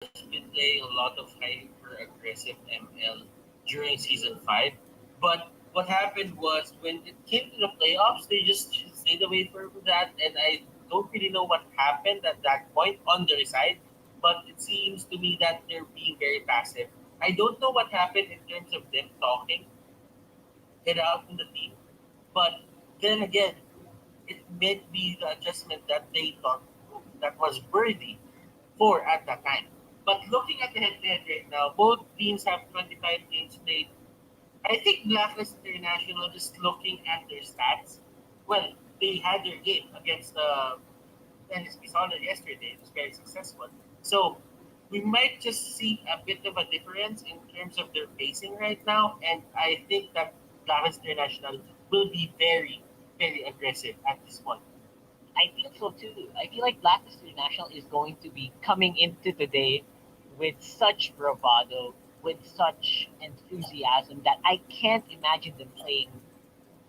has been playing a lot of hyper aggressive ML during season 5. But what happened was when it came to the playoffs, they just stayed away from that. And I don't really know what happened at that point on their side. But it seems to me that they're being very passive. I don't know what happened in terms of them talking it out in the team. But then again, it may be the adjustment that they thought that was worthy for at that time. But looking at the head-to-head right now, both teams have 25 games played. I think Blacklist International, just looking at their stats, well, they had their game against NSP Solid yesterday. It was very successful. So we might just see a bit of a difference in terms of their pacing right now. And I think that Blacklist International will be very, very aggressive at this point. I feel so too. I feel like Blacklist International is going to be coming into today with such bravado, with such enthusiasm that I can't imagine them playing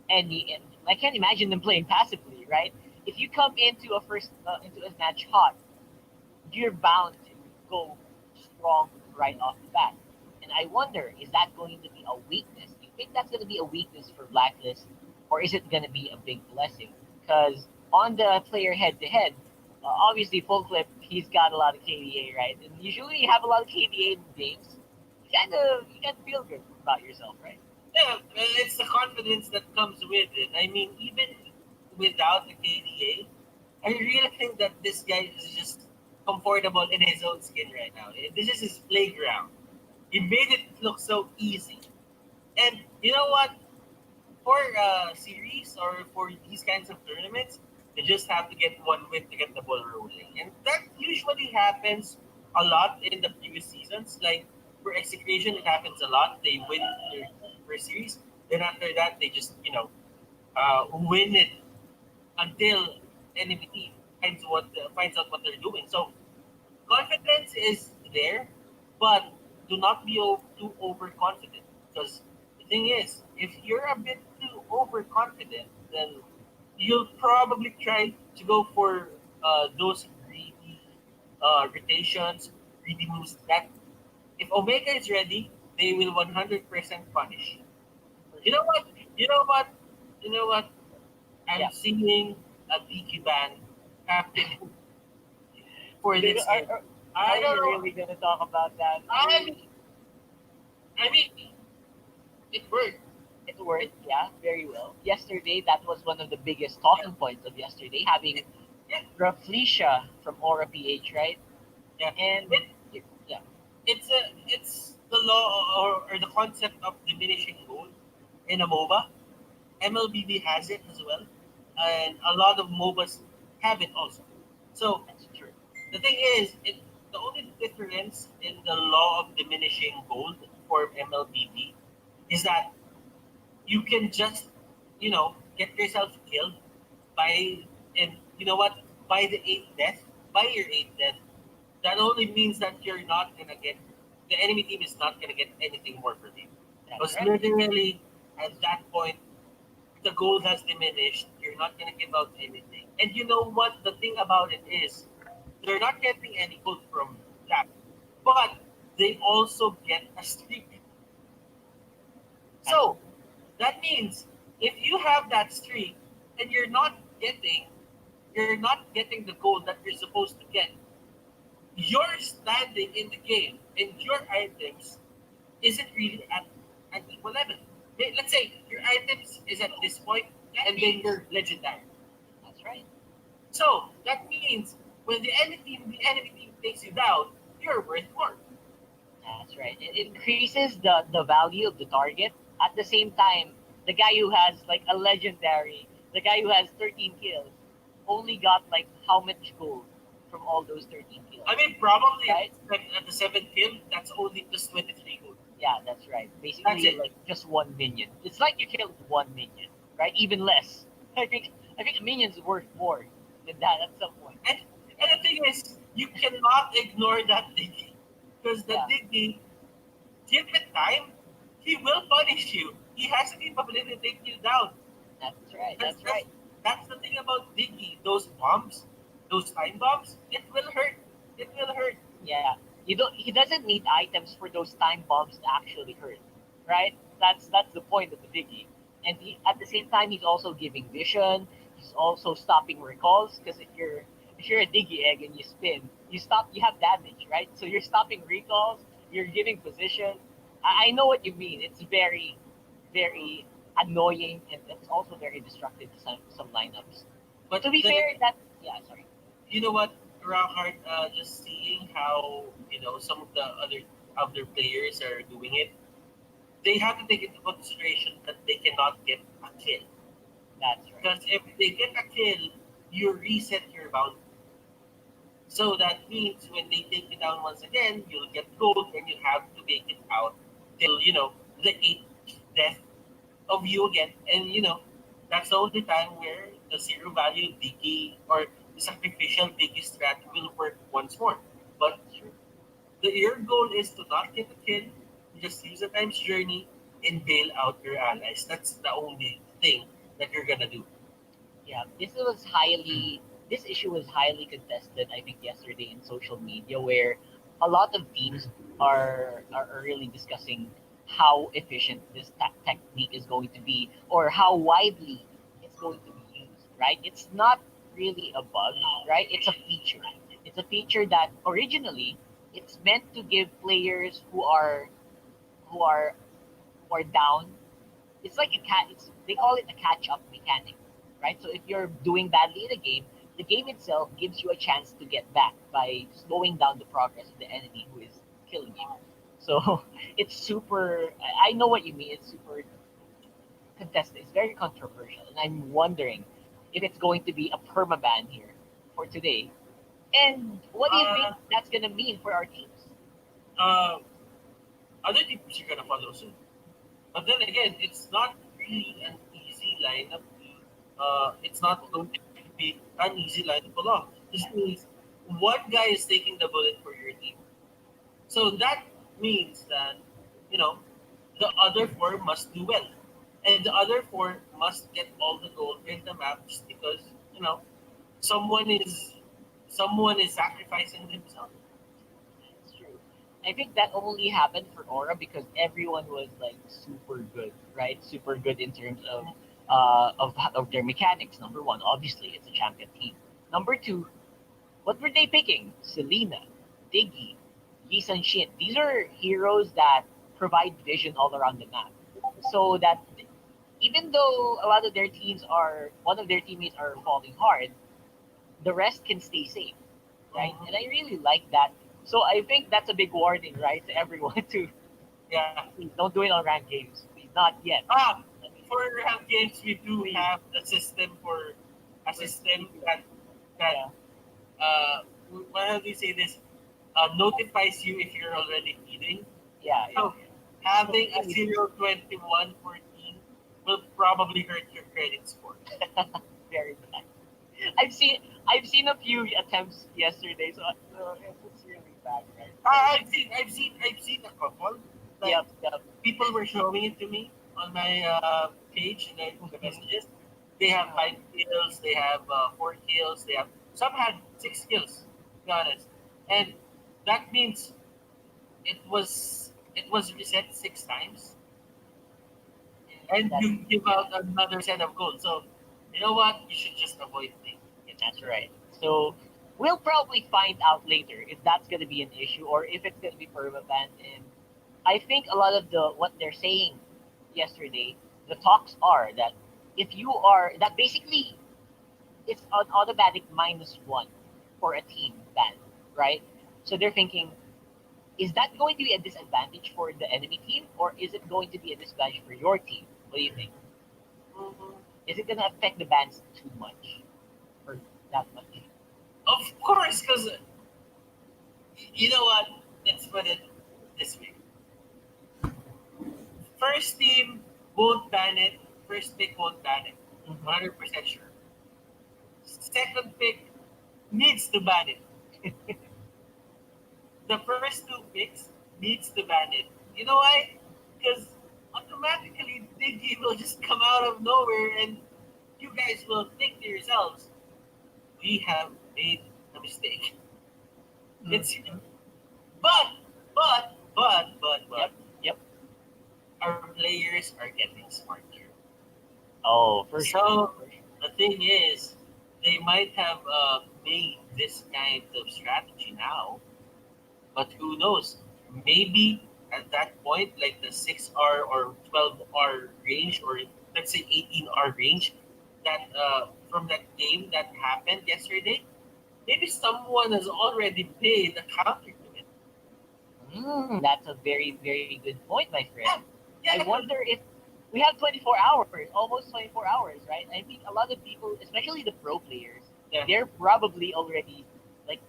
any. I can't imagine them playing passively, right? If you come into a match hot, you're bound to go strong right off the bat. And I wonder, is that going to be a weakness? Do you think that's going to be a weakness for Blacklist, or is it going to be a big blessing? Because on the player head to head, obviously full clip, he's got a lot of KDA, right? And usually you have a lot of KDA in games. You kind of feel good about yourself, right? Yeah, it's the confidence that comes with it. I mean, even without the KDA, I really think that this guy is just comfortable in his own skin right now. This is his playground. He made it look so easy. And you know what? For series or for these kinds of tournaments, they just have to get one win to get the ball rolling. And that usually happens a lot in the previous seasons. Like for execution, it happens a lot. They win their first series. Then after that, they just, win it until enemy team finds out what they're doing. So confidence is there, but do not be too overconfident. Because the thing is, if you're a bit too overconfident, then you'll probably try to go for those greedy rotations, greedy moves that if Omega is ready, they will 100% punish. For You know sure. what? You know what? You know what? I'm Yeah. seeing a Tiki ban happening for Dude, this game. are I don't you know. really gonna talk about that? I mean, I mean, it worked. It worked, It, yeah, very well. Yesterday, that was one of the biggest yeah, talking points of yesterday, having it, yeah, Rafleisha from Aura PH, right? yeah. And It, yeah, it's the law or the concept of diminishing goal in a MOBA. MLBB has it as well, and a lot of MOBAs have it also. So that's true. the thing is, the only difference in the law of diminishing gold for MLBB is that you can just, get yourself killed by, and you know what, by the eighth death, by your eighth death, that only means that you're not gonna get, the enemy team is not gonna get anything more from you. That's Because right. literally, at that point, the gold has diminished. You're not gonna give out anything. And you know what? The thing about it is, they're not getting any gold from that, but they also get a streak. That's So that means if you have that streak and getting, you're not getting the gold that you're supposed to get, your standing in the game and your items isn't really at an equal level. Let's say your items is at this point and then you're legendary. that's right. So that means when the enemy team takes you down, you're worth more. That's right. It increases the value of the target. At the same time, the guy who has like a legendary, the guy who has 13 kills, only got like how much gold from all those 13 kills, I mean, probably right? at the seventh kill, that's only plus 23 gold. Yeah, that's right. That's Basically, it. like just one minion. It's like you killed one minion, right? Even less. I think a minion's worth more than that at some point. And and the thing is, you cannot ignore that Diggy. Because the Yeah, Diggy, give it time, he will punish you. He has the capability to take you down. that's right. That's That's that's right. that's the thing about Diggy. Those bombs, those time bombs, it will hurt. It will hurt. Yeah. He doesn't need items for those time bombs to actually hurt, right? That's the point of the Diggy. And at the same time, he's also giving vision. He's also stopping recalls because if you're a Diggy egg and you spin, you have damage, right? So you're stopping recalls. You're giving position. I know what you mean. It's very annoying, and it's also very destructive to some lineups. But To be then fair, that yeah, sorry. you know what, Rockhart, just seeing how some of the other players are doing it, they have to take into consideration that they cannot get a kill. That's right. Because if they get a kill, you reset your bounty. So that means when they take you down once again, you'll get gold and you have to make it out till the eighth death of you again. And that's the only time where the zero value Diggy or the sacrificial Diggy strat will work once more. But your goal is to not get a kill, just use the time's journey and bail out your allies. That's the only thing that you're gonna do. Yeah, this issue was highly contested. I think yesterday in social media, where a lot of teams are really discussing how efficient this technique is going to be, or how widely it's going to be used. Right? It's not really a bug, right? It's a feature. It's a feature that originally it's meant to give players who are who are down. It's like a cat. They call it a catch up mechanic, right? So if you're doing badly in a game, the game itself gives you a chance to get back by slowing down the progress of the enemy who is killing you. So it's super. I know what you mean. It's super contested. It's very controversial, and I'm wondering if it's going to be a permaban here for today. And what do you think Uh, that's gonna mean for our teams? uh, Other teams are gonna follow suit. But then again, it's not really an easy lineup. It's not going to be an easy line to pull off. This means one guy is taking the bullet for your team. So that means that, you know, the other four must do well. And the other four must get all the gold in the map just because, someone is someone is sacrificing himself. It's true. I think that only happened for Aura because everyone was like super good, right? Super good in terms of their mechanics. Number one, obviously, it's a champion team. Number two, what were they picking? Selena, Diggy, Lee Sun Shin. These are heroes that provide vision all around the map. So that even though a lot of their teams are, one of their teammates are falling hard, the rest can stay safe, right? Mhm. And I really like that. So I think that's a big warning, right, to everyone to Yeah. please don't do it on ranked games. Please, not yet. Ah, I mean, for ranked games, we do please, have the system for a for system feeding. that Yeah, uh, how do you say this? Notifies you if you're already feeding. yeah. So So having a please, 0.21 14 will probably hurt your credit score. very bad. I've seen a few attempts yesterday, so it's really bad, right? So I've seen a couple. Like yep. people were showing it to me on my page and then the Mhm. messages. They have 5 kills. They have 4 kills. They have some had 6 kills. To be honest, and that means it was reset 6 times, and That you give yeah. out another set of gold. So you know what? You should just avoid taking it. That's right. So we'll probably find out later if that's going to be an issue or if it's going to be permanent. And I think a lot of the what they're saying yesterday, the talks are that if you are that basically it's an automatic -1 for a team ban, right? So they're thinking, is that going to be a disadvantage for the enemy team or is it going to be a disadvantage for your team? What do you think? Mhm. Is it going to affect the bans too much or that much? Of course, because you know what? Let's put it this way. First team won't ban it. First pick won't ban it. Mhm. 100% sure. Second pick needs to ban it. The first two picks needs to ban it. You know why? Because automatically Diggy will just come out of nowhere and you guys will think to yourselves, we have made a mistake. It's Mhm. But Yep. Yep. our players are getting smarter. Oh, for sure. So For sure. the thing is, they might have made this kind of strategy now, but who knows? Maybe at that point, like the 6 hour or 12 hour range, or let's say 18 hour range, that from that game that happened yesterday, maybe someone has already paid the counter to it. That's a very, very good point, my friend. Yeah, I yeah, wonder if we have 24 hours, almost 24 hours, right? I mean, a lot of people, especially the pro players, yeah. they're probably already like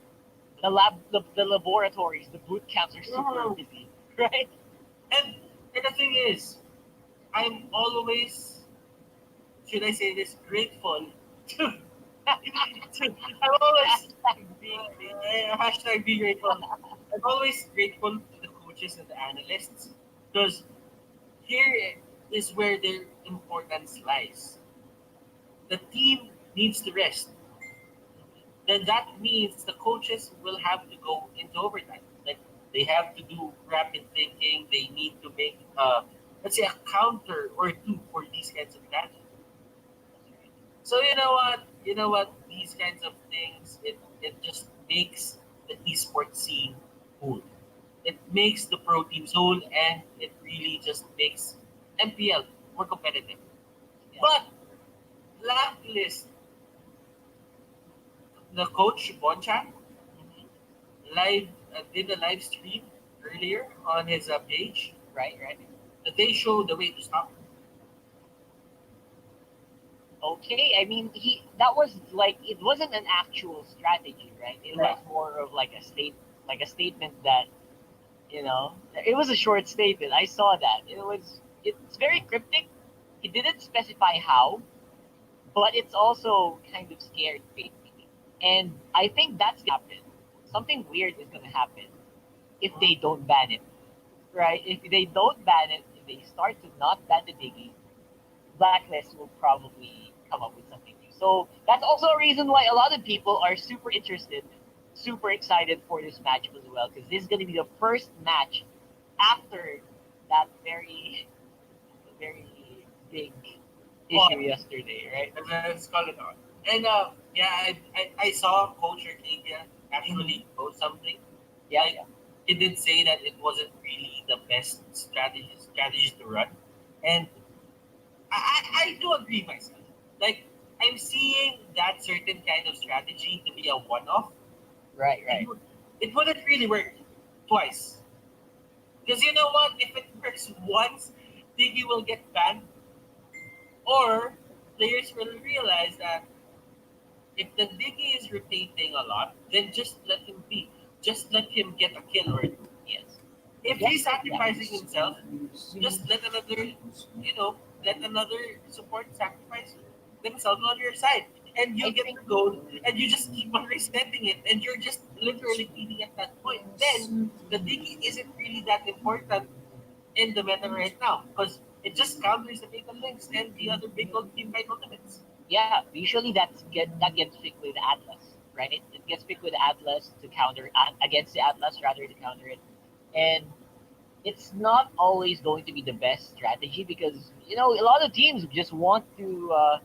the laboratories, the boot camps are super Mhm. busy, right? And and the thing is, I'm always, should I say this, grateful to, I'm always Hashtag being grateful. hashtag be grateful. I'm always grateful to the coaches and the analysts, because here is where their importance lies. The team needs to rest. Then that means the coaches will have to go into overtime. Like they have to do rapid thinking. They need to make let's say a counter or two for these kinds of strategies. So you know what? You know what? These kinds of things, it just makes the esports scene cool. It makes the pro teams whole, and it really just makes MPL more competitive. Yeah. But Blacklist, the coach Bonchan, live did a live stream earlier on his page. Right, right. They show the way to stop it. Okay, I mean, he that was like it wasn't an actual strategy, right? It was Yeah. more of like a statement that it was a short statement. I saw that. It's very cryptic. He didn't specify how, but it's also kind of scary. And I think that's gonna happen. Something weird is gonna happen if they don't ban it, right? If they don't ban it, if they start to not ban the Diggy, Blacklist will probably come up with something new. So that's also a reason why a lot of people are super interested, super excited for this matchup as well, because this is going to be the first match after that very big issue On. yesterday, right? Let's call it on. And yeah, I saw Coach Arcadia Mm-hmm. actually post something. Yeah, Like yeah, he did say that it wasn't really the best strategy to run, and I do agree myself. Like I'm seeing that certain kind of strategy to be a one-off. right, It right. would it wouldn't really work twice. Because you know what? If it works once, Diggy will get banned, or players will realize that if the Diggy is rotating a lot, then just let him be. Just let him get a kill or two. Yes, If yes, he's exactly. sacrificing himself, just let another support sacrifice themselves on your side. And you I get think the goal, and you just keep on resetting it, and you're just literally feeding at that point. Then the Diggy isn't really that important in the meta right now, because it just counters the fatal links and the other big old team fight ultimates. yeah. Usually that gets picked with Atlas, right? It gets picked with Atlas to counter against the Atlas rather to counter it, and it's not always going to be the best strategy because a lot of teams just want to.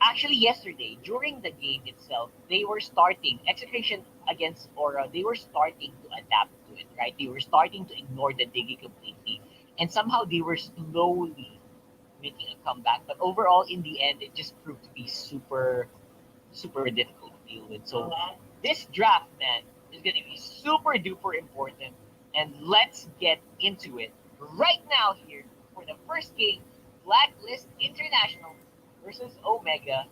Actually, yesterday during the game itself, they were starting execution against Aura. They were starting to adapt to it, right? They were starting to ignore the Digi completely, and somehow they were slowly making a comeback. But overall, in the end, it just proved to be super, super difficult to deal with. So this draft, man, is going to be super duper important. And let's get into it right now here for the first game, Blacklist International versus Omega.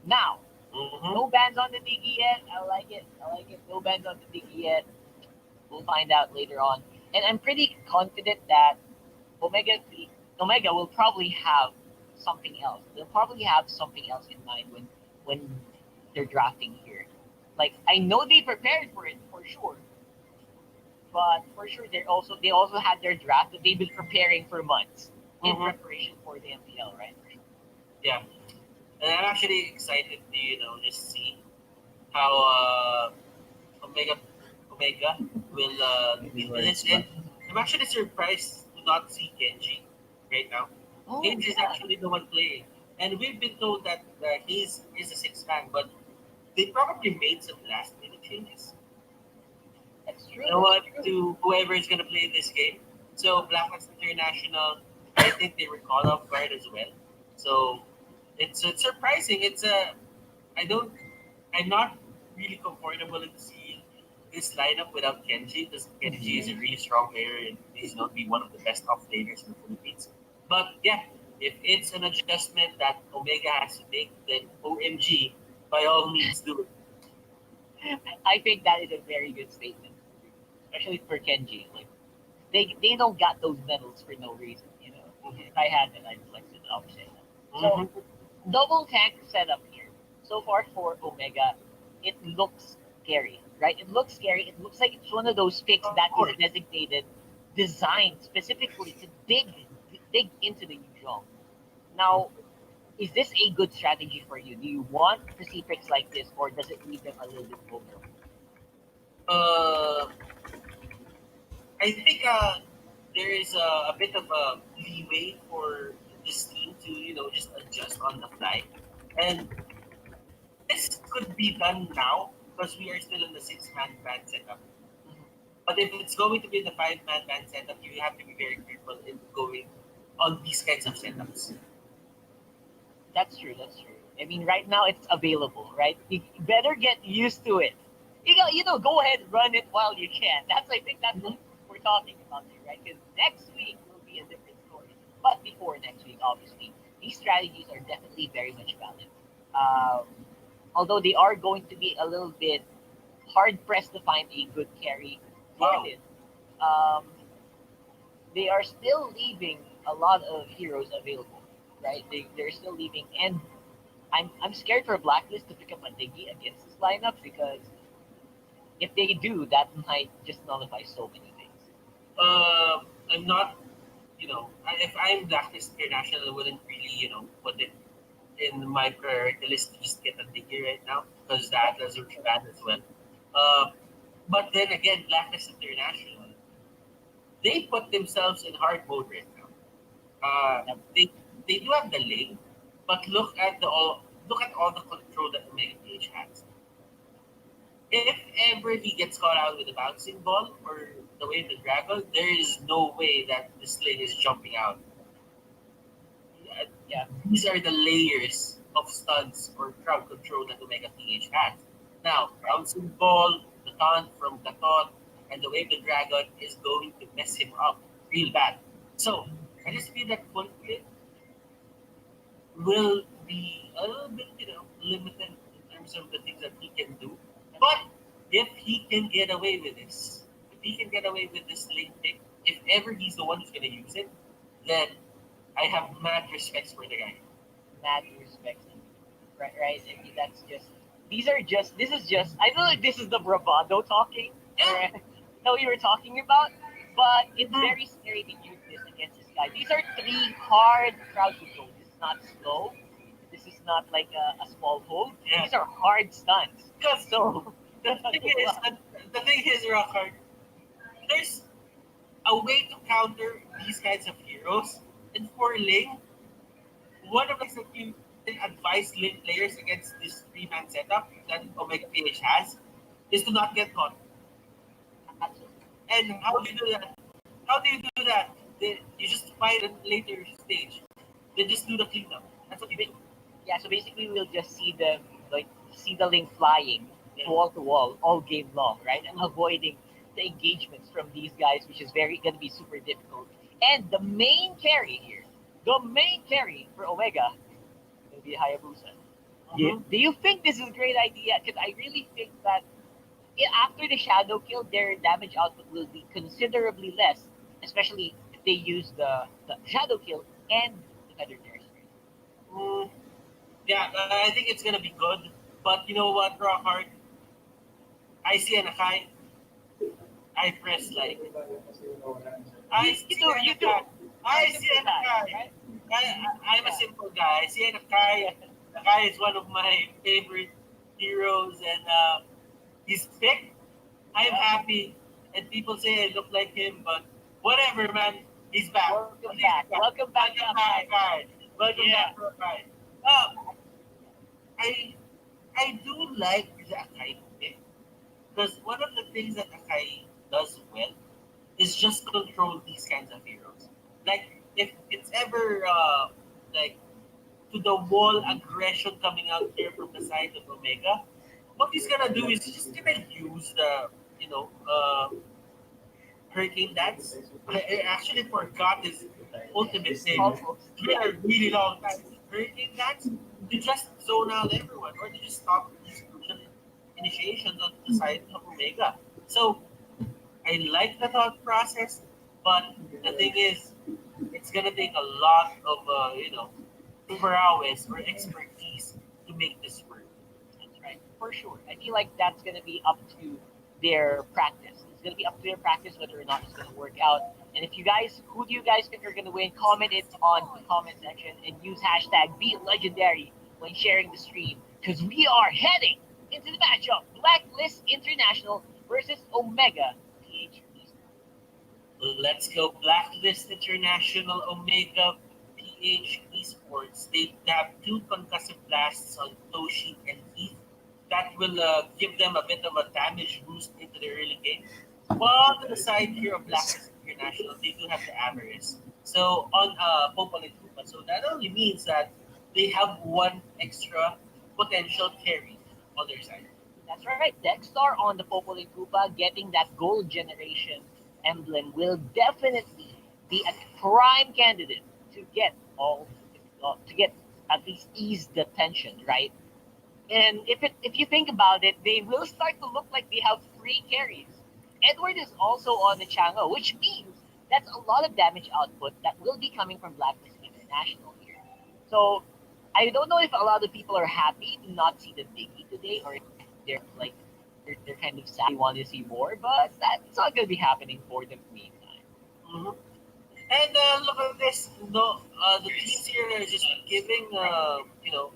Now, Mm-hmm. no bans on the Diggy yet. I like it. I like it. No bans on the Diggy yet. We'll find out later on. And I'm pretty confident that Omega Omega will probably have something else. They'll probably have something else in mind when they're drafting here. Like I know they prepared for it for sure, but for sure they also had their draft that they've been preparing for months in Mm-hmm. preparation for the MPL, right? Yeah, and I'm actually excited to just see how Omega Omega will deal with this. And I'm actually surprised to not see Kenji right now. Oh Kenji is yeah, actually the one playing. And we've been told that he's a six man, but they probably made some last minute changes. that's true. You know That's what? true. To whoever is going to play this game. So Blacklist International, I think they were caught off guard as well. So it's surprising. I don't I'm not really comfortable in seeing this lineup without Kenji because Kenji is a really strong player and he's known to be one of the best off laners in the Philippines. But yeah, if it's an adjustment that Omega has to make, then OMG, by all means do it. I think that is a very good statement, especially for Kenji. Like they don't got those medals for no reason. You know, if I had it, I'd flex it. I'll say that. So Mm-hmm. double tank setup here. So far for Omega, it looks scary, right? It looks scary. It looks like it's one of those picks Of that is course. designated, designed specifically to dig into the Yuzhong. Now, is this a good strategy for you? Do you want to see picks like this, or does it leave them a little bit vulnerable? Uh, I think there is a bit of a leeway for this team to just adjust on the fly, and this could be done now because we are still in the six-man band setup. But if it's going to be the five-man band setup, you have to be very careful in going on these kinds of setups. That's true. That's true. I mean, right now it's available, right? You better get used to it. Go ahead, run it while you can. I think that's what Mhm. we're talking about here, right? Because next week will be a different story. But before next week, obviously, these strategies are definitely very much valid. Um, Although they are going to be a little bit hard pressed to find a good carry for Wow. this. Um, they are still leaving a lot of heroes available, right? They're still leaving, and I'm scared for Blacklist to pick up a Diggy against this lineup because if they do, that might just nullify so many things. I'm not, if I'm Blacklist International, I wouldn't really, put it in my priority list to just get a Diggy right now because that does a bad as well. Uh, but then again, Blacklist International, they put themselves in hard mode right now. Yep. They do have the lane, but look at all the control that MLBB has. If ever he gets caught out with a bouncing ball or the way of the dragon, there is no way that this lane is jumping out. Uh, Yeah, These are the layers of stuns or crowd control that Omega PH has. Now, right. bouncing ball, the taunt from Gatot, and the wave the dragon is going to mess him up real bad. So I just feel that full clip will be a little bit, limited in terms of the things that he can do. But if he can get away with this, if he can get away with this late pick, if ever he's the one who's going to use it, then I have mad respects for the guy. Mad respect, right? Right. I mean, that's just. These are just. This is just. I know like this is the bravado talking, Yeah. right? That you were talking about, but it's Mhm. very scary to use this against this guy. These are three hard crowd control. This is not slow. This is not like a small hold. Yeah. These are hard stunts. Because So the thing good is, luck. the thing is, Rockhard, there's a way to counter these kinds of heroes. And for Ling, one of the things that you can advise Ling players against this three-man setup that Omega PH has is to not get caught. Absolutely. And how do you do that? How do you do that? You just fight a later stage. They just do the cleanup. That's what you Ba- do. Yeah, so basically we'll just see them like see the link flying Yeah. to wall all game long, right? And avoiding the engagements from these guys, which is very gonna be super difficult. And the main carry here, the main carry for Omega will be Hayabusa. Mhm. Do you think this is a great idea? Because I really think that after the shadow kill, their damage output will be considerably less, especially if they use the shadow kill and the feather terrestrial. Mm, yeah, I think it's gonna be good. But you know what, Rockhard? I see an Akai. I press like. I see an You do. Akai. You're I a see simple an guy, Akai. right? I'm a simple guy. I see an Akai. Akai is one of my favorite heroes, and his pick. I'm happy, and people say I look like him, but whatever, man. He's back. Welcome At least back. he's back. Welcome back to Welcome back, Akai. guys. Welcome Yeah. back to our guys. Um, I I do like the Akai pick because one of the things that Akai does well is just control these kinds of heroes. Like if it's ever like to the wall aggression coming out here from the side of Omega, what he's gonna do is he's just gonna use the Hurricane Dance. I actually forgot his ultimate name. Almost. It's been Yeah. a really long time. Hurricane Dance to just zone out everyone or to just stop these crucial initiations on the side of Omega. So I like the thought process, but the thing is, it's gonna take a lot of prowess or expertise to make this work. That's right, for sure. I feel like that's going to be up to their practice. It's going to be up to their practice whether or not it's going to work out. And if you guys, who do you guys think are going to win? Comment it on the comment section and use hashtag #BeLegendary when sharing the stream because we are heading into the matchup Blacklist International versus Omega PH. Let's go Blacklist International Omega PH Esports. They have two concussive blasts on Toshi and Heath. That will give them a bit of a damage boost into the early game. While to the side here of Blacklist International, they do have the Avarice. So on Popol and Koopa. So that only means that they have one extra potential carry on their side. That's right. Dexstar on the Popoli Koopa getting that gold generation emblem will definitely be a prime candidate to get to get at least ease the tension, right? And if you think about it, they will start to look like they have three carries. Edward is also on the Chango, which means that's a lot of damage output that will be coming from Blacklist International here. So I don't know if a lot of people are happy to not see the Biggie today, or if they're like they're kind of sad they want to see more, but that's not going to be happening for the meantime. Mhm. And look at this. No, the teams here are just giving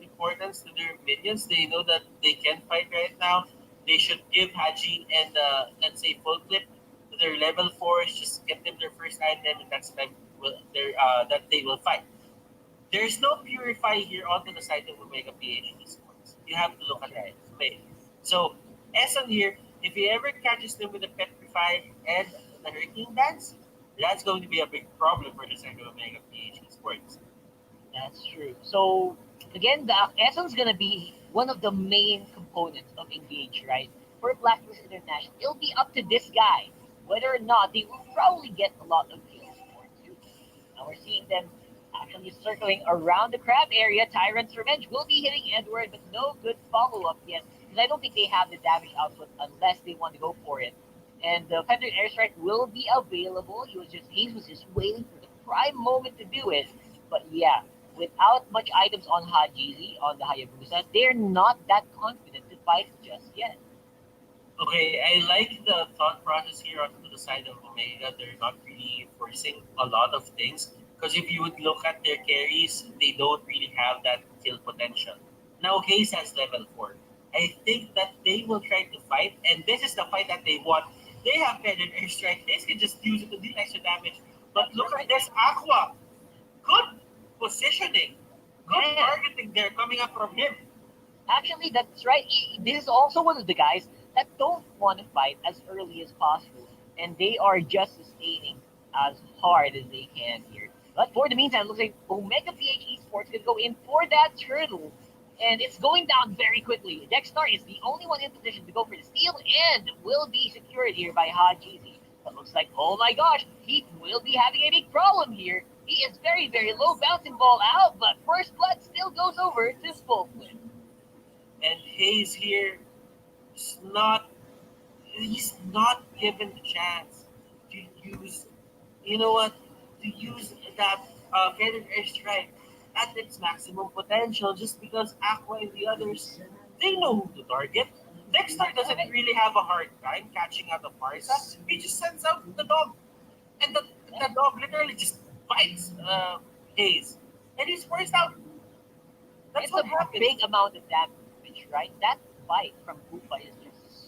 importance to their minions. They know that they can fight right now. They should give Haji and let's say full clip to their level fours. Just get them their first item, and that's the time that they will fight. There's no purify here onto the side of Omega PH Esports. You have to look That's at it right. this way. So Eson here, if he ever catches them with a petrify and the hurricane dance, that's going to be a big problem for the side of Omega PH Esports. That's true. So again, the Essence gonna be one of the main components of Engage, right? For Blacklist International, it'll be up to this guy whether or not they will probably get a lot of kills for two. Now we're seeing them actually circling around the crab area. Tyrant's Revenge will be hitting Edward, but no good follow up yet because I don't think they have the damage output unless they want to go for it. And the Feathered Airstrike will be available. He was just waiting for the prime moment to do it. But yeah, without much items on Hajizi, on the Hayabusa, they're not that confident to fight just yet. Okay, I like the thought process here on the side of Omega. They're not really forcing a lot of things because if you would look at their carries, they don't really have that kill potential. Now Hayes has level 4. I think that they will try to fight, and this is the fight that they want. They have Feather Airstrike. Hayes can just use it to deal extra damage. But That's look at right. this Aqua. Good positioning. Good Yeah, targeting there coming up from him. actually, that's right. This is also one of the guys that don't want to fight as early as possible, and they are just sustaining as hard as they can here. But for the meantime, it looks like Omega PH Esports could go in for that turtle, and it's going down very quickly. Dexstar is the only one in position to go for the steal and will be secured here by Hajizi. But looks like, oh my gosh, he will be having a big problem here. He is very, very low, bouncing ball out, but first blood still goes over to Spokesman. And Hayes here is not he's not given the chance to use, you know what, to use that Feather Airstrike at its maximum potential just because Aqua and the others, they know who to target. Dexter doesn't really have a hard time catching out of Farsa. He just sends out the dog. And the dog literally just bites Hayes. And he's forced out. That's It's a what happens. big amount of damage, right? That fight from Koopa is just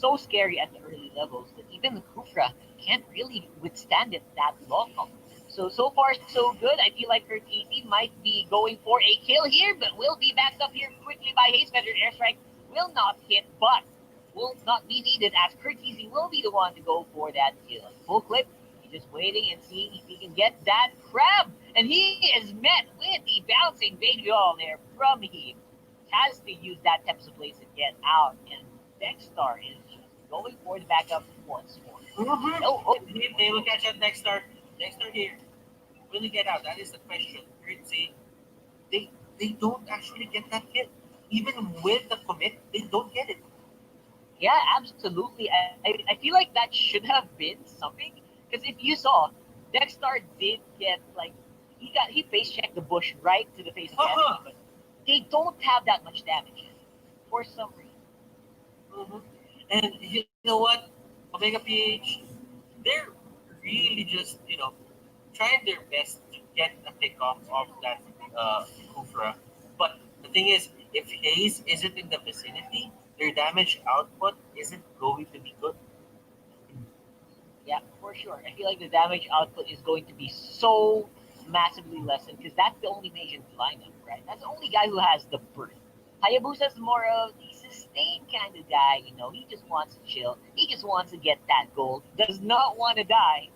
so scary at the early levels that even the Kufra can't really withstand it that long. So far so good. I feel like Curtisi might be going for a kill here, but will be backed up here quickly by Hayes. Feathered airstrike will not hit, but will not be needed as Curtisi will be the one to go for that kill. Full clip. He's just waiting and seeing if he can get that crab, and he is met with the bouncing baby ball there from Heath. Has to use that Temps of Place to get out, and Dexstar is just going for the backup once more. Mm-hmm. Oh, They will catch up Dexter. Dexter here. Will he get out? That is the question. Currency. They don't actually get that kill. Even with the commit, they don't get it. yeah, absolutely. I feel like that should have been something because if you saw, Dexstar did get like he face checked the bush right to the face of the Uh-huh. enemy, but they don't have that much damage for some reason. Mm-hmm. And you know what? MLBB, they're really just, trying their best to get a pick off of that Kufra. But the thing is, if Hayes isn't in the vicinity, their damage output isn't going to be good. Yeah, for sure. I feel like the damage output is going to be so massively lessened because that's the only mage in the lineup, right? That's the only guy who has the burst. Hayabusa's more of the sustained kind of guy, he just wants to chill. He just wants to get that gold, does not want to die,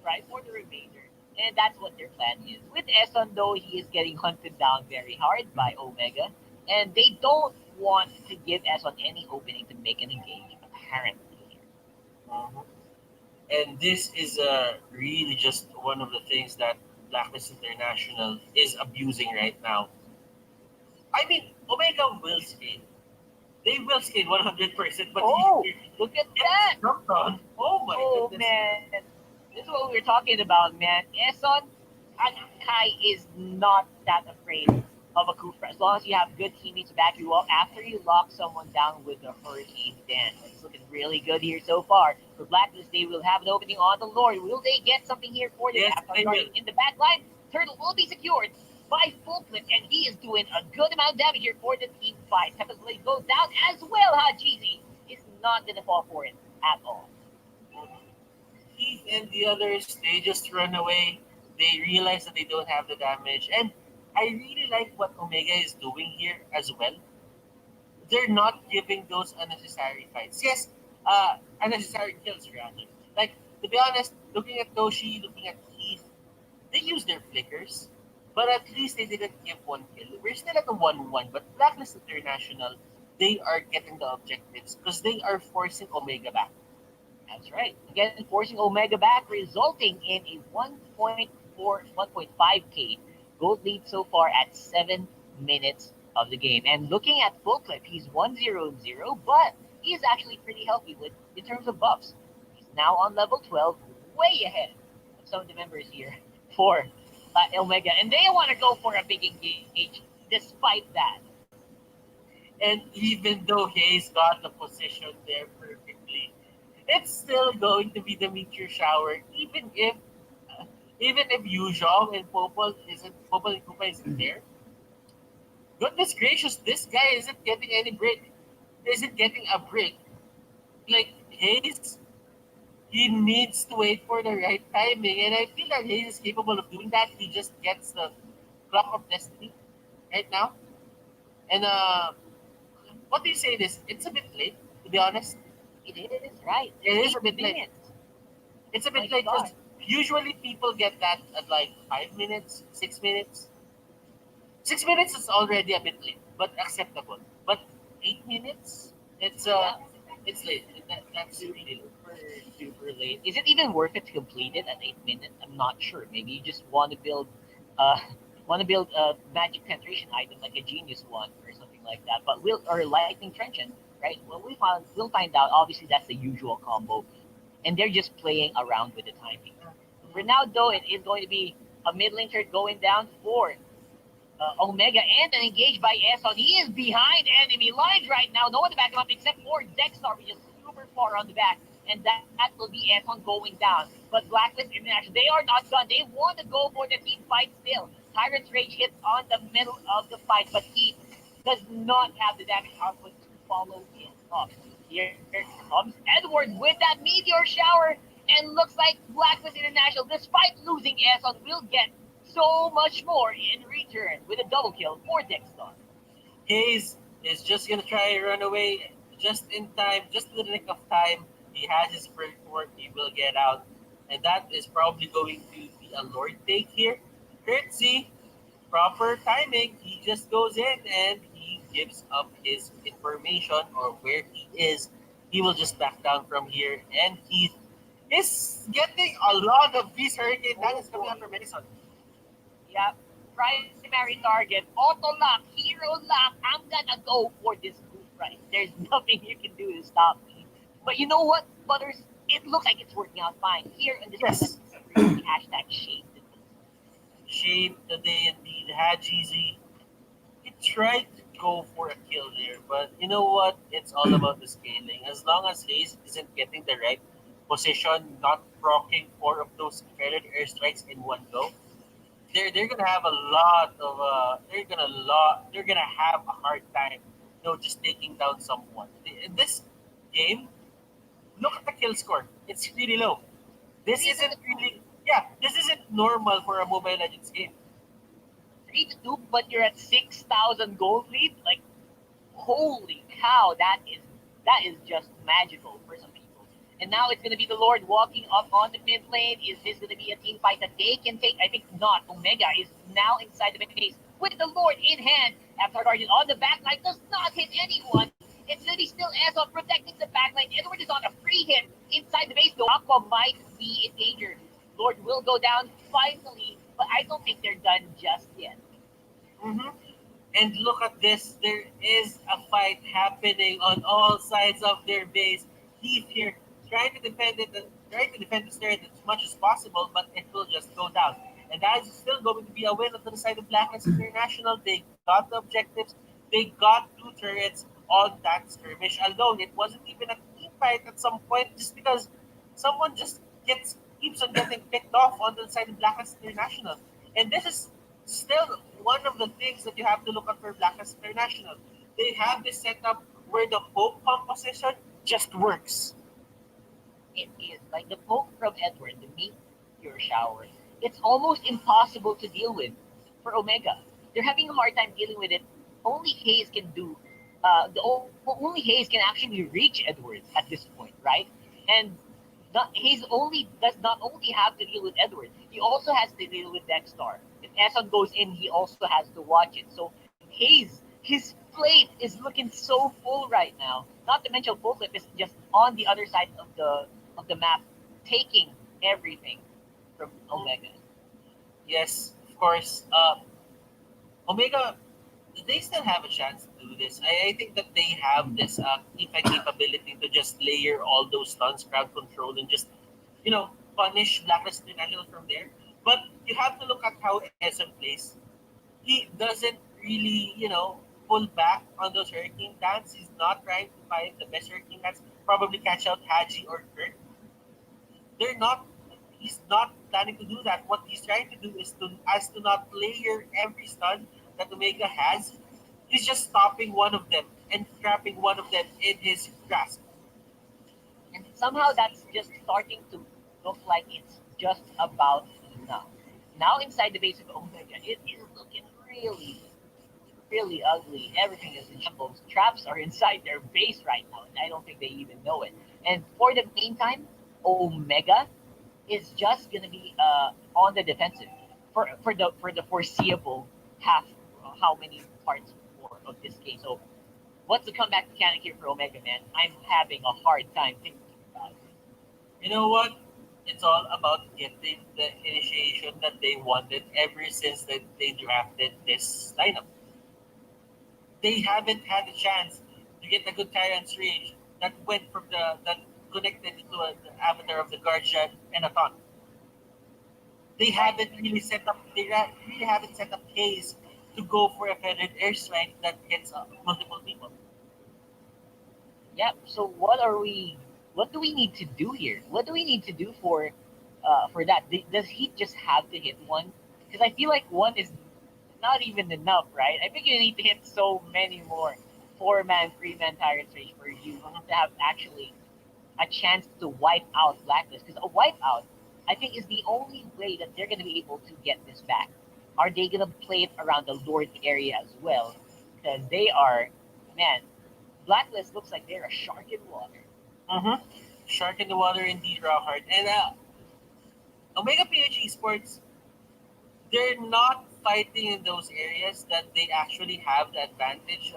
right, for the remainder. And that's what their plan is. With Eson, though, he is getting hunted down very hard by Omega, and they don't want to give Eson any opening to make an engage, apparently. Mhm. And this is really just one of the things that Blacklist International is abusing right now. I mean, Omega will scale. They will scale 100%, but Oh, he look at gets that! jumped on. Oh my Oh goodness. man, this is what we were talking about, man. Eson and Kai is not that afraid of a Kufra as long as you have good teammates to back you up. After you lock someone down with the Hurricane Dance, it's looking really good here so far. For Blacklist, they will have an opening on the Lord. Will they get something here for the Yes, Avatar they will. Guardian in the back line? Turtle will be secured by Full Clip, and he is doing a good amount of damage here for the team fight. Tempest Blade goes down as well. Hajizi is not going to fall for it at all. Keith and the others, they just run away. They realize that they don't have the damage. And I really like what Omega is doing here as well. They're not giving those unnecessary fights. Yes, unnecessary kills rather. Like, to be honest, looking at Toshi, looking at Keith, they use their flickers. But at least they didn't give one kill. We're still at a 1-1, but Blacklist International, they are getting the objectives because they are forcing Omega back. That's right. Again, forcing Omega back, resulting in a 1.5k gold lead so far at 7 minutes of the game. And looking at Full Clip, he's 1-0-0, but he is actually pretty healthy with in terms of buffs. He's now on level 12, way ahead of some of the members here for Omega. And they want to go for a big engage despite that. And even though Hayes got the position there perfectly, it's still going to be the meteor shower, even if Yuzhong and Popol and Kupa isn't there. Goodness gracious, this guy isn't getting any break. Isn't getting a break. Like Hayes, he needs to wait for the right timing, and I feel that Hayes is capable of doing that. He just gets the clock of destiny right now. And what do you say this? It's a bit late, to be honest. It is, right. It is a bit late. Minutes. It's a My bit late God. because usually people get that at like 5 minutes, 6 minutes. 6 minutes is already a bit late, but acceptable. But 8 minutes, Yeah. it's late. That's really late. Super late. Is it even worth it to complete it at 8 minutes? I'm not sure. Maybe you just uh want to build a magic penetration item like a genius one or something like that. But or lightning trenchant, right? Well, we'll find out. Obviously, that's the usual combo, and they're just playing around with the timing. For now, though, it is going to be a mid lane turret going down for Omega and then engaged by Eson. He is behind enemy lines right now. No one to back him up except for Dexstar, which is super far on the back. And that will be Eson going down. But Blacklist International, they are not done. They want to go for the team fight still. Tyrant's Rage hits on the middle of the fight, but he does not have the damage output to follow it up. Here comes Edward with that meteor shower, and looks like Blacklist International, despite losing Eson, will get so much more in return with a double kill for Dexter. Hayes is just gonna try to run away just in time, just in the nick of time. He has his first work, he will get out. And that is probably going to be a Lord take here. Curtsy, proper timing. He just goes in and he gives up his information or where he is. He will just back down from here. And he is getting a lot of these hurricane damage coming out from Edison. Yep. Primary target, auto lock, hero lock. I'm gonna go for this move right. There's nothing you can do to stop me. But you know what, Butters? It looks like it's working out fine. Here in this Yes. hashtag shade. Shane today indeed had GZ. He tried to go for a kill there, but you know what? It's all about the scaling. As long as Hayes isn't getting the right position, not proccing four of those feathered airstrikes in one go, they're gonna have a lot of they're gonna have a hard time, just taking down someone. In this game, look at the kill score. It's really low. This isn't really this isn't normal for a Mobile Legends game. 3-2, but you're at 6,000 gold lead. Like, holy cow, that is just magical for some people. And now it's gonna be the Lord walking up on the mid lane. Is this gonna be a team fight that they can take? I think not. Omega is now inside the base with the Lord in hand. Avatar Guardian on the back line does not hit anyone. It's really still Ezra protecting the back line. Edward is on a free hit inside the base, though Aqua might be in danger. Lord will go down finally, but I don't think they're done just yet. hmm And look at this. There is a fight happening on all sides of their base. Heath here trying to defend it, trying to defend the turret as much as possible, but it will just go down. And that is still going to be a win on the side of Blacklist International. They got the objectives. They got two turrets on that skirmish alone. It wasn't even a team fight at some point, just because someone just keeps on getting picked off on the side of Blacklist International. And this is still one of the things that you have to look at for Blacklist International. They have this setup where the poke composition just works. It is like the poke from Edward, the meteor shower. It's almost impossible to deal with for Omega. They're having a hard time dealing with it. Only Hayes can do. Only Hayes can actually reach Edward at this point, right? And Hayes only does not only have to deal with Edward. He also has to deal with Dexter. If Eson goes in, he also has to watch it. So Hayes, his plate is looking so full right now. Not to mention Bullclip is just on the other side of the map, taking everything from Omega. Yes, of course. Omega, they still have a chance to do this. I think that they have this capability to just layer all those stuns, crowd control, and just punish Blacklist International from there. But you have to look at how Essen plays. He doesn't really, pull back on those hurricane dance. He's not trying to find the best hurricane dance, probably catch out Haji or Kurt. They're not He's not planning to do that. What he's trying to do is to not layer every stun that Omega has. He's just stopping one of them and trapping one of them in his grasp. And somehow that's just starting to look like it's just about enough. Now inside the base of Omega, it is looking really, really ugly. Everything is in shambles. Traps are inside their base right now, and I don't think they even know it. And for the meantime, Omega is just gonna be on the defensive for the foreseeable half how many parts more of this game. So what's the comeback mechanic here for Omega, man? I'm having a hard time thinking about it. You know what? It's all about getting the initiation that they wanted ever since that they drafted this lineup. They haven't had a chance to get a good Tyrant's Rage that connected to the avatar of the Guardian and a ton. They haven't really set up. Really haven't set up case to go for a feathered airstrike that hits multiple people. Yep. So what do we need to do here? What do we need to do for that? Does he just have to hit one? Because I feel like one is not even enough, right? I think you need to hit so many more 4-man, 3-man Tyrant Rage for you to have actually a chance to wipe out Blacklist. Because a wipeout, I think, is the only way that they're going to be able to get this back. Are they going to play it around the Lord area as well? Because they are, man, Blacklist looks like they're a shark in water. Mm-hmm. Shark in the water indeed, Rockhard. And Omega PH Esports, they're not fighting in those areas that they actually have the advantage.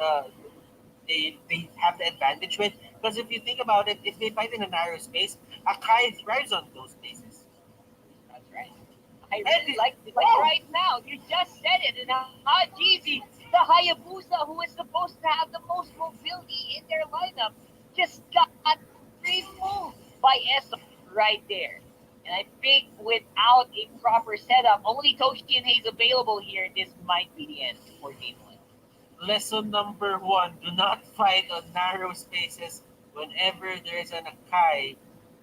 They have the advantage with, because if you think about it, if they fight in a narrow space, Akai thrives on those spaces. That's right. I And really like it. Like right now, you just said it, and Jeezy, the Hayabusa, who is supposed to have the most mobility in their lineup, just got removed by Eso right there. And I think without a proper setup, only Toshi and Hayes available here, this might be the end for game one. lesson number one: do not fight on narrow spaces whenever there's an Akai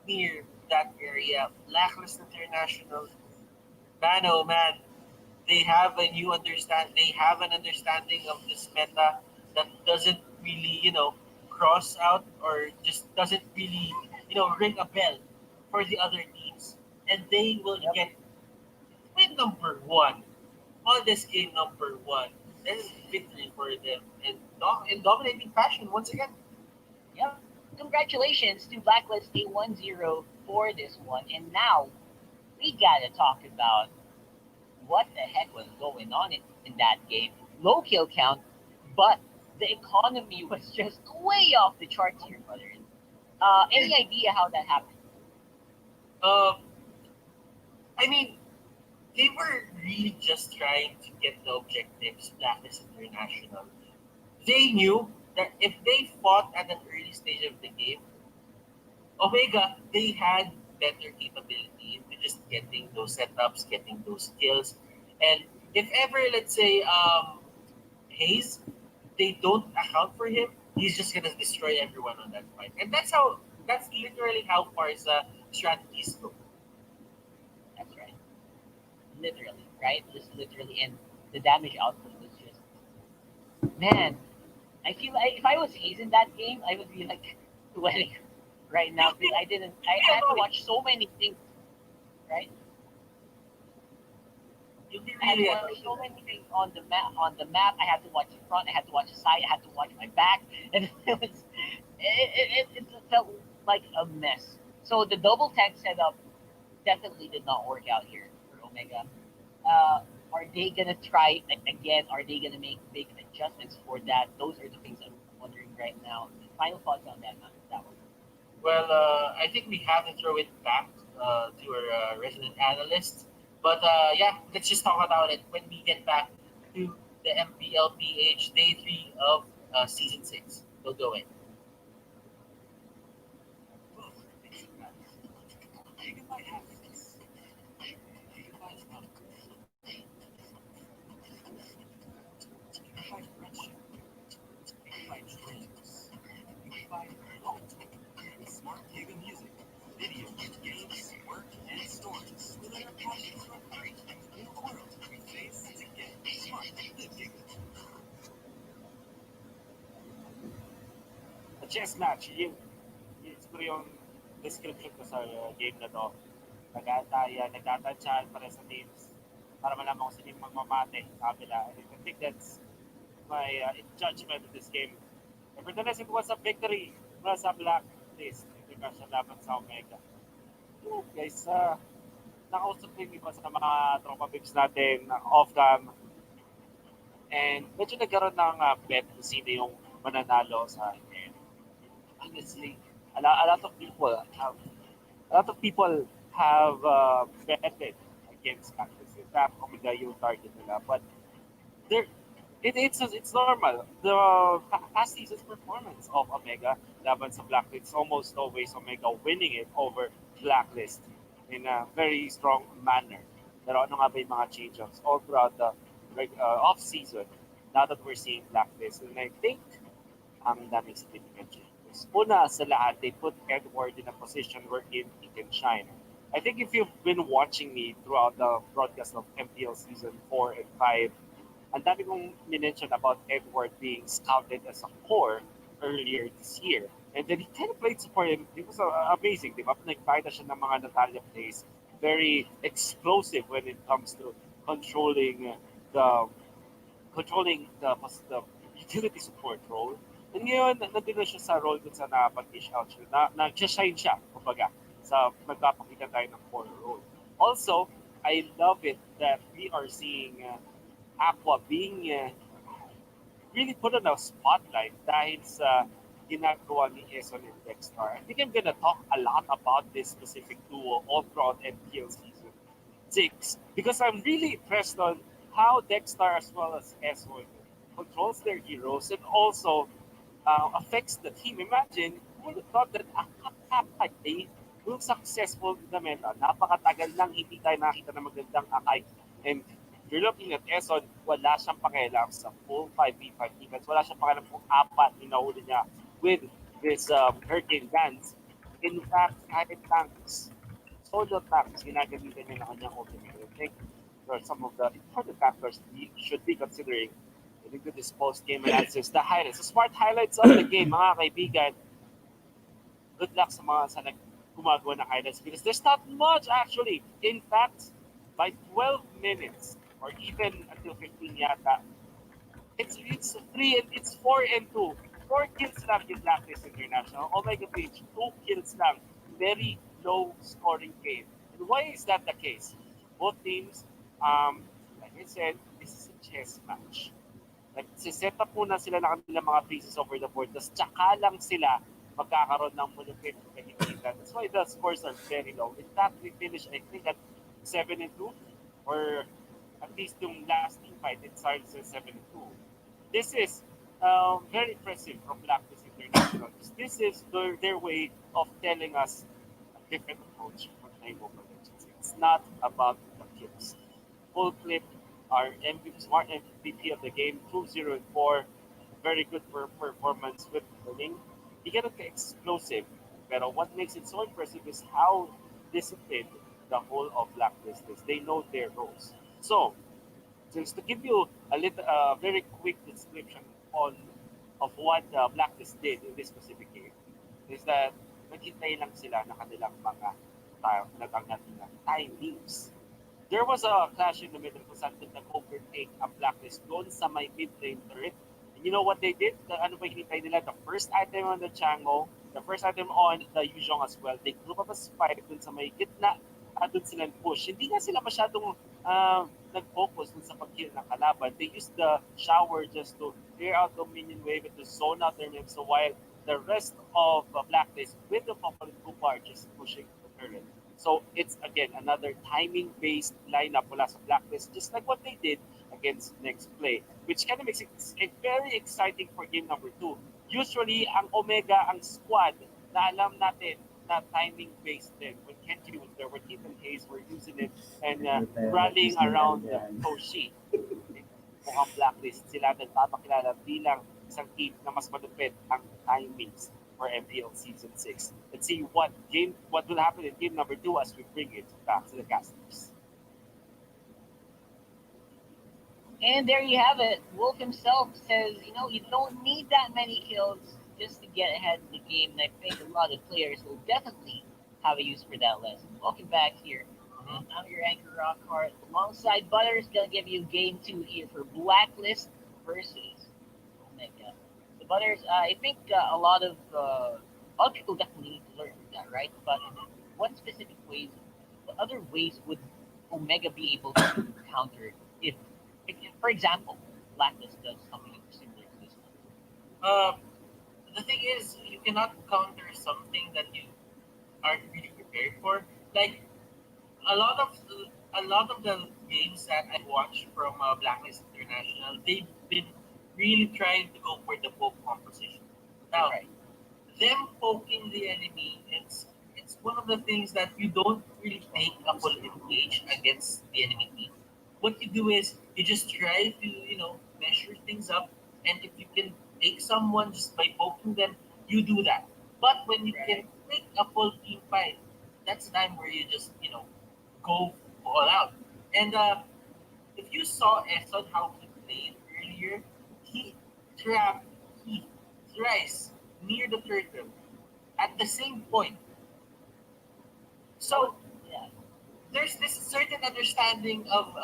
near that area. Blacklist International, man, oh man, they have a new understand. They have an understanding of this meta that doesn't really, cross out or just doesn't really, ring a bell for the other teams, and they will Yep. get win number one on this game number one. This is victory for them in dominating fashion once again. Yep. Congratulations to Blacklist a 1-0 for this one. And now we gotta talk about what the heck was going on in that game. Low kill count, but the economy was just way off the charts here, brother. Any idea how that happened? Um, I mean, they were really just trying to get the objectives Blacklist International. They knew that if they fought at an early stage of the game, Omega, they had better capability into just getting those setups, getting those kills. And if ever, let's say, Hayes, they don't account for him, he's just gonna destroy everyone on that fight. And that's literally how Farsa strategies go. That's right. Literally, right? Just literally. And the damage output was just, man, I feel like if I was Hayes in that game, I would be like sweating right now You'll because be, I had to annoyed. watch so many things, right? You'll be I had to really watch annoyed so with that. many things on the map. On the map, I had to watch the front. I had to watch the side. I had to watch my back, and it felt like a mess. So the double tank setup definitely did not work out here for Omega. Are they gonna try again? Are they gonna make big adjustments for that? Those are the things I'm wondering right now. Final thoughts on that one. Well, I think we have to throw it back to our resident analyst. But yeah, let's just talk about it when we get back to the MPL-PH Day 3 of Season 6. We'll go in. A chess match, yun siguro yung description ko sa game na to. Nagtatansyahan para sa teams para malaman kung sino yung magmamate sa kabila. And I think that's my judgment of this game. Nevertheless, it was a victory para sa Blacklist. International laban sa Omega. Yeah, guys, nakausap ko yung iba sa mga tropa bigs natin off-cam. And medyo nagkaroon ng bet kung sino yung mananalo sa end. Honestly, a lot of people have betted against Cactus. In fact, Omega yung target nila. But there, it's normal. The past season's performance of Omega laban sa Blacklist is almost always Omega winning it over Blacklist in a very strong manner. Pero ano nga ba yung mga change-ups all throughout the off-season now that we're seeing Blacklist? And I think ang daming significant changes. Una sa lahat, they put Edward in a position wherein he can shine. I think if you've been watching me throughout the broadcast of MPL Season 4 and 5, Ang dami kong minention about Edward being scouted as a core earlier this year. And then he kind of played support him. It was amazing, di ba? Nagpakita siya ng mga Natalia plays. Very explosive when it comes to controlling the the utility support role. And ngayon, nandun na siya sa role dun sa napag-dish out siya. Nag-shine siya, kumbaga, sa magpapakita tayo ng core role. Also, I love it that we are seeing Aqua being really put on a spotlight dahil sa ginagawa ni Eson and Dexter. I think I'm gonna talk a lot about this specific duo all throughout MPL season 6 because I'm really impressed on how Dexter as well as Eson controls their heroes and also affects the team. Imagine, who would have thought that a Akai will successful in the meta. Napakatagal nang hindi tayo nakita na magandang Akai. And if you're looking at Eson, wala siyang pakialam sa full 5v5 defense. Wala siyang pakialam kung apat inahuli niya with this Hurricane Dance. In fact, kahit tanks, solo tanks, ginagamitan niya na kanyang ultimate. I think there are some of the important factors we should be considering into this post-game analysis. The highlights, the smart highlights of the game, mga kaibigan. Good luck sa mga sa gumagawa ng highlights because there's not much actually. In fact, by 12 minutes or even until 15 yata, it's 4 and 2. 4 kills lang yung Blacklist International. MLBB, 2 kills lang. Very low scoring game. And why is that the case? Both teams, like I said, this is a chess match. Nagsiset up muna sila ng kanilang mga pieces over the board, tapos tsaka lang sila magkakaroon ng malupit na kahigitan. That's why the scores are very low. In fact, we finished, I think, at 7 and 2, or at least yung last team fight, it started at 7 and 2. This is very impressive from Blacklist International. This is their way of telling us a different approach for playing Mobile Legends. It's not about the kills. Full clip, our smart MVP of the game, 2-0-4. Very good performance with winning. You get explosive. But what makes it so impressive is how disciplined the whole of Blacklist is. They know their roles. So, just to give you a little, very quick description on of what Blacklist did in this specific game, is that naghintay lang sila na kanilang mga timings. There was a clash in the middle kung saan nag-overtake ang Blacklist doon sa may mid-lane turret. And you know what they did? Ano ba hinintay nila? The first item on the Chango, the first item on the Yuzhong as well, they group up a spike doon sa may gitna at doon sila push. Hindi nga sila masyadong nag-focus dun sa pag-kill ng kalaban. They used the shower just to clear out the minion wave and to zone out their name. So while the rest of Blacklist with the Popol and Kupa are just pushing the turret. So it's again another timing-based lineup mula sa Blacklist, just like what they did against Next Play, which kind of makes it very exciting for game number 2. Usually, ang Omega, ang squad na alam natin na timing-based din. When Kenji was there, when Ethan Hayes were using it and rallying around Toshi. Mukhang Blacklist, sila nagpapakilala bilang isang team na mas malupit ang timings for MPL Season 6. Let's see what will happen in game number 2 as we bring it back to the casters. And there you have it. Wolf himself says, you don't need that many kills just to get ahead in the game. And I think a lot of players will definitely have a use for that lesson. Welcome back here. And I'm your anchor, Rockhart. Alongside Butters, going to give you game 2 here for Blacklist versus Omega. So Butters, I think a lot of people definitely need to learn from that, right? But what other ways would Omega be able to counter if for example, Blacklist does something similar to this one? The thing is, you cannot counter something that you aren't really prepared for. Like a lot of the games that I watch from Blacklist International, they've been really trying to go for the poke composition. Now, Right. them poking the enemy, it's one of the things that you don't really take a full engage against the enemy team. What you do is you just try to measure things up, and if you can take someone just by poking them, you do that. But when you can take a full team fight, that's the time where you just go all out. And if you saw Eson how he played earlier, he trapped Heath thrice near the turtle at the same point. That was So yeah. there's this certain understanding of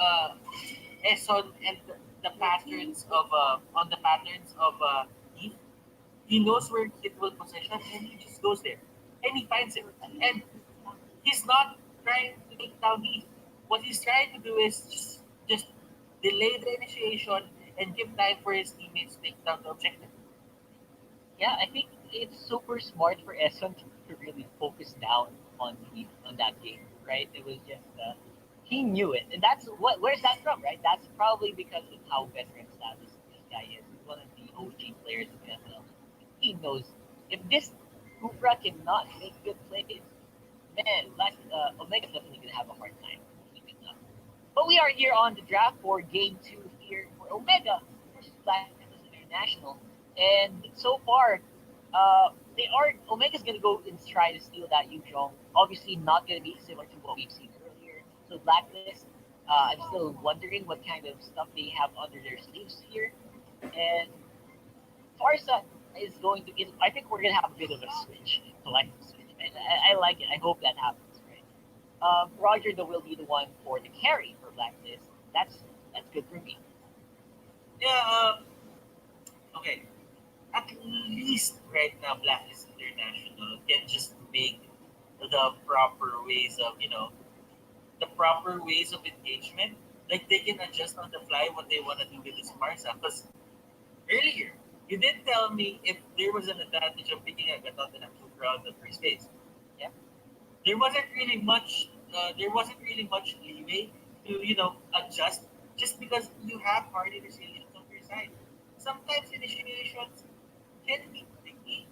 Eson and the patterns of on the patterns of Heath. He knows where Kit will position and he just goes there. And he finds it. And he's not trying to take down Heath. What he's trying to do is just delay the initiation and give time for his teammates to take down the objective. Yeah, I think it's super smart for Eson to really focus down on that game, right? It was just he knew it, and that's what. Where's that from, right? That's probably because of how veteran status this guy is. He's one of the OG players in the NFL. He knows if this Hoopra cannot make good plays, man, Omega's definitely gonna have a hard time keeping up. But we are here on the draft for Game Two here for Omega versus Blacklist International, and so far, they are Omega's gonna go and try to steal that Yuzhong. Obviously, not gonna be similar to what we've seen earlier. So Blacklist, I'm still wondering what kind of stuff they have under their sleeves here, and Farsa is going to. I think we're gonna have a bit of a switch, collective switch, and I like it. I hope that happens, right? Roger though will be the one for the carry for Blacklist. That's good for me. Yeah, okay. At least right now, Blacklist International can just make the proper ways of, the proper ways of engagement. Like they can adjust on the fly what they want to do with this Marsa. Because earlier, you did tell me if there was an advantage of picking a Gatot and a Kufra on the first phase. Yeah, There wasn't really much leeway to adjust just because you have hard initiations on your side. Sometimes initiations can be tricky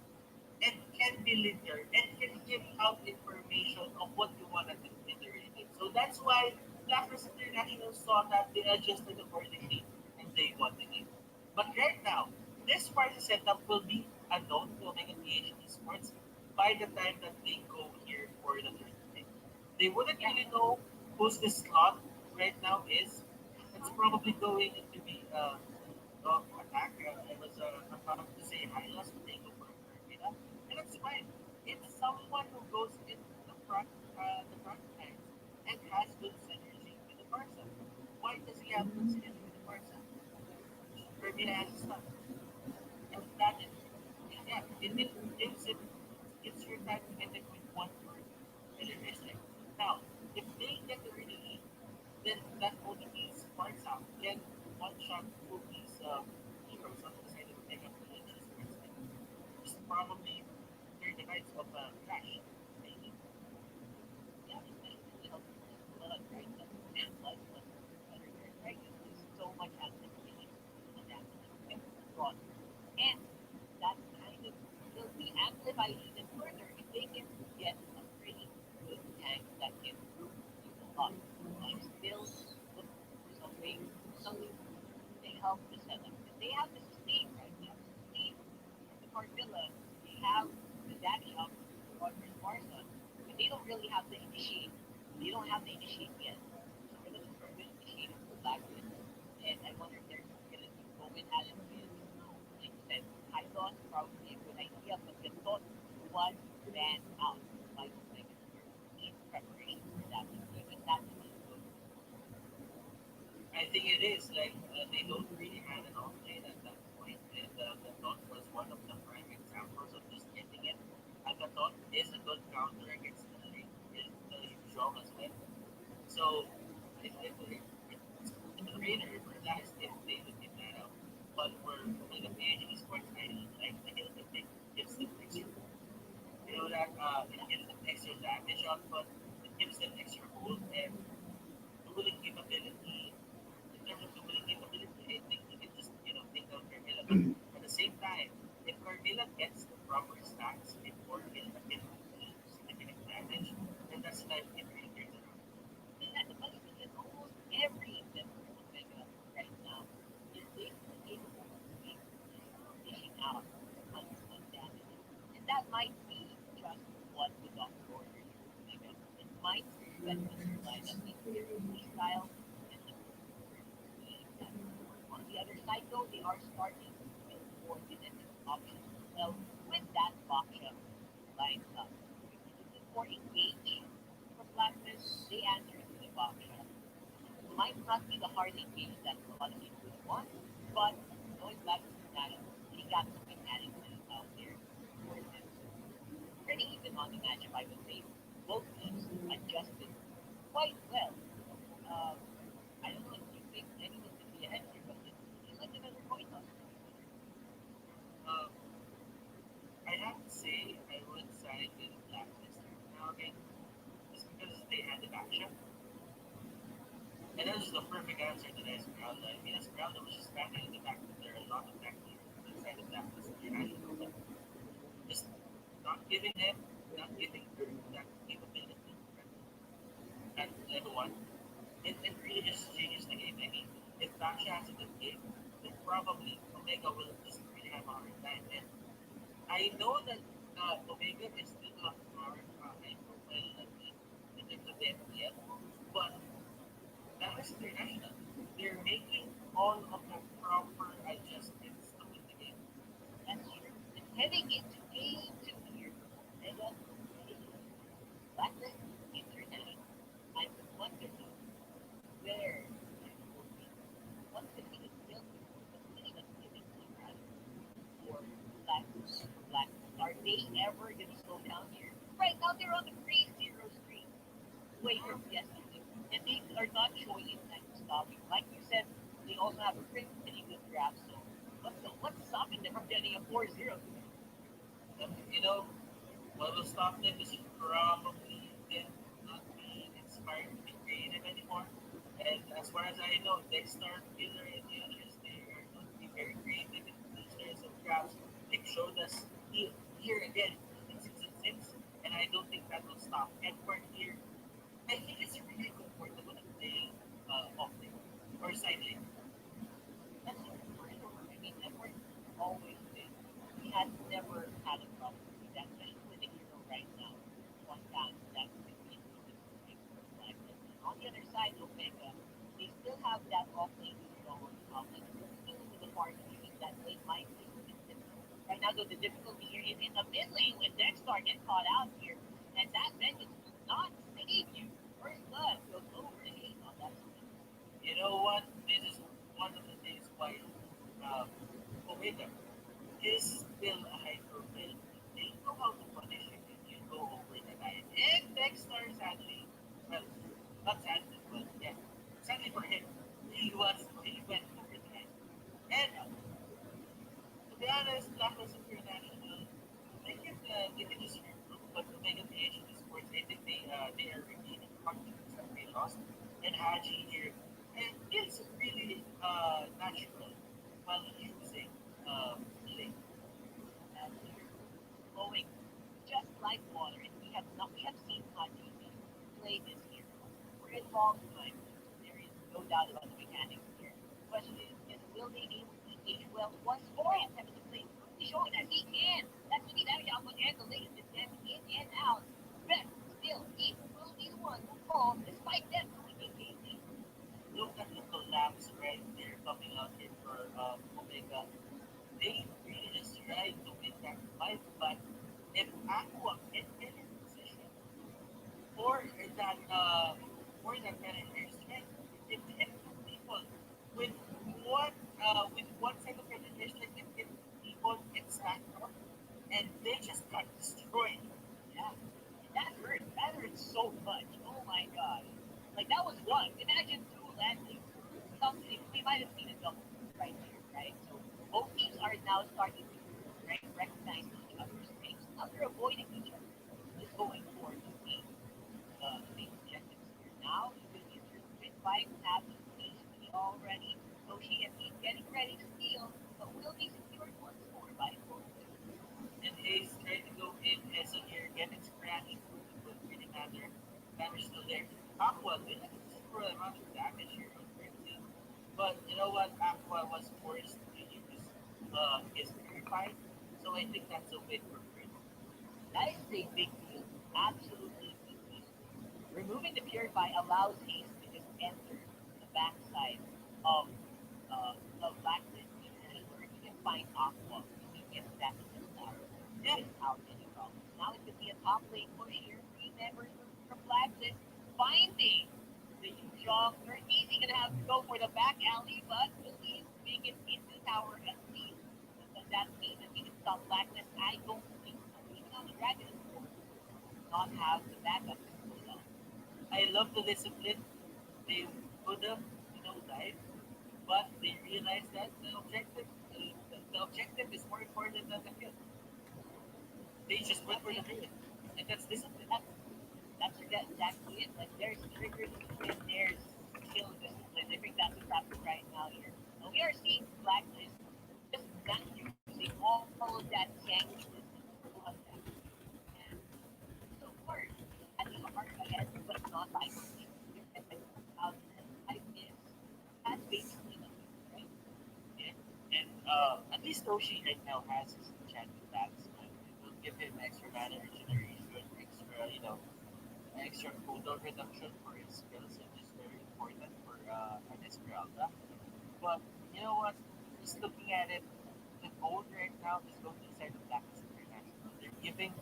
and can be linear and can give out information of what you want to do in the reading. So that's why Blacklist International saw that they adjusted accordingly and they won the game. But right now, this party setup will be unknown to Omega PH Esports by the time that they go here for the third thing. They wouldn't yeah, really know who's the slot right now is. It's probably going to be attack. I was about to say Hylas, but they go for Carmina, and that's fine. It's someone who goes into the front lines and has good synergy with the Barca. Why does he have good synergy with the Barca? Carmina has a stun, and that is, yeah, it gives your time to get it with one word, and it is like. Now, if they get the early lead, then that only means Barca can one shot pull these heroes on the side of Mega PH Sports. Just probably turn the knights of Clash. Maybe. yeah. Especially helps blood, right? And blood plus better, right? There's so much anticipation on that. Okay, gone. And that kind of will be amplified even further if they can get a pretty good tank that can group people up. I'm still looking for some way, something they help the setup. Because they have the sustain, right? They have the sustain from the Cardilla. They have the dash up for Marsa. But they don't really have the initiate. They don't have the initiate yet. So we're looking for a good initiator for Blacklist. And I wonder if they're going to go in at it with, like you said, Python, probably a good idea. But the thought was banned out by Omega in preparation for that deployment. That was good. I think it is like they don't really have an offlane at that point, and the Dot was one of the prime examples of just getting it. And the Dot is a good counter against the Yuzhong as well. So it's a no-brainer for last if they would get that out. But for Omega PH Esports, I like the hill that they gives them extra. That it Yeah. gives them extra damage output, it gives them extra hold and dueling capability. In terms of dueling capability, I think he can just take down Carmilla. But at the same time, if Carmilla gets the proper stacks before Carmilla can do significant damage, then that's the time it really turns around. Yeah, the funny thing is almost every member of Omega right now is basically capable of doing dishing out on damage. And that might be just what the Doctor Order is for Omega. It might suit them in their lineup in their play style and the team that on the other side though, they are starting to build more defensive options as well with that Baksha lineup. If you're looking for engage from Blacklist, they answer to the Baksha. Might not be the hard engage that a lot of people would want, but knowing Blacklist International, they got some mechanics out there for them. Pretty even on the matchup, I would say. Both teams adjusted quite well. Um, I don't know if you think anyone's going to be ahead here, but it feels like another coin toss. Um, I have to say, I would side with Blacklist now again, just because they had the action. And that was the perfect answer to the Esmeralda. I mean, Esmeralda was just standing in the back. There are a lot of back inside of Blacklist International, but just not giving them, not giving her that capability at level one. It really just changes the game. I mean, if Baksha has a good game, then probably Omega will just really have a hard time. And I know that Omega is still a high profile in terms of the MPL, but that is international. They're making all of the proper adjustments to win the game. That's true. And heading into game two here, Omega Blacklist International. I'm wondering where what's going to be the skill what's going to be the pivot point rather for Black. Are they ever going to slow down here? Right now they're on the 3-0 streak way from yesterday, and they are not showing any signs of stopping. Like you said, they also have a pretty good draft. So what's stopping them from getting a 4-0 today? You know, what will stop them is probably them not being inspired to be creative anymore. And as far as I know, Dexter, Killer, and the others, they are going to be very creative in these types of drafts. They've showed us here again in season 6, and I don't think that will stop. Edward here, I think it's really comfortable to play off lane or side lane. That's for sure. I mean, Edward always been. He has never had a problem with that, especially with the hero right now. One time that could be like this. And on the other side, Omega, they still have that off-lane hero on top. And still with the part using that lane might be a bit difficult. Right now, though, the difficulty here is in the mid lane when Dexter gets caught out here. And that vengeance will not save you. First blood goes over the head on that swing. You know what? This is one of the things why um, Omega is still a high profile. They know how to punish you if you go over the line. And Dexter, sadly, well, not sadly, but yeah, sadly for him, he went over the line. And to be honest, Blacklist International, they can just improve, but Omega-PH Esports, I think they are regaining confidence that they lost. And Haji here, and it's really natural while using Link. And flowing just like water. And we have seen Haji play this hero for a long time. There is no doubt about the mechanics here. The question is will they be able to engage well once more attempts to play quickly showing that he can. That's what he's having output and the latest damage in and out. But still, he will be the one who falls despite them going engaging. Look at the collapse right there coming out here for Omega. They really just tried to win that fight, but if Aqua can get in position for that kind of air strike, it hit two people with one second of air strike, it hit two people, it stacked up, and they just got destroyed. Yeah. And that hurt. That hurt so much. Oh my gosh. Like that was one. Imagine two landing. Something we might have seen a double right there, right? So both teams are now starting to recognize each other's strengths. Now they're avoiding each other. Just going for the main objectives here. Now you will enter Twin Fight absolutely easily already. So she is getting ready to steal, but will be secured once more by both. And Ace tried to go in as a here, getting scratched, but really matter. Damage still there. Aqua did a considerable amount of damage here on Crimson. But you know what? Aqua was forced to use his purify. So I think that's a win for Crimson. That is a big deal. Absolutely big deal. Removing the Purify allows Ace to just enter the backside of Blacklist find Aqua immediate that out Yeah. without any problems. Now it could be a top lane push here. Three members from Blacklist finding the Yuzhong. They're easy gonna have to go for the back alley, but will he make it into tower at least? Does that mean that he can stop Blacklist? I don't think so. Even on the Dragon, not have the backup to pull it off. I love the discipline. They could have, died, but they realized that the objective is more important than the kill. They just went for the kill, and that's discipline. Exactly it. Like there's trigger discipline, there's skill discipline. I think that's what's happening right now here. And we are seeing Blacklist just not using all of that tanky discipline on them. And so far, I think hard ahead, but not by much. I is that's basically nothing, right? Yeah. And at least Toshi right now has his enchanted bats. It will give him extra mana regeneration, extra cooldown reduction for his skills, which is very important for an Esmeralda. But you know what? Just looking at it, the gold right now is going inside the Blacklist International. They're giving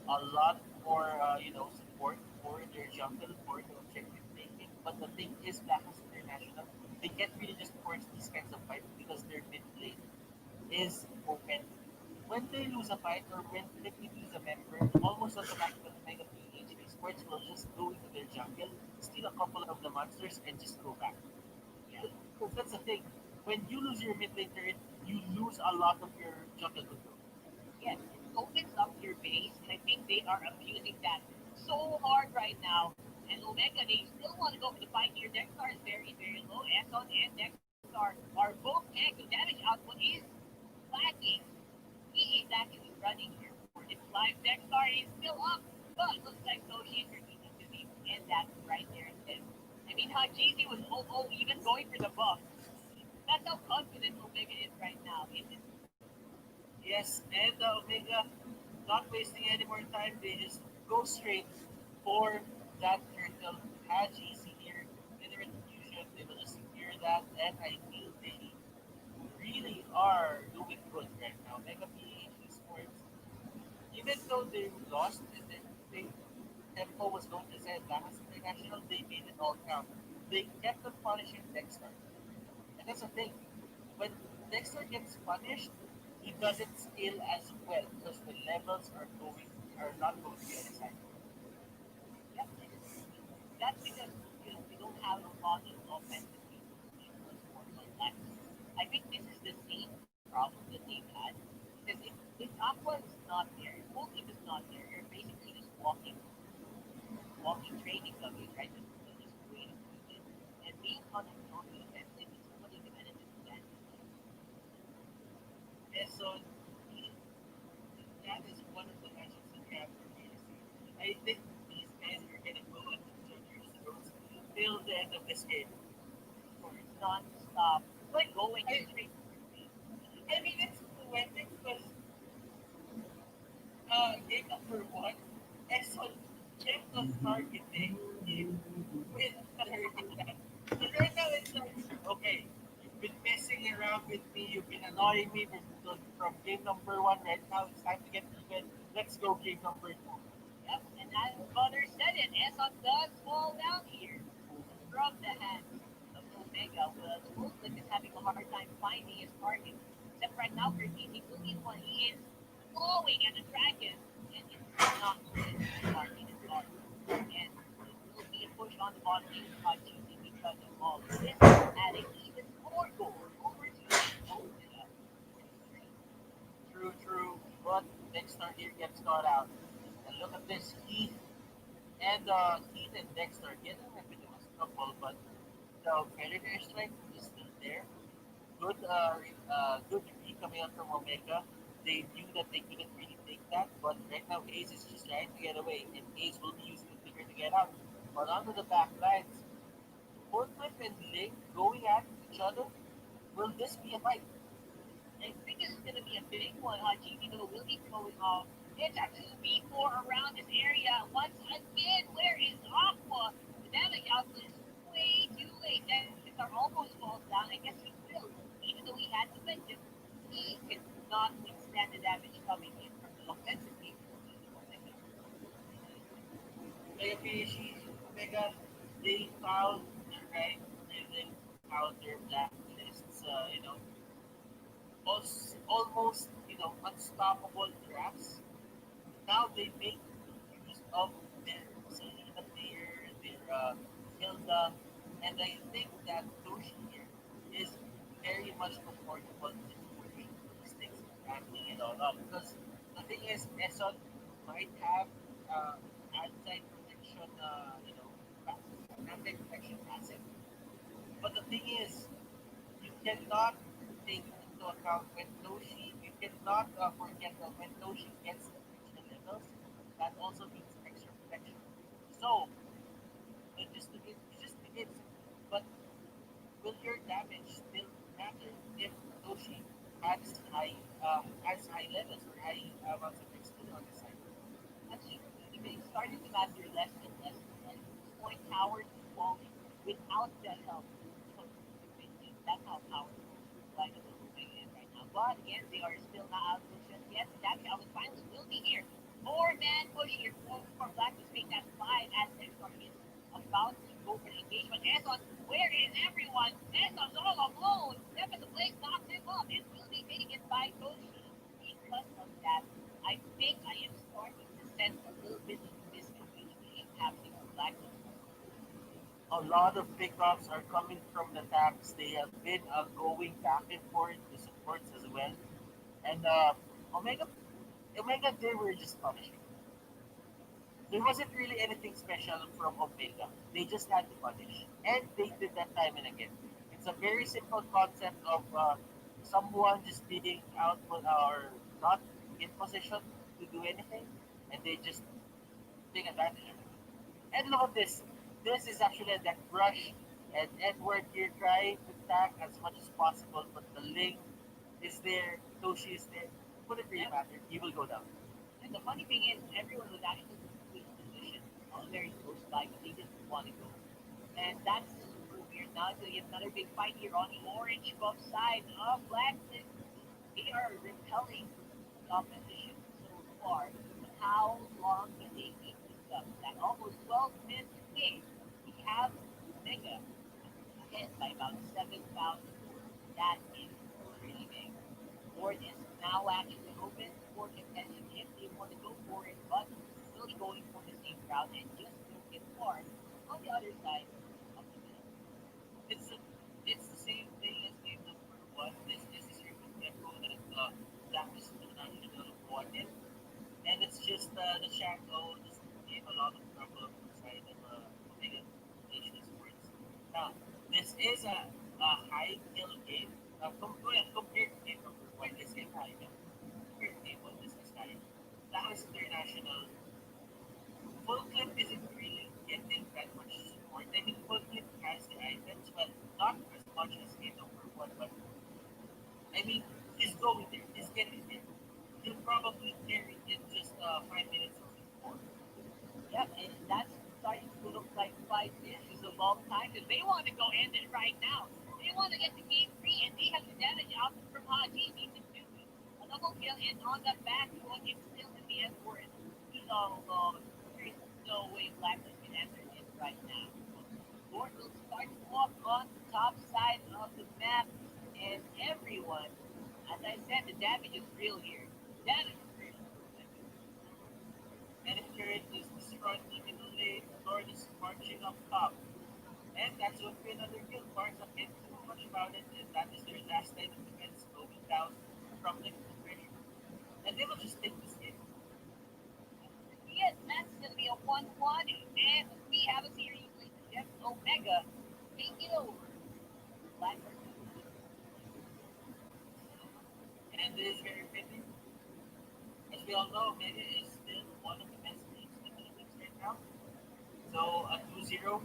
a lot more, support for their jungle, for the objective making. But the thing is, Blacklist International, they can't really just force these kinds of fights because their mid lane is open. When they lose a fight or when they lose a member, almost automatically MLBB Esports will just go into their jungle, steal a couple of the monsters, and just go back. Yeah. Because that's the thing. When you lose your mid lane turret, you lose a lot of your jungle control. Yes, it opens up your base, and I think they are abusing that so hard right now. And Omega, they still want to go for the fight here. Dexter is very, very low. Esson and Dexter are both tank. The damage output is lacking. He is actually running here for his life. Dexter is still up, but looks like Soshi are easy to be and that right there and then. I mean, Hajizi was even going for the buff. That's how confident Omega is right now in this. Yes, and Omega, not wasting any more time, they just go straight for that turtle. Haji, senior, mineral fusion, they will just secure that, and I feel they really are doing good right now. Mega PH Esports, even though they lost and then they Tempo was going to say Dallas International, they made it all count. They kept on punishing Dexter. And that's the thing. When Dexter gets punished, he doesn't scale as well because the levels are not going to be on his side. Yep, that's because we don't have a lot of offensive people in the sport like that. I think this is the same problem that they've had. Because if Aqua is not there, if whole team is not there, you're basically just walking training dummies, right? Just waiting for it. And being on defensive is somebody demanded to do that. And so that is one of the matchups that we have for me to see. I think these guys are going to go at each other's throats till the end of this game. For non-stop, like going I, straight. I mean, it's poetic because game number one, Exxon kept on targeting him with the hurricane. And right now it's like, okay, you've been messing around with me, you've been annoying me from game number one. Right now it's time to get even. Let's go game number two. Yep, and as Mother said it, Esson does fall down here from the hands of Omega. Well, the Wolflick is having a hard time finding his target. Except right now for DC Boogie one, he is blowing at the dragon, and it's not good. The target is lost. And it will be a push on the bottom lane by DC because of all of this, adding even more gold over to Omega 43. True, true. But Dexter here gets caught out. And look at this. Heath and Dexter getting a bit of a stumble, but the predator strength is still there. Good read coming out from Omega. They knew that they couldn't really take that, but right now Ace is just trying to get away, and Ace will be using the figure to get out. But onto the back lines, Forklift and Link going at each other. Will this be a fight? I think this is going to be a big one. Haji though will be throwing off. It's a 2v4 around this area. Once again, where is Aqua? The damage output is way too late. That are almost falls down. I guess he will. Even though he had defensive, he not withstand the damage coming in from the offensive game for the Omega. Omega, they found the right rhythm to counter Blacklist's, almost, unstoppable drafts. Now they make use of their Selena player, their Hilda, and I think that Toshi here is very much comfortable just pushing these things and backing it all up. Because the thing is, Eson might have uh, anti-protection, anti-protection asset, but the thing is, you cannot take into account when Toshi, you cannot forget that when Toshi gets the extra levels, that also means extra protection. So, it just begins. But will your damage still matter if Toshi has high levels or high amounts of XP on his side? Absolutely. They started to matter less and less. And this point, towers is falling without the help from the mid game. That's how powerful like the Omega is right now. But again, they are still not out of the just yet. That challenge finally will be here. Four-man push here for Blacklist make that 5 as Exxon is about to go for the engagement. Exxon, where is everyone? Exxon's all alone. Step in the place knocks him up and will be taking it by Toshi. Because of that, I think I am starting to sense a little bit of miscommunication happening on Blacklist. A lot of pickups are coming from the taps. They have been going back and forth, the supports as well. And Omega, Omega, they were just punishing. There wasn't really anything special from Omega. They just had to punish. And they did that time and again. It's a very simple concept of someone just being out or not in position to do anything, and they just take advantage of it. And look at this. This is actually a deck rush, and Edward here trying to attack as much as possible, but the link is there, Toshi is there. Wouldn't really Yeah. matter. He will go down. And the funny thing is, everyone was actually in position, all very close by, but they didn't want to go. And that's super weird. Now it's yet another big fight here on the orange buff side of Blacklist. They are repelling the opposition so far. But how long can they keep this up? That almost 12 minutes in, we have Omega ahead by about 7,000. That is really big. Board is now actually open for contention if they want to go for it, but really going for the same route and just don't get far on the other side of the middle. It's a, it's the same thing as game number one. This is your tempo that that is international wanted, and it's just the Shadow just gave a lot of trouble inside of Omega Nation Sports. Now, this is a high kill game. Compared to game number one, this is high kill. Compared to game one, this is high. That is international. Full clip isn't really getting that much support. I mean, full clip has the items, but not as much as game number one. But I mean, he's going there. He's getting there. He'll probably carry in just 5 minutes or more. Yep, and that's starting to look like 5 minutes is a long time because they want to go end it right now. They want to get to game three, and they have the damage out from Haji. They can do it. A double kill, and on the back one, it's still in the end for it. He's all alone. There is no way Blacklist can enter it right now. Lord will start to walk on the top side of the map, and everyone, as I said, the damage is real here. Damage is real. And if Current is struggling in the lane, Lord is marching up top. And that's what be another kill. Barnes not getting too much about it, and that is their last line of defense going down from the pressure. And they will just take this game. Yes, that's going to be a 1-1, and we have a series with Jeff Omega taking over. Blackbird. And it is very fitting. As we all know, Mega is still one of the best teams in the Philippines right now. So a 2-0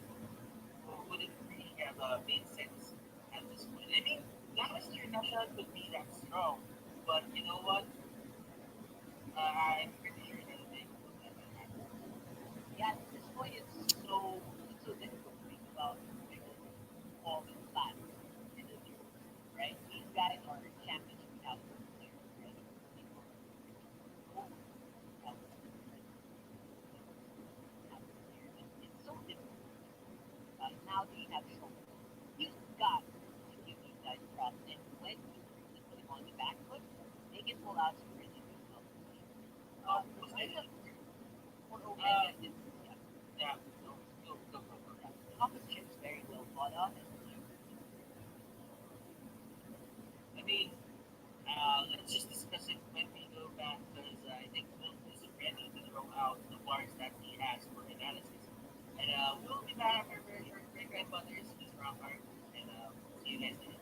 wouldn't really have made sense at this point. I mean, Dallas International could be that strong, but you know what? I'm pretty sure that they will never happen. Yeah, at this point, it's so difficult to think about Omega falling flat in the league, right? These guys are championship caliber players, right? pull out some really good competition. Was Kind it? of for Omega, it's, yeah, Yeah. No, go. yeah, the competition is very well thought out. And I mean, let's just discuss it when we go back because I think Will is ready to throw out the bars that he has for analysis. And we'll be back after a very short break, right, Butters? Mr. Rockart. And see you guys later.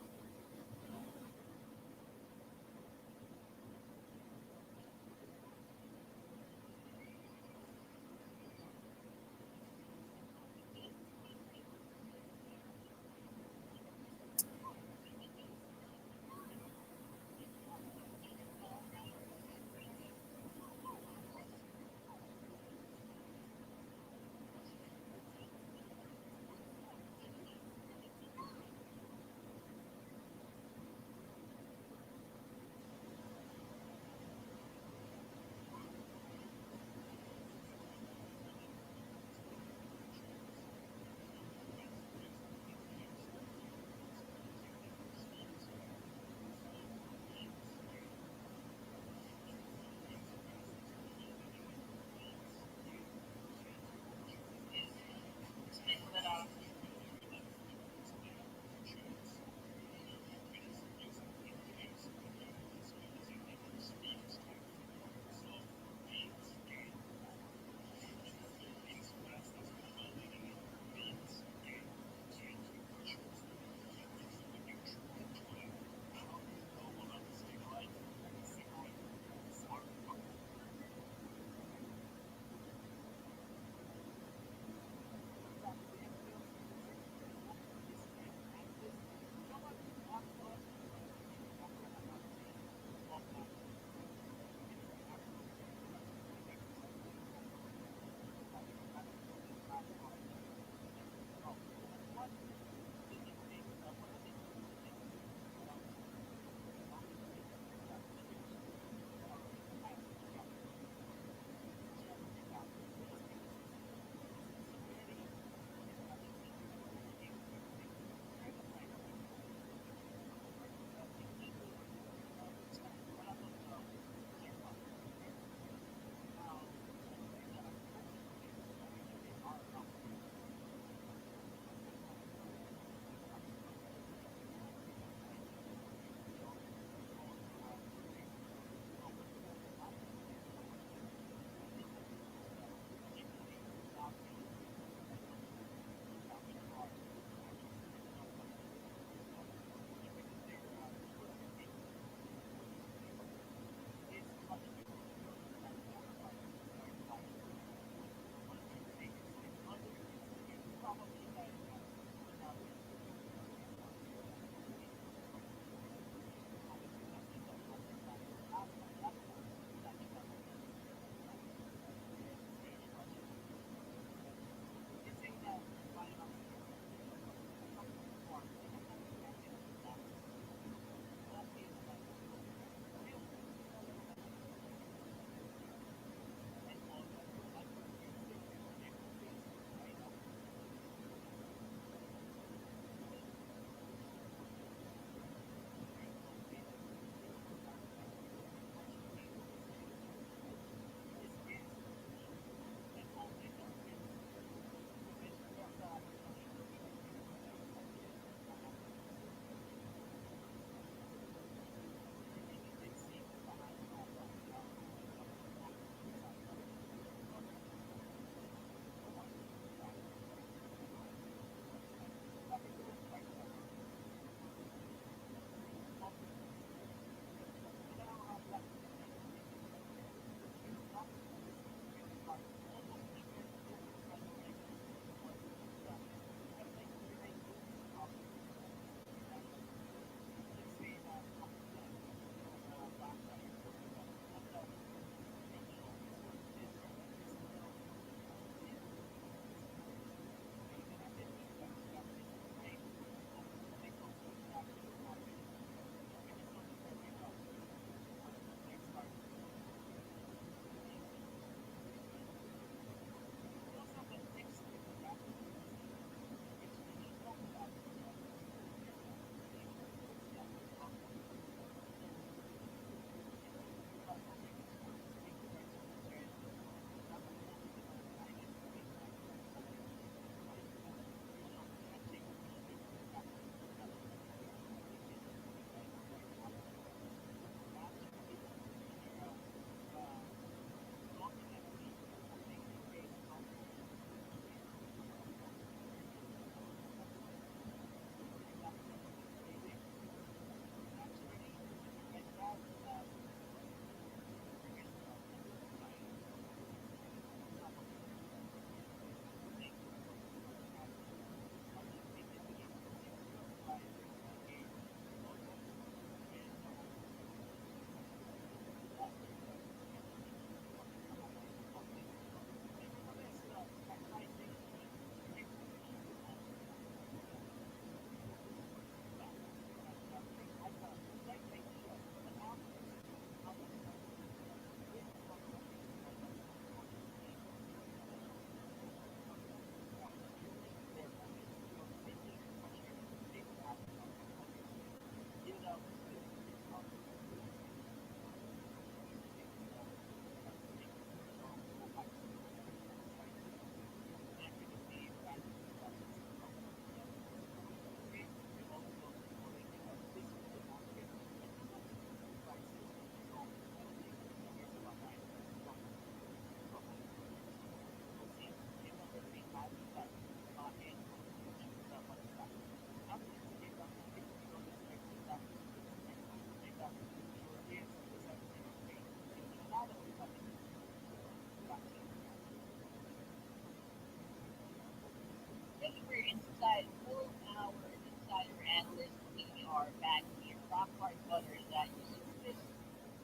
Butter is that you surface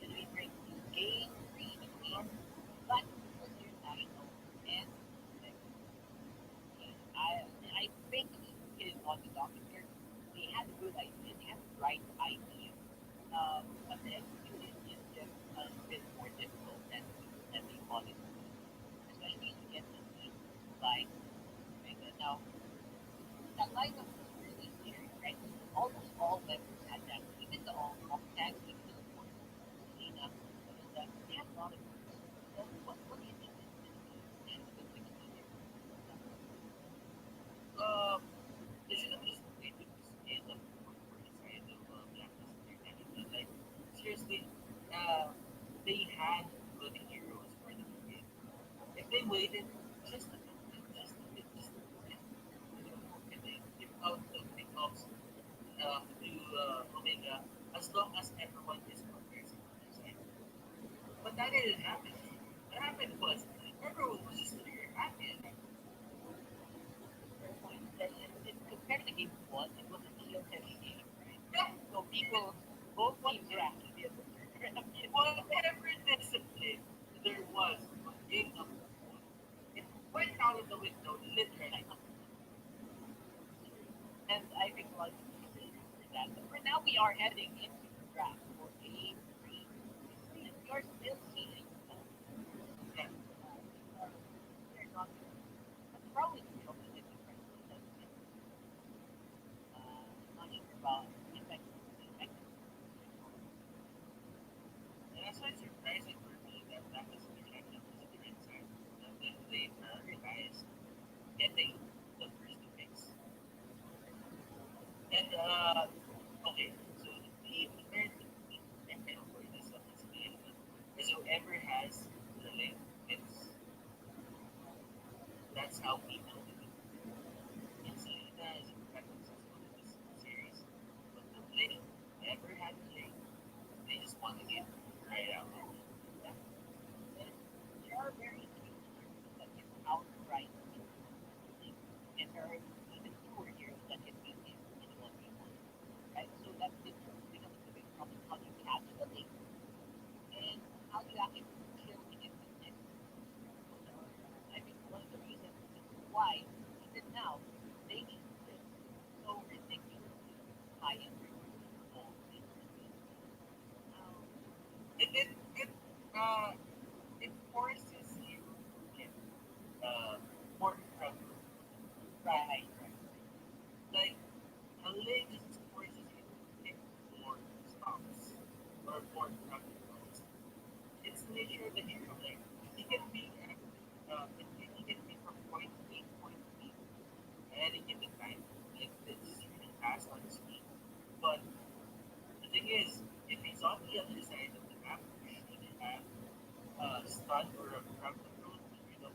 and we break the game free between Blacklist International and I think he is on the docket here. They had a good idea, they had the right idea, but the execution is just a bit more difficult than they wanted to be, especially against a team like Omega. Now, that lineup was really scary, right? Almost all members had that. Even the all tags, even the support, Selena, they had a lot of groups. So what do you think this should have been fixed here? Um, they should have just played with the scale of for the side of Blacklist International. Like seriously, uh, they had good heroes for the game. If they waited just a bit, just and they give out the pickups to Omega as long as everyone is progressing on their side. But that didn't happen. What happened was everyone was just very happy at that Fair point. Compared to game one, it was a kill heavy game, right? point. So people, both teams were actually able to turn up the Whatever discipline there was on game number one, it went out of the window literally. And I think a lot of people will agree with that. But for now, we are heading into the draft for game three. And we are still seeing Yeah. they're not probably becoming a different than not sure about effective. And that's why it's surprising for me that that was the China was a different side. They prioritized getting the first two picks. And okay, so the current MPL for this game is whoever has the link, that's how we know it. And Selena is quite successful in this series. But the link, whoever had the link, they just won the game right out. Yeah. And there are very few heroes that can outright and there are even fewer heroes that can beat him in a 1v1. Right? So that becomes the big problem. How do you catch the link and how do you actually kill him with this? I think one of the reasons why even now they need this so ridiculously high in in the game. Now, It it it uh it forces you to get uh more from right, right. like a lane just forces you to pick more stops or more practicals. It's the nature of the hero. Like he can be he can be from point A to point B at any given time. Like it's really fast on his feet. But the thing is, if he's on the other side of the map, you should have a stun or a crowd control to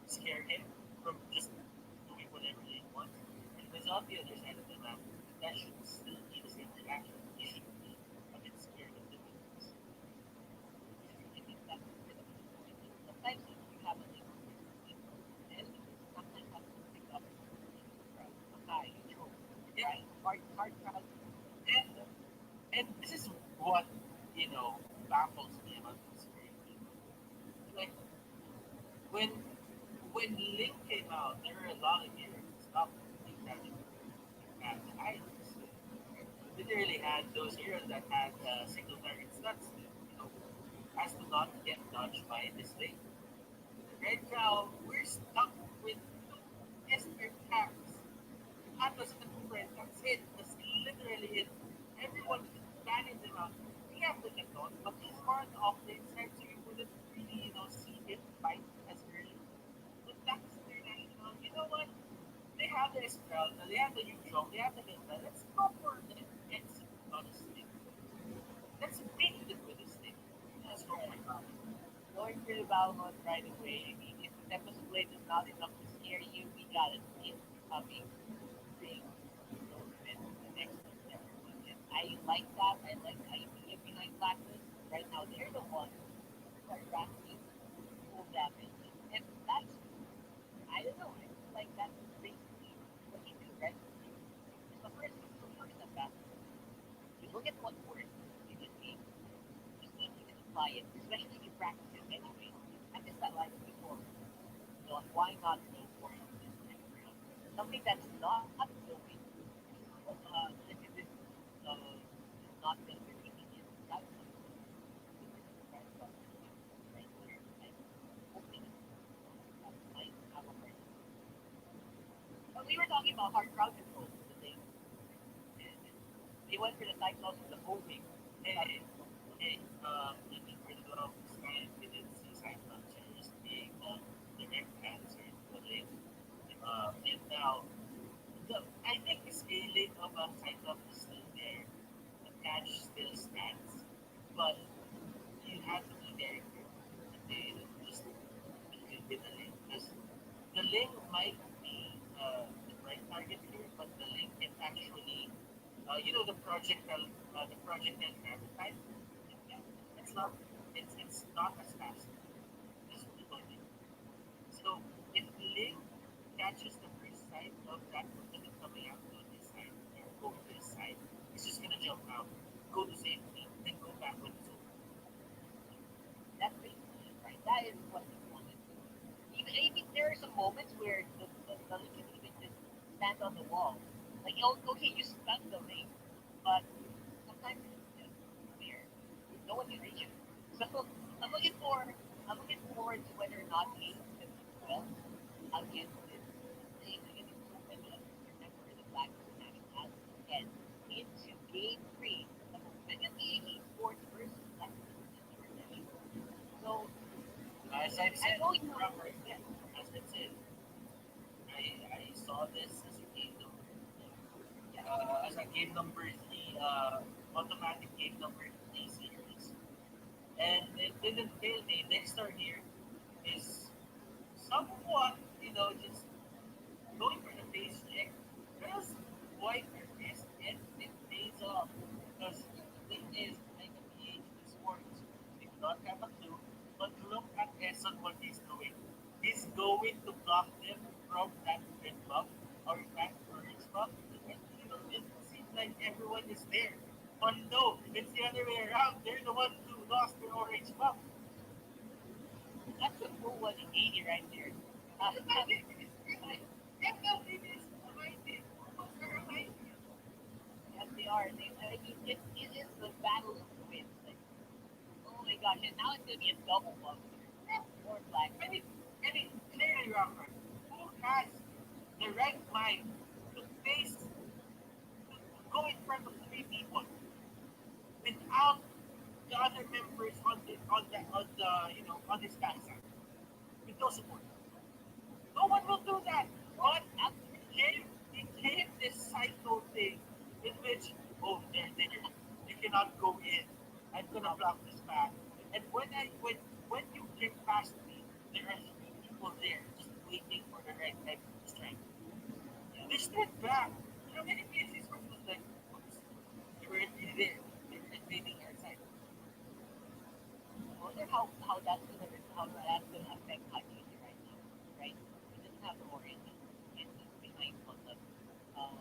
scare him from just doing whatever he wants. And if he's on the other side of the map, that should still be the same reaction. He should be a bit scared of doing this. I think that's a bit of a point. Sometimes you have a link and sometimes have to pick up from a high control, Yeah, right? Hard crowd. and and this is what baffles me about this game. Like when when Link came out, there were a lot of heroes up at the islands. Literally had those heroes that had single target stunts, as to not get dodged by this Link. Right now, we're stuck with two Esper packs. Atlas and Boomerang, that's it. That's literally it. Everyone is banning them out. We have the Gaton, but he's more on the offlane side, so you wouldn't really, see him fight as early. But that's international. You know what? They have the Esmeralda, they have the Yuzhong, they have the Hilda. Let's go for the X on the stick. Let's beat them with the stick. Let's go for it. Going for the Balmont right away. I mean, if the Tempest Blade is not enough to scare you, we got an incoming thing with the next one. And I like that. I like the idea behind Blacklist. Right now, they're the ones who are racking full damage. And that's, I don't know, I feel like that's basically what you do, right? It's the first advantage. You look at what works justify it, especially if you practice it anyway. You practice that life before. So why not go for it this time around? Something that's not going let's say this is not going to be repeating it. That's right about right here. I'm hoping that might have a hard. But we were talking about hard crowd control. The thing. They went for the Cyclones with the homing. Hey, hey, I think for the longest time, we didn't see Cyclops just being the direct answer to the link. And now, I think the scaling of a Cyclops is still there. The catch still stands. But you have to be very careful that they don't just kill with the link. Because the link might be the right target here, but the link can actually, the projectile gravity type. Yeah, it's not, it's not as fast as people think. So if Link catches the first sight of that movement coming out on his side or going to his side, he's just gonna jump out, go to safety, then go back when it's over. That's basically it, right. That is what we wanted to do. Even I mean, there are some moments where the link can even just stand on the wall. Like, oh, okay, you stun the link, but sometimes it's just there. No one can reach it. So I'm looking for I'm looking forward to whether or not Ace can do well against this thing, against so many of us. Remember, the Blacklist match has to head into game three of MLBB Esports versus Blacklist International. So As I've I said, know you Robert, yeah, as I've said, I saw this as a game number, yeah. as a game number three, automatic game number three series, and it didn't fail me. Dexter here is somewhat, just going for the face check feels quite impressed and it pays off because the thing is, like a PH Esports, they do not have a clue, but look at Eson what he's doing. He's going to block them from that red buff or that orange buff. And it seems like everyone is there. But no, it's the other way around. They're the ones who lost their orange buff. That's a full 180 right there. Uh, MLBB is amazing. They're amazing. yes, they are. I mean, it is the battle of the wins. Like, oh my gosh, and now it's gonna be a double bump here. More flag. Clearly, Robert, who has the right mind to face, to go in front of three people without the other members on his backside with no support? No one will do that. But it came this cycle thing in which, oh, they're there. You cannot go in. I'm gonna block this path. And when you get past me, there are three people there just waiting for the right time to strike. They stood back. Many PhDs were just like, oops, they weren't really there. They were invading our side. I wonder how that's gonna affect Haji right now, right? He doesn't have the more and he's behind on the um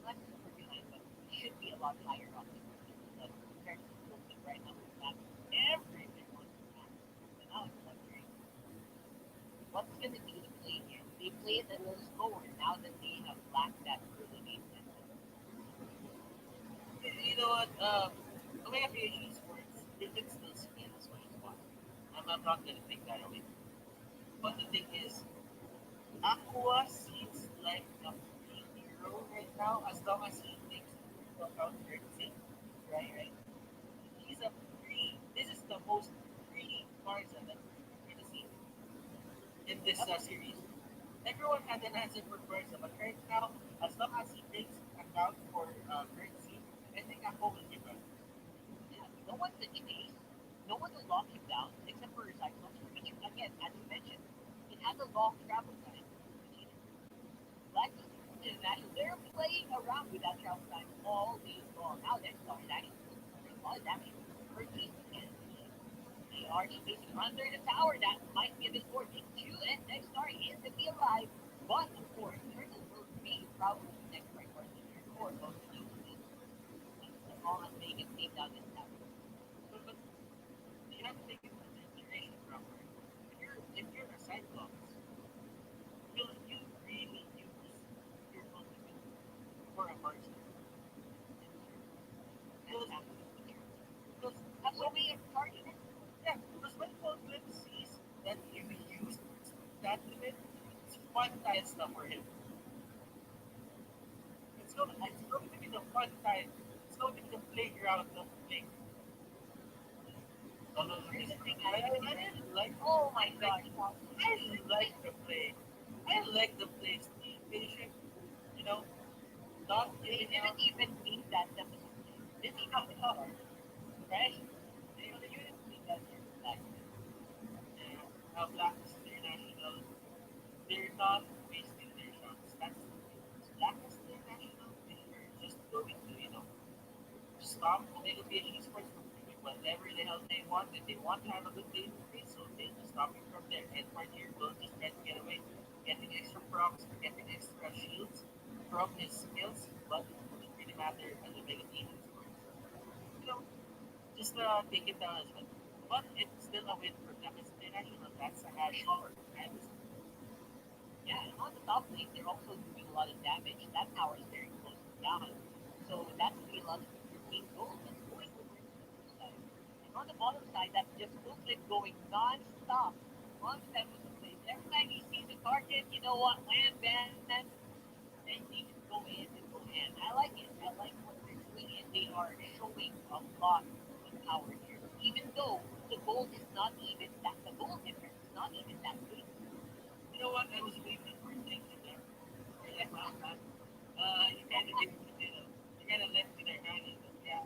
not super behind, but he should be a lot higher up the compared to the full team right now. We've got everything on the map. And now I'm wondering what's gonna be the play here. They play it a little slower now that they have lacked that early game momentum. You know what? Omega PhD Sports, they can still spin as much as possible. I'm not going to take that away. But the thing is, Aqua seems like a free hero right now as long as he takes into account courtesy. Right? He's a free. This is the most free Marza that we're going to see in this series. Everyone had an answer for Marza, but right now, as long as he takes account for courtesy, I think Aqua will give up. Yeah, no one's an ace. No one will lock him down except for Cyclones, which again, as you mentioned, it has a long travel time. Which is Blacklist International, they're playing around with that travel time all day long. Now their star is actually first of all, it's actually hurting again. They are chasing under the tower. That might be a bit more big two, and next star is to be alive. But of course, Turtle will be probably next right for the third or most of the as long as they can take down this tower. But for a varsity. That's Because absolutely true. because Have so when many targets. yeah, because when Coldplay sees that you use that limit, it's fun time stuff for him. It's going to be the fun time. It's going to be the playground of play. No, no, no. Here's the thing I, I I, noticed. I like Oh I my like gosh, wow. I like the play. I like the play. Stay patient, you know, not They giving didn't out. even mean that them as a play. Didn't even get started. Right? They didn't mean that here with Blacklist. Yeah, Blacklist International, they're not wasting their shots. That's the thing. Blacklist International, they are just going to, stop MLBB Esports from doing whatever the hell they want. If they want to have a good game face, so they just stop it from there. And Martyr will just try to get away, getting extra procs, getting extra shields from his skills, but it wouldn't really matter as a mega team Esports. So, you know, just take it down as well. But it's still a win for Blacklist International. That's a For hash sure. I would say. Yeah, and on the top lane, they're also doing a lot of damage. That tower is very close to down. So that's going to be a lot of your main goal. That's going over to the blue side. And on the bottom side, that's just full clip going non-stop. On Tempest plays. Every time he sees a target, you know what? Wham, bam, and they just go in and go in. I like it. I like what they're doing, and they are showing a lot of power here. Even though the gold is not even that, the gold difference is not even that big. You know what? I was waiting for things to there. You're like, wow, man. You kind of give it, you kind of left me there hanging. But yeah,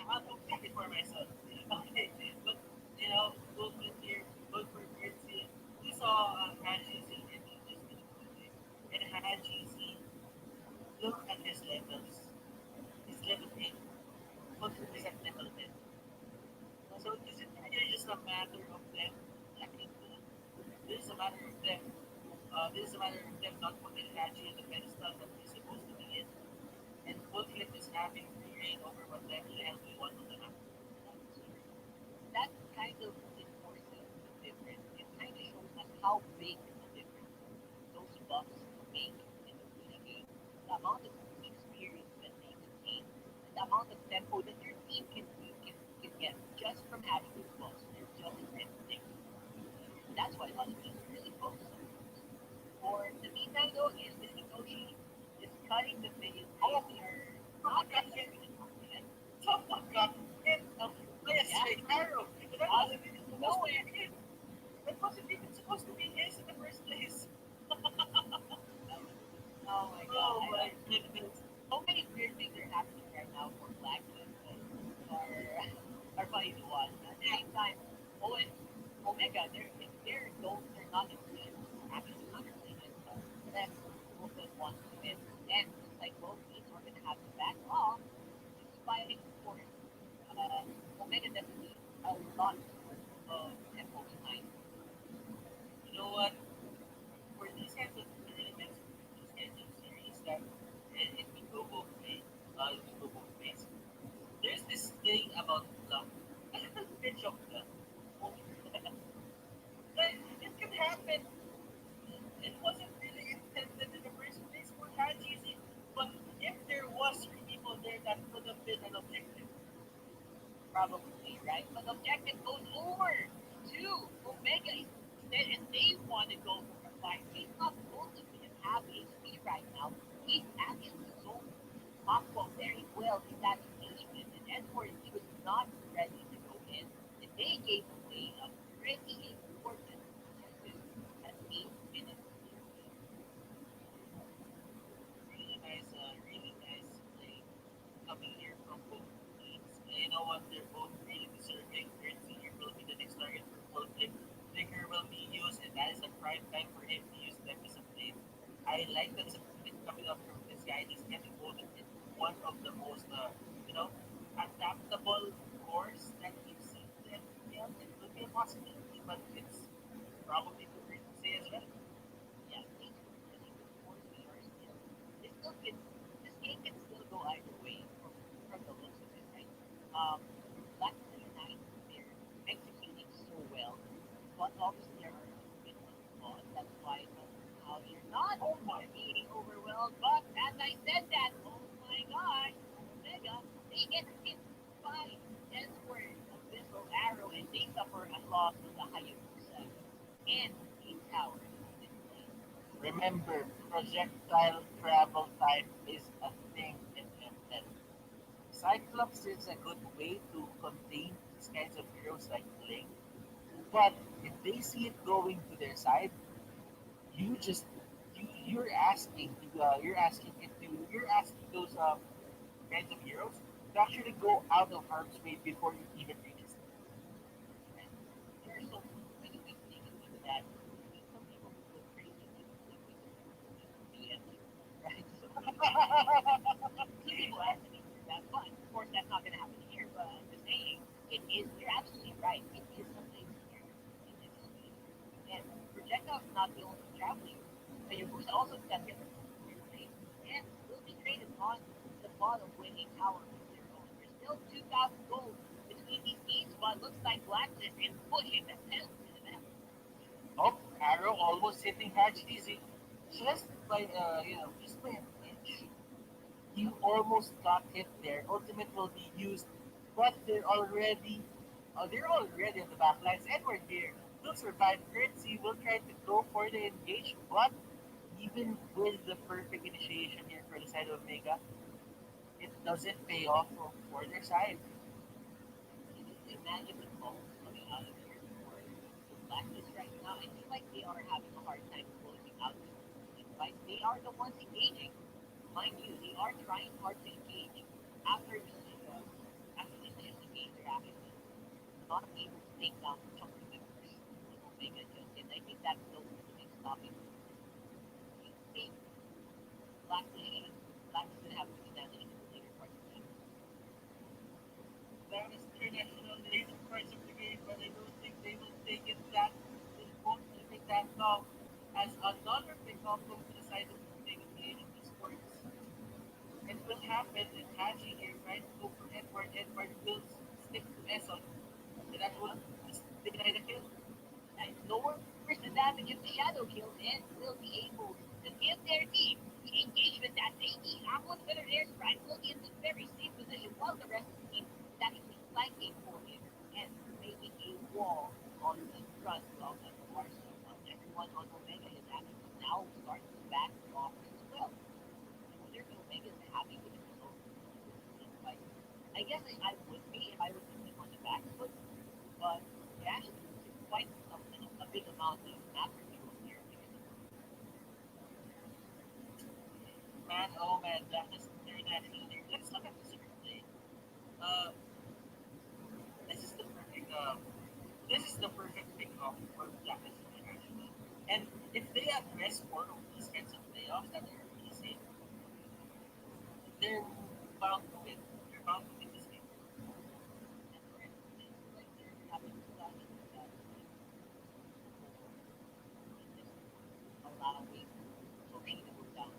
I'll take it for myself. Okay, but good with here, good for Fritzy. We saw Haji Z and he just did a good thing. And Haji Z, look at his levels. He's level 8. But he's at level 10. So is it really just a matter of them lacking gold? This is a matter of them. This is a matter of them not putting Haji in the pedestal that he's supposed to be in. And Woodcliff is having free reign over whatever the hell we want on the map. That's true. That kind of enforces the difference. It kind of shows us how big a difference those buffs make in the early game. The amount of experience that they can gain, and the amount of tempo that your team can get just from having those buffs. They're just ridiculous. And that's why a lot of teams really focus on those. For the meantime, though, is the Inoshi is cutting the video. Oh, They are someone not got really hit. doing it. Someone got hit Oh, by a yeah. straight arrow. But that Out of wasn't even supposed to nowhere. be his. That wasn't even supposed to be his in the first place. Oh my god. Oh my goodness. So many weird things are happening right now for Blacklist that are are funny to watch. At the same time, Owen, Omega, their goals are not efficient. Actually, honestly, is them both of want to win. And looks like both teams are gonna have to back off, despite of course Omega doesn't need a lot of tempo behind. You know what? For these kinds of tournaments, these kinds of series that if we go both ways, if we go both ways, there's this thing about luck. A little pinch of luck. Like, it can happen. It wasn't really intended in the first place for Haji's, but if there was three people there, that could have been an objective. Probably, right? But the objective goes over to Omega instead, and they want to go for a fight. He's not supposed to even have HP right now. He's actually so Aqua very well in that engagement, and Edward, he was not ready to go in, and they gave away a pretty important objective at 8 minutes into the game. Really nice play coming here from both teams. You know what? They're both really deserving. Third senior will be the next target for full clip. Flicker will be used, and that is the prime time for him to use them as a play. I like that split coming up from this guy. He's getting voted into one of the most, adaptable cores that we've seen in the MPL. It could be a possibility, but it's probably too early to say as well. Yeah, these were really good scores. They are still, they still can, this game can still go either way from the looks of it, right? Um, Black United, they're executing so well, but obviously there are a bit of flaws. That's why somehow you're not Oh my! being overwhelmed. But as I said that, oh remember, projectile travel time is a thing in ML. Cyclops is a good way to contain these kinds of heroes like Link, but if they see it going to their side, you just you're asking it to you're asking those kinds of heroes to actually go out of harm's way before you even reach them. And there are so many ways they can do that. I mean, some people would go crazy and like make the BMU, right? So some people estimate that, but of course that's not going to happen here. But I'm just saying, it is. You're absolutely right. It is something here in MLB, and projectiles is not the only traveling. So your boost also got different rates and will be traded on the bottom with a tower of their own. There's still 2,000 gold between these teams, but looks like Blacklist is pushing themselves to the map. Oh, Arrow almost hitting Hatch easy, just by just by an inch. You almost got hit there. Ultimate will be used, but they're already on the back lines. Edward here will survive. Currency will try to go for the engage, but even with the perfect initiation here for the side of Omega, it doesn't pay off for their side. Can you imagine the calls coming out of here for the Blacklist right now? I feel like they are having a hard time closing out this fight. They are the ones engaging. Mind you, they are trying hard to engage after the initial engage. They're actually not able to take down chunky members of Omega just yet. I think that's the ultimate stopping. I think Blacklist Blacklist gonna have to do that in the later part of the game. That is international later parts of the game, but I don't think they will take it that they won't keep it that long. As another pick up goes to the side of Omega PH Esports. It will happen, and Haji here tries to go for Edward. Edward will stick to Eson, and that will just deny the kill. And lowers the damage of the shadow kills and will be able to give their team the engagement that they need. Aqua's better airstrike will be in the very same position while the rest of the team is actually flanking for him and making a wall on the front of the Arsenal. Everyone on Omega is actually now starting to back off as well. I wonder if Omega is happy with the result of this fight. I guess I would be if I was the team on the back foot, but it actually loses quite a big amount of after control here because of Man, oh man, that is international league. Let's look at the play. Uh, this is the perfect. This is the perfect pick off for Blacklist International. And if they address more of these kinds of playoffs that are really safe, they're bound to win. They're bound to win this game. and for it. It's like they're having discussions that just allowing Toshi to go down.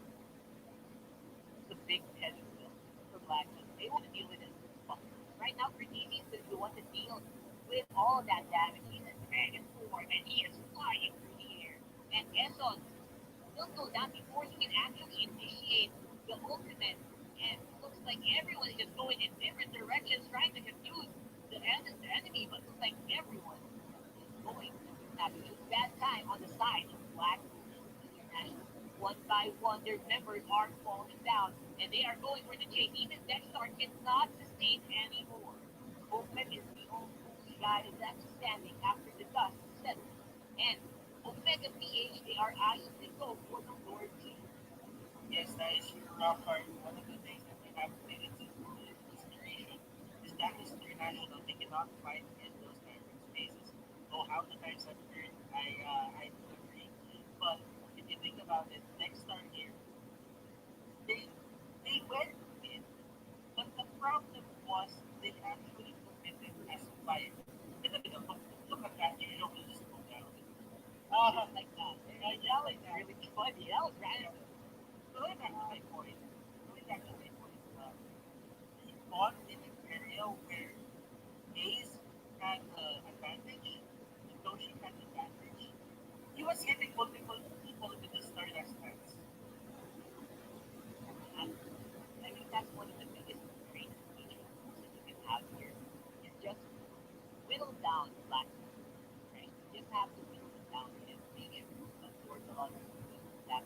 It's a big heavy bill for Blackwood. They want to deal with it. But right now, Cortese is the one to deal with all of that damage. He's a dragon form and he is flying through the air. And Esson will go down before he can actually initiate the ultimate. And it looks like everyone is just going in different directions, trying to confuse the enemy, but it looks like everyone is going to have a bad time on the side of Black International. One by one, their members are falling down, and they are going for the chase. Even Dexter cannot sustain anymore. Open is the only guy that's actually standing after the dust settles. And Omega PH, they are eyeing to go for the Lord team. Yes, that is your rock card. One of the things that they have to take into consideration is that is international. They cannot fight in those kinds of spaces. Oh, how the times have turned. I do agree. But if you think about it, next time here, they they went in, but the problem was they actually committed as five. Look at that. You don't just go down. Like that. Yeah, That like was that. really funny. That was random. Going back to my point, going back to my point, he fought in an area where Ace had the advantage, Hitoshi had the advantage. He was hitting multiple people with the Stardust Knights. I think that's one of the biggest traits features that you can have here. Is just whittle down black, right? You just have to whittle it down and make sure you absorb a lot of that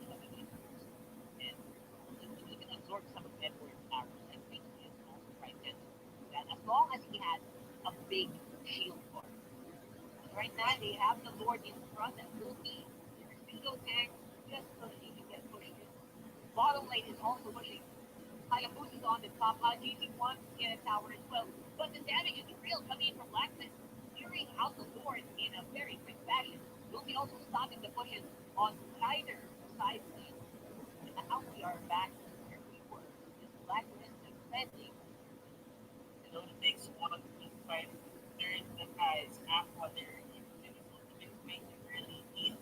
Edward's arrows. I think he is also trying to do that as long as he has a big shield card. But right now they have the Lord in front that will be their pseudo tank just so that he can get pushed in. Bottom lane is also pushing. Hayabusa's on the top. GG wants to get a tower as well. But the damage is real coming in from Blacklist, clearing out the Lord in a very quick fashion. Lucy also stopping the pushes on either side lane. And now we are back to where we were. This Blacklist defending. You know, it takes one to find turn the tides after they're using his ultimate make to really eat.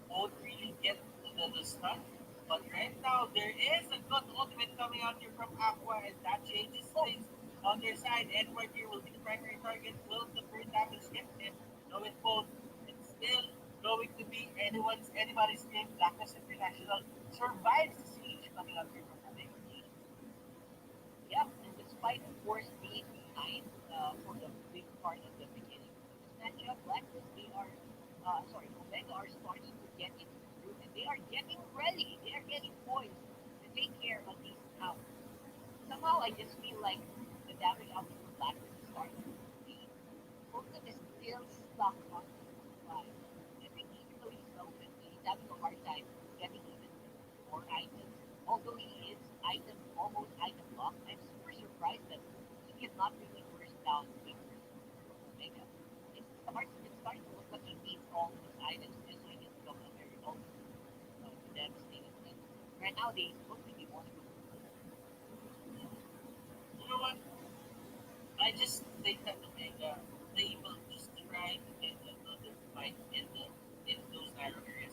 Won't really get the stun. But right now, there is a good ultimate coming out here from Aqua, and that changes things. On their side, Edward here will be the primary target. Will the first damage hit him? No, it won't. It's still going to be anybody's game. Blacklist International survives the siege coming out here from Omega. Yep, and despite of course being behind for the big part of the beginning of this matchup, Blacklist they are sorry, Omega are starting to get into the groove and they are getting ready. They are getting poised to take care of these towers. Somehow I just feel like the damage output for Blacklist is starting to fade. Fulton is still stuck on 2 5. I think even though he's low 50, he's having a hard time getting even more items. Although he is item almost item locked, I'm super surprised that he cannot really burst down members from Omega. It's starting to look like he needs all of his items just so he can become a very ultimate devastating thing. Right now they look like they want to go. You know what? I just think that Omega, they will just try to get another fight in those narrow areas.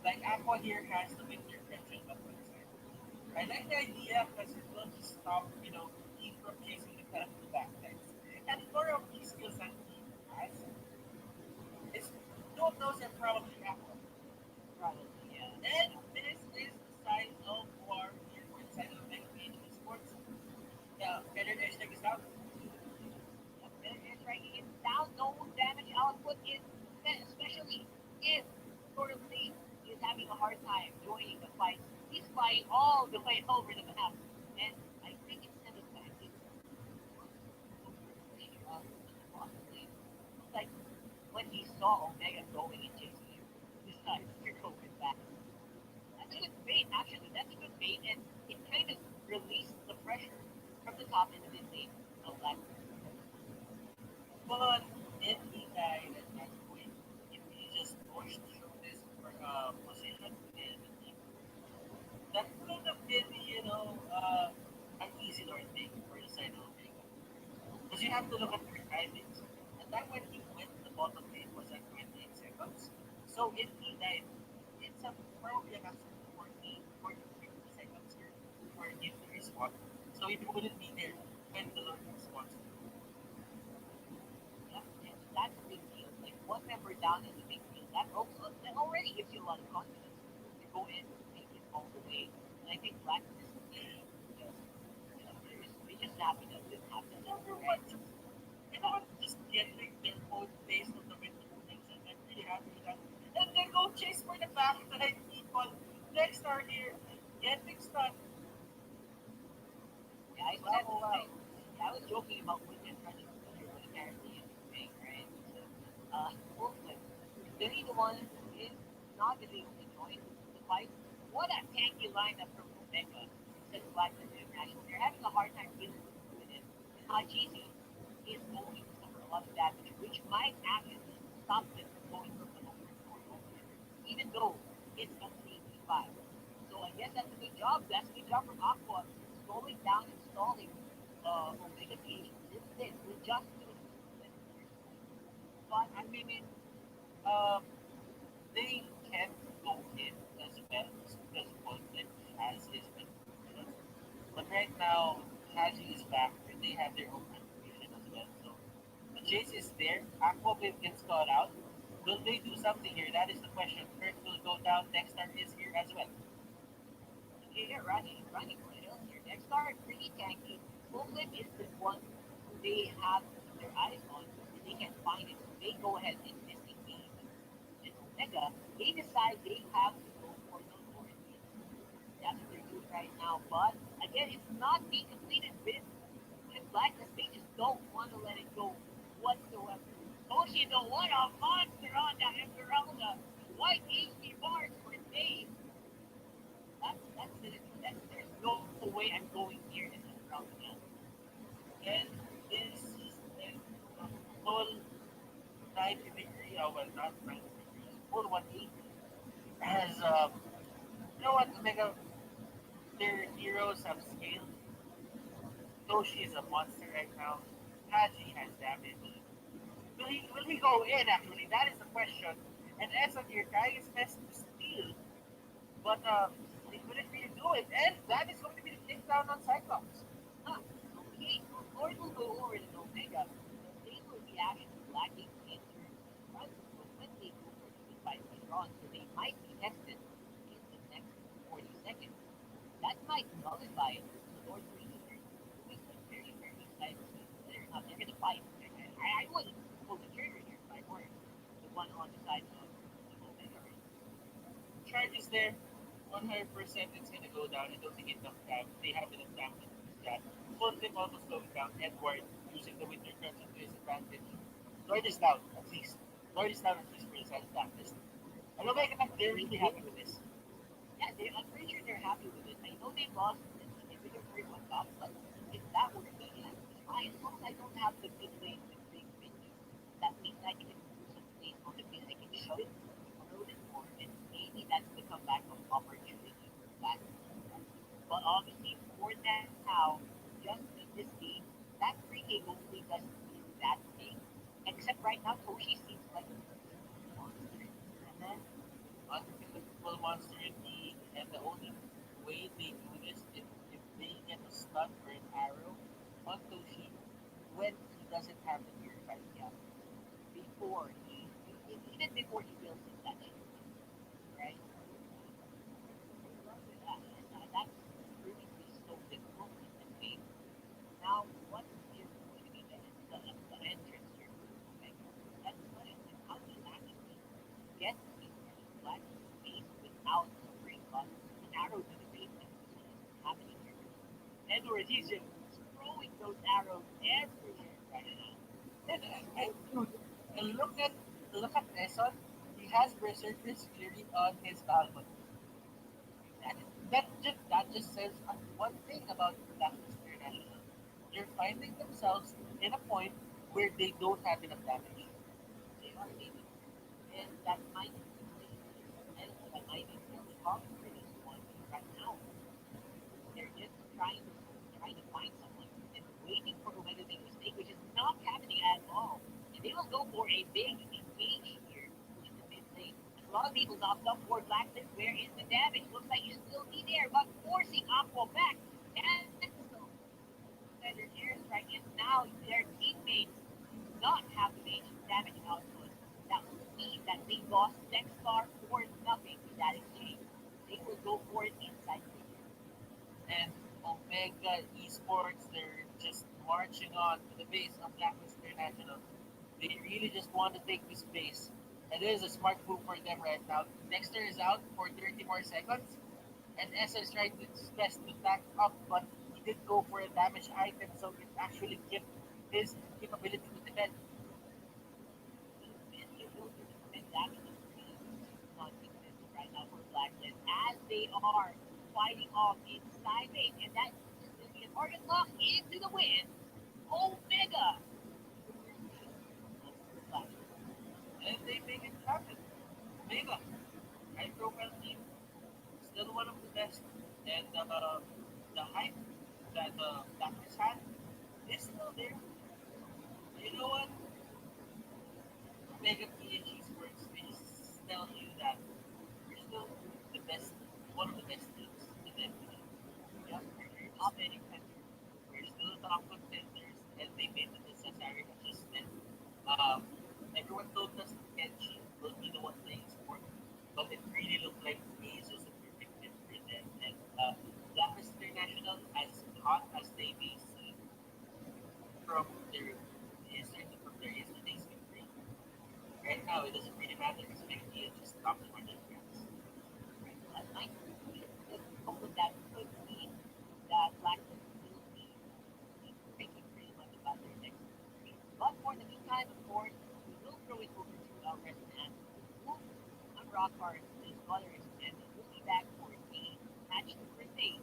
Like Aqua here has the Victor French on one side. I like the idea because it will just stop, Eve from chasing the cat to the back next. And more of these skills that he has is two of those are probably Aqua. Probably, yeah. And this is the side of war here for the side of MLBB Esports. The better hashtag is out. Yep, and right, it's down, no damage output is especially if sort of Lee is having a hard time joining the fight. He's flying all the way over the map, and I think instead of backing, pushing up to the bottom lane. Looks like when he saw Omega going and chasing him, he decided to go with back. That's a good bait, actually. That's a good bait, and it kind of released the pressure from the top into the lane of Black. But if he died at that point, if he just pushed through this position in the team, that could have been, an easy Lord thing for the side of Omega. Because you have to look at their timings. And that when he went to the bottom lane was at 28 seconds. So if he died, it's probably an extra 40 to 50 seconds here for him to respawn. So he wouldn't be there when the Lord respawns. Yeah, and that's a big deal. Like one member down is a big deal. That already gives you a lot of confidence to go in and make it all the way. And I think Blacklist is just, they just happy that this happened. Number Right? one, just getting their own taste of the winter things, and I'm really happy with that. And then go chase for the backside people. Next are here, getting stuck. Yeah, I said, Wow, wow. yeah, I was joking about Wicked running through what apparently is doing, right? So, Wolfman, Billy the one is not going to be able to join the fight. What a tanky lineup from Omega instead of Blacklist International. They're having a hard time dealing with it. And Hajizi is going to suffer a lot of damage, which might actually stop them from going from the over to ultimate, even though it's a 3v5. So I guess that's a good job. That's a good job from Aqua slowing down and stalling MLBB since then with just doing movement. But I mean, um, they can go in as well because Wolfman has his contribution. But right now, Haji is back and they have their own contribution as well. So the chase is there. Aquablade gets caught out. Will they do something here? That is the question. Kurt will go down. Dexter is here as well. yeah, running for the hills here. Next card, pretty tanky. Movement is the one who they have their eyes on and they can find it. So they go ahead and investigate. And Omega, they decide they have to go for the Lord. That's what they're doing right now. But again, it's not being completed with Blacklist. They just don't want to let it go whatsoever. Toshido, what a monster on the Esmeralda. White HD bars for days. There's no way I'm going near this Esmeralda now. And this is a full 90 degree, oh well, not 90 degrees, full 180. As, you know what, Omega, their heroes have scaled. Toshi is a monster right now. Haji has damage. Will he go in actually? That is the question. And Eson, your guy is best to steal. But they couldn't really do it. And that is going to be the takedown on Cyclops. Huh. Okay, so Lord will go over to Omega. So they will be actually lacking in terms of runs. So when they go for the fight later on, so they might be tested in the next 40 seconds. That might nullify it. So Lord will be doing some very, very exciting things. Whether or not they're going to fight. I wouldn't pull the trigger here if I were the one on the side of Omega right Charge is there. 100% it's going to go down. I don't think enough time. They have enough time to use that. Full clip almost going down. Edward using the winter crunch to his advantage. Lord is down, at least. Lord is down at least for the side of Blacklist. And Omega, they're really happy with this. Yeah, I'm pretty sure they're happy with it. I know they lost a significant first one top, but if that were me, it's fine. As long as I don't have the big lane with big minions, that means I can do some plays on the field. I can shove it a little bit more, and maybe that's the comeback of opportunity for Black. But obviously, for now, just in this game, that 3K only doesn't mean that big. Except right now, Toshi seems like a monster. Mm-hmm. Unpredictable monster indeed. And the only way they do this is if they get a stun or an arrow on Toshi when he doesn't have the purified gap. Before even before he builds his that shield, right? Good luck with that. And that's proving to be so difficult in this game. Now, what is going to be the entrance here for Omega? That's the question. How do you actually get into Black space without suffering loss? An arrow to the face that we see happening here. Edward, he's just throwing those arrows everywhere right now. And dude, look at Eson. He has Berserker's Fury on his balcony. That just says one thing about Blacklist International. They're finding themselves in a point where they don't have enough damage. They are maybe. And that might be and that might be really hard for this one right now. They're just trying to find someone and waiting for Omega to make a mistake, which is not happening at all. And they will go for a big engage here in the mid lane. A lot of people knocked up for Blacklist. Where is the damage? Looks like you still be there, but forcing Aqua back. Cancel their airstrike, and now their teammates do not have the damage output. That would mean that they lost Dexstar for nothing in that exchange. They will go for it inside the And Omega Esports, they're just marching on to the base of Blacklist International. They really just want to take this base. It is a smart move for them right now. Dexter is out for 30 more seconds, and SS tried his best to back up, but he did go for a damage item, so it actually kept his capability to defend. and it will be and that is not existing right now for Blacklist as they are fighting off inside base, and that is going to be a target lock into the wind. Omega. And they make it happen. Omega, high profile team, still one of the best. And the hype that Blacklist had is still there. You know what? Omega-PH Esports is telling you that we're still the best, one of the best teams in the MPL. Yep, We're top still, we're still top contenders, and they made the necessary adjustment. Um, Everyone told us Kenshi will be the one playing support, but it really looked like Ace was the perfect fit for them. And Blacklist International, as hot as they may seem from their yesterday's victory, right now it doesn't really matter because McNeil just stopped for their friends. that might be the that could mean that card his brothers, and we'll be back for the match number 8.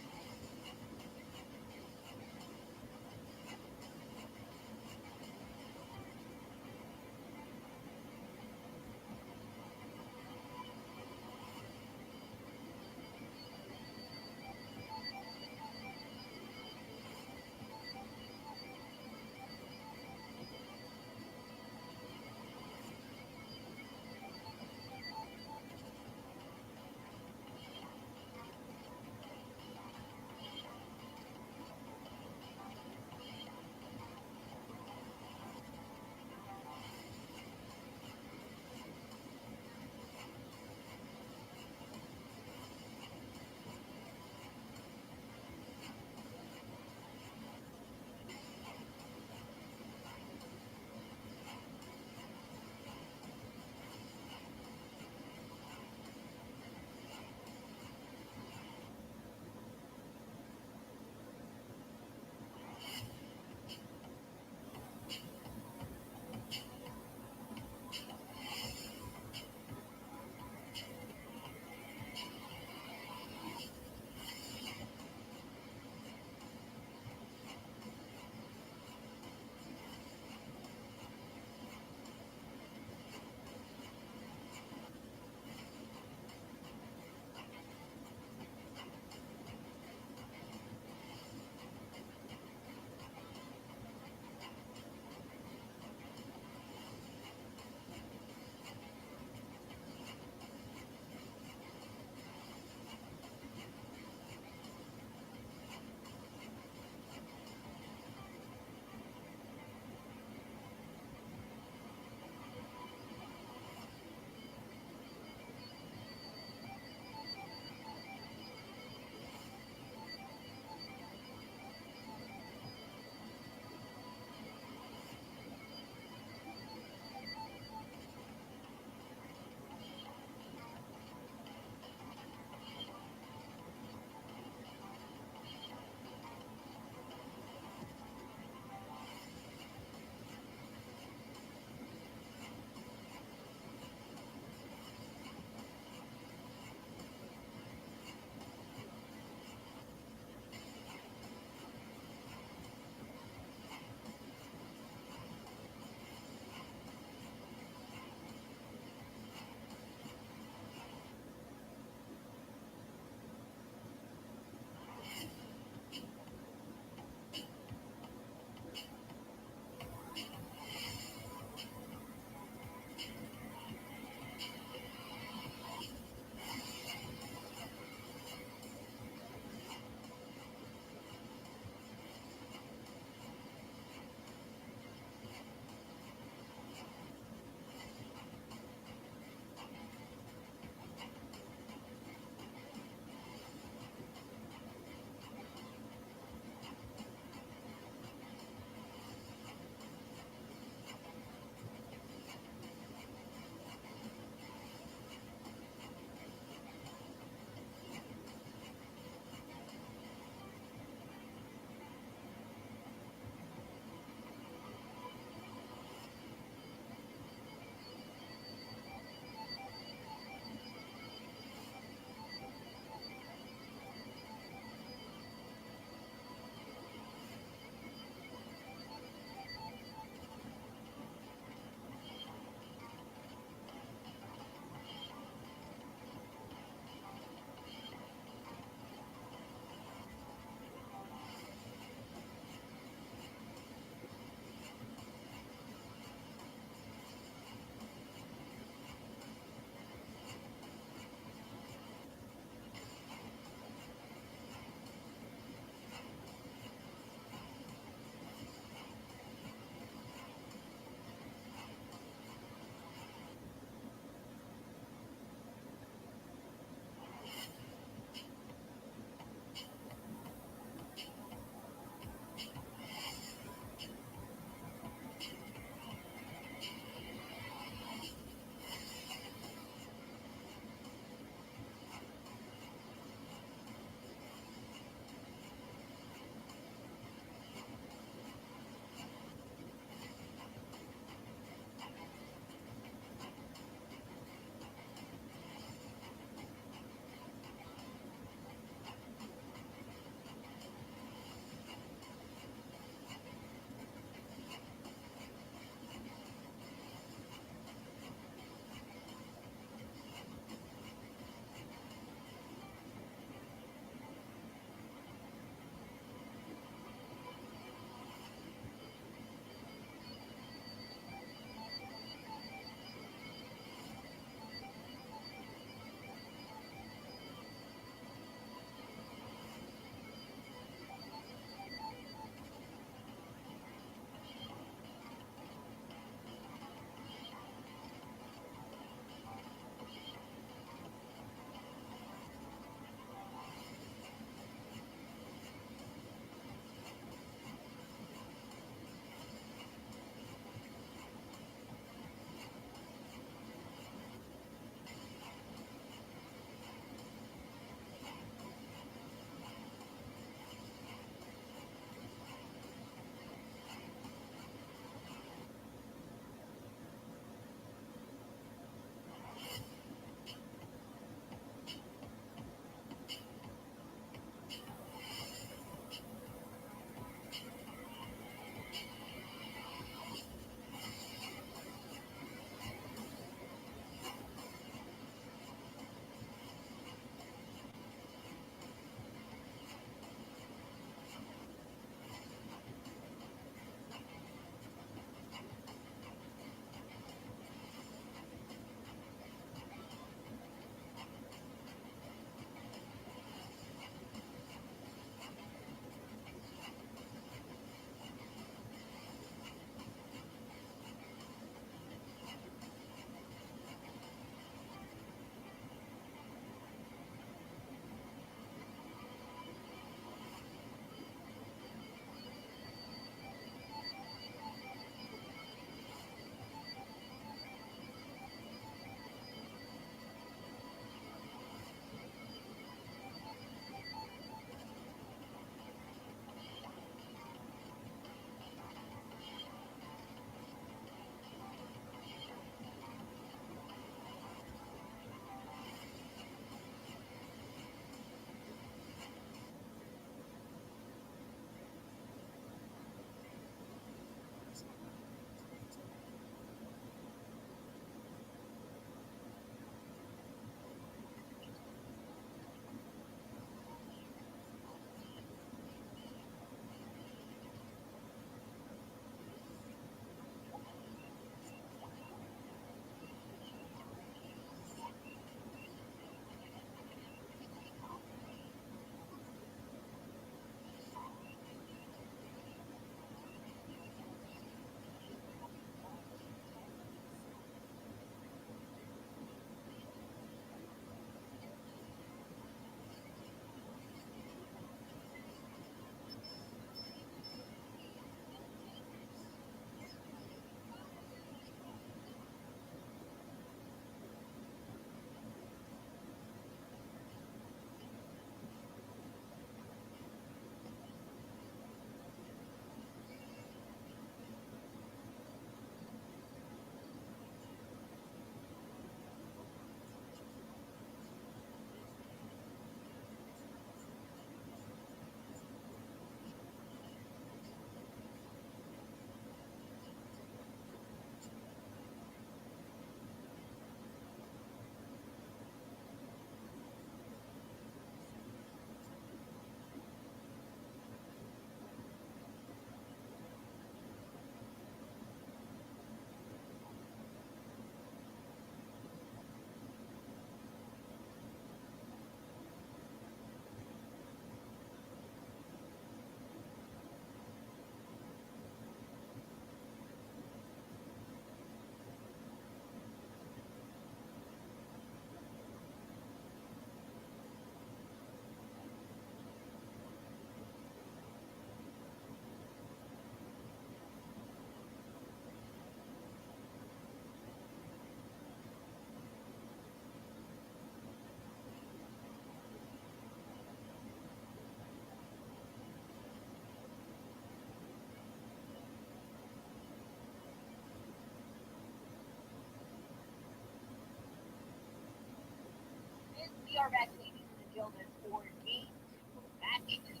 are back, ladies and gentlemen, for game two, match two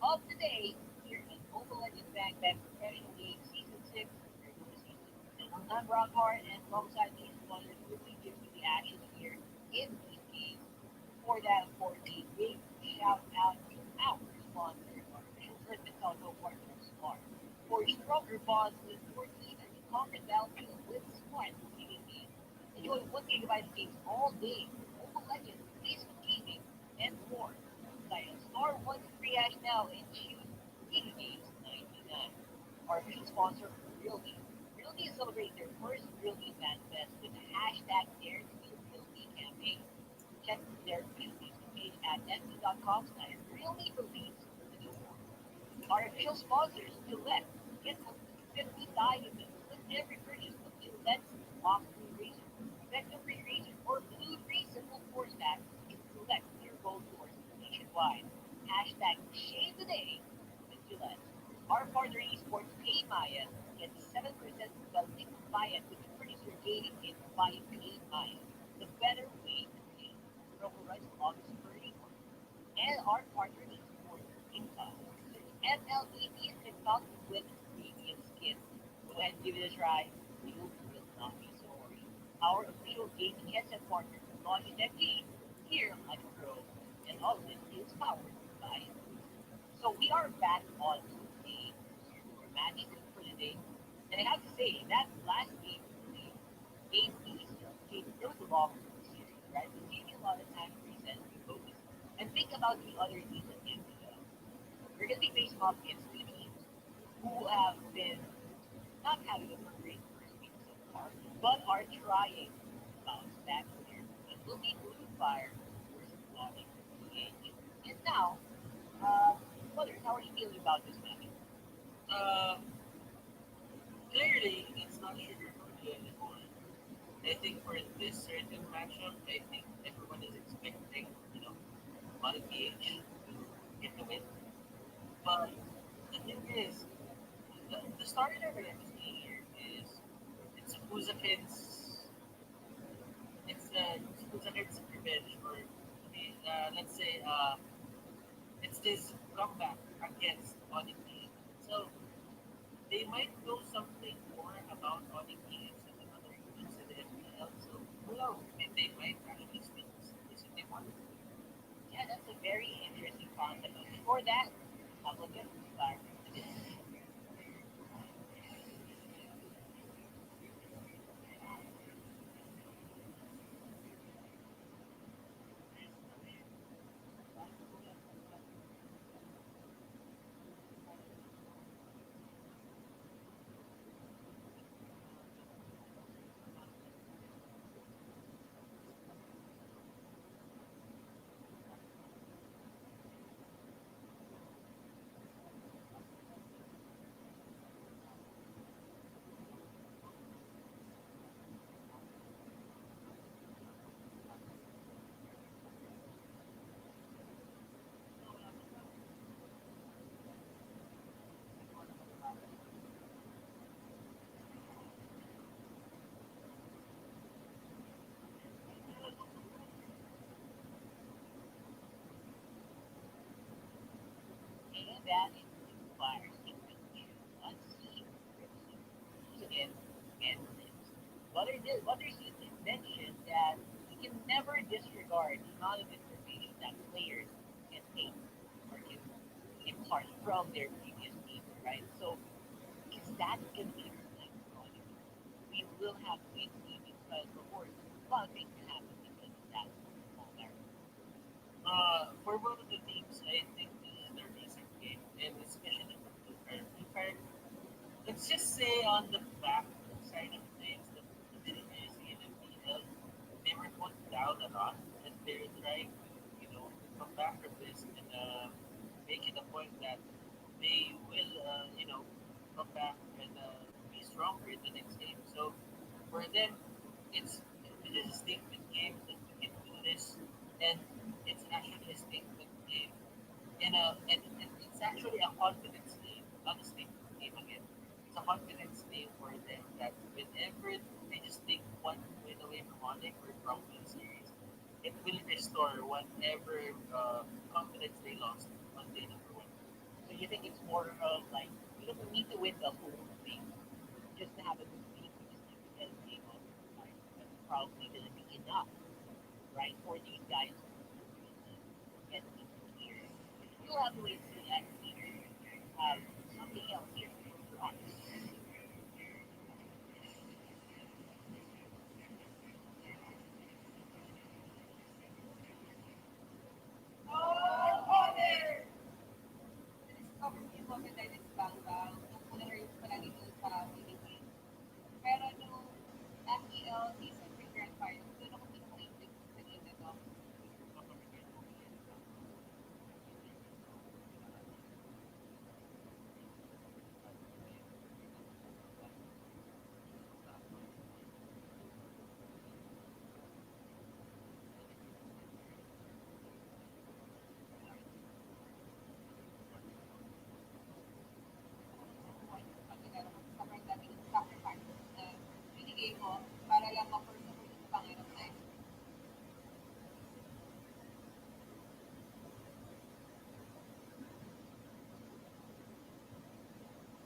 of the day here in Mobile Legends Bang Bang Professional League Season 6, regular season. And I'm Rob Hart, and alongside these brothers, we'll be giving you the action here in these games. Before that, of course, a big shout out to our sponsor, artificial tournament telco partner, Smart. For stronger bonds with your team as you conquer the battlefield with Smart TV. Enjoy 1 gigabyte of games all day, Mobile Legends, Facebook Gaming, and more. Dial star 123 hash now and choose Giga Games 99. Our official sponsor, Realty. Realty is celebrating their first Realty Fan Fest with the hashtag Dare to Be Realty campaign. Check their official Facebook page at fb.com/Realty for leads to know more. Our official sponsors, Gillette. Get up to 50 diamonds with every purchase of Gillette's Lock Blue Razor. Vector Free Razor or Blue Reasonable Force Pack is select your gold force nationwide. Hashtag Shave the Day with Gillette. Our partner Esports Pay Maya gets 7% of the liquid Maya with the purchase you're gaining in via Pay Maya. The better way to pay. Promo runs August 31. And our partner Esports TikTok. MLBB and TikTok with premium skins. Go ahead and give it a try. You will not be sorry. Our official gaming headset partner, Logitech G, here like a pro, and all of this is powered by. So we are back on a circular match for the day, and I have to say that last game really gave me gave it was a long series, right? It gave me a lot of time to reset and refocus and think about the other teams in the MPL. We're going to be facing off against two teams who have been not having a great first week so far, but are trying to bounce back here. It will be Blue Fire versus Onic PH. And now, brothers, how are you feeling about this match? Uh, Clearly, it's not sugarcoated anymore. I think for this certain matchup, I think everyone is expecting, Onic PH to get the win. But the thing is, the starter that we're seeing here is it's Kuzakid's it's Kuzakid's revenge, or let's say it's this comeback against Onic PH. So they might know something more about Onic PH than the other teams in the MPL. So who knows? They might actually split this if they want. Yeah, that's a very interesting concept. But before that, I'll look at Blue Fire. And that is Blue Fire's signature unseen crimson. Skin and limbs. Others mentioned that we can never disregard the amount of information that players can take or can impart from their previous teams, right? So is that going to be reflected on it? We will have to wait and see because, of course, a lot of things can happen because of that small variable. For both of the teams, I think this is their recent game, and especially for Blue Fire. Blue Fire, let's just say on the back side of things, the Philippines in MPL, they were put down a lot, and they're trying to, come back from this and make it a point that they will, come back and be stronger in the next game. So for them, it's it is a statement game that we can do this, and it's actually a statement game, and it's actually a confidence game, not a statement game again. It's a confidence game for them that whenever they just take one win away from Onic or from the series, it will restore whatever confidence they lost on day number one. So you think it's more of like you don't need to win the whole thing just to have a good team. You just need to get a game on your side. That's probably going to be enough, right, for these guys to really get into gear. You'll have to wait and see next year. Something else here for Onyx.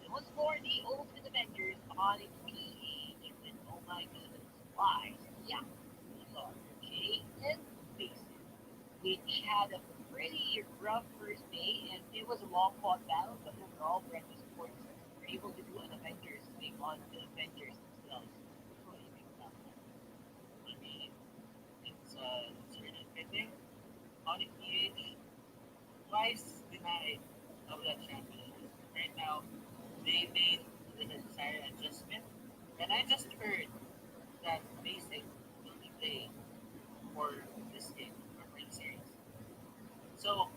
It was for the Ultimate Avengers Onic PH with Oh My Goodness Why? Yeah, J and Basic, which had a pretty rough first day, and it was a long fought battle, but overall, Brand Esports were able to do an Avengers take on the Avengers themselves. What do you think about that? I mean, it's really fitting. Onic PH twice denied of that championship. Right now, they made the necessary adjustment, and I just heard that Basic will be playing for this game or for the series. So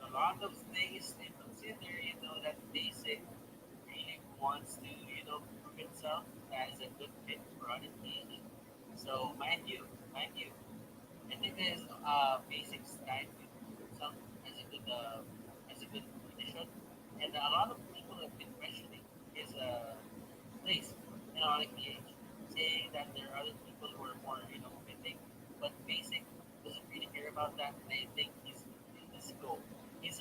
a lot of things to consider. That Basic really wants to prove himself as a good fit for Onic PH. So mind you, I think there's Basic's time to prove himself as a good addition, and a lot of people have been questioning his place in Onic PH, saying that there are other people who are more fitting, but Basic doesn't really care about that. They think he's go. He's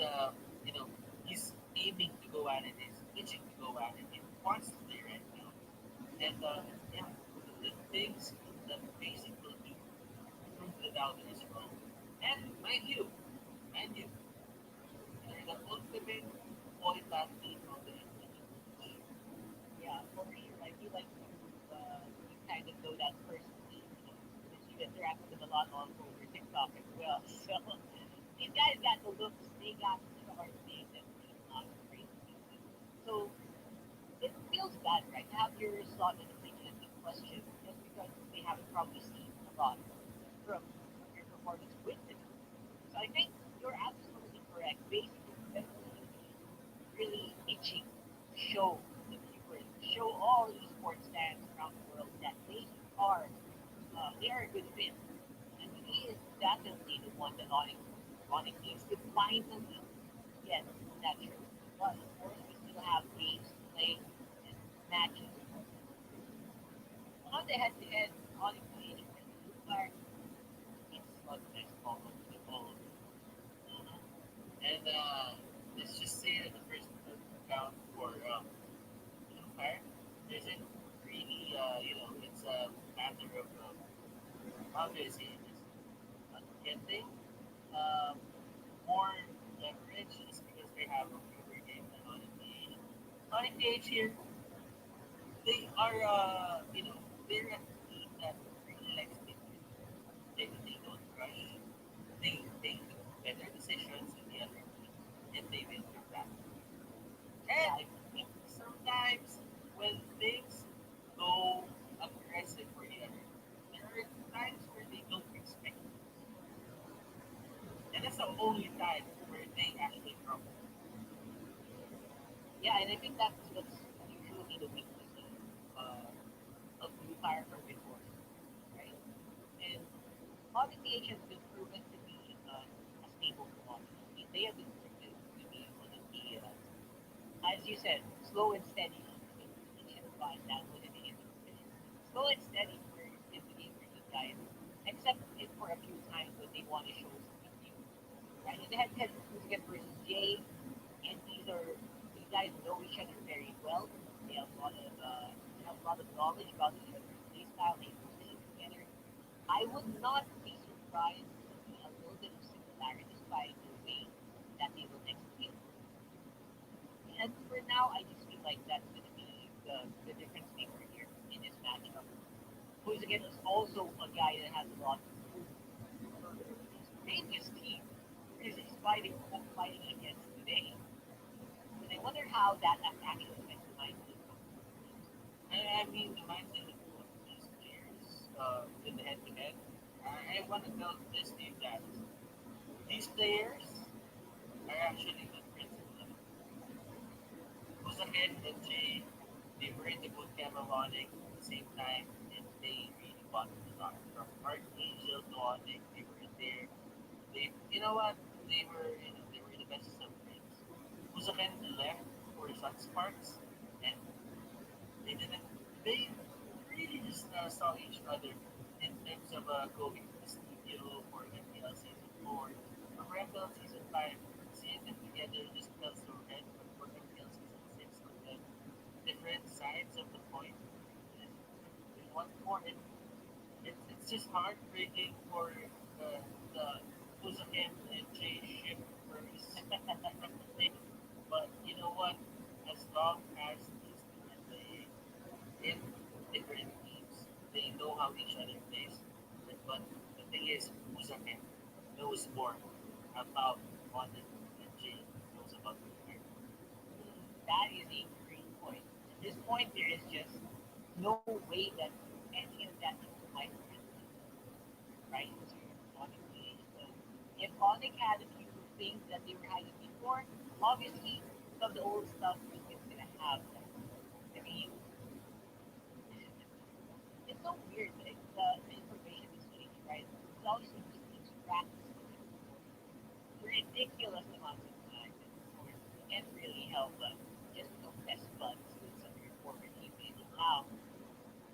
you know he's aiming to go at it. He's itching to go at it. He wants to play right now, and yeah, the things that Basic will do prove the doubters wrong. And mind you, they're the ultimate point athlete on the internet. Yeah, for sure. I feel like you kind of know that personally, because you interact with them a lot on over TikTok as well. So these guys got the looks, they got the charm, they definitely not crazy. So it feels bad, right, to have your slot in the picture be questioned just because they haven't probably seen a lot from your performance with the team. So I think you're absolutely correct. Basically, definitely really itching to show the viewers, show all esports fans around the world that they are a good fit. And he is definitely the one that Onic needs to finally get that trip. But of course, we still have games to play and matches. On the head-to-head, Onic PH and Blue Fire, it's slugfest all over. Mhm. And let's just say that the first round for Fire isn't really it's a matter of how do I say this? Getting um, more leverage just because they have a fewer game than on PH. On PH here, they are they're a team that really likes to win. They don't rush. They do better decisions than the other team, and they will do that. Yeah, And sometimes when things go aggressive for the other, there are times where they don't expect it. And that's the only time where they actually crumble. yeah, and I think that's what's usually the weakness of Blue Fire from before, right? And Onic PH has been proven to be a stable commodity. They have been proven to be one of the as you said, slow and steady. I think we should find that within the industry. Slow and steady for in the game for you guys, except for a few times when they want to show something new. Right? In the head-to-head who's again versus Jay, and these guys know each other very well. They have a lot of knowledge about each other's play style. They play together. I would not be surprised to see a little bit of similarities by the way that they will execute. And for now, I just feel like that's going to be the difference maker here in this matchup. Who's again is also a guy that has a lot to prove for his previous team, because he's fighting against today. And I wonder how that actually affects the mindset of teams. I mean, the mindset of these players in the head-to-head. I want to tell this team that these players are actually good friends of mine. Usaken and Jay, they were in the boot camp of Onic at the same time, and they really wanted to talk. From Archangel to Onic, they were there. You know what? They were the best of friends. Usaken left for Sun Sparks, and they didn't. They really just saw each other in terms of going to the studio for MPL season 4, for MPL season 5. Seeing them together just tells the red, but for MPL season 6, on the different sides of the coin, and once more, it's just heartbreaking for the Usaken and Jay ship first. But you know what? As long as these two are playing in different teams, they know how each other plays. But the thing is, Usaken knows more about Onic than Jay knows about the player. That is a great point. At this point, there is just no way that any of that might translate, right, to Onic PH. So if Onic had a few things that they were hiding before, obviously some of the old stuff is going to have that. I mean, it's so weird. Like, the information is changed, right? Because obviously these teams practice ridiculous amounts of time. And of course, you can't really help but just best buds with some of your former teammates. And now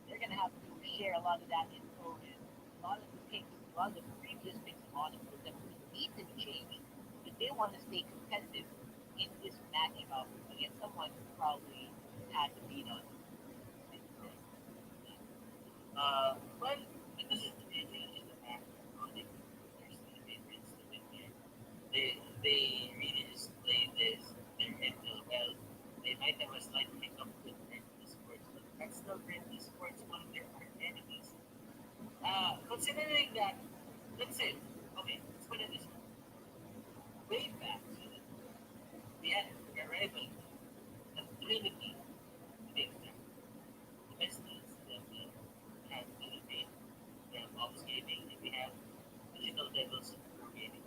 they're gonna have to share a lot of that info, and a lot of the picks, a lot of the previous picks on it will definitely need to be changed if they want to stay competitive in this matchup against someone who probably had to beat on. Well, because it's the beauty in the fact that Onic, there's the favorites to win here. They really display their intel well. They might have a slight hiccup with Red Esports, but that's still Red Esports, one of their hard enemies. Considering that, let's say, okay, let's put it this way. Way back to the end, the rivalry, the Trinity, to be exact, the best teams that we have Philippine, we have Ops Gaming, and we have Digital Devils for Gaming.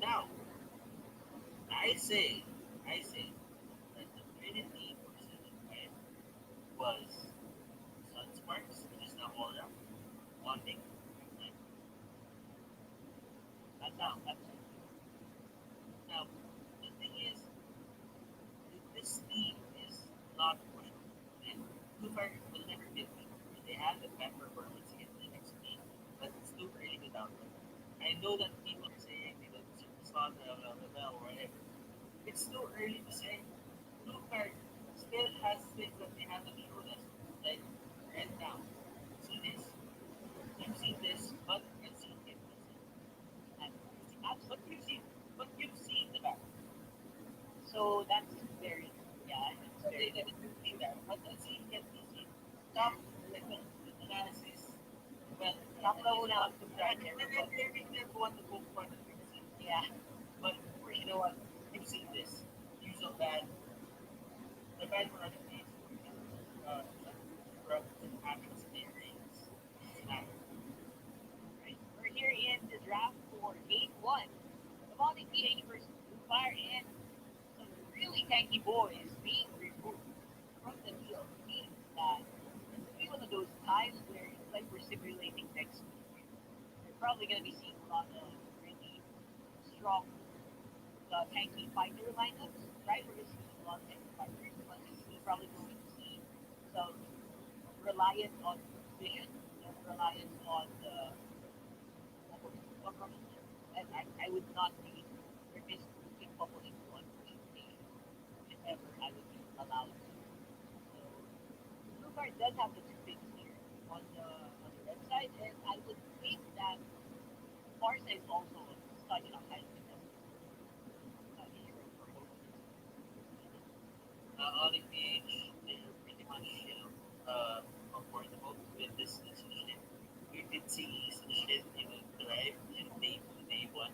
Now, I say that the Trinity for season 5 was Sunsparks, which is now Aura, Onic, and That's now, absolutely. now, the thing is, this team is not pushed. And Blue Fire will never get me. They have the best performance against the next team, but it's too early without them. I know that people are saying they don't deserve the slot, blah, blah, blah, or whatever. It's too early to say. Blue Fire still has things that they haven't showed us. Like, right now, see this. You've seen this, but you've seen it. And Absolutely. but you've seen the back. So that's very, yeah, it's So they very didn't do that. But let's see, get easy. Top level analysis. Well, top level now to I start think everybody. they're one to go for the fixing. Yeah, But you know what? You've seen this. Use of bad. The bad for other teams. Uh, from having scenarios. Snap. right. We're here in the draft for game one. Evolving PH versus Blue Fire, and some really tanky boys being removed from the field. Means that it's gonna be one of those times where it's like we're simulating next week. We're probably gonna be seeing a lot of really strong tanky fighter lineups, right? We're gonna see a lot of tanky fighters. We're probably going to see some reliance on vision, some reliance on the of Russian here, and I would not be remiss looking couple into one presentation if ever I would be allowed to. So Blue Card does have the two picks here on the red side, and I would think that Barca is also such a highly contested hero for both of these teams. Onic PH, they're pretty much, comfortable with this decision. We did see decision even thrive in day one.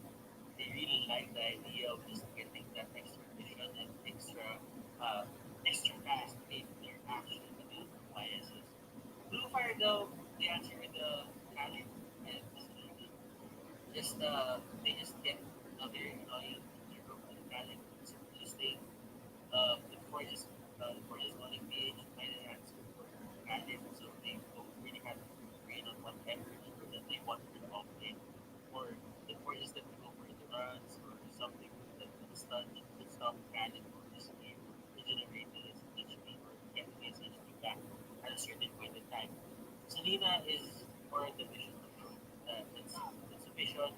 They really like the idea of just getting that extra vision and uh, extra fast in their action against the biases. Blue Fire though, they answer with the talent and facility. They just get a very annoying hero and talent. So just they for this Onic PH might have answer for talent, so they don't really have to train on whatever hero that they want to off lane. Or the forces that go for the runs or something that would stun that would stop talent or just be regenerating its HP or getting its HP back at a certain point in time. Selena is more the vision control. It's a vision,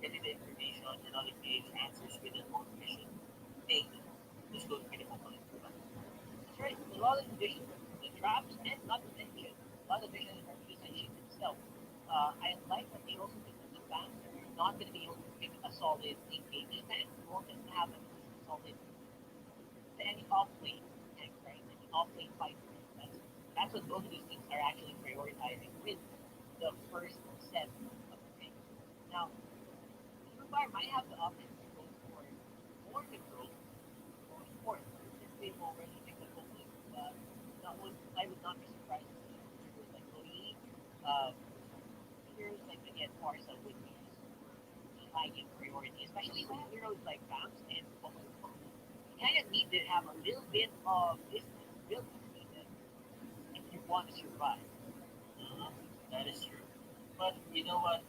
getting the information, and Onic PH answers with their own vision. Take who's going to be the opponent for that. That's right. A lot of vision, the traps, and not to mention a lot of vision from Ethan Sheik himself. I like that they also think that the fans are not going to be able to pick a solid engage tank. You won't just have a solid any off lane tank, right? Any off lane fighter. That's what both of these teams are actually prioritizing with the first set of the tanks. Now, Blue might have the option to go for more control going forward since they've already picked up Oakland. Not would I would not be surprised to see heroes like Lodi, uh, heroes like again Farsa would be super high in priority, especially when heroes like Bams and Oakland. You kind of need to have a little bit of distance built between them if you want to survive. Uh, that is true. But you know what?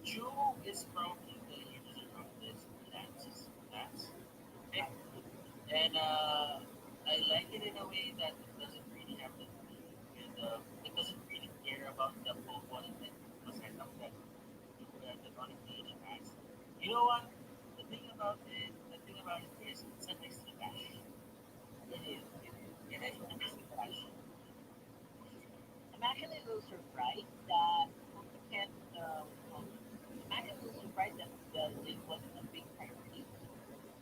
Chu is probably the user of this Lance pick. And I like it in a way that it doesn't really have to do with, it doesn't really care about the full 1% of that Onic PH has. You know what? The thing about it is, it's an extra dash. It is. It is an extra dash. I'm actually a little surprised that Honda can't, I'm actually a little surprised that the Link wasn't a big priority.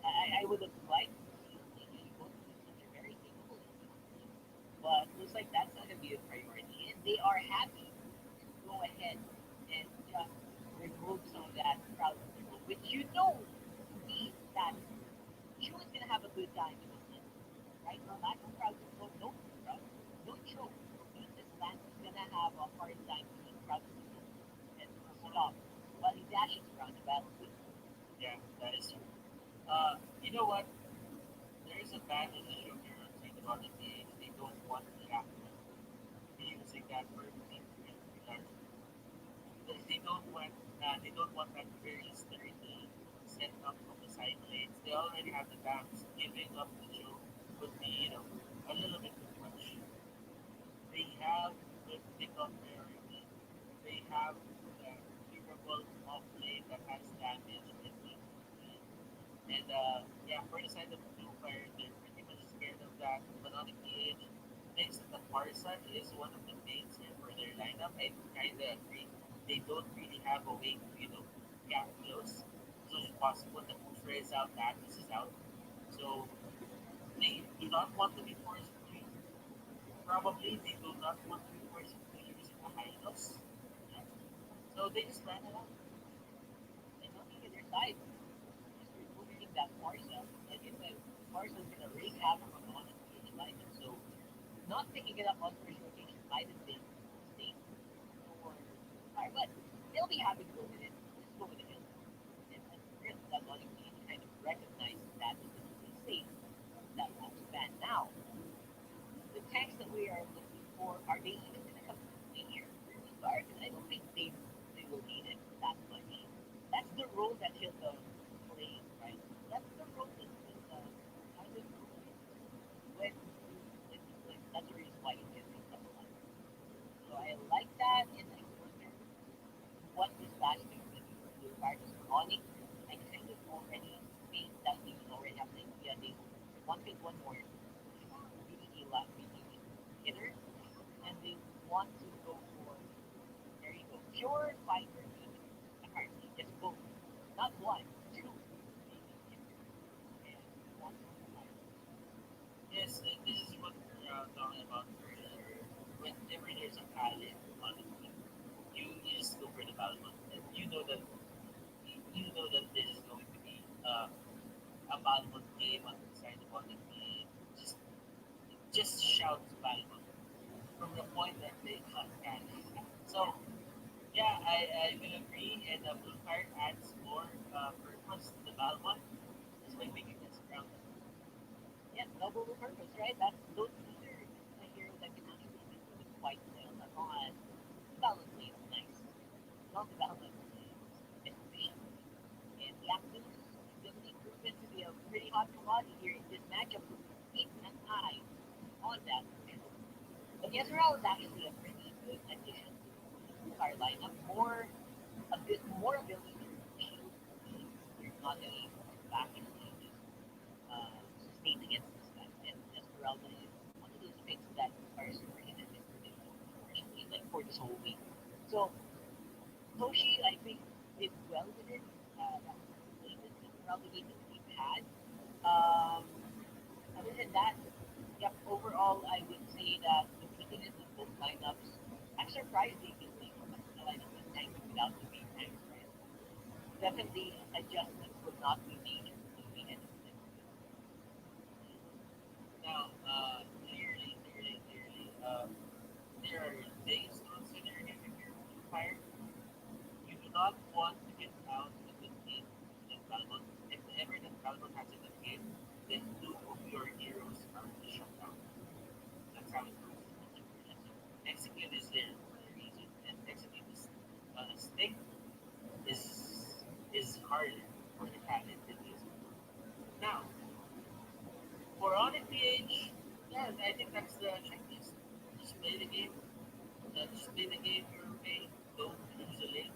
I would have liked to see Link able to be such a very capable individual. But looks like that's not going to be a priority. And they are happy to go ahead and just remove some of that crowd control, which you know means that Chu is going to have a good time in this game, right? No lack of crowd control, no crowd, no choke. Means this Lance is going to have a hard time being crowd control and stop while he dashes around the battlefield. Yeah, that is true. You know what? There is a bad issue here on Saint about the PH. They don't want the actor to be using that for large. They don't want that very sturdy setup of the side lanes. They already have the dams. Giving up the show would be, a little bit too much. They have the pickup priority. They have the durable off lane that has damage and needs to be. And yeah, for the side of Blue Fire, they're pretty much scared of that. But on the PH, thinks that the Farsa is one of the mains here for their lineup. I kind of agree. They don't really have a way to, gap close. So it's possible that Ufra is out, Atlas is out. So they do not want to be forced to, probably they do not want to be forced to use a high loss. Yeah. So they just ran it out. And looking at their side, just removing that Farsa, like I said, Farsa is going to wreak havoc on the Honda PH lineup. So not picking it up on first rotation might have been a mistake for Fire, but they'll be happy to go with it. Just go with the hill. And really, that Onic PH kind of recognizes that because they say that won't span. Now, the tanks that we are looking for, are they even going to come in here? Guard, I don't think they will need it that much. That's the role that Hilda plays, right? That's the role that Hilda kind of plays when you play. That's the reason why he gets picked up a lot. So I like that, and I wonder what this last thing is going to do for wanted one more really a lot really hitter, and they want to go for there you go pure fighter maybe. Apparently, just both, not one, two maybe hitters, and want to fight. Yes, and this is what we were talking about earlier. Whenever there's a talent on the team, you just go for the development, and you know that this is going to be a Balmond game on the side of the game. Just shout Balmond from the point that they cut can. So yeah, I will agree, and the blue card adds more purpose to the Balmond. That's why making this around. Yeah, double purpose, right? That's those these are a hero that can actually be doing quite well as long as development plays nice. Long development is efficient. And the ability proven to be a pretty hot commodity here in this matchup. Keep an eye on that for sure. But Yezreal is actually a pretty good addition to the fire lineup. A bit more ability to shield teams. There's not any backing changes sustained against this guy. And Esmeralda is one of those picks that are super hit and miss predictable, especially like for this whole week. So Toshi, I think, did well with it. That was the latest Esmeralda game that we've had. Um, Other than that, yep, overall, I would say that the weakness of both lineups, I'm surprised they can play a lineup with tanks without the main tanks, right? Definitely, adjustments would not be major moving into the next week. Now, clearly, there are things to consider if you're blue fire. You do not want to get out of the game in Balmond. If ever that Balmond has a good game, then two of your heroes are shut down. That's how it goes. Execute is there for a reason, and execute is on a stick is harder for the talent than this. Now, for Onic PH, yeah, I think that's the checklist. Just play the game. Just play the game your way. Don't lose a lane.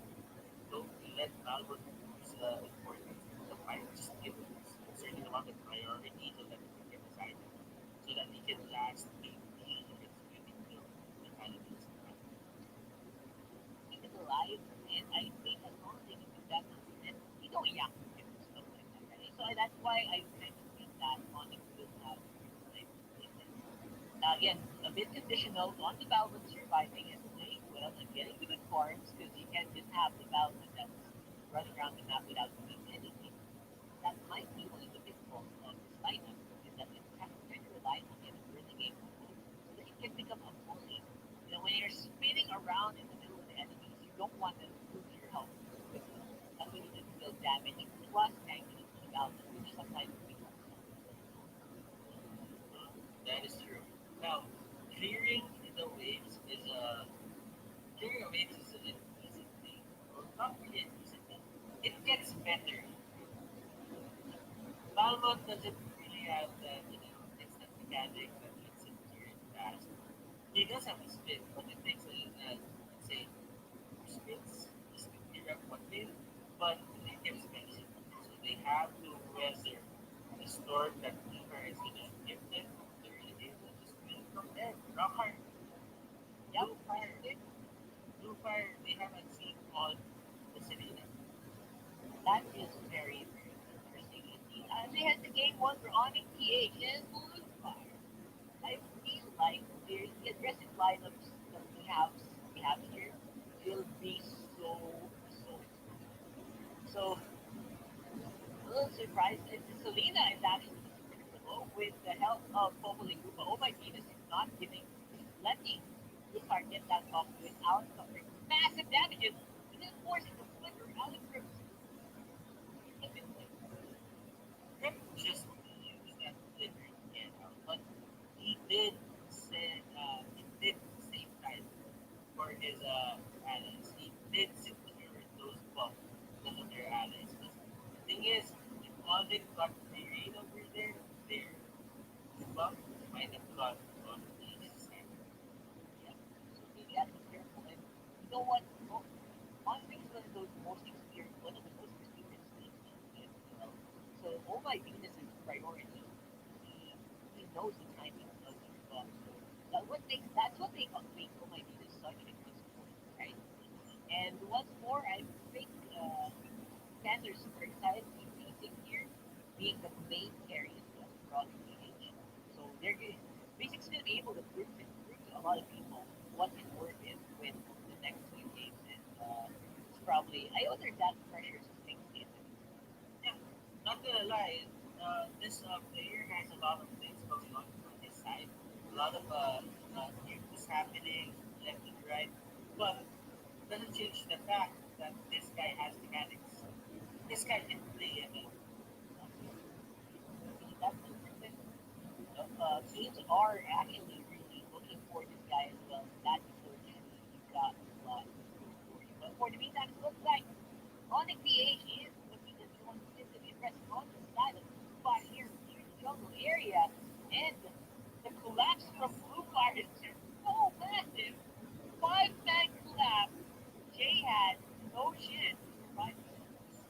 Don't let Albert lose importance in the fight. Just give him a certain amount of priority so that he can get assigned, so that he can last the executing the cannibals. Keep it alive, and I think as long as they can do that consistent, you know, yeah, can do stuff like that, right? So that's why I kind of think that Onyx will have like in this. Now again, a bit conditional on the Valve surviving and playing well and getting the good farms because you can just have the Valve that's running around the map without doing anything. That might be one of the pitfalls of this lineup is that it kind of relies on getting early game control so that you can pick up a bully. You know, when you're spinning around in the middle of the enemies, you don't want them to lose your health quickly. That's when you can deal damage plus tanking the Valve, which sometimes becomes That is true. Now, clearing the waves is a clearing the waves is an easy thing. Well, not really an easy thing. It gets better. Balmont doesn't really have that, instant mechanic that lets him clear it fast. He does have a spin, but it takes let's say, two spins just to clear up one wave, but it gets messy. So they have to weather the storm that Weaver is going to give them. They're going to be able to spin from there. Rock hard. yep, Blue this is fire. it. Blue fire, they haven't seen on the Selena. That is very interesting indeed. They had the game one for Onic PH and Blue Fire. I feel like the aggressive lineups that we have here will be so explosive. So a little surprised. Selena is actually predictable with the help of Popol and Grupa. Oh my goodness, is not giving, letting Lucard get that off without suffering massive damages, and then forcing the flicker out of Grips. Look at this. Rip just used that flicker to get out, but he did he did save time for his allies. He did secure those buffs because of their allies. Because the thing is, if Alden got the raid over there, the buff might have got on the side. Yep. So you gotta be careful. And you know what? Monsters is one of those most experienced, one of the most experienced teams in the MPL. So Oh My Venus is priority. knows the timing of the buff. So that's what make Omidita such a good sport, right? And once more, I think fans are super excited to see Basic here being the main carry as well for PH. So Basic's going to be able to prove to a lot of people what his worth is with the next few games. And it's probably, I wonder if that pressure sustains the end of the season. Yeah, not gonna lie, this player has a lot of things going on his side. A lot of news happening left and right, but doesn't change the fact that this guy has mechanics. This guy can play. I mean, See, that's the thing. Teams are actually really looking for this guy as well. That coach, you've got a lot going for you. But for the meantime, it looks like Onic PH is looking as the one who is to be impressive on the side of Blue Fire here near the jungle area. And the collapse from Blue Fire is just so massive. Five-man collapse. Jay had no chance to survive this.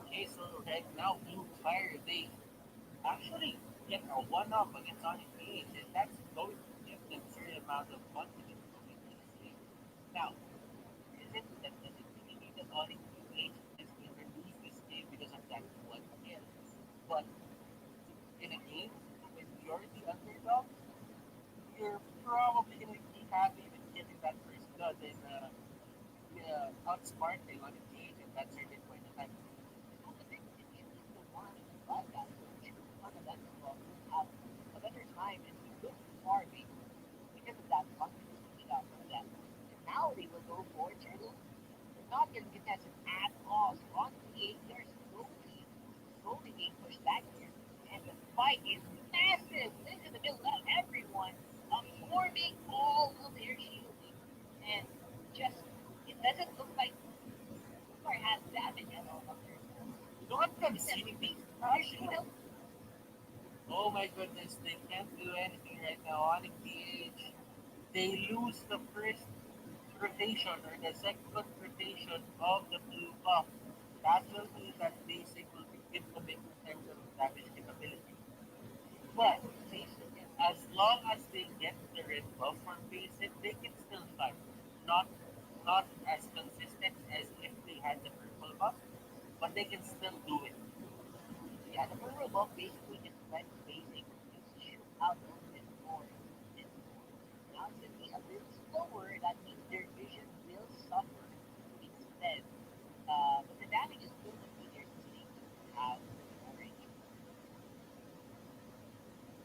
okay, so right now, Blue Fire, they actually get a one-up against Onic PH, and that's going to give them a certain amount of confidence going into this game. Now, does it really mean that Onic PH is going to lose this game because of that one kill? But in a game when you're the underdog, you're probably going to be happy with getting that first blood and outsmarting Onic PH at that certain point in time. Well, the thing is, he was the one who led that coach fundamentally have a better time and he looked far basically because of that confidence he got from that. And now they will go for turtle. They're not getting contested at all. So on the 8, they're slowly being pushed back here. And the fight is massive. This in the middle of everyone absorbing all of their shielding. And just it doesn't look like Blue has damage at all up there. Not Look at them conceding, being crushing. help. Oh my goodness, they can't do anything right now. Onic PH, they lose the first rotation or the second rotation of the blue buff. That will mean that basic will be incoming in terms of damage capability. Yeah, But basic. Yeah. as long as they get the red buff for basic, they can still fight. Not not as consistent as if they had the purple buff, but they can still do it. Yeah, the purple buff basically just lets basic just shoot out a little bit more and more. Now it's gonna be a little slower. That means their vision will suffer instead. But the damage is still gonna be there since they do have the orange.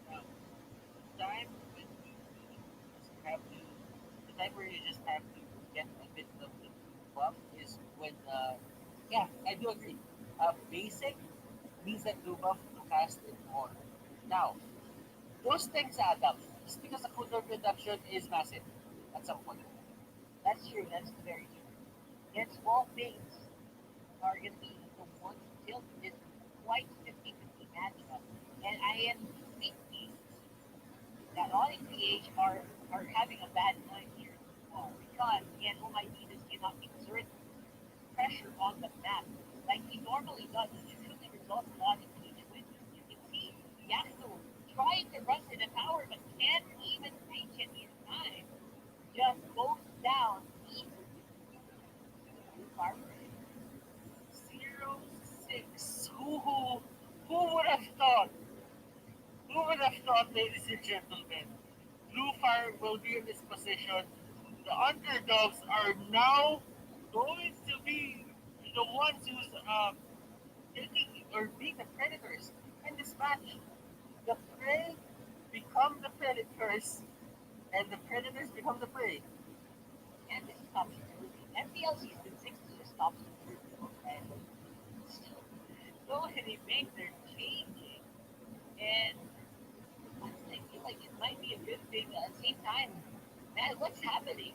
Now, the time when you really just have to, the time where you just have to get a bit of the buff is when, yeah, I do agree. Basic means that blue buff to cast it more. Now, those things add up. Just because the cooldown reduction is massive at some point. That's true. That's very true. Yet small things are going to be the ones who tilt this quite 50-50 matchup. And I am thinking that Onic PH are having a bad time here so far because again, Omidis cannot exert pressure on the map like he normally does. It usually results in Onic PH wins. You can see Yasuo trying to run to the tower but can't even reach it in time. Just goes down easily to the blue fire parade. 0-6. Who would have thought? Who would have thought, ladies and gentlemen, Blue Fire will be in this position. The underdogs are now going to be the ones who's taking or being the predators in this match. The prey become the predators, and the predators become the prey. And this is topsy-turvy. MPL Season 6 is just topsy-turvy, okay? So, so many things are changing. And honestly, I feel like it might be a good thing, but at the same time, man, what's happening?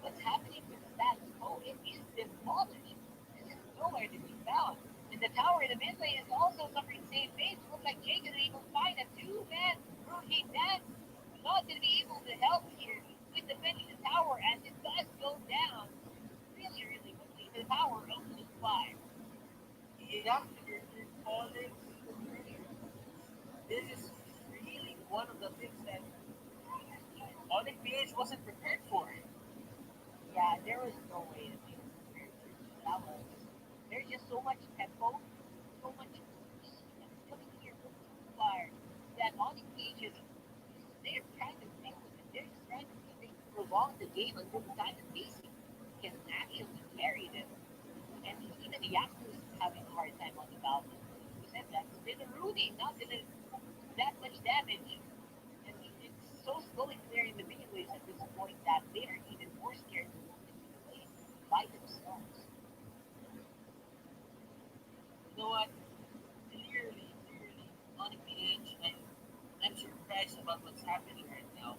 What's happening with the status quo? It is demolished. This is nowhere to be found. And the tower in the mid lane is also suffering the same fate. It looks like Jake is able to find a two-man rookie dance. Not going to be able to help here with defending the tower as it does go down really, really quickly. The tower of Blue Fire. Yeah, you're calling. This is really one of the things that Onic PH wasn't prepared for. Yeah, there was no way that they were prepared for this. That was there's just so much tempo, so much speed that's coming here from Fire that Onic PH is they're trying to stick with it. They're just trying to prolong the game until the time that Basic can actually carry them. And even Yaku is having a hard time on the balcony. He said that Spinner Rooney not gonna that much damage. And it's so slow and clear in the mini waves at this point that they are even more scared to move into the lane by themselves. You know what? Clearly, Onic PH, I'm surprised about what's happening right now.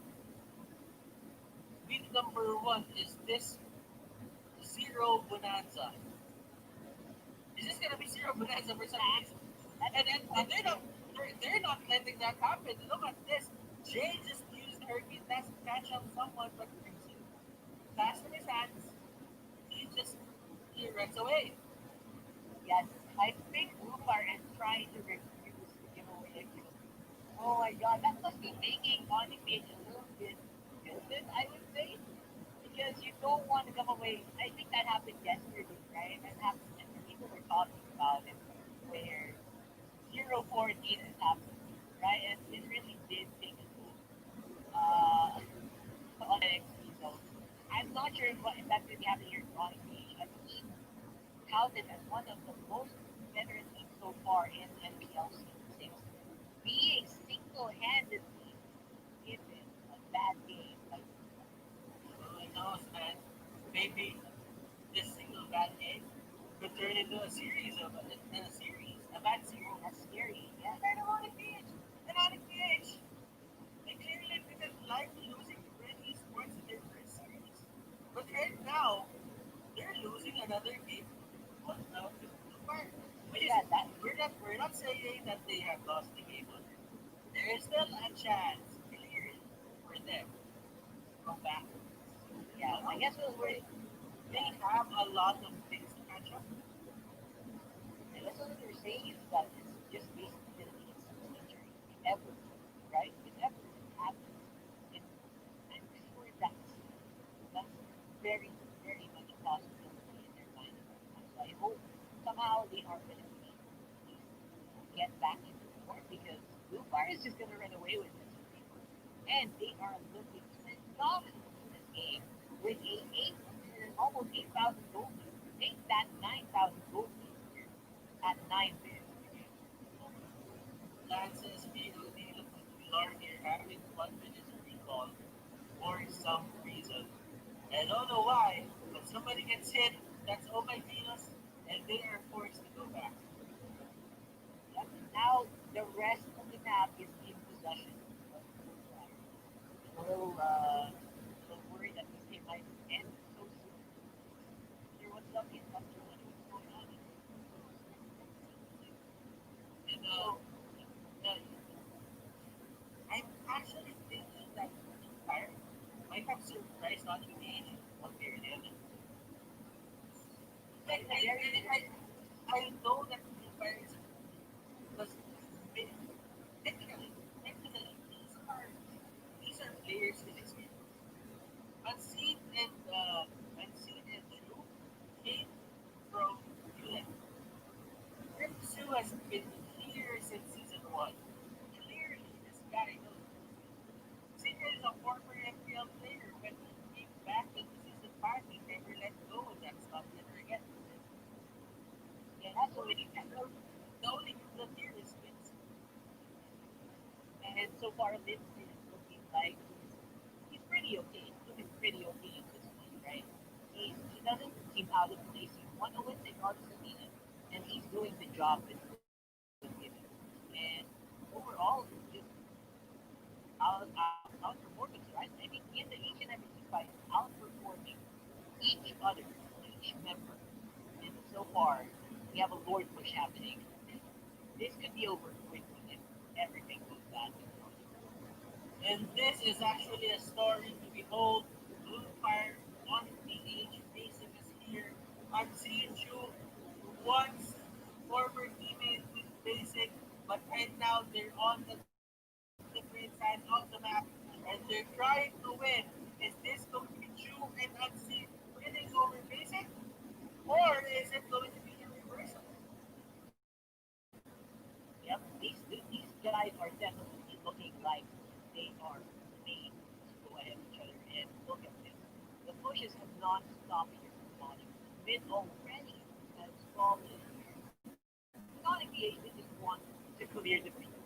Week number one is this zero bonanza. Is this gonna be zero bonanza for some reason? And they're not letting that happen. Look at this. Jay just used Hurricane Dash to catch up someone, but Crimson fast in his hands. He runs away. Yes, I think Rupar is trying to refuse to give away a kill. Oh my god, that must be making Onic PH a little bit tilted, I would say. Because you don't want to come away. I think that happened yesterday, right? That happened, and people were talking about it, where 0-14 is happening, right? And it really did take a toll on NXT. So I'm not sure if that's going to be happening here in Ronnie Page. I mean, touted as one of the most veteran teams so far in MPL Season 6, being single-handedly given a bad game. Like, Who knows, man? Maybe this single bad game could turn into a series a bad series. oh, that's scary. Yeah. And on the PH. They clearly didn't like losing to Red Esports in their first series. But right now, they're losing another game to Fire. Which is, Yeah, that we're not saying that they have lost the game already. There is still a chance, clearly, for them to come back. yeah, I guess we'll wait. They have a lot of things to catch up. I guess what they're saying is that it's just basically going to be a injury, if ever, right? If ever it happens, and I'm sure that's very, very much a possibility in their mind at the time. So I hope somehow they are going to be at least get back into form because Blue Fire is just going to run away with this for sure. And they are looking phenomenal in this game with a almost 8,000 gold lead. Take that 9,000 gold lead here at 9 bids. Lance's POD Lord here having 1 minute recall for some reason. I don't know why, but somebody gets hit, that's all my Venus, and they are forced to go back. Yep. Now the rest of the map is in possession of Blue Fire. I'm a little worried that this game might end so soon. There was some in Buster what's going on. And So uh, I'm actually thinking that Fire might have surprised on the age one way or the other. Like, I know that Fire is because technically, these are players with experience. Unseen and True came from ULEM. Ripsu has been here since season one. Clearly, this guy knows. Secret is a former MPL player. When he came back into season 5, he never let go of that stuff ever again. yeah, that's what we can. The only good here is Vince. And so far, Lindsay is looking like he's pretty okay. He's looking pretty okay at this point, right? He doesn't seem out of place. He's won a win in North Arena, and he's doing the job that was given. And overall, just outperformance, right? I mean, in the each and every team fight, outperforming each other, each member. And so far, we have a Lord push happening. This could be over quickly if everything goes bad. And this is actually a story to behold. Blue Fire, one PH, facing us here. Unseen Chu, once former teammate with Basic, but right now they're on the different side of the map. stand on the map and they're trying to win. Is this going to be true and unseen winning over basic? Or is it going to be irreversible? Yep, these guys are definitely looking like they are made to go ahead of each other. And look at this. The pushes have not stopped here from Onic. Mid already has fallen here. Onic PH, they just want to clear the minions.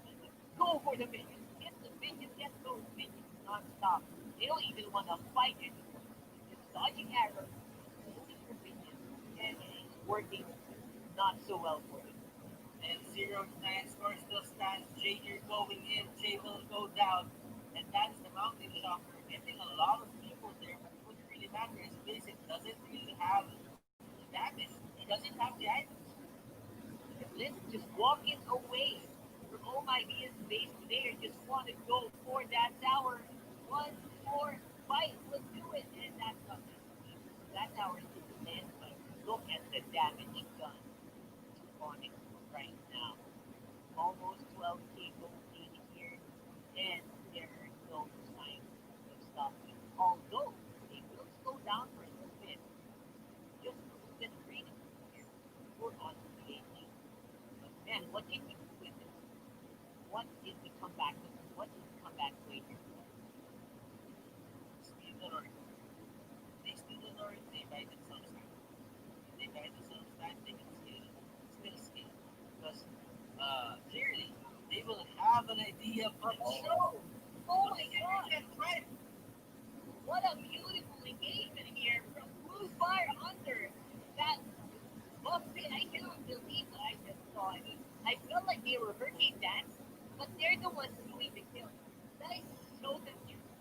Go for the minions. Get the minions, get those minions non-stop. They don't even want to fight anymore. Just dodging arrows, moving your minions, and it's working not so well for them. And 0-9 score still stands. Jay here going in. Jay will go down. And that's the mountain shocker. Getting a lot of people there, but what really matters is Basic doesn't really have the damage. He doesn't have the items. Let's just walking away from all my ideas based there. Just want to go for that tower. One more fight. Let's do it. And that's not this. That tower is just dead, but look at the damage done to Onic right now. Almost 12k gold in here, and there are no signs of stopping. Although they will slow down for a little bit, just a little bit of rating here for on PH. But man, what can we do with this? What is the comeback? What is the comeback play here? Still the Lord. They still the Lord. They buy themselves time. If they buy themselves time, they can still scale. Because clearly, they will have an idea, but show. Oh my god! Can't fight. What a beautiful engagement here from Blue Fire under that buff pin. I cannot believe what I just saw. I mean, I felt like they were hurting dance, but they're the ones doing the kill. That is so confusing.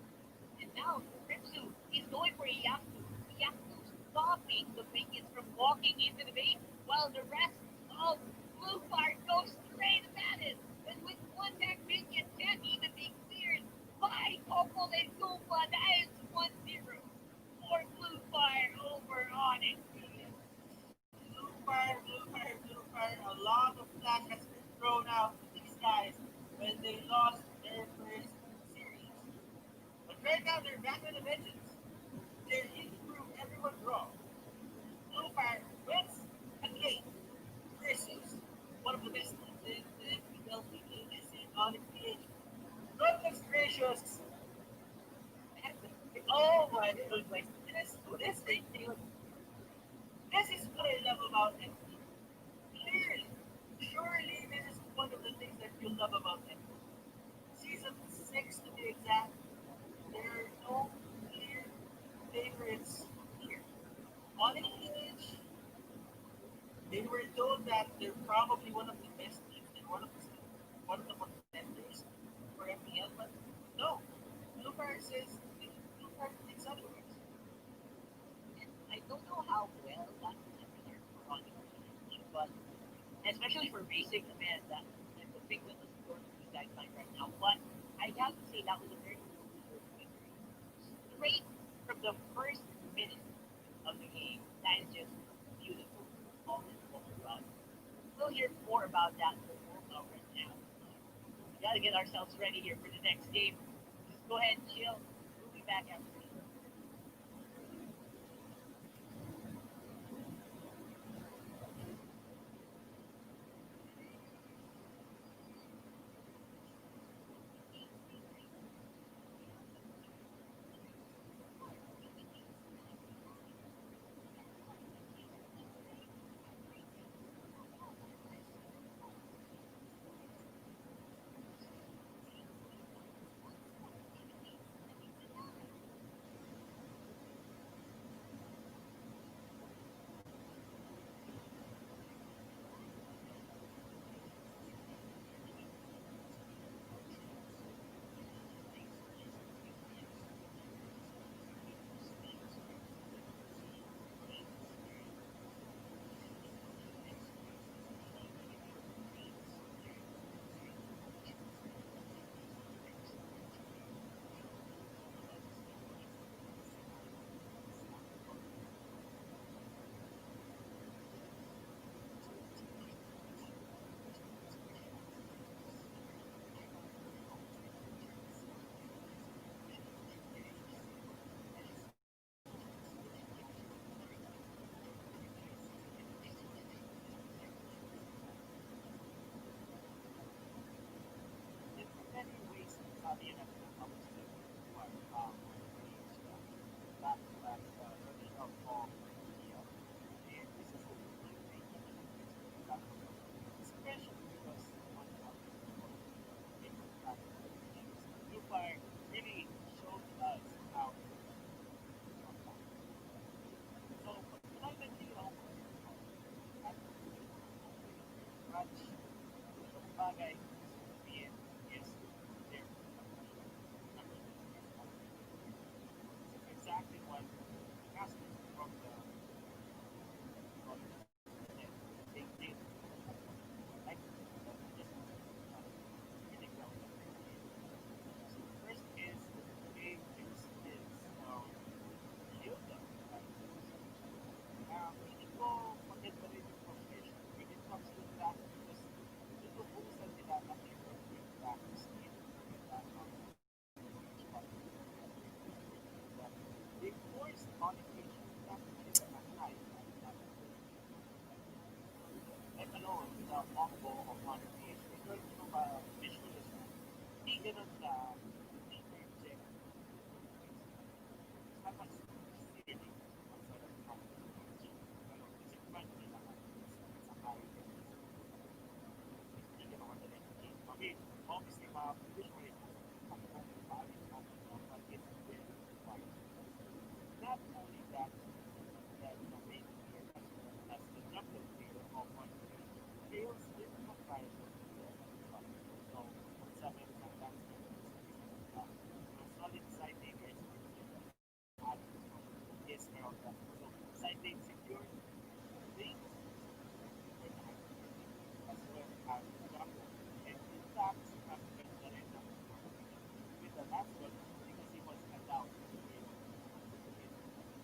And now Ritsu is going for Yaku. Yaku stopping the minions from walking into the base, while the rest of Blue Fire goes straight at it. And with one tag minion can't even be cleared by Opal and Koopa. That is 1-0 for Blue Fire over Onic. Blue Fire. A lot of flash has been thrown out to these guys when they lost their first series. But right now they're back with a vengeance. They're here to prove everyone wrong. Blue Fire wins again versus one of the best teams in the MPL-PH is in Onic PH. Goodness gracious! Oh my goodness! This thing, this is what I love about MPL. Clearly, surely this is one of the things that you love about MPL. Season 6 to be exact, there are no clear favorites here. Onic PH, they were told that they're probably one of the best teams. They're one of the contenders for MPL, but no. Blue Fire says Blue Fire thinks otherwise. And I don't know how well that's familiar for Onic PH, but especially for basic, man, that's a big win for these guys playing right now. But I have to say that was a very cool victory. Straight from the first minute of the game. That is just beautiful. Oh my god. We'll hear more about that right now. We gotta get ourselves ready here for the next game. Just go ahead and chill. We'll be back after this. sabihin natin na tapos sila one last running up of MPL. And this is a really great platform, especially because one of the different platforms. Blue Fire really shows us how to so pag naging ako at match itong bagay sabihin is there. This is exactly what customers from the they did like just really well. So first is they use this Yoda. Hindi ko maganda rin yung profession when it comes to that because inubusan nila ng effort with practice in they forced modification that is a high let alone the combo of modification because visual is hindi ganun ka hindi ko yung check how much city outside of the company kasi kumain nila sa high hindi ka naman talaga yung game I mean obviously visually ako kung paano but it's very required not only that main player as the jungle player of one fails in comparison to the other. So, sa meron ng dance solid side takers at is meron ka. So, side take secure things as well as jungle. And in fact, sinabi ko na rin na with the last one because he was allowed to play.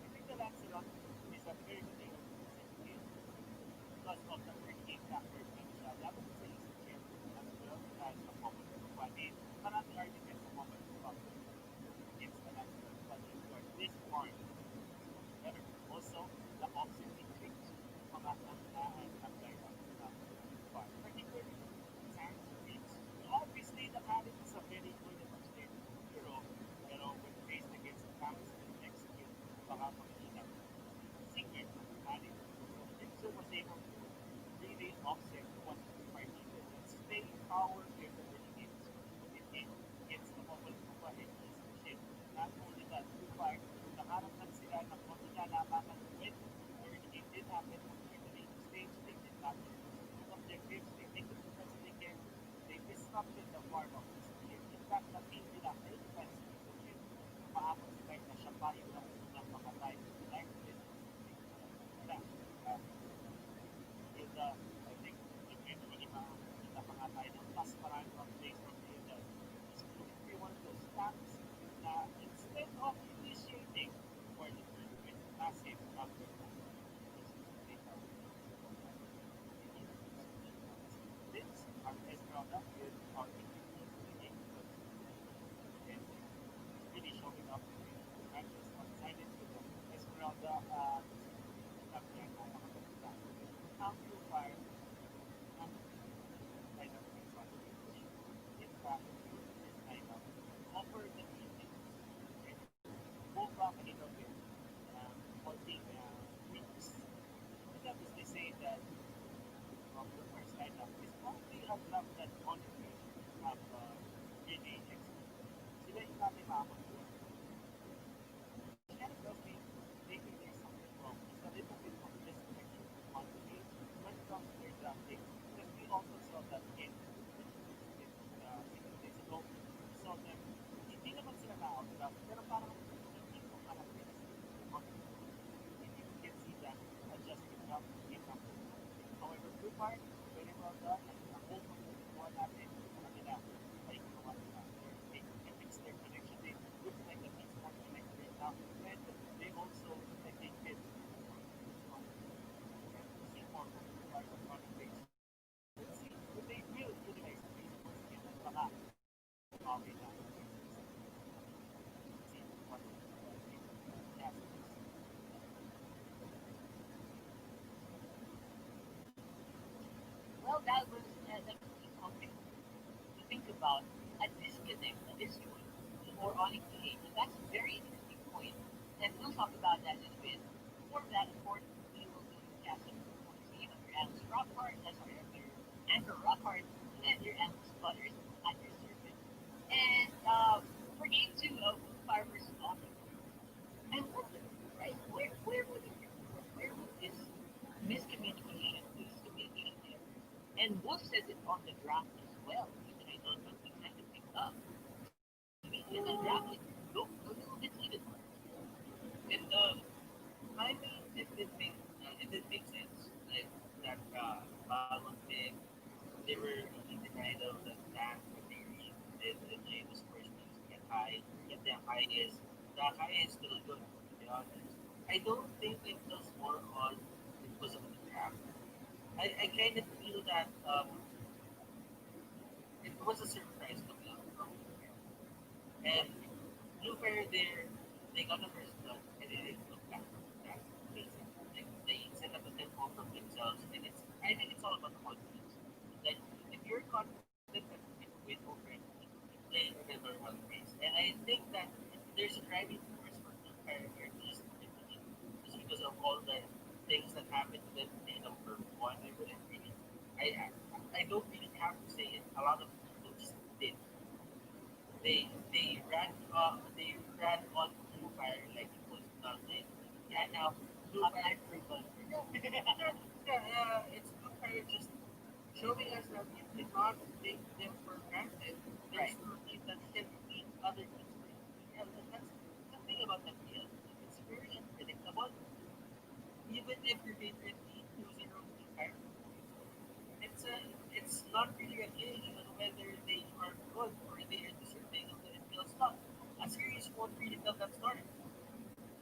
I think the last one is a very good thing because of the early factor na siya. Dapat sa isip niya as well as a moment of money. Maraming argument sa moment of money against the last one. But if you are this smart, better. Also, the offset techniques, mga tangkaan ng guidance na particularly time speeds. Obviously, the habit is a very good at upstate hero, pero when faced against the counts and execute, baka makikita. Secret, habit. So, Jitsu was able to really offset what are needed and stay power in the early games. It gets the moment to go ahead and shift. Not only that, to fight, nakaharap lang sila ng konti na labanan when the early game did happen on the late stage, they did not lose objectives, they make it because they can, they disrupted the farm of this game. In fact, the team nila, ay defense game, maabot sa time na siya pa yung unang mga time like this. Hilda, I think, eventually makakita pa nga tayo ng mas marami pang plays from Hilda. It's going to be one of those stats na instead of initiating for the turn with massive counter this our Esmeralda with our game and really showing up in matches on silence with the Esmeralda amplifier lineup in fact this lineup offer the easy move back a little bit holding weeks. That is they say that the first lineup is probably a club that honestly have really excellent. Sila yung natin makakapagpuan. Kind of tells me maybe there's something wrong. It's a little bit of disconnection on the game when it comes to their drafting. Because we also saw that in 6 days ago, we saw them, hindi naman sila na-out-draft, pero parang hindi ko kalapit you can see that adjusting up in number. However, Blue Fire, very well done. Ang whole pagkukuha natin sa kanila ay ginawa nila. They fix their connection. They look like the team's more connected now. And they also, I think, did see more from Blue Fire on running base. Let's see if they will utilize the base once again. At baka, okay na. See what yes. Well, that was definitely something to think about. A disconnect, a disconnection And Wolf says it on the draft as well, which I thought that we kind of picked up. I mean, in the draft, it looked a little bit even. And I mean, it did make sense. Like that Balmond pick, they were really denied of that what they really did in James first place to get high. Get them high is the high is still good to be honest. I don't think it was more on because of the draft. I kind of feel that it was a surprise coming out from Bluefair. And Bluefair there they got the first blood and they didn't look back from that amazing. Like they set up a tempo from themselves and I think it's all about confidence. Like if you're confident that you can win over anything, you play in a normal pace. And I think that there's a driving force for Bluefair here to just continue just because of all the things that happened to them in number one. I wouldn't really I don't really have to say it. A lot of people just did. They ran on Blue Fire like it was nothing. And now Blue Fire proven. It's Blue Fire just showing us that you cannot take them for granted. There's Right. no team that can beat other teams for MPL. And that's the thing about MPL. It's very unpredictable. Even if your favorite team 2-0 Blue Fire, it's not really a gauge on whether they are good or they are deserving of the MPL slot. A series won't really tell that story.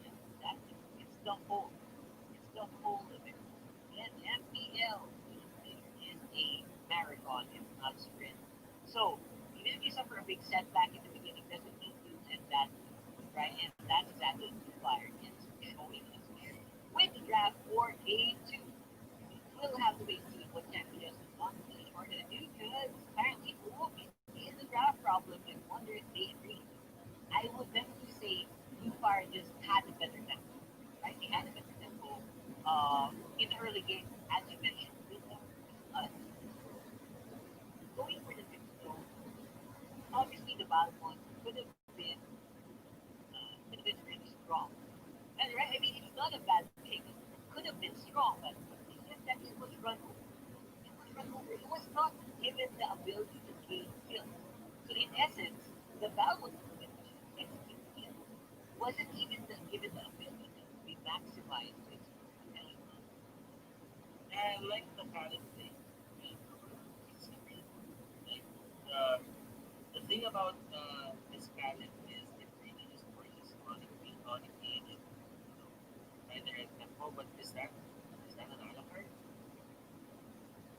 Exactly. It's the whole. It's the whole of it. And MPL is a marathon, it's not sprint. So even if you suffer a big setback in the beginning, doesn't mean you end that, right? And that's exactly what the Fire is showing us here. With the draft for A2, we'll have to wait and see what San Justin Monsters are going to do because apparently Wolf is a draft problem and wonder if they agree. I would definitely say Blue Fire just had a better tempo, right? They had a better tempo in the early game, as you mentioned. But going for the fifth zone, obviously the bottom one could have been really strong. And right, I mean, it's not a bad pick. It could have been strong, but it's just that it was run over. It was run over. It was not given the ability to gain skills. So in essence, the Valve movement, which is 16 wasn't even given the ability to be maximized to its potential. And like the talent thing, it's really like uh, the thing about this talent is it really just forces Onic being age, either at tempo, but is that an Alucard?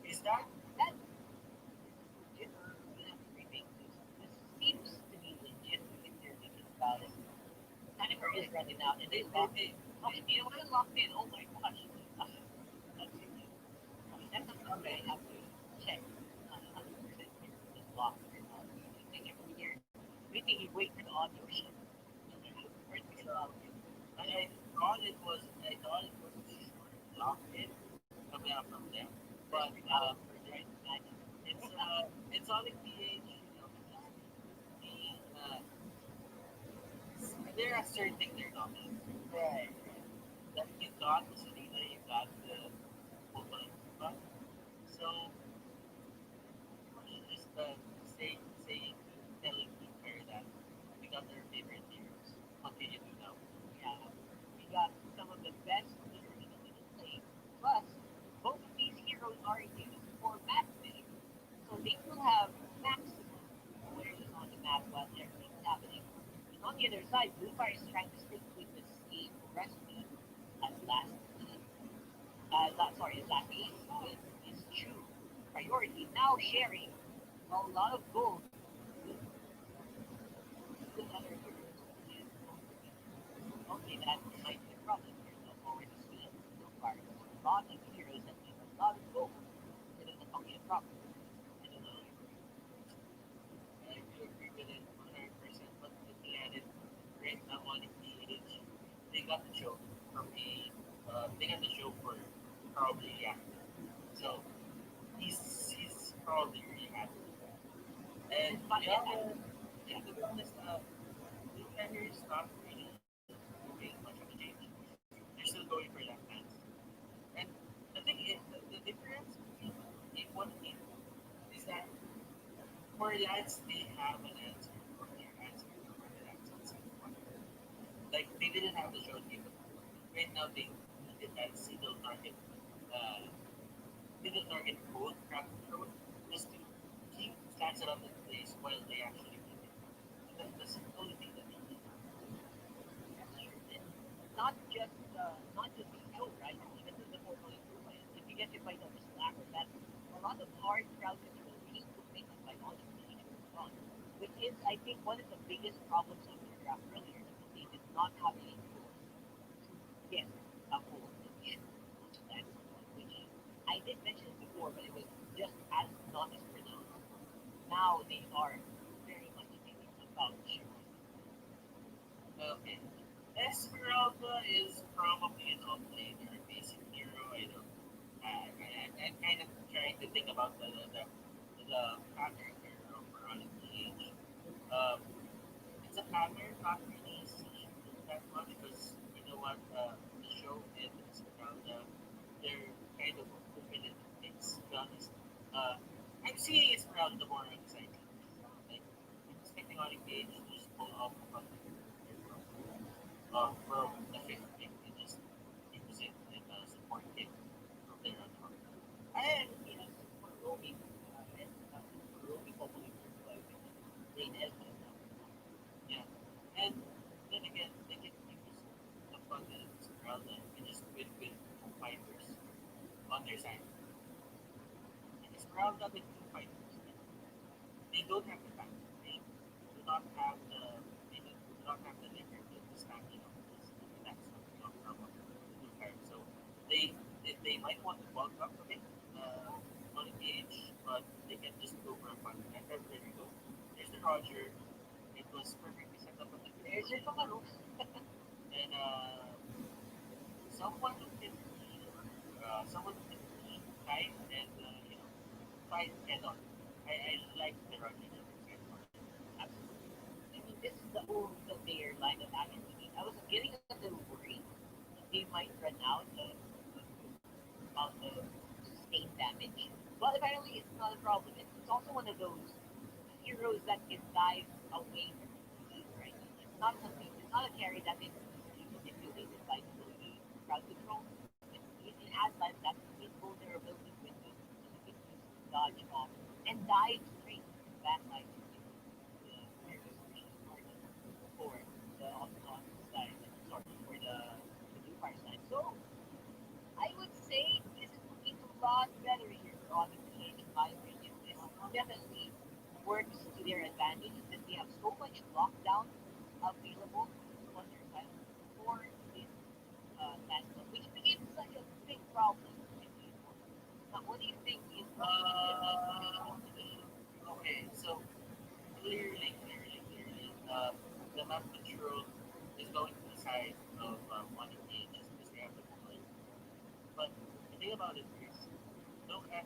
Is that That legit, or we have to remake this. This seems to be legit if you're thinking about it. Timer is running out, and they locked in. Okay, you know what? Locked in. Oh my gosh. That's it. That's a number I have to check. 100% here. Just locked or not. I think every year. Maybe he wait for the audio sheet. Or it's been locked in. I thought it was short locked in coming out from them, First but week out for the right magic. it's Onic PH, being there are certain things they're not doing. Right. That you got the Selena, you got the Pokemon, but so just saying telling Bluefair that we got their favorite heroes. Continue to now. Yeah. We got some of the best leaders in the league. Plus, both of these heroes are used for map fitting. So they will have maximum awareness on the map while everything's happening. And on the other side, Blue Fire is trying to stick with the same recipe as last as last game with his true priority. Now sharing a lot of gold with other heroes. And okay, that might be a problem. There's no already seen so far. A lot of heroes that need a lot of gold. It doesn't function properly. I don't know. I do agree with it 100%, but looking at it right now on the PH, they got the show from they got the show for probably yeah. So he's probably really happy with that. And It's funny that to be honest, Newlander is not really doing much of a change. They're still going for that fans. And the thing is, the difference between a 1 game for Lance, they have an answer for their answer for the Lance outside of one. Like they didn't have the short game before. Right now they needed that single target, uh, single target goal, crack throw, just to keep Lance on the place while they actually keep it. And that's the only thing that they need. That's true. And not just the show, right? Even the Formula 2 players. If you get hit by the slacker, that's a lot of hard crowd control being put mainly by Onic early on. Which is, I think, one of the biggest problems of the draft earlier, because they did not have any tools to get a hold of the shoe. That's one which I did mention it before, but it was just as not as pronounced. Now they are very much thinking about the shoe. Okay. Esmeralda is probably an offlaner, basic hero. I don't. I'm kind of trying to think about the pattern here of Onic PH. Um, it's a pattern, not really seen that much because you know what, the show and Esmeralda, they're kind of open and mixed. To be honest, uh, I'm seeing Esmeralda more exciting. Like I'm expecting Onic PH to just pull off a fun from the fifth pick and just use it in a support kick from there on out. And yes, for roaming, and for roaming probably like late Esmond. Yeah. And then again, they can use the fun that is around them and just with two fighters on their side. And Esmeralda with two fighters. They don't have the time. They do not have do not have the liver to stand, because that's something of problem to carry. So they might want to bulk up a bit on the age, but they can just go for a fun. And then there you go. There's the Roger. It was perfectly set up at the There's your Kamaru. and someone who can be someone who can be kind and fight head on. I like the Roger number 10 for it. Absolutely. I mean, this is the only the their line of actually need. I was getting a little worried that they might run out of the sustained damage. But apparently, it's not a problem. It's also one of those heroes that can dive away from the lead, right? It's not something. It's not a carry that is easily manipulated by the crowd control. It has that invulnerability window that you can use to dodge off and dive straight to the backline the Paris Christian party for the on side, sorry, for the Blue Fire side. So I would say this is looking a lot better here for Onic PH in my opinion. This definitely works to their advantage since they have so much lockdown available on their side for this last one, which became such a big problem in esports. Now, what do you think is going to be the key Uh, solution to this? okay, so clearly, the map control is going to the side of Onic PH just because they have the moment. But the thing about it is, look at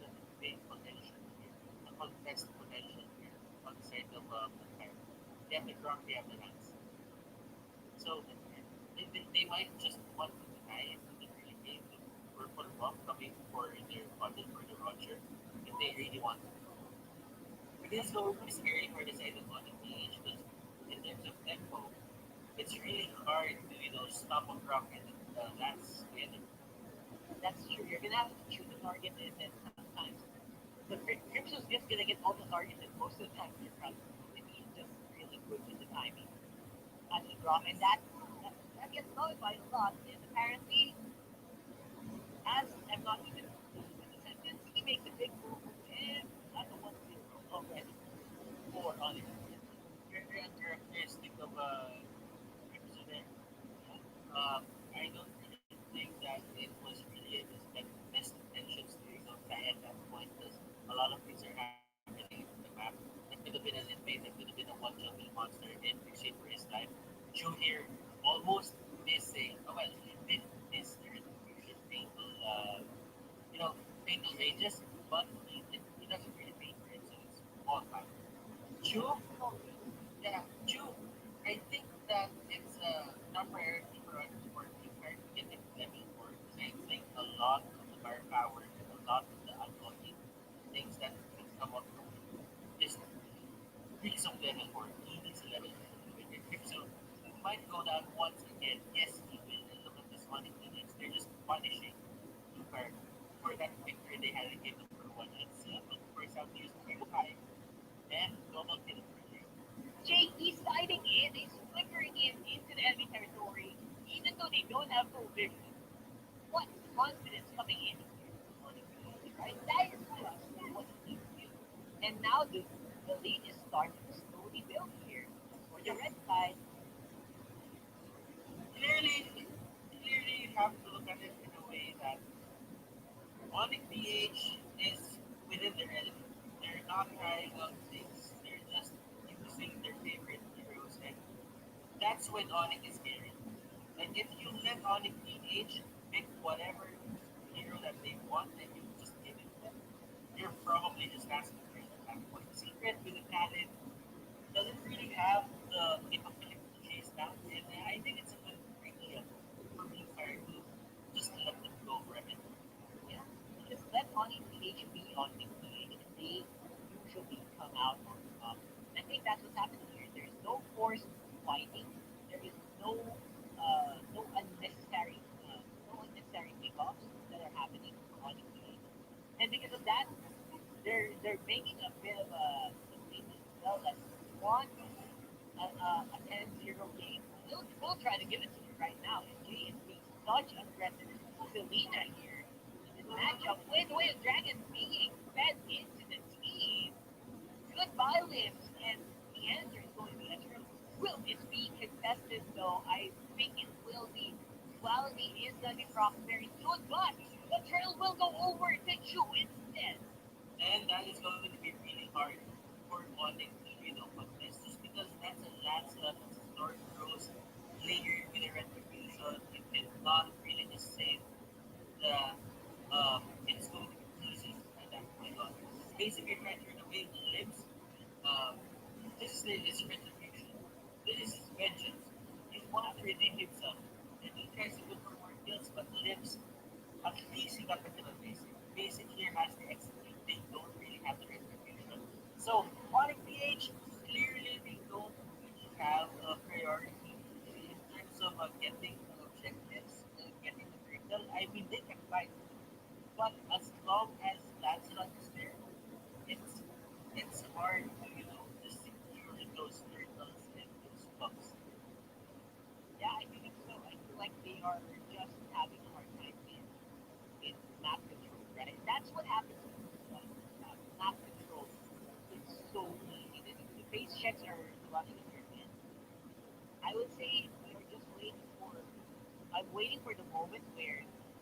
the big potential here, the contest potential here on the side of Empire. They have the Gronk, they have the Lance. So they might just want to deny into the early game with purple buff coming for their bundle for the Roger if they really want to. It is going to be scary for the side of Onic PH because in terms of tempo, it's really hard to stop a Gronk and Lance together. That's true. You're gonna have to choose a target, and then sometimes the Crimson's just gonna get all the targets, and most of the time you're probably gonna be just really good with the timing as you drop, and that gets nullified a lot. And apparently, as I'm not even close with the sentence, he makes a big move, and that's a 1-0 already for Onyx. Very uncharacteristic of Crimson there. Yeah, I don't really think that it was really his best intentions to die at that point because a lot of things are happening in the map. That could have been an invade, that could have been a one jungle monster in exchange for his life. Chew here almost missing. Oh well, he did miss their execution painful, you know, painful ranges, but he doesn't really pay for it, so it's all fine. Chew, yeah, Chew. I think that it's a top priority for us to work with her to get it ready for because I think a lot of the firepower and a lot of the annoying things that can come up from this might go down once again. Yes, he will. And look at this Onic Phoenix. They're just punishing Super for that victory they had in game number one. And see, but for example, here's very high and global kill for Jay, he's sliding in, he's flickering in into the enemy territory, even though they don't have full vision. What confidence coming in here on the field, right? That is what he needs to do. And now the lead is starting to slowly build here. For the red side, clearly you have to look at it in a way that Onic PH is within their element. They're not trying out things. They're just using their favorite heroes, and that's when Onic is scary. Like if you let Onic PH pick whatever hero that they want and you just give it to them, you're probably just asking for it at that point. Secret with the talent doesn't really have the capability to chase down, and I think it's a good idea for Blue Fire to just let them go for a bit. yeah, just let Onic PH be Onic PH, and they usually come out on top. And I think that's what's happening here. There's no forced fighting. There is no unnecessary kickoffs that are happening for Onic PH. And because of that, they're making a bit of a statement as well that want a 10-0 game. We'll try to give it to you right now. And Jay is being such aggressive. Selena here in this matchup with Dragon being fed into the team. Goodbye, Limbs. And the answer is going to be a true. Will this be contested though? I think it will be. Quality is going to be very good, but the trail will go over to Chu instead. And that is going to be really hard for Onic to put this just because that's a Lancelot, that's a Sword Rose layered with a retribution. You cannot really just save the it's going to be easy at that point on. Basically trying to run away the limbs. Um, this is his retribution. This is his vengeance. He wants to redeem himself. And he tries to look for more kills, but limbs at least he got the kill on basic. Basic here has the execute. They don't really have the retribution. So Onic PH clearly they don't really have a priority in terms of getting objectives and getting the critical. I mean they can fight. But as long as Lancelot is there, it's hard to, just secure those turtles and those bugs. Yeah, I think so. I feel like they are just having a hard time in map control, right? That's what happens with map control. It's so easy. The base checks are running in your hand. I would say we are just waiting for. I'm waiting for the moment where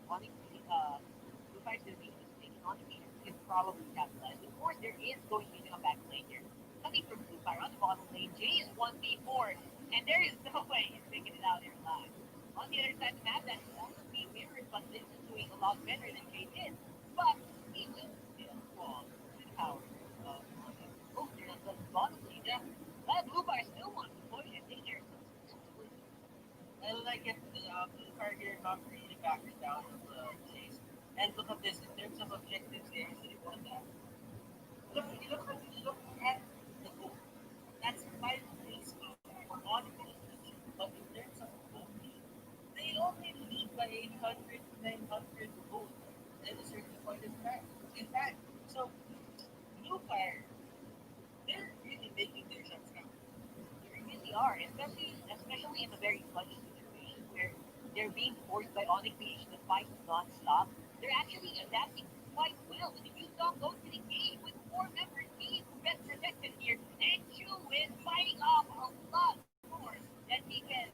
Onyx, Blue Fire's going to be mistaken. Onyx can probably capitalize. Of course, there is going to be a comeback lane here. Coming from Blue Fire on the bottom lane, Jay is 1v4, and there is no way he's making it out here alive. On the other side of the map, that's also being mirrored, but this is doing a lot better than Jay did. But he will still fall to the power of Onyx. Oh, there's a bottom lane. Yeah. But Blue Fire still wants to push. I think there's some I like it. Blue Fire here not really backing down on the chase. And look at this, in terms of objectives, they actually won that. Look at the goal. That's 5 kills for Onyx. But in terms of gold lead, they only lead by 800 to 900 gold at a certain point in time. So Blue Fire, they're really making their shots count. They really are, especially in a very clutch situation where they're being forced by Onic PH to fight non-stop. They're actually adapting quite well. And if you saw go to the game with 4 members being best protected here, and Chu is fighting off a lot more than he can.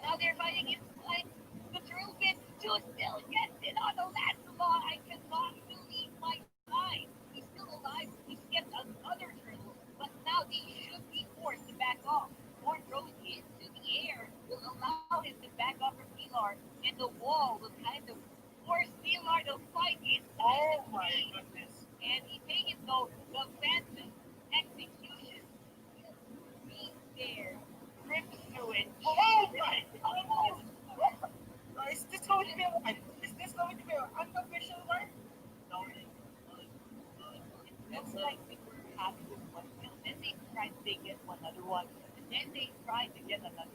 Now they're fighting inside the drill bit. Chu still gets it on the last law. I cannot believe my eyes. He's still alive. He skipped another drill, but now they should be forced to back off. More throws into the air will allow him to back off from Pilar, and the wall will kind of force Pilar to fight inside Oh the my cage. goodness. And he takes it though, the Phantom execution being there, rips through it. Oh my goodness! Is this going to be an unofficial one? No, It that's looks like we were happy with one kill. Then they tried to get another one, and then they tried to get another.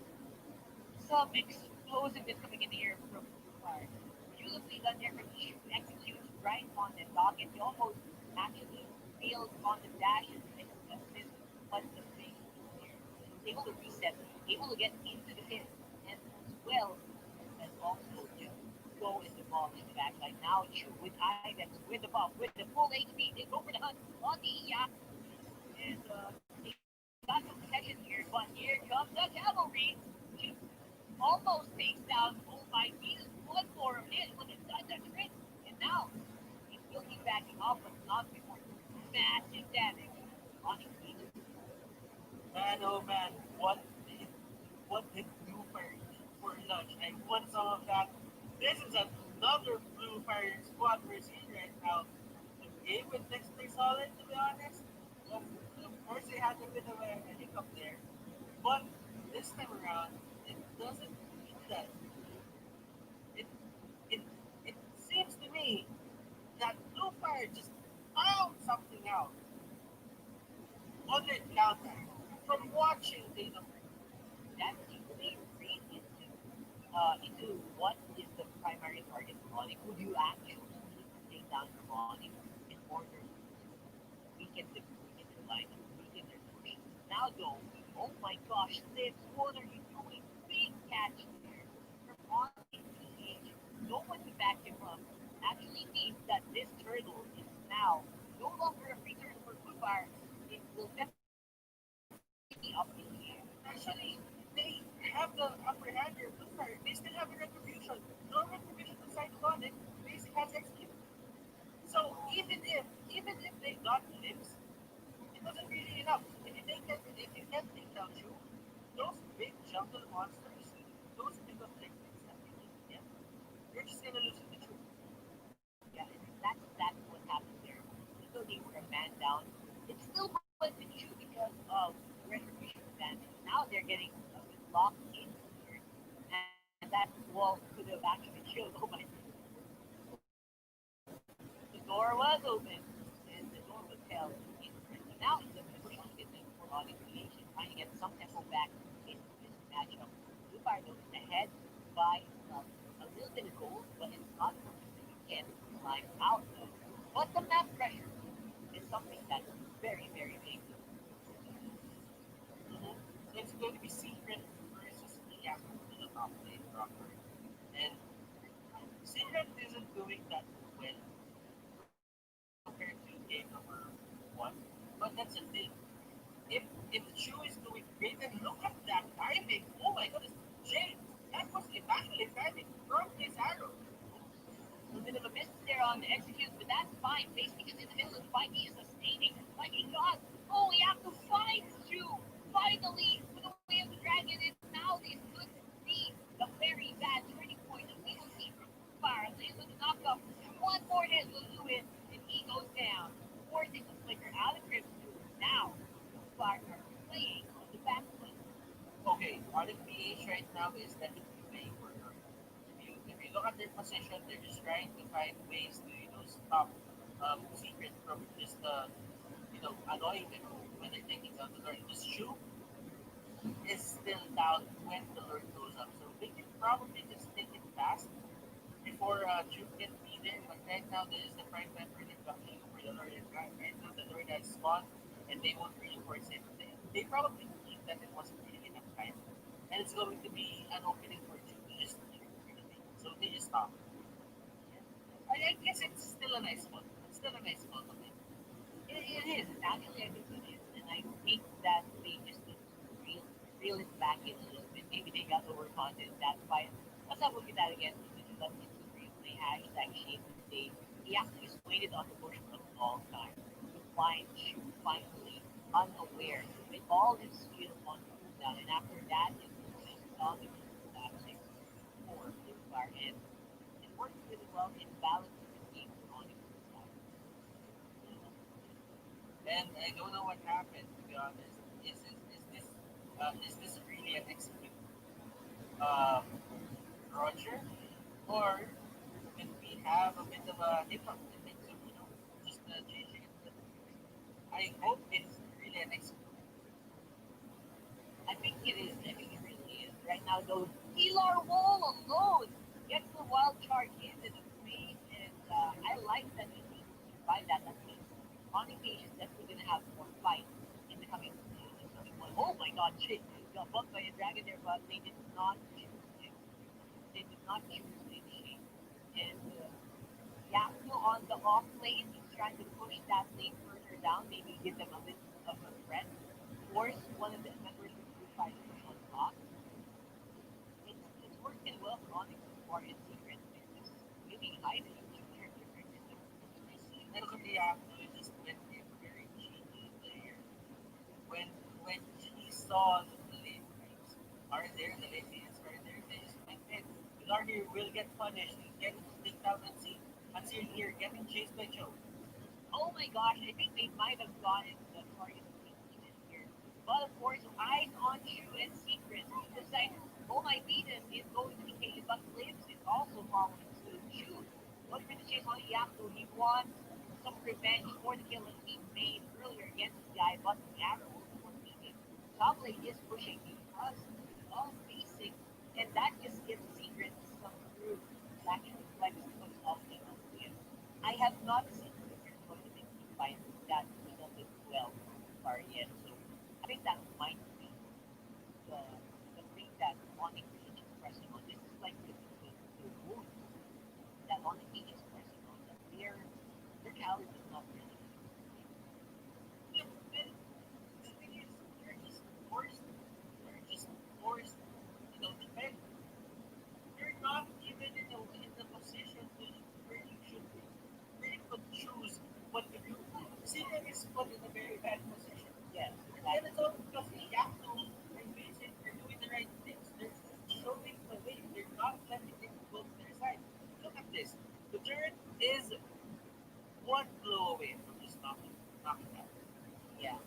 some explosiveness coming in the air from Fire. Beautifully done there from Ishu, executes right on the target. He almost actually failed on the dash and missed one the face here. Able to reset, able to get into the pin, and as well as also just go in the ball in the backside. Now Chu with Ivex with the buff, with the full HP, they go for the hunt on the Yak, and they got some protection here, but here comes the cavalry. Chu almost takes down Bull by Jesus. One more hit with inside that trick, and now he's still keep backing off, but not before massive damage on his feet. Man, oh man, what did Blue Fire eat for lunch? I want some of that. This is another Blue Fire squad we're seeing right now. The game with next play solid, to be honest. Of course, they had a bit of a hiccup there, but this time around, it doesn't mean that. It it it seems to me that Blue Fire just found something out on their counter from watching Data. That's usually read into what is the primary target for Onic. Would you actually need to take down your Onic in order to weaken their lineup, weaken their push? Now though, oh my gosh, Lips, what are you doing? Big catch there from Onic PH. No one to back him up. Actually means that this turtle is now no longer a free turtle for Goodfire. It will definitely be up in the air. Actually, they have the upper hand here. Blue Fire, they still have a retribution. No retribution aside on it. Basic has execute. So even if they got limbs, it wasn't really enough. If you can't take down Chu, those big jungle monsters, those big objectives that you need to get, you're just gonna lose to Chu. Yeah, that's what happened there. Even though they were a man down, it still wasn't true because of retribution advantage. Now they're getting a bit locked in here, and that wall could have actually killed. Oh my! The door was open, and the door was held in. So now it's a push on business for Onic Creation, trying to get some tempo back into this matchup. Blue Fire though is ahead by a little bit of gold, but it's not something that you can climb out of. But the map pressure is something that's very, very big. Mhm. So it's going to be Secret versus Yak in the top lane proper. And Secret isn't doing that well compared to game number one. But that's the thing. If if the shoe is doing great, then look at that timing. Oh my goodness, James, that was immaculate timing from his arrow. A bit of a miss there on the execute, but that's fine. Facing is in the middle of the fight. He is sustaining. Like he got. Oh, we have to fight you. Finally, with the way of the dragon, and now this could be the very bad turning point that we will see from Fire. Lays with the knockup. One more hit will do it, and he goes down, forcing the flicker out of grip. Now, Fire are playing on the back foot. Okay, Onic PH right now is definitely playing for her. If you look at their position, they're just trying to find ways to stop Secret from just annoying them when they're taking down the Lord. This shoe is still down when the Lord goes up, so they can probably just take it fast before Juke can be there. But right now, this is the prime time for them to actually go for the Lord. And right now, the Lord has spawned, and they won't reinforce it. They probably think that it wasn't really enough time, and it's going to be an opening for Juke to just shoot for the thing. So they just stop. I guess it's still a nice one. It's still a nice one of it. It is. Actually, I think it is. And I think that they just need to reel it back in a little bit. Maybe they got overconfident. That's why. Let's have a look at that again. If you look into the replay, hashtag shade of the day. He actually just waited on the bush for a long time to find Shu finally unaware with all his skill on cooldown. And after that, it was just dominant that six for Blue Fire. And it worked really well in balancing the game on the side. And I don't know what happened, to be honest. Is this really an execute, um, Roger, or did we have a bit of a hiccup in terms of just changing it? I hope it's really an execute. I think it is. I think it really is. Right now, though, Pilar Wall alone gets the wild charge into the face, and I like that he's able to survive that. That means Onic is definitely going to have more fight in the coming one. Oh my God, shit! Got bumped by a dragon there, but they did not choose him. They did not choose Shane. And Yasuo on the off lane, he's trying to push that lane further down, maybe give them a bit of a threat. Force one of the members of the group fight to push on top. It's working well for Onyx so far in secret. They're just really hiding their system. I see Nelson Diablo just went a very cheeky player. When he saw the late creeps are there, the late lanes are there, they just went in. Lardy will get punished. He's getting staked out at sea. Until here, getting chased by Joe. Oh my gosh, I think they might have gotten the target completion here. But of course, eyes on Shu and Secret. He decided, oh my Venus is going to be taken, but Lives is also following suit. Shu, going for the chase on Yaku. He wants some revenge for the kill that he made earlier against the guy, but the arrow was defeated. Top lane is pushing because of basic, and that just gives Secret some room to actually flex some off the field. I have not seen Secret going to make me find that resulted well so far yet, so I think that might be the, the thing that Onic is pressing on. This is like the wound that Onic is pressing on, that their calories is not really. Yeah, and the thing is, they're just forced. They're just forced, defend. You're not even in the position to where you should be, where you could choose what to do. Secret is put in a very bad position. Yes, And it's all because Yahoo and Basic are doing the right things. They're showing the way. They're not letting things go to their side. Look at this. The turret is one blow away from just knocking out. yeah.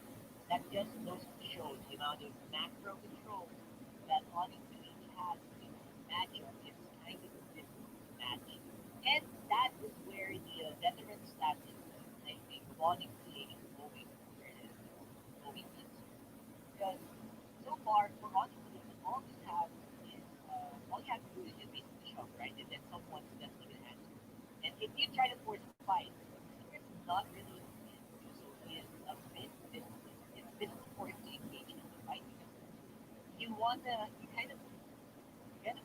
That just goes to show the amount of macro control that Onic has in this matchup. It's kind of difficult to match. And that is where the veteran status, I think, Onic is going where it is going into. Because so far, for Onic all you have to do is just basically shove, right? And then someone's definitely going to answer. And if you try to force a fight, Secret's not really in a position to do so. He is a it's difficult for him to engage in the fight because you kind of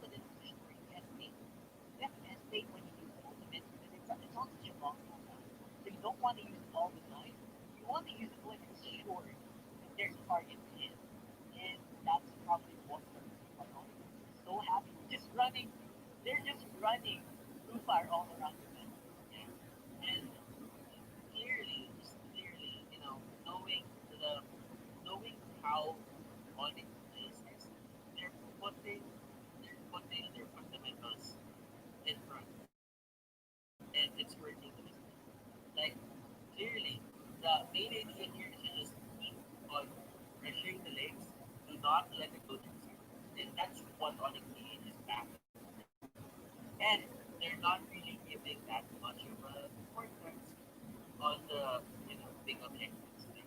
put in a position where you have to hesitate when you use the ultimate because it's on such a long cooldown. So you don't want to use it all the time. You want to use it when it's short and there's a target to hit. And that's probably what they're so happy. Just running. They're just running blue fire all around the map. And clearly, just clearly, knowing how Onyx is, they're putting their fundamentals in front, and it's working to this point. Like clearly, the main idea here is to just keep on pressuring the legs, do not let it go to zero, and that's what Onyx is back. And they're not really giving that much of a importance on the big objectives. Like,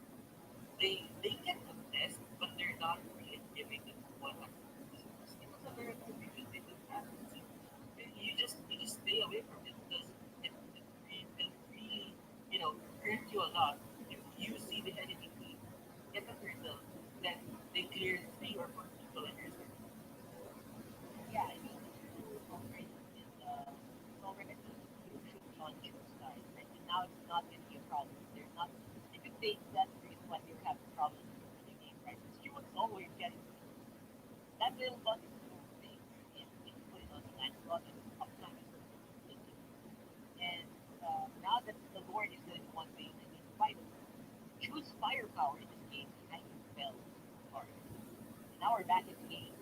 they can contest, but they're not really giving it 100%. It was a very good because they don't have it. So you just stay away from it because it will really hurt you a lot if you see the enemy team get a turtle, then they clear 3 or 4 people on your side. Yeah, I mean, it's already should on your side, right? And now it's not going to be a problem. There's not. If you think that's the reason why they were having problems in the game, right? Because you was always getting that little button thing is put it on the line button uptime is ridiculous. And now that the Lord is going to be one thing, I mean, choose firepower in this game kind of fell apart. And now we're back in the game.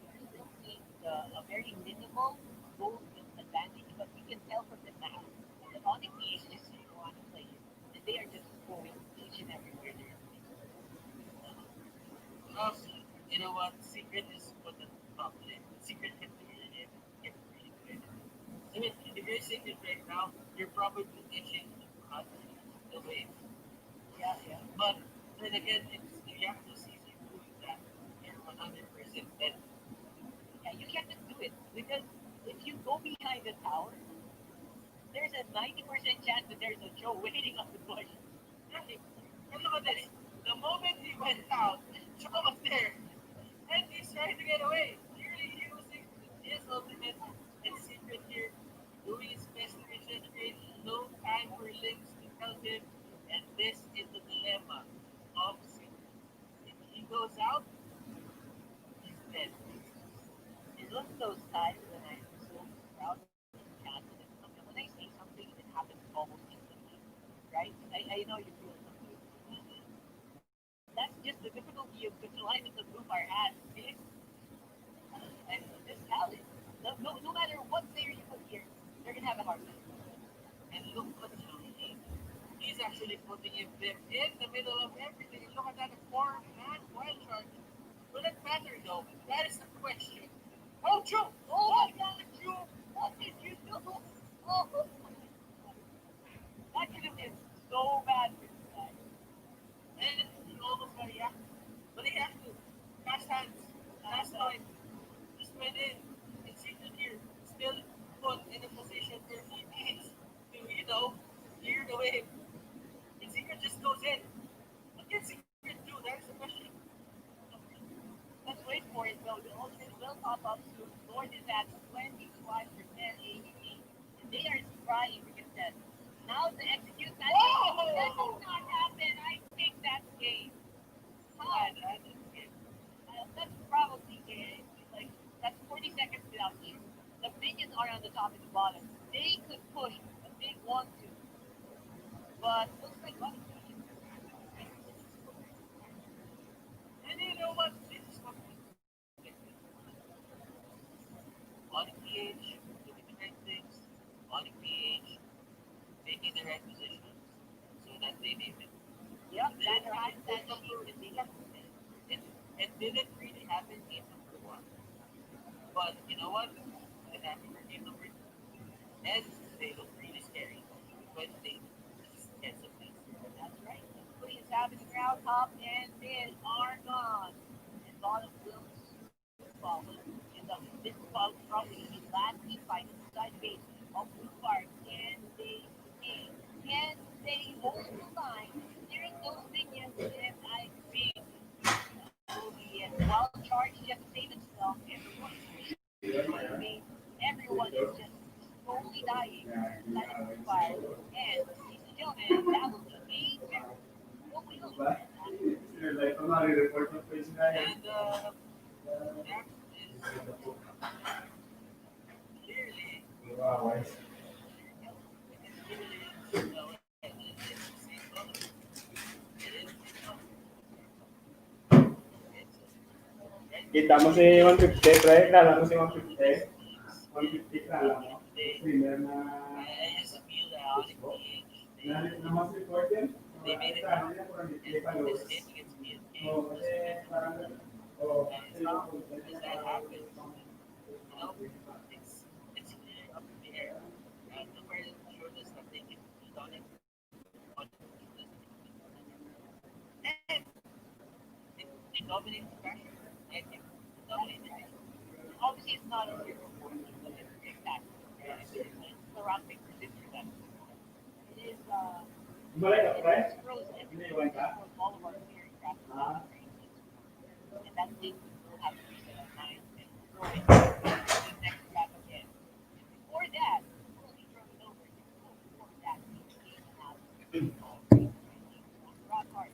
We're still seeing a very minimal goal advantage, but you can tell from the map that Onic is just want to play it, and they are just going each and everywhere they're Um, you know what? Secret is what the top lane. Secret can do it. Can really do it. I mean, if you're Secret right now, you're probably itching to cut the wave. Yeah, yeah. But then again, if you have to see you doing that, you're 100% dead. Yeah, you can't just the tower, there's a 90% chance that there's a Joe waiting on the bush. Right. And look at this. The moment he went out, Joe was there. And he's trying to get away. Clearly using his ultimate and secret here. Doing his best to regenerate. No time for links to help him. And this is the dilemma of secret. If he goes out, he's dead. It's one of those times when I'm so proud of being candid and something. When I say something that happens almost instantly, right? I know you feel something. That's just the difficulty of the climate of whom our hat is. And this talent. No matter what player you put here, they're gonna have a hard time. And look what he's actually putting him there in the middle of everything. And look at that, a four-man wild charge. Will it matter though? That is the question. Oh, Joe! Oh my God, Joe! What did you do? Oh, that could have been so bad for this guy. And he almost got yacked. But he has to. Fast hands. Last time. Just went in. And Secret here still put in a position where he needs to, clear the way. And Secret just goes in. What can Secret do? That is the question. Let's wait for it though. The ultimate will pop up soon. Lord is at 25% HP. And they are trying to get that. Now to execute that. Whoa! That did not happen. I think that's game. That is it. That's probably game. Like, that's 40 seconds without you. The minions are on the top and the bottom. They could push if they want to. But looks like Onic. And you know what? This is what Onic PH doing the right things. Onic PH taking the right positions so that they may win. Yep, Then that time that number she it didn't really happen game number one. But you know what? It happened for game number two. And they look really scary when they just get some things. That's right. Please have the crowd top and mid are gone. And bottom will follow. And this is probably the last team fight inside the base of Blue Park. Can they hold the line during those minions? And I think while charge just to save himself, everyone is just slowly dying inside of Blue Park. And ladies and gentlemen, that will be game two. What we look at. And that is clearly Kita mo si 150, pre. Kala mo si 150. 150 kala mo. Streamer na... I just feel that Onic PH, Na mas report yan? they made it happen. And this game against BSK Oo, was kasi parang... Oo, and as that happens, it's clear up in the air. And the person showed us that they can beat Onic. And they dominate the fashion. I think they dominate the fashion. Obviously, it's not a zero for you, but it's exactly. It's the rock paper scissors that it is. Bumalik ka, pre? It grows Hindi, iwan ka? all of our theory craft and that thing will have to be set on mind and throw it to the next trap again. And before that, we'll be throwing over to before that we came out. Rock hard.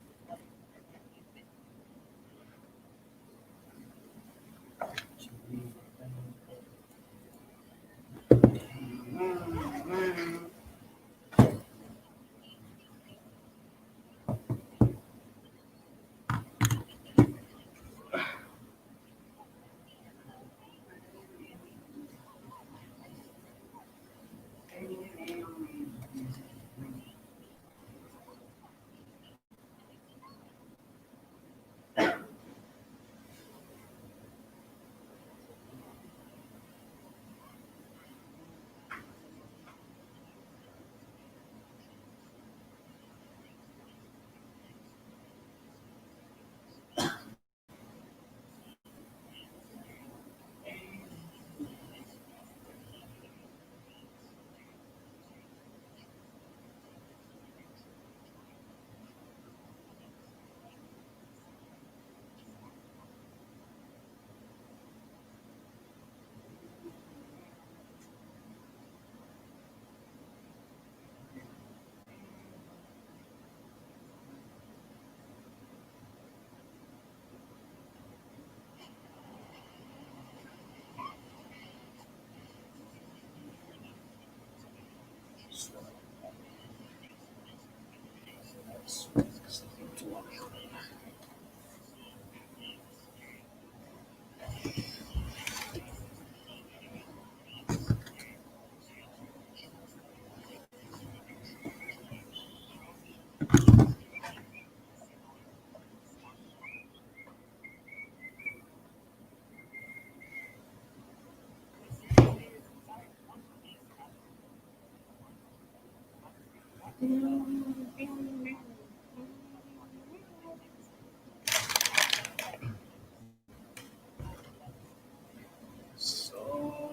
So,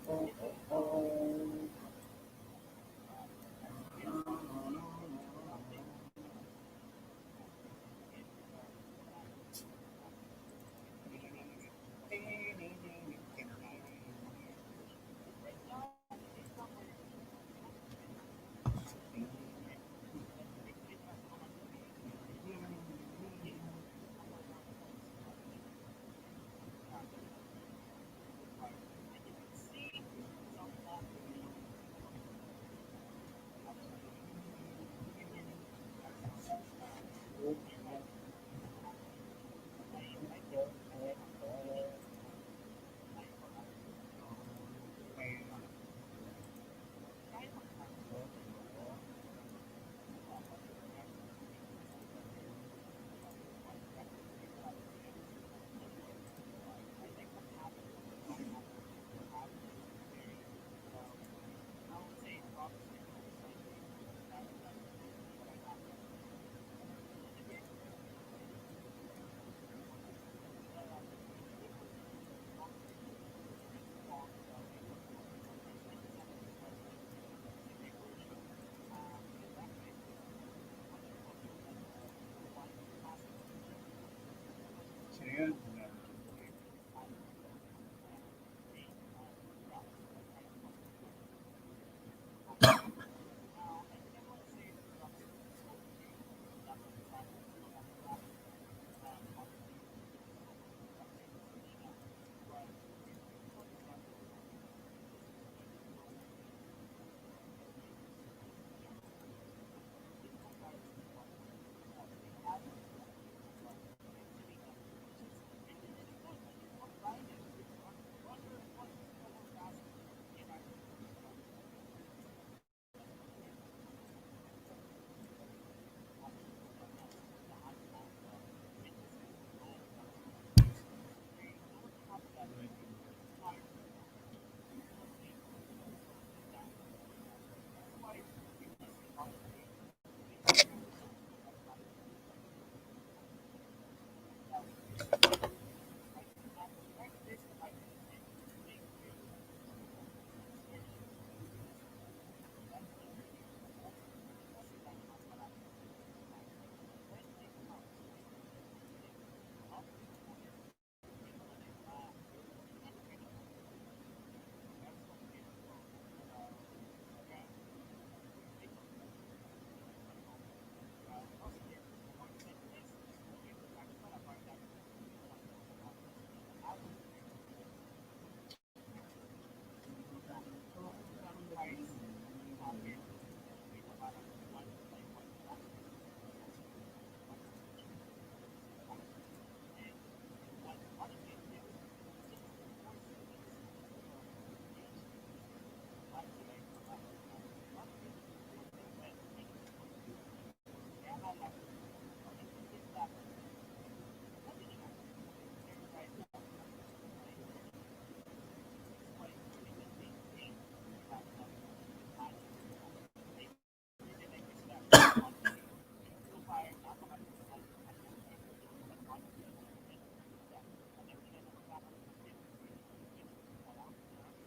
oh, oh, oh. So yun,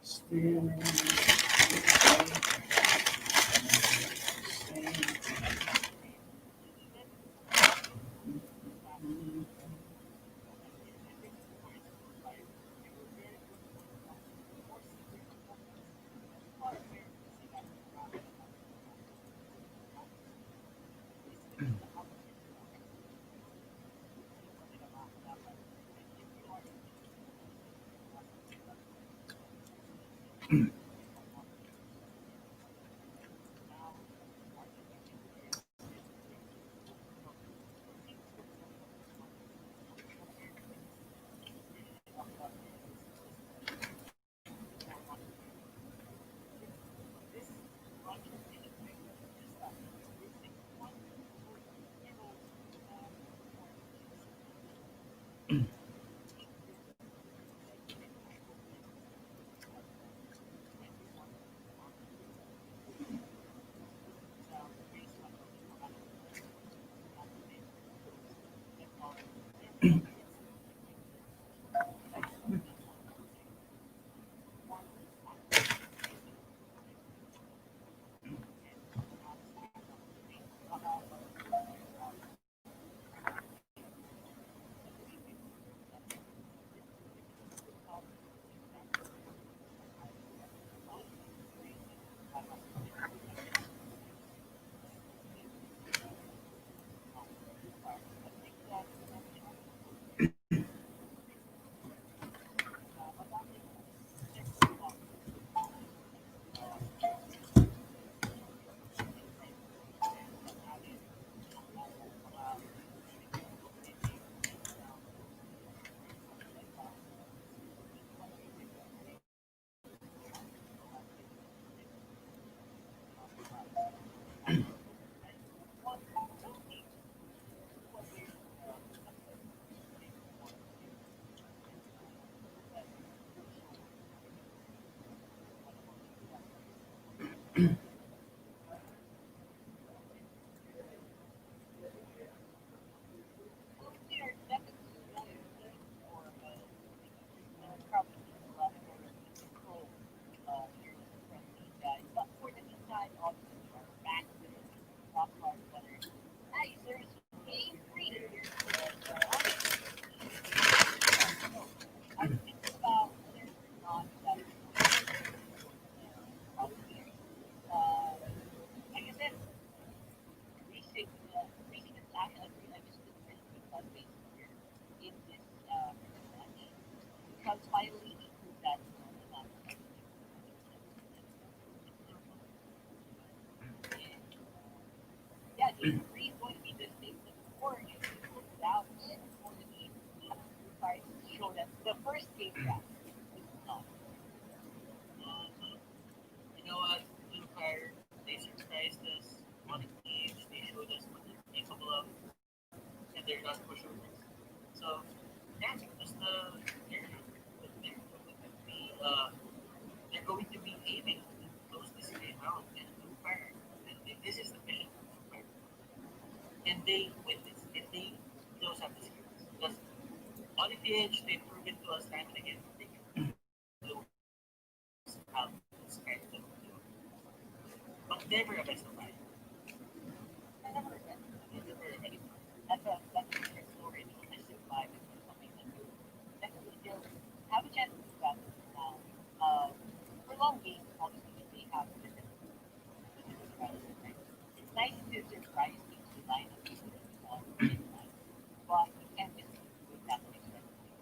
still, Esports finally proved that not and yeah, game three is going to be the same as before. If it goes down, and it's going to be guys show that the first game back was not. Mhm. You know what? Blue Fire, they surprised us on a cage. They showed us what they're capable of, and they're not pushovers. So, yeah, just they're, uh, they're going to be aiming to close this game out and Blue Fire. And this is the mission for Blue Fire. And they win this. And they close out this game. Because on the PH, they've proven to us time and again they can close out this kind of deal. But never a best of five. I never regret it. Never a best of five. That's a different story. It was just five. It's something that you definitely still have a chance to do that now. For long games, obviously, they have different strategies, right? It's nice to surprise teams with lineups on game time, but you can't just do that to expect to win.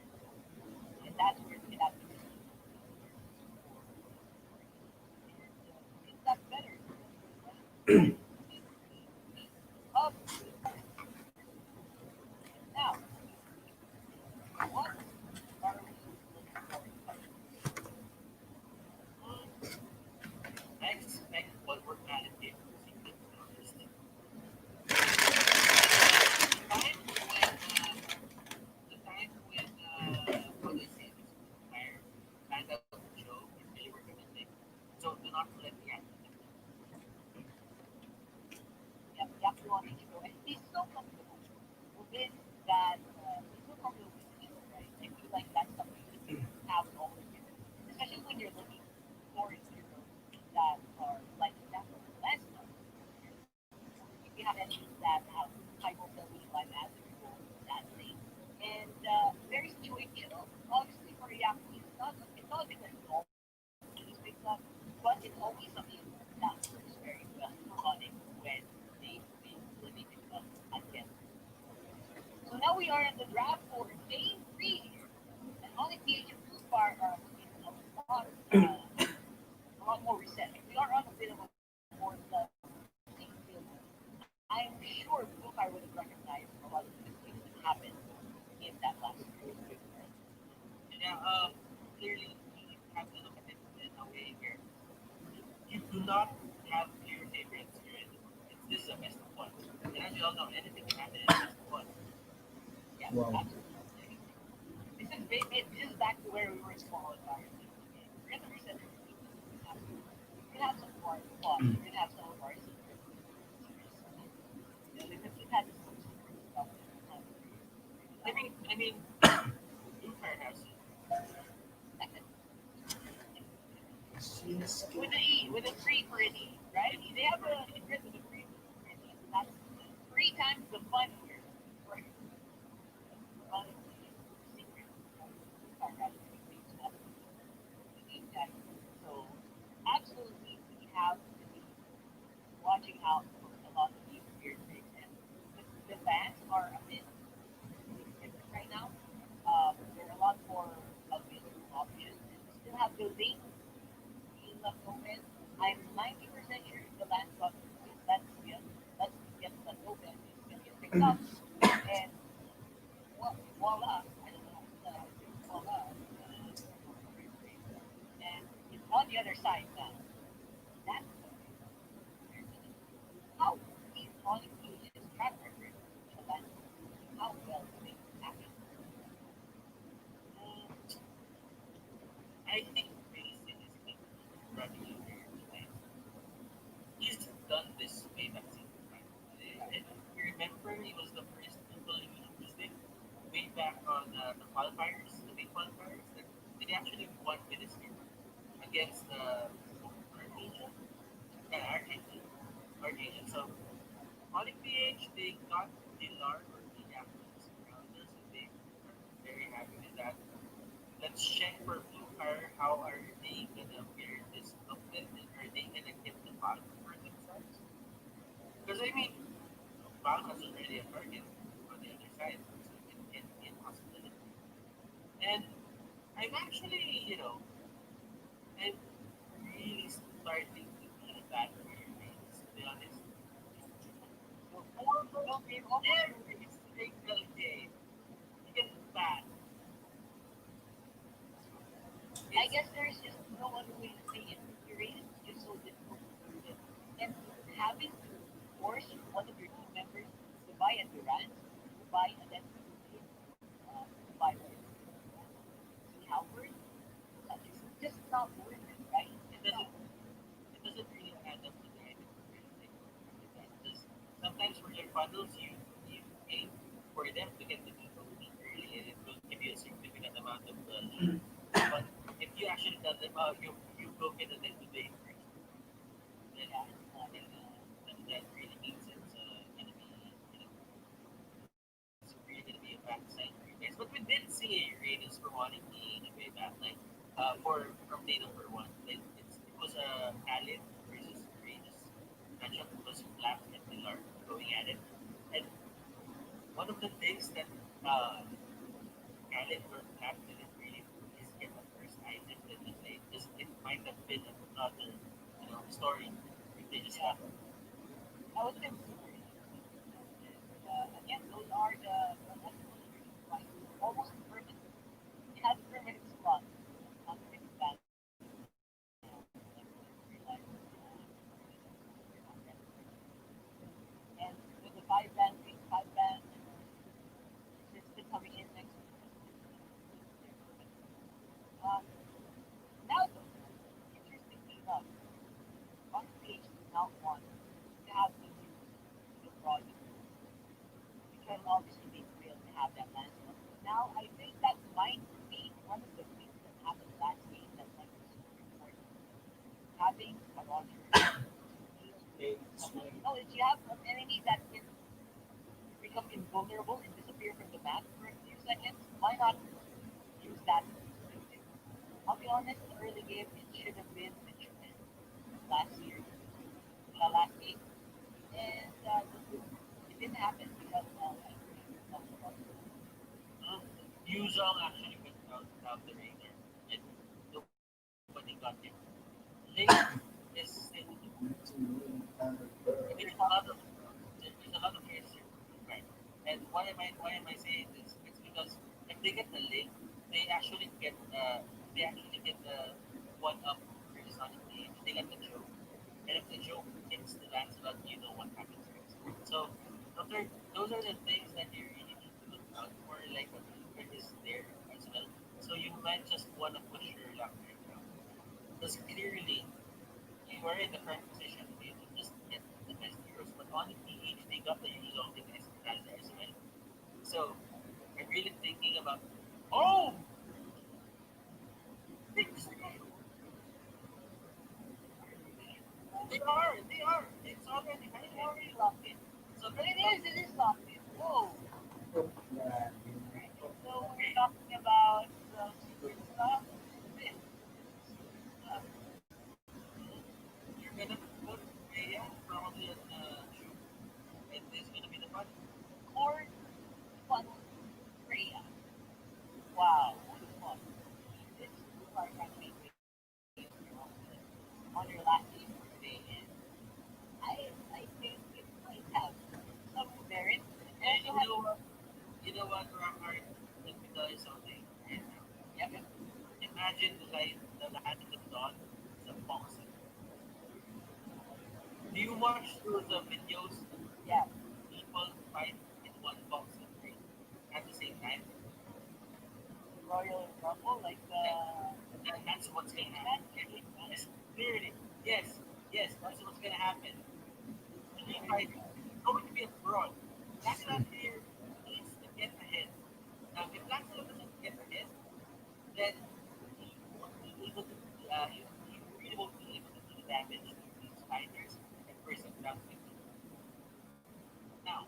And that's where it has to be. It got better. Up now, what are we looking forward to? I expect what we're at in game to be honest. How do I say this? Fire kind of show and really were committing. So do not let the acting. Yeah, you have to want to go. And he's so comfortable within that. He's so comfortable with the show, right? I feel like that's something that you have always given, especially when you're looking for heroes that are like example less known. If you have enemies that have high mobility, life as people, that thing, and very situational. Obviously, for Yaku, it's not because it's always picks up, but it's always something that works very well for Onic when when they pick up again. So now we are in the draft for game three here. And Onic PH and Blue Fire are in a lot more reset. We are on a bit of a more level playing field. I'm sure Blue Fire would have recognized a lot of the things that happened in that last year. Yeah, clearly you have to look at it in a way where you do not have clear favorites here. This is a best of one. And as you all know, anything can happen in a best of one. Yeah, Wow. absolutely. This is back to where we were in qualifiers. We're in the reset. We're gonna have some more fun. We're gonna have some of our secrets. We've had this some secret stuff. I mean, Blue Fire has it. With an E, with a three for an E, right? They have a grid with a three for an E. That's three times the fun here. Right? Fun secret. So absolutely, we have to be watching out for a lot of these weird things. And the fans are a bit different right now. There are a lot more available options. And we still have the link being left open. I'm 90% sure if the land got let's get left open, it's gonna get picked up. And voila, I don't know, voila. And it's on the other side now. That's how he's on his track record in the land. How well they happen. Mm, I think Mason is going to be running here tonight. He's done this way back season five. If you remember, he was the first people who used it way back on the qualifiers, the big qualifiers. That they actually won with this game against Argentina. Argentina. Argentina. So on the PH, they got the large or the athletes around us, and they are very happy with that. Let's check for Blue Fire. How are they gonna pair this up with? And are they gonna get the bottom for themselves? Because I mean, Bottom has already a target on the other side, so it can be a possibility. And I'm actually, I'm really starting to feel bad for your race, to be honest. So four girl game almost Every single day, you get bad. I It's guess there's just no other way to say it. Your race is just so difficult to prove it. And having to force one of your team members to buy a Durant, to buy a Destin, to buy a Halbert, it's just not worth it, right? it It's not doesn't worth it. it doesn't really add up to the item really think with that. Because sometimes for your funnels, you aim for them to get the people lead early, and it will give you a significant amount of lead. But if you actually tell them, oh, you go get the net today first, then Yeah, it's not. that really means it's gonna be it's really gonna be a bad sign for you guys. But we did see a Radius for Onic in a way back, like for from day number one. Like it was a Allen versus Radius matchup. It was Black and Pilar going at it, and one of the things that Allen or Black didn't really do is get the first item in the lane. Just it might have been another story if they just Yeah, got I would say super interesting. And again, those are the multiple reasons why it's almost permanent. It has a permanent slot. Not really bad. And with the five band system coming in next week, um, now though, interestingly enough, on page does not want to have to use the project because obviously they failed to have that last one. Now I think that might be one of the things that happened last game that might be super important. Having a Roger deal with someone. No, if you have an enemy that can become invulnerable and disappear from the map for a few seconds, why not use that? I'll be honest, the early game it should have been the Japan last year, last game, and it didn't happen because I agree. Yuzong actually went out the radar, and nobody got him. Link is still there's a lot of there's a lot of players here, right? And why am I saying this? It's because if they get the link, they actually get the one up for the Sonic team. They get the joke, and if the joke hits the Lancelot, you know what happens next. So those are the things that you really need to look out for. Like a Bluebird is there as well, so you might just want to push your luck right now because clearly you are in the correct position to be able to just get the best heroes. But on the PH, they got the use of the best as well. So I'm really thinking about oh, things they are. It's already It's happening. already locked in. It's But already locked. it is locked in. Whoa. Yeah. Right. So we're talking about the secret stuff. This secret stuff. You're gonna put Freya probably on the and this is gonna be the fun. Core fun Freya. Wow. What a fun. This is like I made on your last game for today and I think it might have some merit. And Also have you know what, Rockart? Let me tell you something right now. yeah, Imagine the land of dawn is a boxing. Do you watch those videos of yeah. people fight in one boxing ring at the same time? The Royal Rumble, like That, the that's what's gonna cage happen. match, cage match. Yes, clearly. Yes, that's what's gonna happen. Three fighters. It's going to be a brawl. Lancelot here needs to get ahead. Now, if Lancelot doesn't get ahead, then he won't be able to. He really won't be able to do the damage to these fighters and person down 50. Now,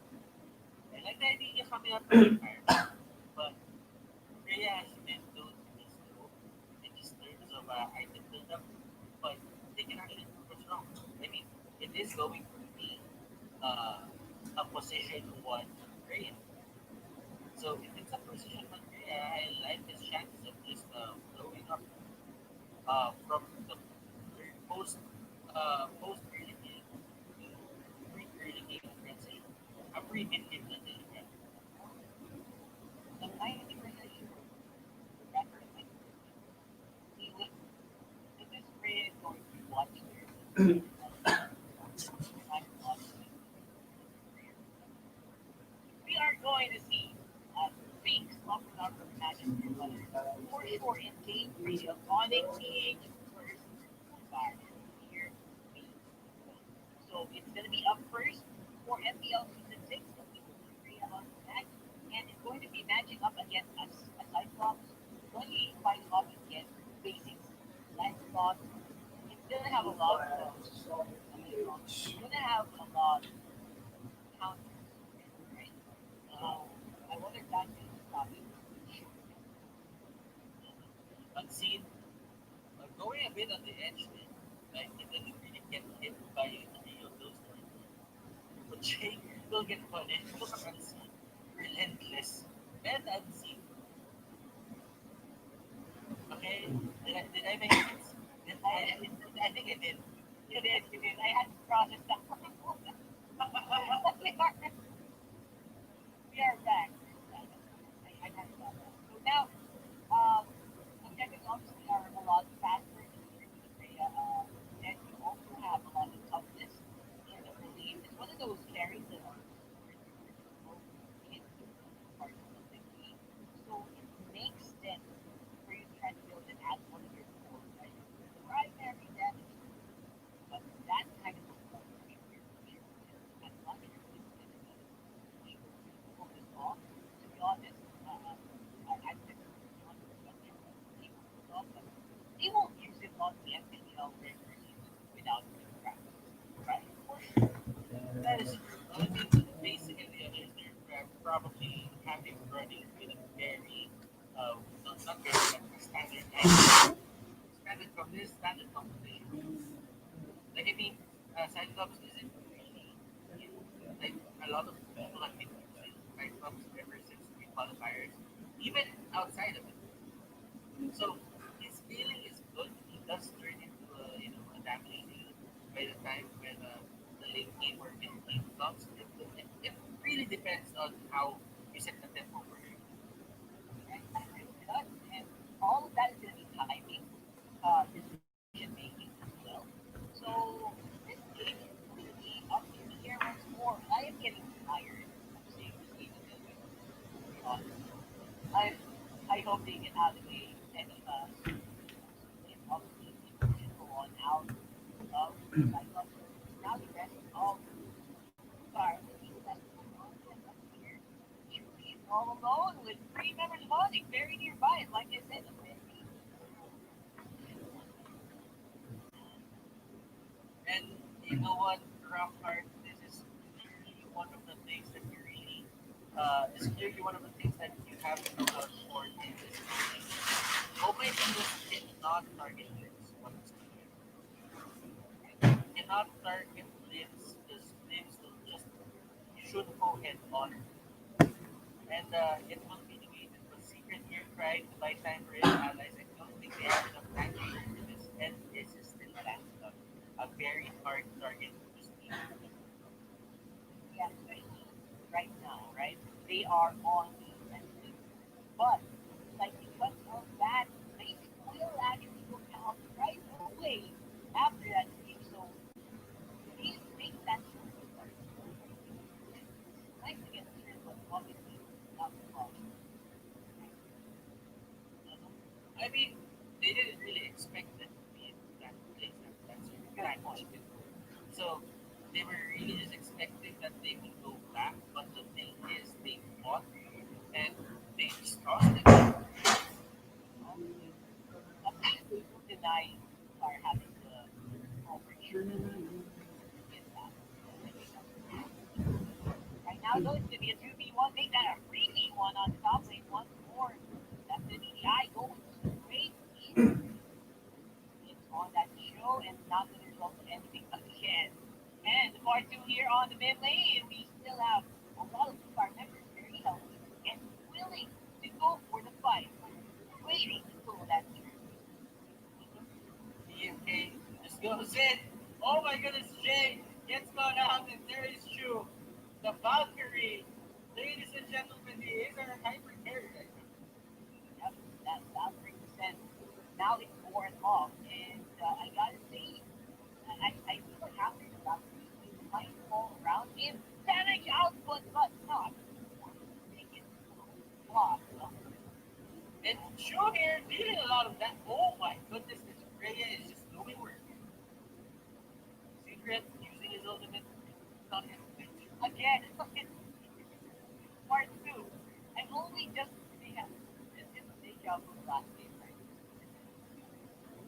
I like the idea coming up with Empire, but Freya has been known to be slow in just terms of item build-up, but they can actually prove us wrong. I mean, it is going to be uh, a position one Freya. So if it's a position one Freya, I like his chances of just from the post post early game to pre early game, let's say a pre mid game na din. I'm 90% sure that person he would this is really going to watch their we are going to see big slumber number matches here, whether for sure in game three of Onic PH versus Fire here. So it's going to be up first for MPL Season 6. So we will be free about that. And it's going to be matching up against a Cyclops. It's going to be fighting off against Basics, Lancelot. It's going to have a lot of. It's going to have a lot of counters, right? I wonder if that's going to stop it. Unseen, going a bit on the edge, man. Like he didn't really get hit by three of those three. But Jake will get punished. Look at Unseen. Relentless. And Unseen. Okay? Did I make sense? I think I did. You did. I had to process that. We are back. I had to process. So now, objectives obviously are a lot faster in terms of the and you also have a lot of toughness in the relief. It's one of those carries that are in part of the game. So it makes sense for you to try to build it as one of your core, right? The primary damage, but that kind of performance as much as it's going to be focused on. To be honest, I think they won't use it on the MPL regularly without practice, right? For sure. That is true. I mean, basically, the others, they're probably having running with a very, not very, but standard line. Standard from this standard competition. Like, I mean, Cyclops isn't really, you know, like, a lot of people have been using Cyclops ever since the qualifiers, even outside of it. So, his feeling is good. He does turn into a damage dealer by the time when the late game or mid game comes. It really depends on how you set the tempo for him. Right? It does. And all of that is going to be timing, decision making as well. So this game is going to be up in the air once more. I am getting tired of seeing this game again. To be honest, I I hope they get out of the way any if obviously people should go on out of Cyclops. Now the rest of Fire will be left alone and up here. Julie is all alone with three members of Onic very nearby. And like I said, a very And you know what, rough heart, this is clearly one of the things that you really, is clearly one of the things that you have to look out for in this game. Open Eagles cannot target limbs whatsoever. Cannot target limbs because limbs will just shoot go head on. And it will be negated. But Secret here tried to buy time for his allies. I don't think they have enough time to learn for this. And this is still Lancelot. A very hard target to just beat. yeah, especially right now, right? They are on the offensive. But like because of that, they will actually go down right away after that game. So these make that sort of start. Nice to get a turn, but obviously not the problem. I mean, they didn't really expect that to be in that place. That's Good that point. cheap. So they were really just expecting that they would go back. But the thing is, they fought and they just lost it. Obviously, we will deny our having the opportunity to get that. Right now, though, it's going to be a 2v1. Make that a 3v1 on the top lane once more. That's the DDI going straight in. It's on that show and not going to result in anything again. And the part two here on the mid lane, we still have a lot of our members very healthy and willing to go for the fight, waiting to pull that trigger. goes in. Oh my goodness, Jay gets caught out, and there is Chu. The Valkyrie. Ladies and gentlemen, he is our hyper carry right now. Yep, that brings sense. Now it's worn off, and I gotta say, I feel like after the last week, we might fall around him. Panic output, but not. Make it flop. And Chu here dealing a lot of that. Oh my goodness, this Rhea is just doing work. Secret using his ultimate. Not his Again, part two. I'm only just seeing this is a deja vu last game, right?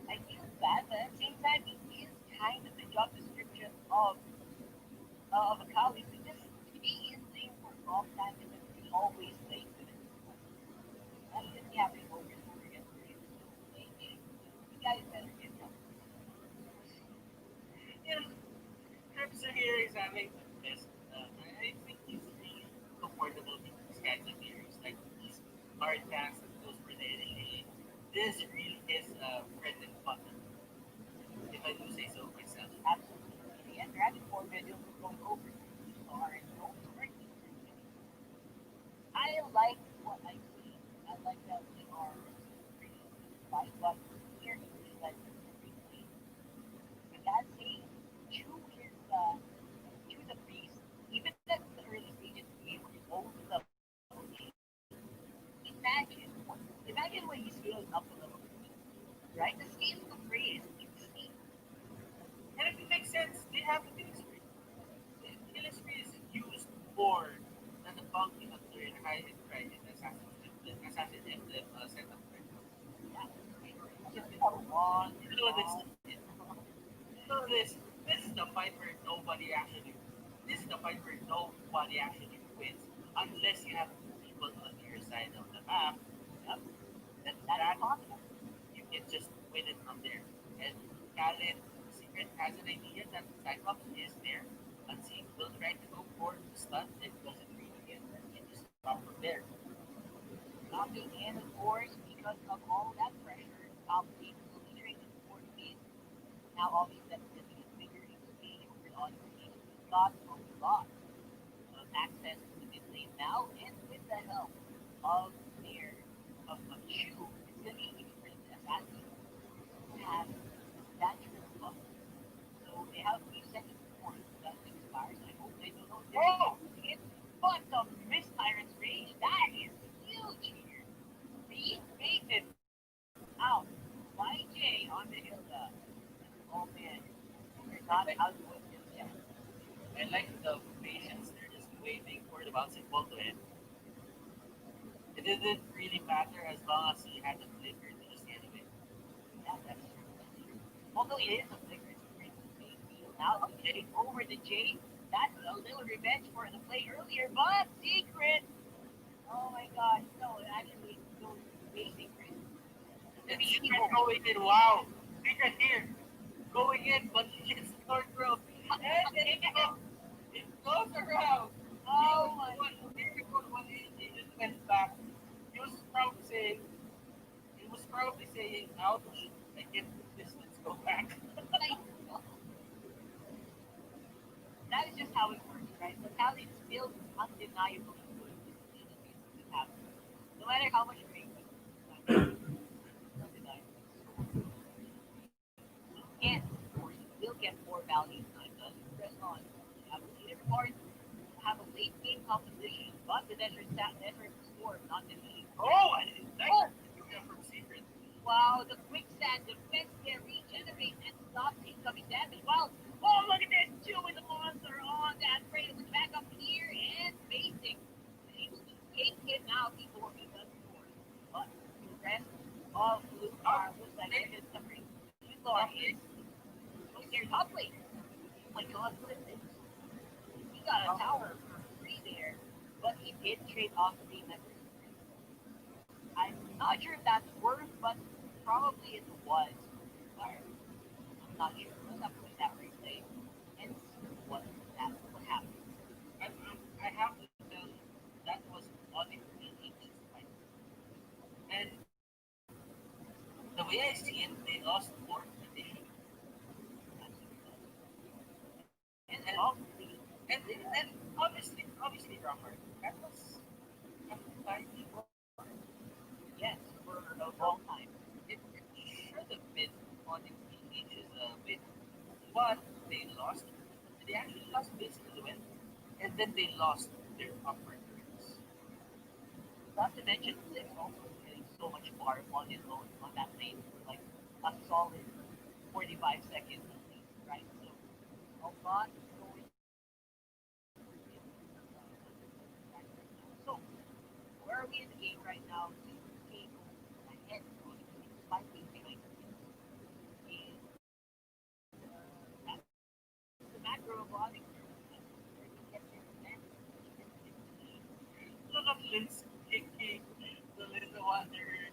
I feel bad, but at the same time, it is kind of the job description of a college because he is playing for off time and then he always plays with it. That's just happening over and over again. You guys better get up. you know, Crimson here is having the best. I think he's really comfortable with these kinds of heroes. Like these hard tasks that goes for the enemy. This really is bread and butter, if I do say so myself. Absolutely. And Dragon Ball video will go over to are and don't break. I like what I see. I like that we are pretty fight, but here he like really I gotta say, Chu is Chu's a beast. Even at the early stages of the game where he's over level 8, imagine imagine when he's scaling up to level 15. Right? The scale of the fray is insane. And if it makes sense, they have the killing spree. The killing spree is used more than the bounty hunter in high hit right in assassin emblem setup right now. Yeah. It's just been a long, You know this. long You know this is the fight where nobody actually. This is the fight where nobody actually wins unless you have two people on your side of the map. yep. Then That's that possible. you can just win it from there. And Khaled Secret has an idea that Cyclops is there. Unseen will try to go for the stun and doesn't really get that. And just stop from there. Knocking in, of course, because of all that pressure, top team will be traded for the mid. Now all these that getting bigger exchange over on the got a lot of access to the mid lane now, and with the help of their of Chu, it's gonna be easy for the assassin to have that triple buff. So they have a few seconds before that expires. I hope they don't know if they're using it. But the Miss Tyrant's rage, that is huge here. Being baited out by Jay on the Hilda. Oh man, they're not out of it just yet. I like the patience. They're just waiting for the bouncing ball to end. It didn't really matter as long as he had the flicker to just get away. Yeah, that's true. That's true. Although it is a flicker, it's a pretty big deal. Now getting over the Jay. That's a little revenge for the play earlier, but secret. Oh my gosh, no, actually, no, way secret. The And BT Secret going in. Wow. Secret here. Going in, but he gets third row. And it goes around. Oh my. Secret goes 180 just went back. He was probably saying, he was probably saying, ouch, I can't do this, let's go back. That is just how it works, right? But Cali is still undeniably good. This happens. No matter how much rate undeniably. And of course, you will get more value time done. Press on. Have a later part. Have a late game composition, but the desert score not defeated. Oh, I didn't like Oh! that from Secret. Wow, the quicksand defense can regenerate and stop incoming damage. Well, oh, look at this. Two with the monster on that frame with back up here and basic. Able to take him out before he does score. But the rest of Blue Star looks like they're just suffering. Blue Star is going their top lane. Oh my god, what is this? He got a tower for free there, but he did trade off the members. I'm not sure if that's worth, but probably it was. Or, I'm not sure. Let's have to look at that replay and see what happened. I have to tell you, that was Onic really just fight. And the way I see it, they lost more than they should. And And obviously, and obviously, Robert, that was a tiny war. yes, for a long time. It should have been on the PH's win, but they lost. They actually lost basically the win, and then they lost their upper thirds. Not to mention, Liz also getting so much bar on his own on that lane for like a solid 45 seconds at least, right? So a lot going so where are we in the game right now? Two ahead on slightly behind and that's the macro of Onic. Get their advantage. Look at Lynn's kicking the little Wanderer.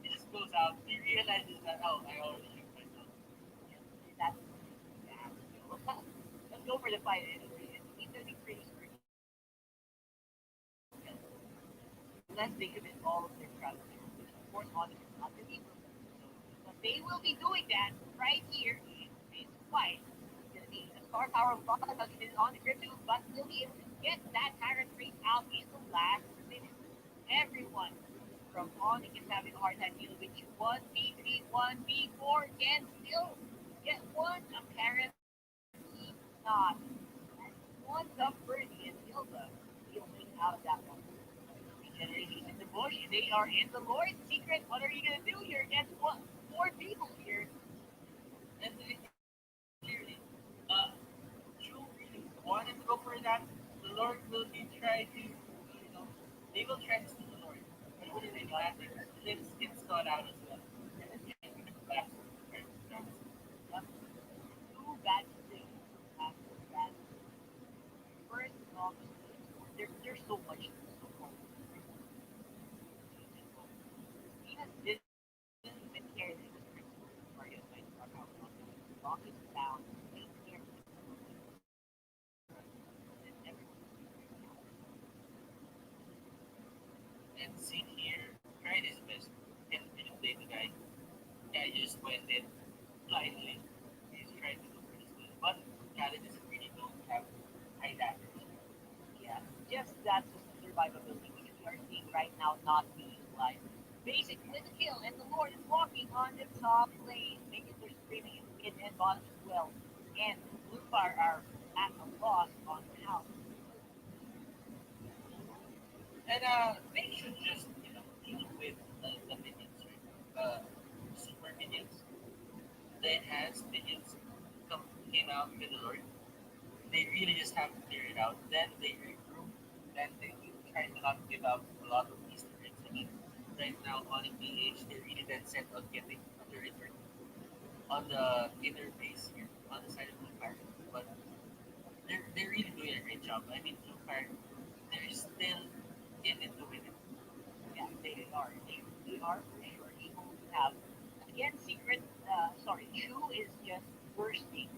He just goes out. He realizes that, oh, I already shoot myself. That's bad. Let's go for the fight anyway. And he's gonna be pretty screwed unless they commit all of their travel, which of course Onic is not gonna be able to do. So, but they will be doing that right here in this fight. It's gonna be a star power of Baka is on the grip too, but still be able to get that Tyrant Race out in the last minute. Everyone from Onic is having a hard time dealing with you. 1v3, 1v4 can still get one apparently not. One up birdie and Hilda dealing out of that one. Regenerating in the bush. They are in the Lord's secret. What are you gonna do here against what? Four people here. And clearly, Drew really wanted to go for that. The Lord will be trying to, they will try to steal the Lord. But it wouldn't be bad because Lynn's gets caught out as well. And yeah, that's Yep. Two bad things after that. First, obviously, there's so much so far. Venus didn't even care that it was principal targeted by the Dark House. Locking down, they care that everyone and see here, tried his best. And didn't play the guy. Yeah, he just went in blindly. He's trying to go for this one. But Khaled doesn't really don't have high damage. yeah, just that's the survivability which we are seeing right now not being utilized. Basic with the kill, and the Lord is walking on the top lane. Minions are screaming in mid and bottom as well. And Blue Fire are at a loss on how. And they should just, deal with the minions, right? Super minions. The enhanced minions came out with the Lord. They really just have to clear it out. Then they regroup. Then they try to not give out a lot of Easter eggs. I mean, right now on MPH, they're really dead set on getting the return on the inner base here, on the side of Blue Fire. But they're really doing a great job. I mean, Blue Fire, they're still in it to win it. Yeah, they are. They are for sure able to have. Again, Secret, Chu is just bursting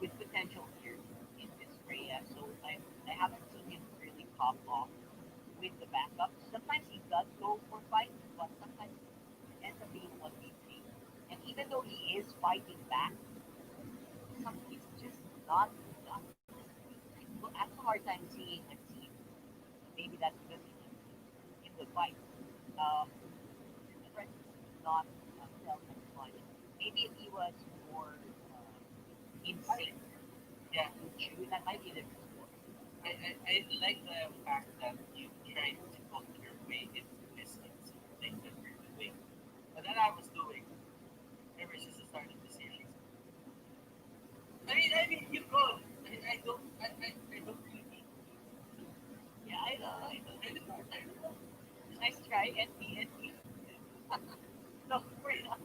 with potential here in this Rhea. So I haven't seen him really pop off with the backup. Sometimes he does go for fights, but sometimes it ends up being 1v3. And even though he is fighting back, it's just not enough. I have a hard time seeing a team. Maybe that's because he's in the fight. The threat is not felt as much. Maybe if he was more in sync Yeah, with Chu, that might be a different story. I like the fact that you tried to put your way into this thing that you're doing. But that I was doing ever since the start of the series. I mean, you could. I don't really need Yeah, I know. Nice try, NP. No, we're not.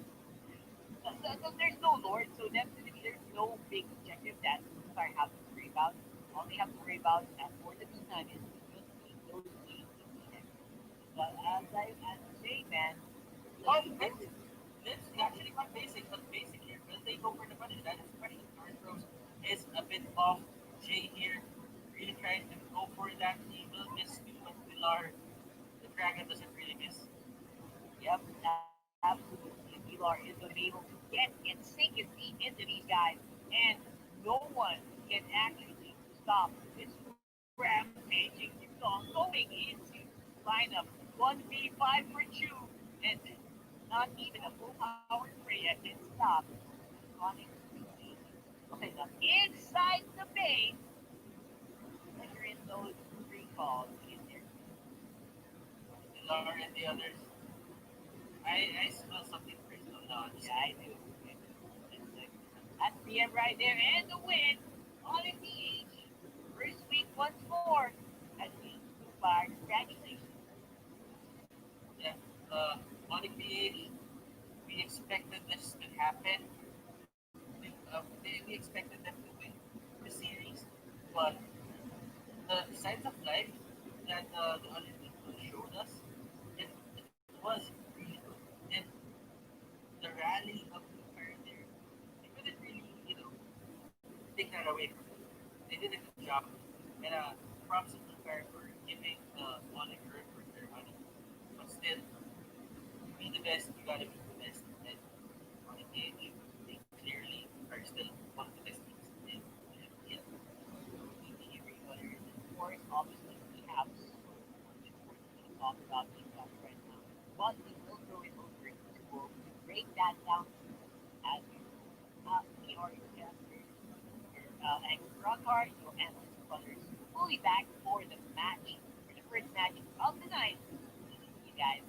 There's no Lord, so definitely there's no big objective that Fire have to worry about. All they have to worry about at for the meantime is just keep those games in. But as I say, man, Oh, let's actually not basic, but basic here. Will they go for the punish? That is the question. North Rose is a bit off. Jay here really trying to go for that. He will miss too, but Pilar, the dragon doesn't really miss. yep, absolutely. Pilar is going to be able to get and sink his teeth into these guys, and no one can actually stop this rampaging song going into lineup 1v5 for two, and not even a full power spray has been stopped. Onic okay, now inside the base, measuring those recalls in there. Laura and the others. I smell something personal now. Yeah, I do. That's the end right there, and the win on MPH. First week once more as we fire. Congratulations. Yeah. Onic PH, we expected this to happen. We expected them to win the series, but the signs of life that the other people showed us, it was really good. And the rally of the fire there, they couldn't really, take that away from them. They did a good job. And props to the fire for giving Onic earth for their money. But still, to be the best, you gotta be the best. And on the age, they clearly are still one of the best teams in the MPL. Every other, of course, obviously, we have so much more to talk about these guys right now. But we will throw it over to Wolf to break that down as usual. We are your captors, your anchor Brockhart, your analyst brothers, fully back for the match, for the first match of the night. You guys.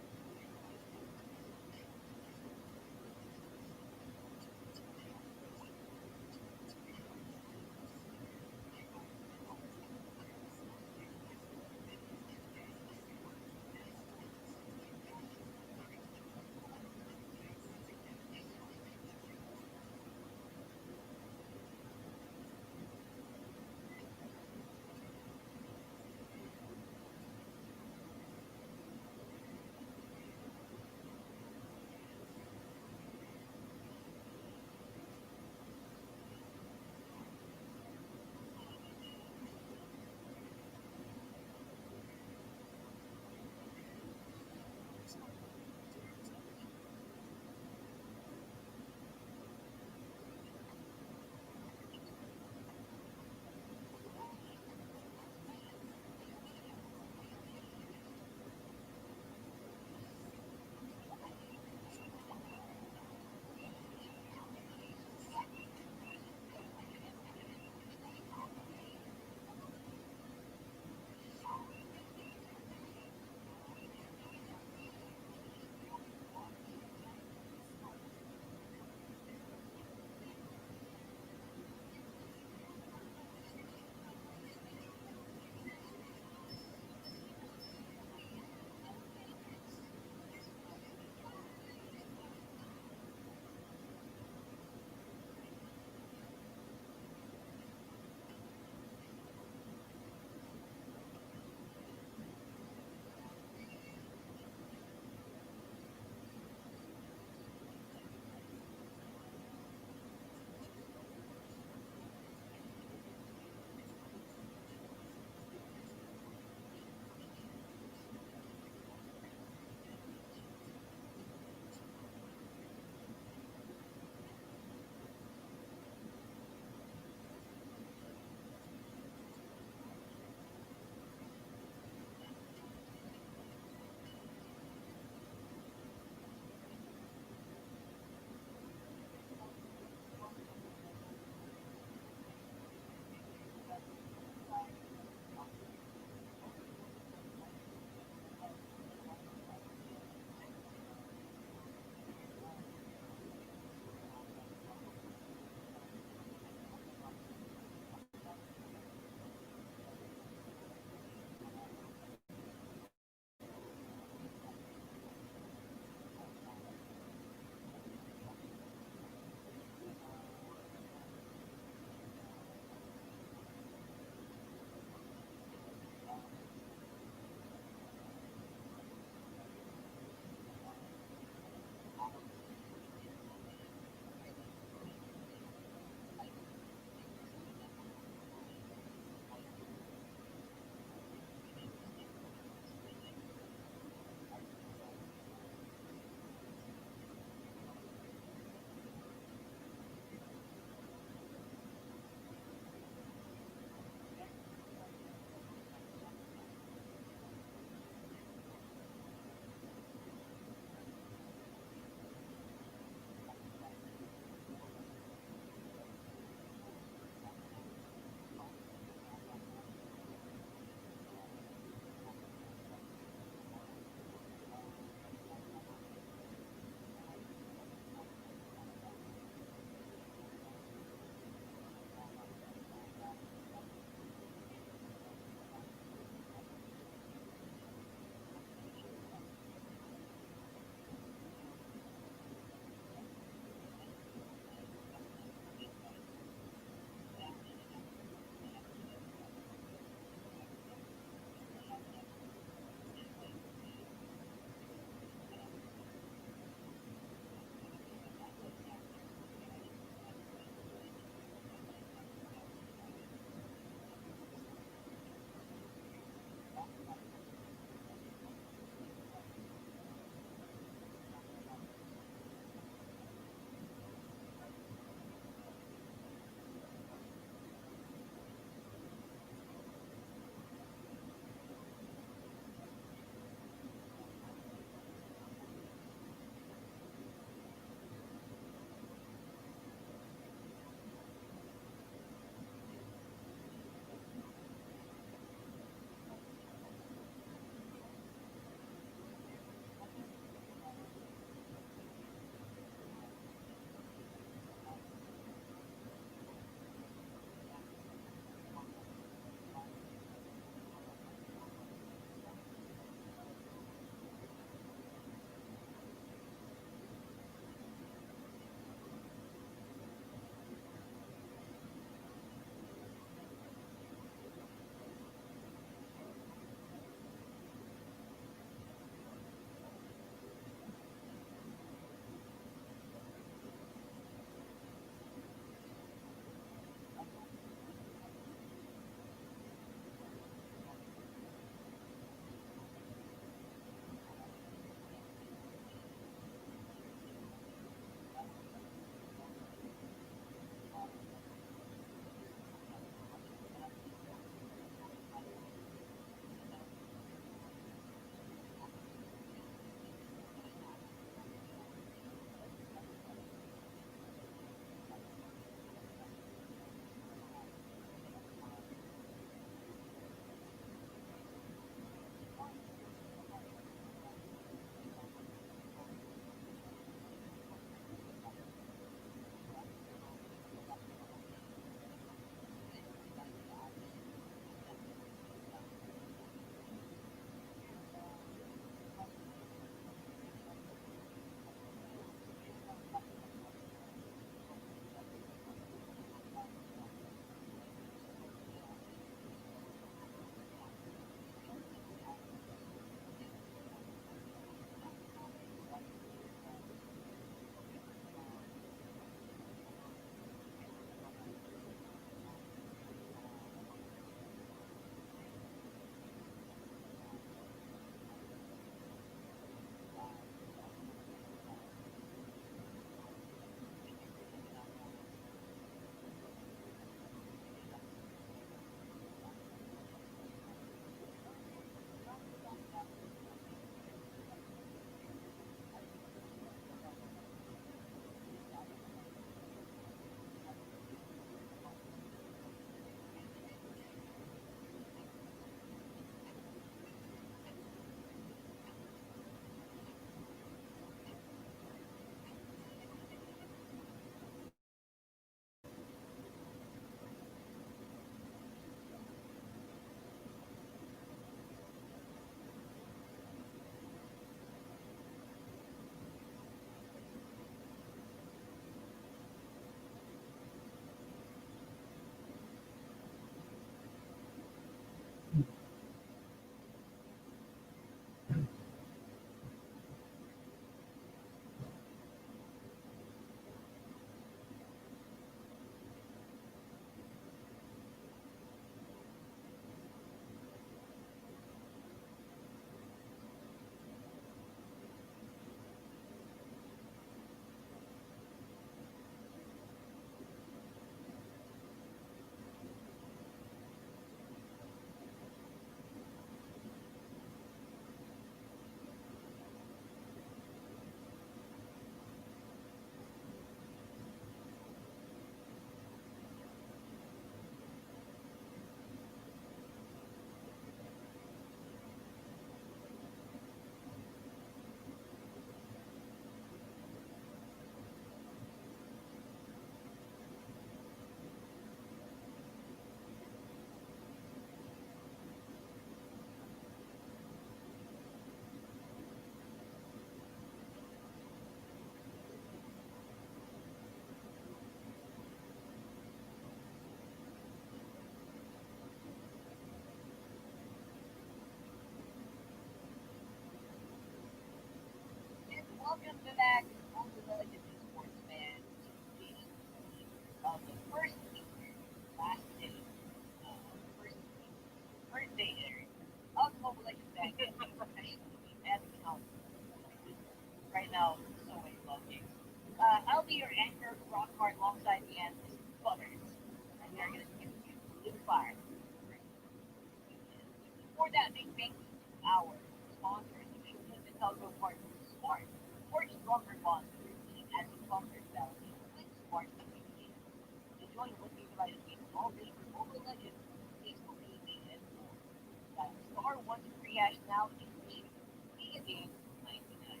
MPL-PH now issued Be a Game 99.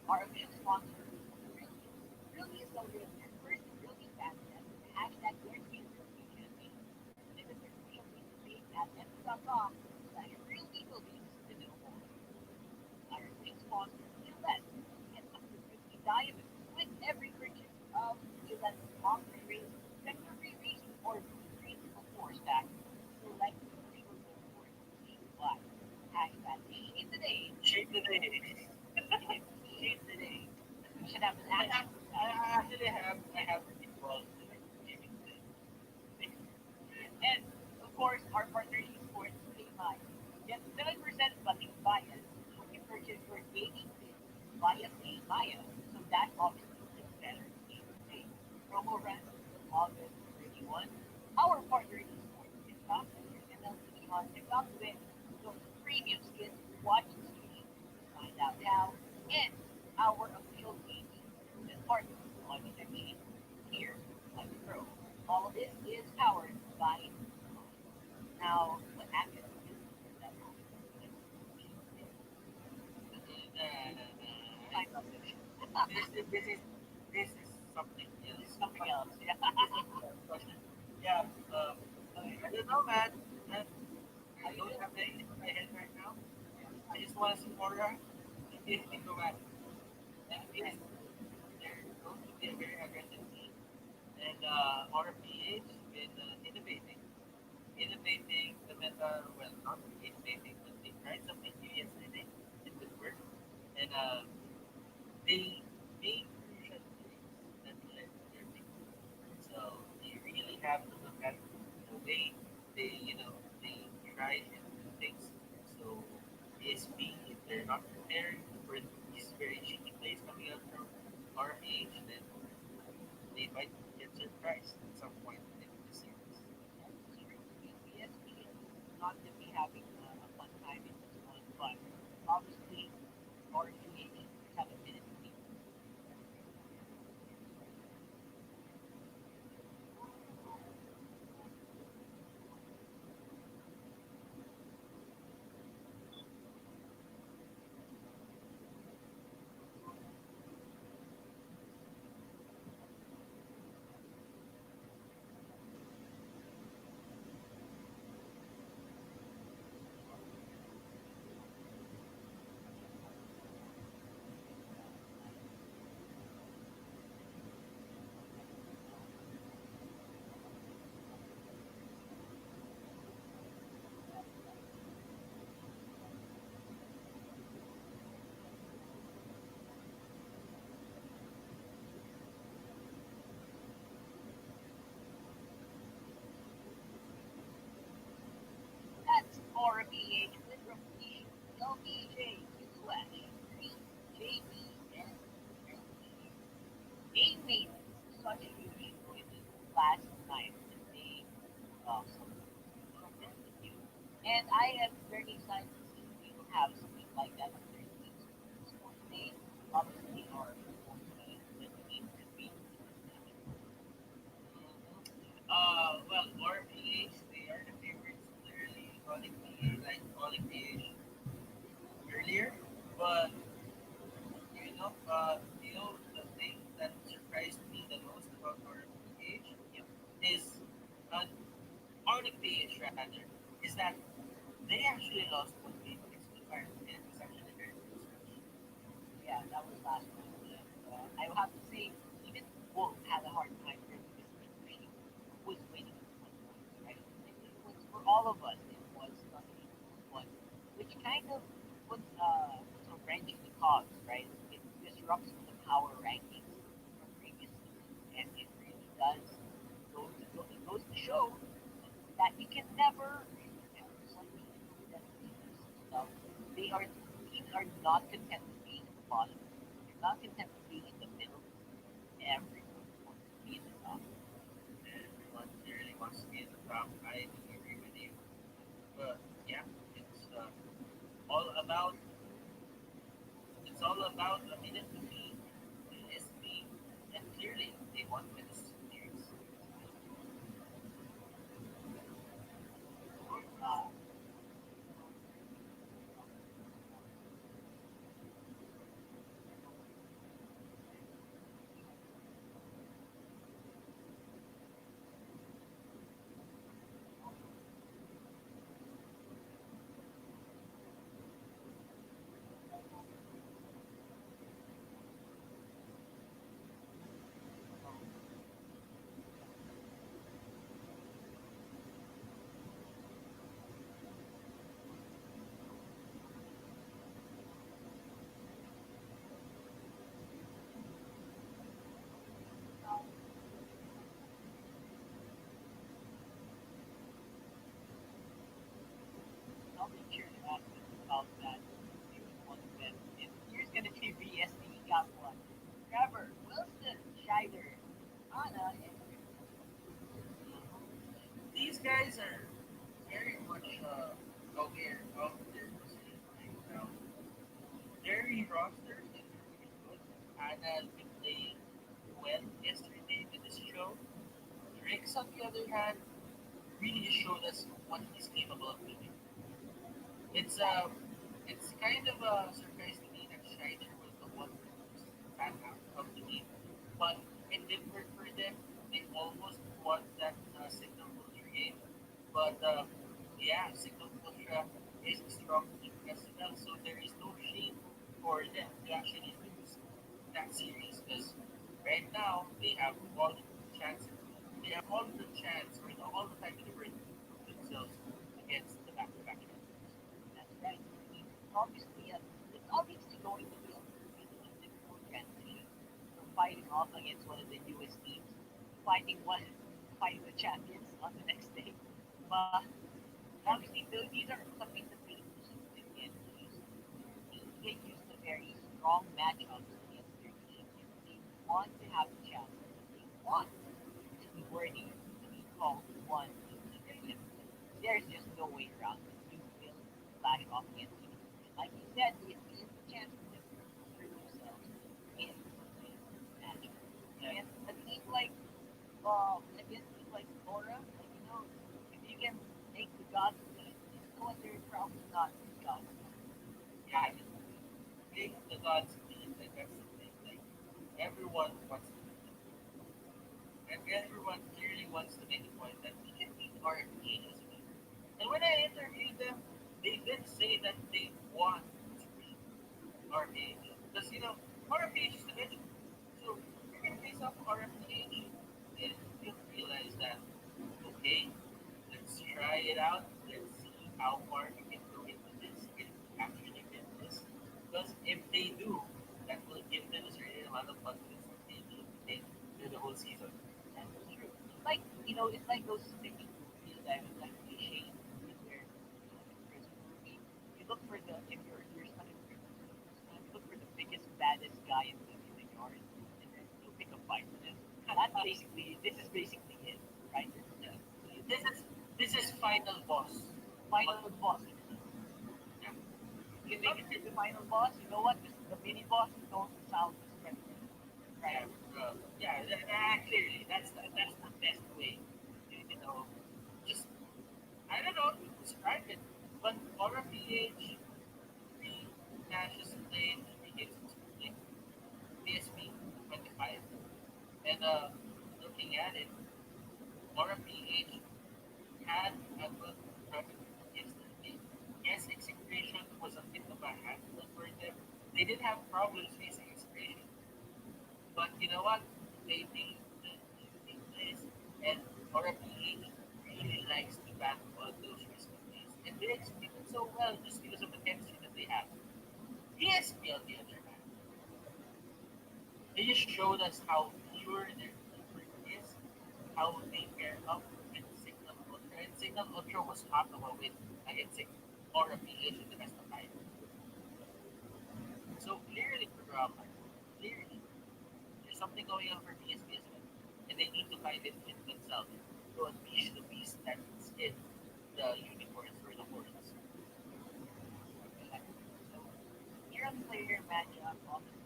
Our official sponsor, Realty. Realty is celebrating their first Realty fan event with the hashtag Guaranteed Realty campaign. Visit their official Facebook page at mp.com/realtyphilippines to know more. Our official sponsor, Gillette. Get up to 50 diamonds with every purchase of Gillette Long Race, Vector Free Racing, or Reasonable Force Pack. Select your reward nationwide. Hashtag Shave the Day. Shape the day. Shave the Day. We should have an I, action have, for I that. actually have involved in like shaving the day. And of course, our partner Esports, Pay Maya. Get 7% funding bias when you purchase your gaming kit via Pay Maya. So that obviously is better in pay. Promo runs until August 31. Our partner Esports is faster than MLBB on TikTok with those premium skins, watch the stream, find out how, and our official gaming and partner Onic here on the Pro. All of this is powered by now, what happened is that Uh, kind of fiction. this is something This is else. something else. Yeah. But, yeah, I don't know, man. I, How I you don't feel? have anything in my head right now. I just want to support her. Anything no matter. And yes, they're going to be a very aggressive team. And RPH been innovating the meta. Well, not innovating, but they tried something new yesterday. It would work. And they made crucial plays that led to their victory. So you really have to look at the way they try and do things. So ASP, if they're not prepared for these very cheeky plays coming out from RPH, then they might get surprised at some point in the series. BSP is not going to be having a fun time in this one, but obviously, RGH have a minute to beat. That's RBH with Rafish, LBJ, Flash, Green, JB, and LBJ. They made such a huge noises last night that they something to do. And I am very excited to see if we will have something like that on their teams. Sports Day, obviously, our team, the team could be Well, RPH, they are the favorites clearly calling me like calling PH earlier, but the thing that surprised me the most about RPH is uh, Onic PH rather is that they actually lost one game against the Fire, and it was actually very close match. yeah, that was last week. And I will have to say, even Wolf had a hard time there because he was winning at 1 point, right? It was for all of us. It was not one, which kind of puts a wrench in the cogs, right? It disrupts the power rankings from previous seasons, and it really does it goes to show that you can never. Some teams that teams stuff, they are teams are not content with being at the bottom. They're not content with being in the middle. Everyone wants to be in the top. Everyone clearly wants to be in the top. I do agree with you, but yeah, it's all about it's all about a minute to be SB, and clearly they won with this series. these guys are very much aware of their position right now. Their roster is really good. Anna's been playing well yesterday with this show. Ricks, on the other hand, really just showed us what he's capable of doing. It's it's kind of a surprise to me that Schneider was the one who's back out of the game, but it did work for them. They almost won that Signal Ultra game, but yeah, Signal Ultra is a strong team as well, so there is no shame for them to actually lose that series because right now they have all the chances. They have all the chance or all the time in the world to prove themselves against the back-to-back champions. That's right. I mean, obviously, it's obviously going to be a really difficult transition from fighting off against one of the newest teams, fighting one, fighting the champions on the next day. But obviously, these are something that they need to get used to. They need to get used to very strong matchups against their team if they want to have a chance, if they want to be worthy to be called one of the champions. There's just no way around it. You will clash off against each other. And like you said, it is a chance for them to prove themselves in this matchup. Yeah. And a team like against team like Laura, like if you can make the gods bleed, no one they're probably not the gods. Yeah, make the gods believe that that's the thing. Like everyone wants to beat them, and everyone clearly wants to make a point that we can beat RFPH as well. And when I interviewed them, they did say that they want to beat RFPH because RFPH is the legend. So you're gonna face off RFPH, and you'll realize that okay, let's try it out. Let's see how far we can go into this if we actually get this. Because if they do, that will give them a certain amount of confidence that they need to take through the whole season. That's true. It's like it's like those sticky movies that was like cliche movies where in prison movie you look for the if you're stuck in prison for the first time, you look for the biggest baddest guy in the yard, and then you pick a fight with him. That's basically this is basically it, right? This is Yeah. basically it. This is this is final boss. Final boss. Yeah. You can make it to the final boss. You know what? The mini boss don't sound as threatening, right? Yeah, yeah. Clearly, that's the best way. To just I don't know how to describe it, but Aura PH three matches played, 3 games played, PSP 25, and looking at it, Aura PH had a good run yesterday. Yes, execution was a bit of a handful for them. They did have problems facing execution, but you know what? They made the shooting plays, and Aura PH really likes to battle on those risky plays. And they execute it so well just because of the chemistry that they have. PSP, on the other hand, they just showed us how pure their teamwork is, how they pair up with Signal Ultra. And Signal Ultra was hot of a win against Aura PH in the best of five. So clearly for drama, clearly there's something going on for PSP as well. And they need to find it in themselves to unleash the beast that's in the unicorns or the horns. So here on the player matchup, obviously,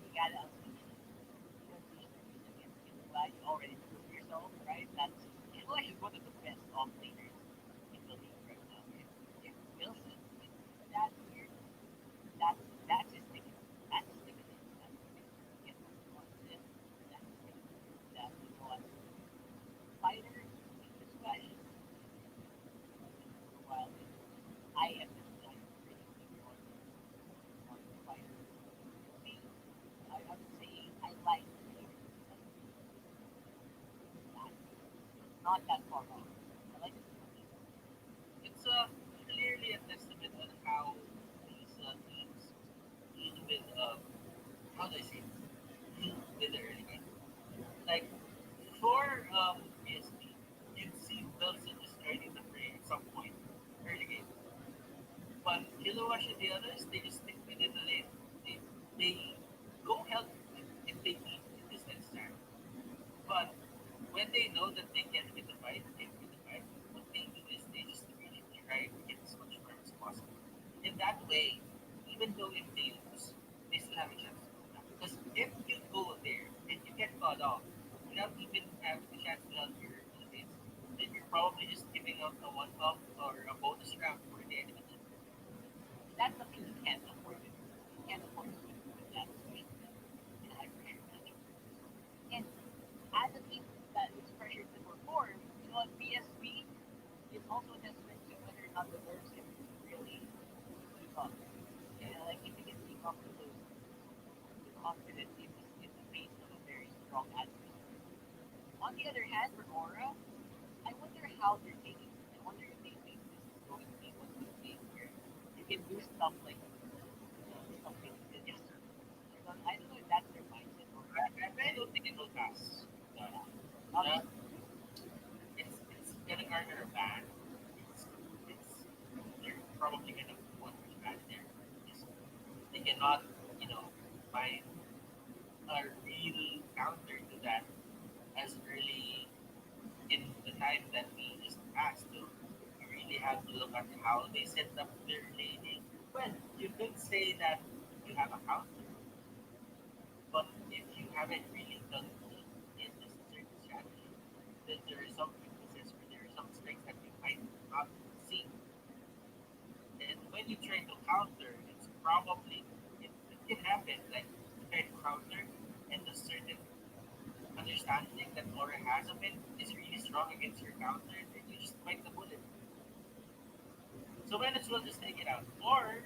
you gotta unleash it. You unleash the beast against Killua. You already proved yourself, right? That's Killua is one of the best off laners in the league right now. If Wilson can do that here, that's his ticket. That's his ticket. That's his ticket. Get what he wants in. That's his ticket. That you know what? Fighter in this fashion for a while. I am pretty big on the fighter. Me, I would say I like players like that. Not that far off. I like it. It's clearly a testament on how these teams deal with, how do I say it? Deal with the early game. Like, for PSP, you'd see Wilson just starting the fray at some point early game. But Kilowash and the others, they just stick within the lane. They go help if they need in this next time. But when they know that they can win the fight, they win the fight. try to get as much farm as possible. In that way, even though if they lose, they still have a chance to go back. Because if you go there and you get caught off without even having the chance to help your teammates, then you're probably just giving up a one off or a bonus round for the enemy team. That's something you can't afford to do. You can't afford to do that, especially in a high pressure match. And as a team that is pressured to perform, at BSB, it's also a testament to whether or not the nerves can really keep up. Like if you can keep up with those the confidence in the face of a very strong adversary. On the other hand, for Aura, I wonder how they're taking this. I wonder if they think this is going to be one of those games where you can do stuff like something you did yesterday. I don't know if that's their mindset or I don't think it will pass. yeah. Uh, it's gonna garner a ban. It's they're probably gonna put a ban there. Because they cannot, you know, find a real counter to that as early in the time that we just passed. So you really have to look at how they set up their laning. Well, you could say that you have a counter, but if you haven't really done deep in this certain strategy, then there are some weaknesses or there are some strengths that you might not see. And when you try to counter, it's probably it can happen. Like you try to counter, and the certain understanding that Laura has of it is really strong against your counter, and you just bite the bullet. So might as well just take it out. Or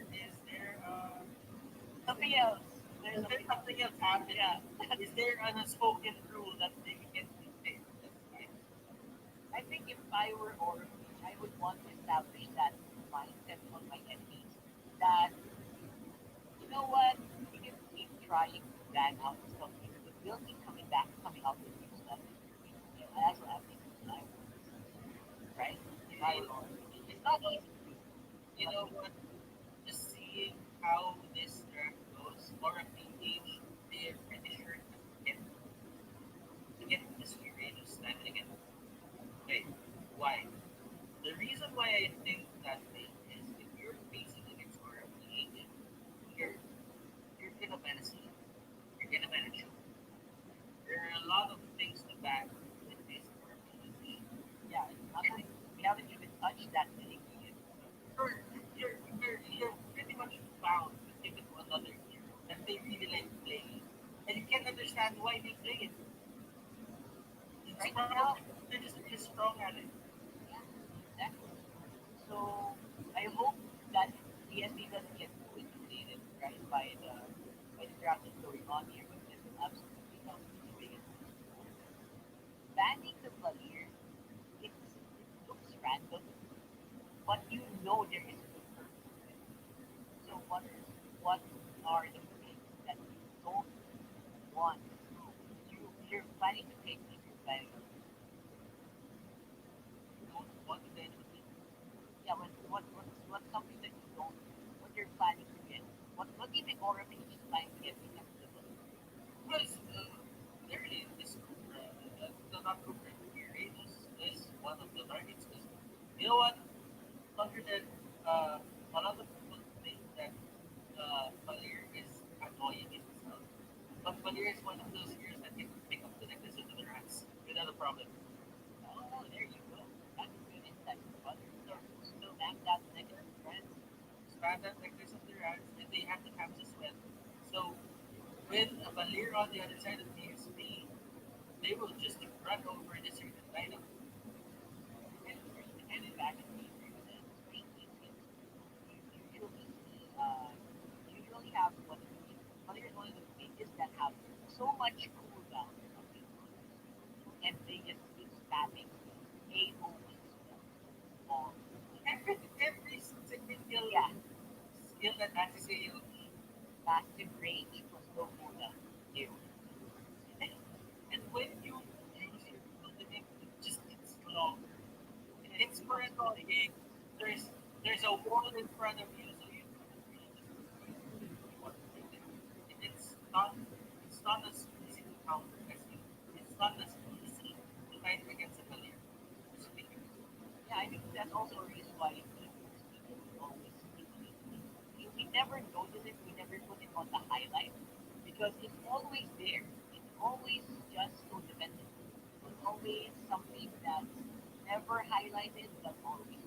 Something else. There's is there something else. something else happening? Yeah. Is there an unspoken rule that they can dictate? That's fine. I think if I were Orphe, I would want to establish that mindset on my enemies that you know what, you can keep trying to bang out stuff here, but we'll keep coming out with new stuff. That's what I think I would do, right? If I were Orphe. It's not easy to do. You know what? Just seeing how this draft goes, or a PH, they're pretty sure to get this Uranus time and again. Okay, why? The reason why I think that way is if you're facing against RFPH, you're you're gonna manage it. You're gonna manage it. There are a lot of things to back with this RFPH. Yeah, we haven't even touched that many yet. You're pretty much bound to give it to another hero that they really like playing. And you can't understand why they play it. It's Right probably now, they're just really strong at it. yeah, exactly. So I hope that DSP doesn't get too intimidated, right, by the draft that's going on here, but this will absolutely help the biggest boost. Banning the Valier, it looks random, but you know there is a good purpose to it. So what are the things that you don't want? You're planning to take if you're planning on You don't want to get with it. yeah, what's something that you don't what you're planning to get? What do you think Aura Peach is planning to get because of the book? Because literally, this the not Cooper Uranus is one of the targets. Because you know what? Other than a lot of people think that Valir is annoying in itself, but Valir is one of those heroes that can pick up the necklace of the rats without a problem. Oh, there you go. That's a good insight. Others are still maxed out the negative friends. Expand that necklace of the rats, and they have the caps as well. So with a Valir on the other side of the PSP, they will just run over this certain lineup. You can actually agree with that, especially since you usually see you usually have Mother is one of the biggest that have so much cooldown on these monsters. And they just keep spamming AoE spells all the time. Every single Yeah, skill that has a AoE. massive range plus low cooldown. AoE. And when you use your ultimate, it just gets longer. It And it takes becomes forever. Like, there's a wall in front of you, so you couldn't really just you want to do it. It's not as easy to counter as you. It's not as easy to fight against a Valir. yeah, I think that's also a reason why never notice it, we never put it on the highlight because it's always there. It's always just so dependent. It's always something that's never highlighted but always.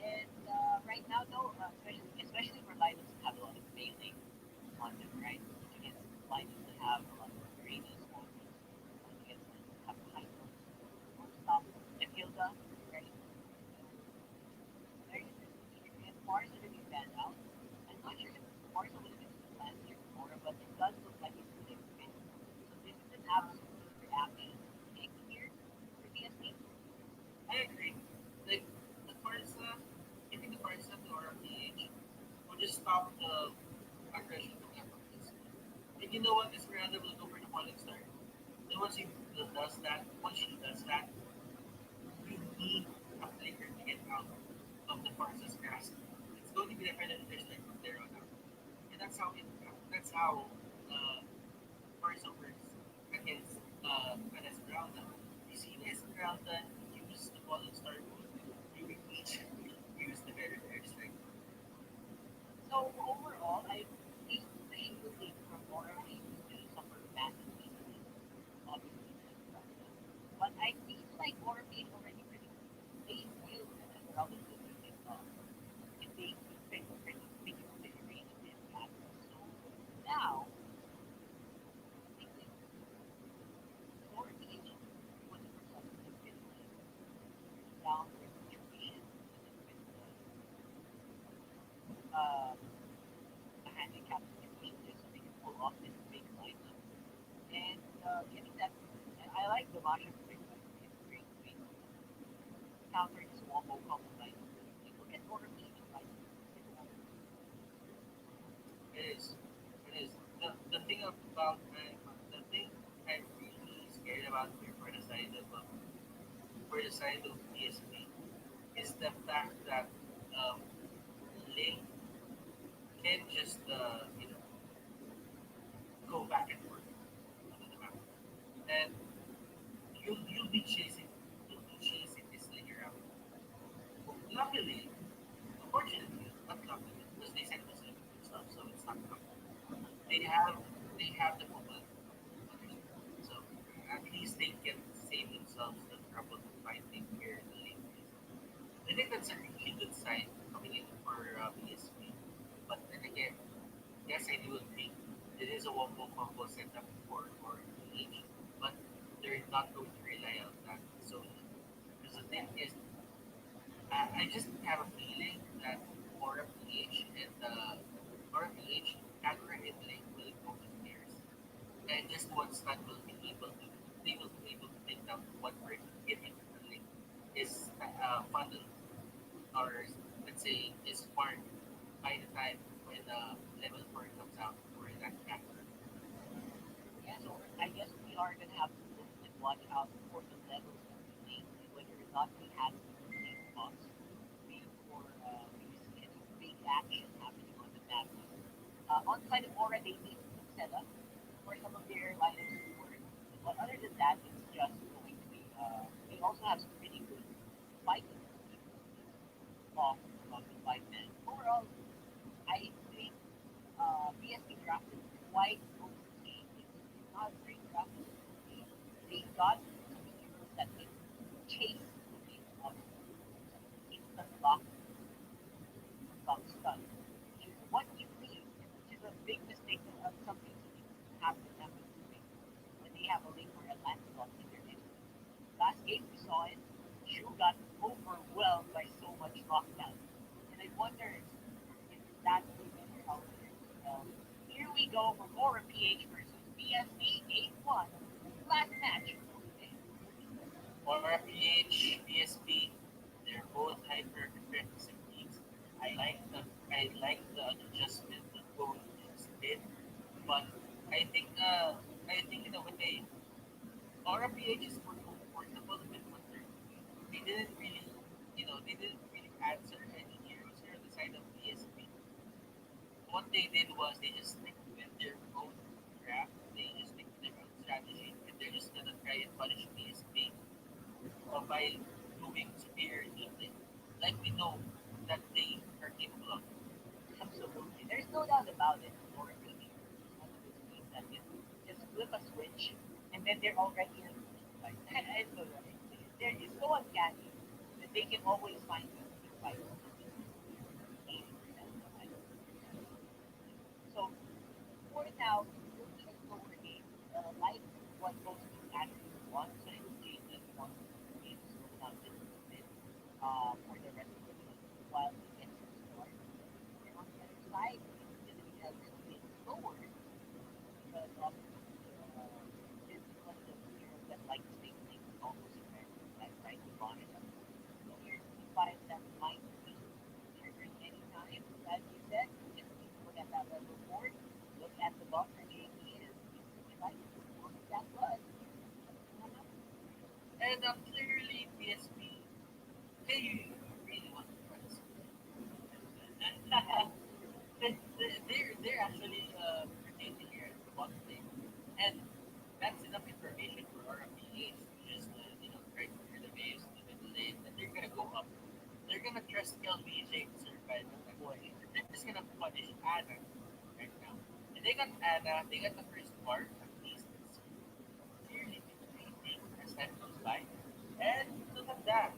And right now, though, especially for lineups that have a lot of mailing on them, right? Against lineups that have a lot of grading scorers, against lineups that have high notes, or stop Matilda, right? So very interesting here. And Barca really stand out. I'm not sure if Barca would have been good last year before, but it does look like it could have been. So this is an absolute reaction pick here for BSP. I agree. Like the Barca, I think the Barca to our PH will just stop the aggression from Esports. And you know what? Esmeralda will go for the falling star. And once she does that, you need a flicker to get out of the Barca's grasp. It's going to be the Predators like from there on out. And that's how uh, Barca works against an Esmeralda. You see Esmeralda use the falling star move, you reach, use the Predators like So overall, I think the shielding from Morally is going to suffer massively against obviously the Esmeralda. But I feel like Morally is already pretty good. They knew that Esmeralda was going to get lost. And they picked pretty big range of his passes. So now, I think that Morally was for something that's been like down for situation with um, a handicap situation just so they can pull off this big lineup. And getting that, and I like the Masha pick by the way. It's a great way to counter this wombo combo lineup. Like, look at Order Beach lineup. It's like, oh, it is. It is. The thing about the thing I'm really scared about here for the side of PSP is the fact that um, Link can just go back and forth on the map, and you'll be chasing this Link around. Luckily, unfortunately, not luckily, because they said it was limited and stuff, so it's not lucky. They have they have the mobile others. So at least they can save themselves the trouble of finding where the link is. I think that's a really good sign coming in for PSP. But then again, yes, I do agree. It is a wombo combo setup for each, but they're not going to rely on that solely. Because the thing is, I just have a feeling that Aura PH and Aura PH Agro Link will go to pairs. And just one stud will be able to they will be able to take down what we're giving the link is funneled or let's say is farmed by the time when level 4 comes out for that character. yeah, so I guess we are going to have to look and watch out for the levels that we think and whether or not we have the same costs before we see any big action happening on the map. On the side of Aura, they need some setup for some of their lineups to work. But other than that, it's just going to be. They also have some pretty good fighting capabilities off of the fight man. Overall, I think BSP drafted quite okay. It's not a great draft. They got some heroes that can chase the game up, instant lock, lock stun, which is what you need, which is a big mistake that some teams have been doing when they have a link or a Lancelot in their list. Last game we saw it, Shu got overwhelmed by so much lockdown. And I wonder if that will be the counter. Here we go for Aura PH versus BSB 8-1. Last match of the day. For PH, PSP, they're both hyper defensive teams. I like the adjustment that both teams did, but I think uh I think in a way Aura PH is more comfortable with what they're doing. They didn't really answer any heroes here on the side of PSP. What they did was they just stick with their own craft, they just stick with their own strategy, and they're just gonna try and punish PSP by doing superior teaming. Like we know that they are capable there's no doubt about it. Or maybe it's one of those teams that can just flip a switch and then they're already in the league. Like, I don't know. They're just so uncanny that they can always find new fights. 80% of the time. So for now, it will be a slower game. Like what most teams actually want. So it will change that one game to slow down just a bit for the rest of the game while we get some start. And on the other side, it's going to be a little bit slower because obviously this is one of those heroes that like to make things almost impressive, like right to bonus. So here's the five that might be triggering anytime. As you said, just need to look at that level board, look at the buffer JP, and see like what that was. And clearly, PSP, they really want to try this. They're actually rotating here at the bottom lane. And that's enough information for RMPH to just, try to clear the waves in the middle lane. And they're going to go up. They're going to trust LBJ to survive at that point. They're just going to punish Anna right now. And they got Anna, they got the first part, at least it's clearly increasing as time goes by. And look at that.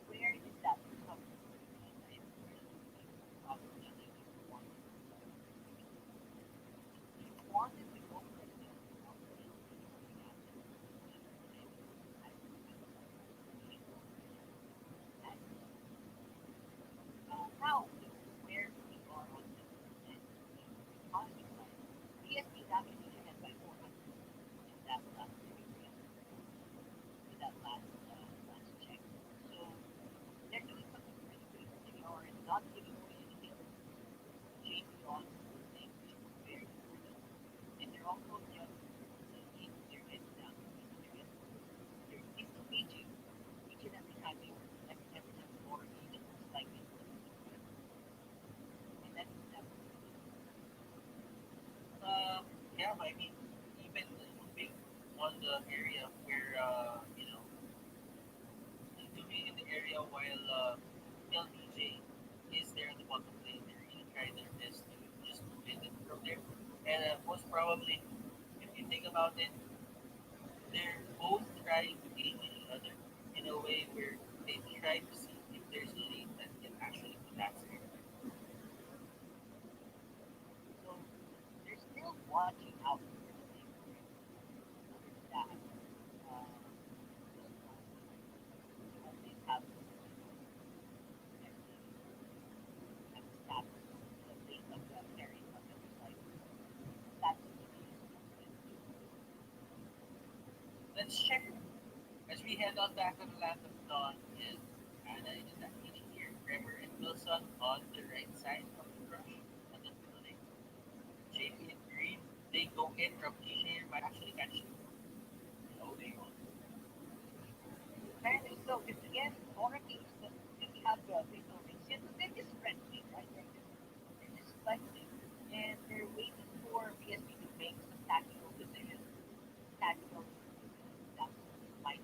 Where did that come from? I probably wanted to go for the now where we are on the economy side. PSP is actually ahead by 400 in that last in that last check. So they're doing something pretty good. They are not giving away anything. JP on thing, which is very important. And they're also just keeping their heads down, keeping their heads down. They're disengaging each and every time they work, every time the water even looks like it's and that's that. Yeah, I mean, even moving on the area where, moving in the area while LBJ is there in the bottom lane, they're really trying their best to just move in from there. And most probably, if you think about it, they're both trying to game each other in a way where they try to see if there's a lane that can actually collapse it. So they're still watching out for the thing that they always have at the start the base of the carry on the other side. That's the case. Let's check as we head on back to the land of Dawn is Anna in that meeting here. Trevor and Wilson on the right side of the crush on the building. JP and Green, they go in from here, might actually catch you. No, they won't. Apparently so, because again, already we have the fatal reason, they're just friendly, right? They're just flexing, and they're waiting for PSP to make some tactical decisions. Tactical decisions that might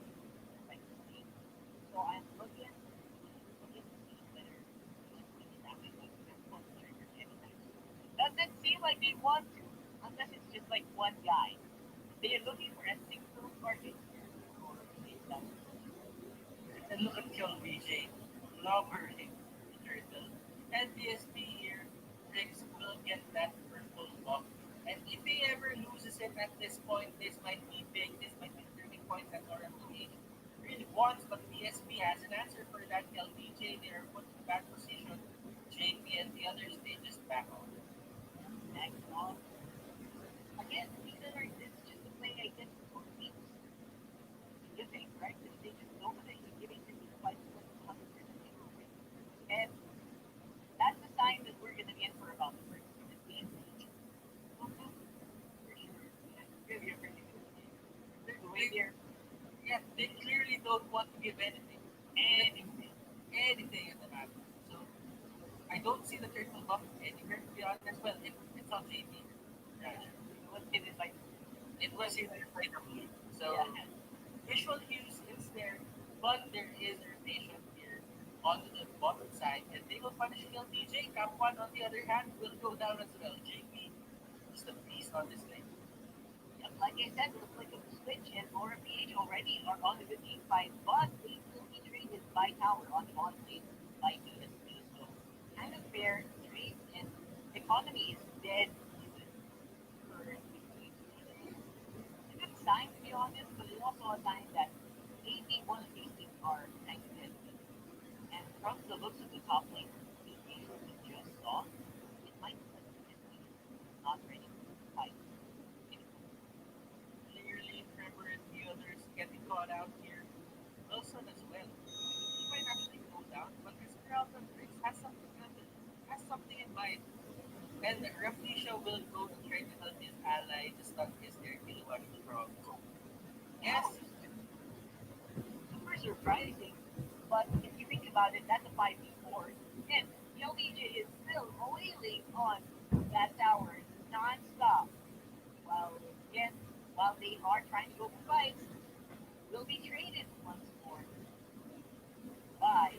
affect the game. So I'm looking to see whether PSP is actually going to pull the trigger anytime soon. Doesn't seem like they want to, unless it's just like one guy. They're looking for a single target here. Or maybe that's And look at LBJ clobbering the turtle. And PSP here, Rex will get that purple buff. And if he ever loses it at this point, this might be big, this might be turning point that RMPH really wants, but PSP has an answer for that. LBJ, they are put in bad position. JP and the others, they just back off. next off. Again, these are this is just a play I guess for weeks. You think, right? Because they just know that you're giving them these fights with 100% sure win. And that's a sign that we're gonna be in for about the first game. For sure. Yeah, really, really good game. The way They, they're yeah, they clearly don't want to give anything. anything. Anything in the map. So I don't see the turtle buff anywhere to be honest. Well, it's on JP. Yeah, Let's get it like it was in there for the blue. So yeah. visual cues is there. But there is a rotation here on the bottom side, and they will punish LTJ. Cap 1, on the other hand, will go down as well. JP, just a beast on this lane. Yep, like I said, the flick of the switch and Aura PH already are on the team fight, but they will be traded by Tower on the bottom lane by BSP. So kind of fair trade, and economy is dead even for between. It's a good sign to be honest, but it's also a sign that maybe one of these teams are kind of dead. And from the looks of the top lane, the game we just saw, it might be that BSP is not ready to fight anymore. Clearly, Trevor and the others getting caught out here. Wilson as well. He might actually go down, but Esmeralda Briggs has something in mind. And Rafflesia will go to try to help his ally to stop his their kilowatt from. Wow, Yes, super surprising. But if you think about it, that's a 5v4. And LBJ is still wailing on that tower non-stop. While again, while they are trying to go for fights, will be traded once more by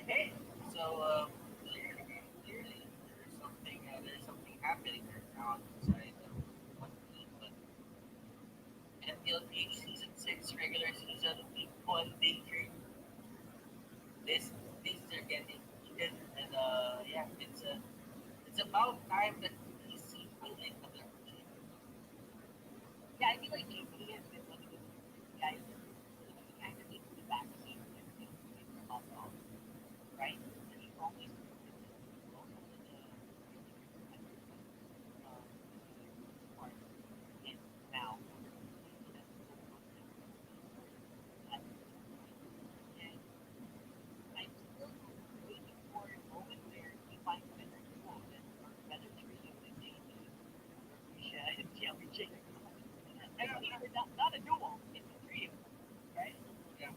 okay. So clearly, there's something happening right now on the side of one team, but MPL-PH season 6 regular season week 1 day 3. This things are getting heated, and yeah, it's about time that we see highlight of their team. yeah, I feel like JP has been one of the guys that he kind of needs the backseat when things pop off, right? And he's always also such a um, smart and now he has so much and I'm still waiting for a moment where he finds a better duo than or a better trio than JP, Risha, and Jelly Chicken. I Yeah, mean, not a duo, it's a trio, right? yeah.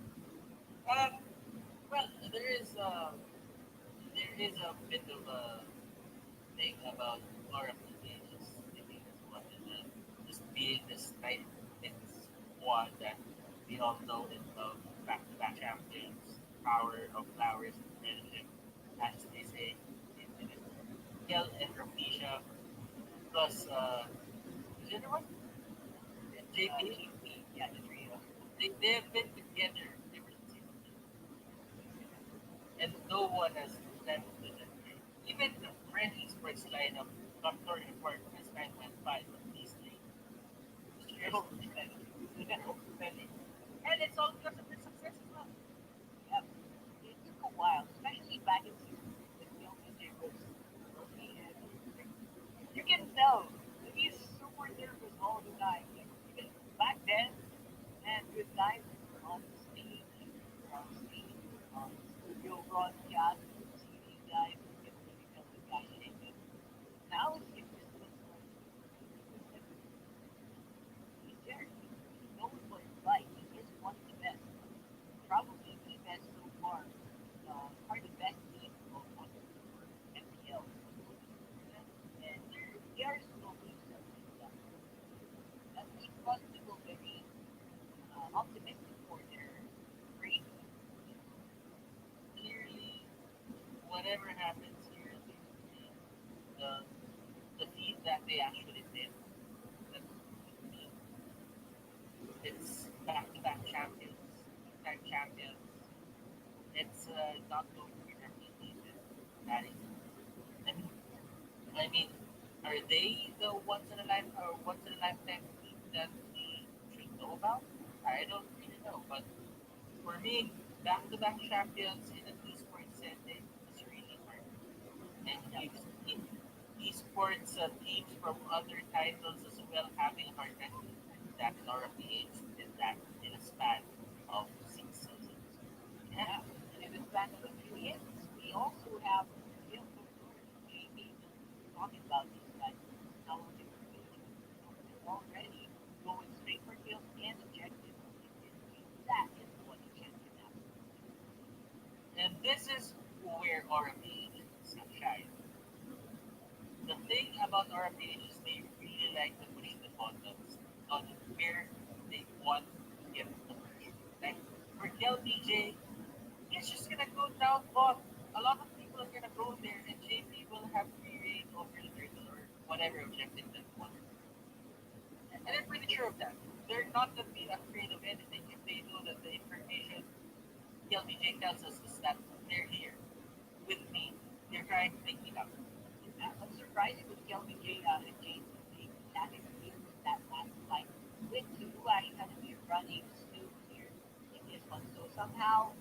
Well, there is a bit of a thing about Laura Felipe just thinking as one and just being this tight knit squad that we all know and love, back to back champions, power of flowers and friendship, as they say in it. Kel and Rapisha plus is the other one? JP. JP, yeah, the trio. They've been together ever since season 2, and no one has left with them. Even the Friend Esports lineup got torn apart as time went by, but these three Little shares respect. little spending. And it's all because of their success as well. Yep. It took a while, especially back in season 6 when LBJ was rookie and you can tell that he's super nervous all the time. Like, even back then, and good times we were on the stage, we were on stage, we were on studio broadcast, you could see these guys, you can really tell the guy shaking. Now it just looks like he's there. He knows what it's like. He is one of the best. Probably the best so far. Probably the best team on MPL. And they are slowly settling down. That makes us people very optimistic for their great. Clearly, whatever happens here, the the feat that they actually did, that it's back-to-back champions, two-time champions. It's not going to be replicated. That is, I mean, I mean, are they the once in a lifetime team that we should know about? I don't really know, but for me, back-to-back champions in an esports setting is really hard. And you've seen esports teams from other titles as well having a hard time doing that. Laura PH did that in a span of 6 seasons. Yeah, Yeah. And in the span of a few years, we also have Gil Torres and JB talking about these guys. How long they were doing. They're already going straight for kills and objectives. That is what the champion has. and this is where RMH shines. The thing about RMH is they really like to push the buttons on where they want LBJ it's just gonna go down, but a lot of people are gonna go there, and JP will have free reign over the turtle or whatever objective that one. And I'm pretty sure of that. They're not gonna be afraid of anything if they know that the information LBJ tells us is that they're here with me. They're trying to take me down. What's surprising with LBJ and James is they having that last fight with two actually kind of be running smooth here in this one. So somehow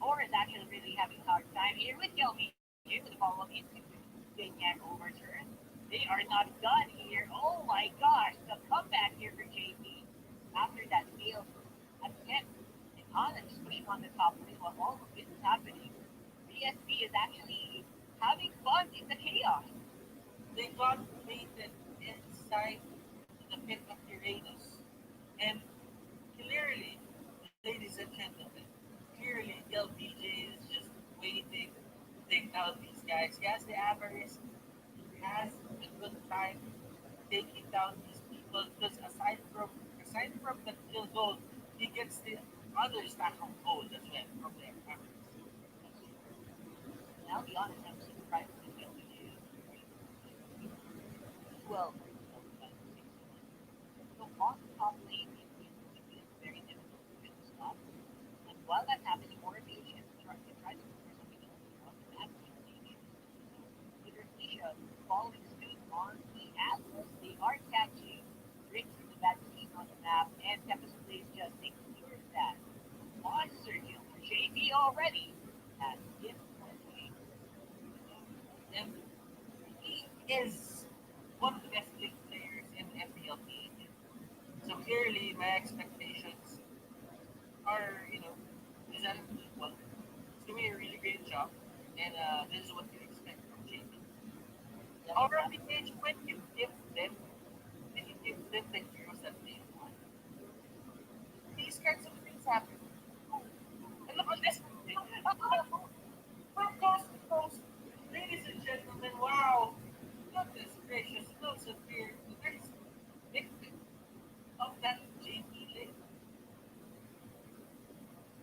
Or is actually really having a hard time here with LBJ with the follow-up into getting an overturn. They are not done here. Oh my gosh, the comeback here for JP after that failed attempt. And Onic pushing on the top lane while all of this is happening. BSB is actually having fun in the chaos. They got baited inside the pit of Uranus. And clearly, ladies and gentlemen, clearly LPJ is just waiting to take down these guys. He has the avarice, he has a good time taking down these people because aside from the kill gold, he gets the other stack of gold as well from their avarice. And I'll be honest, I'm surprised with LBJ. Well, so on the top lane, it's very difficult to win the spot. And while that's happening, more patience try to look for something else on the map change. With Rafisha following suit on the Atlas, they are catching Rick from the bad team on the map, and Tempest plays just making sure of that. Monster kill for JP already at his point. And he is one of the best league players in MPL-PH. So clearly, my expectations are, is that equal. It's doing a really great job, and this is what you expect from JP. Over PH, when you give them the heroes that they want, these kinds of things happen. And look at this. From coast to coast, ladies and gentlemen, wow! Goodness gracious, no severe. There's victim of that JP list.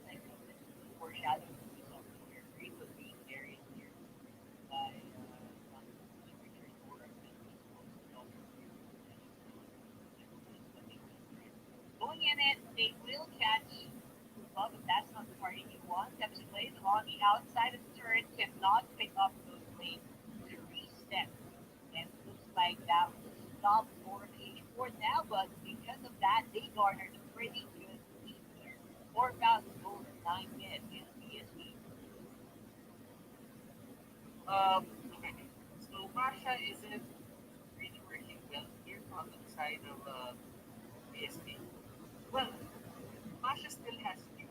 I think this is the foreshadowing of the song here. Green was being carried here by Richard or going in it, they will catch but that's not the party you want. Tempest plays on the outside of the turret, cannot pick up those lanes to reset. And looks like that will stop for H4 now, but because of that, they garnered a pretty good lead here. 4,000 gold in 9 minutes in PSV. Okay. So Masha isn't really working well here on the side of PSP. Well, Masha still has youth.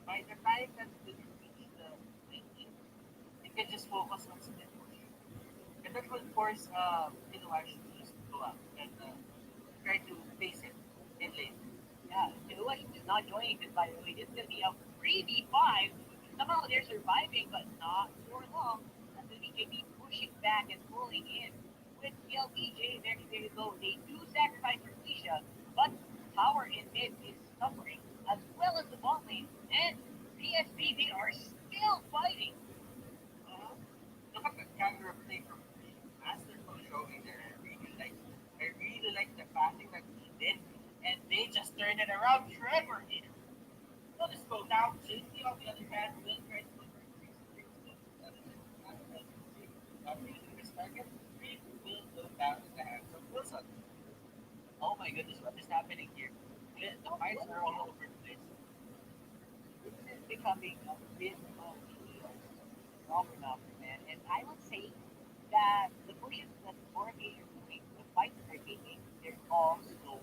By the time that we reach the 19, you can just focus on split push. And that will force Kinuash to just go out and try to face it in lane. Yeah, Kinuash is not joining this, by the way. This is going to be a 3v5. Somehow they're surviving, but not for long. As the BJP pushing back and pulling in. With LBJ, there you go. They do sacrifice for Felicia, but Tower in mid is suffering, as well as the bot lane. And PSP, they are still fighting. Look at the camera play from Masterful showing there. I really like the passing that he did, and they just turned it around. Trevor here. Well, just go down. JT on the other hand will try to look for three. Not using this target. Three will go down in the hands of Wilson. Oh my goodness, what is happening here? The fights are all over the place. This is becoming a bit of a stronger now, man. And I would say that the pushes that the 4K are doing, the fights that they're taking, they're all so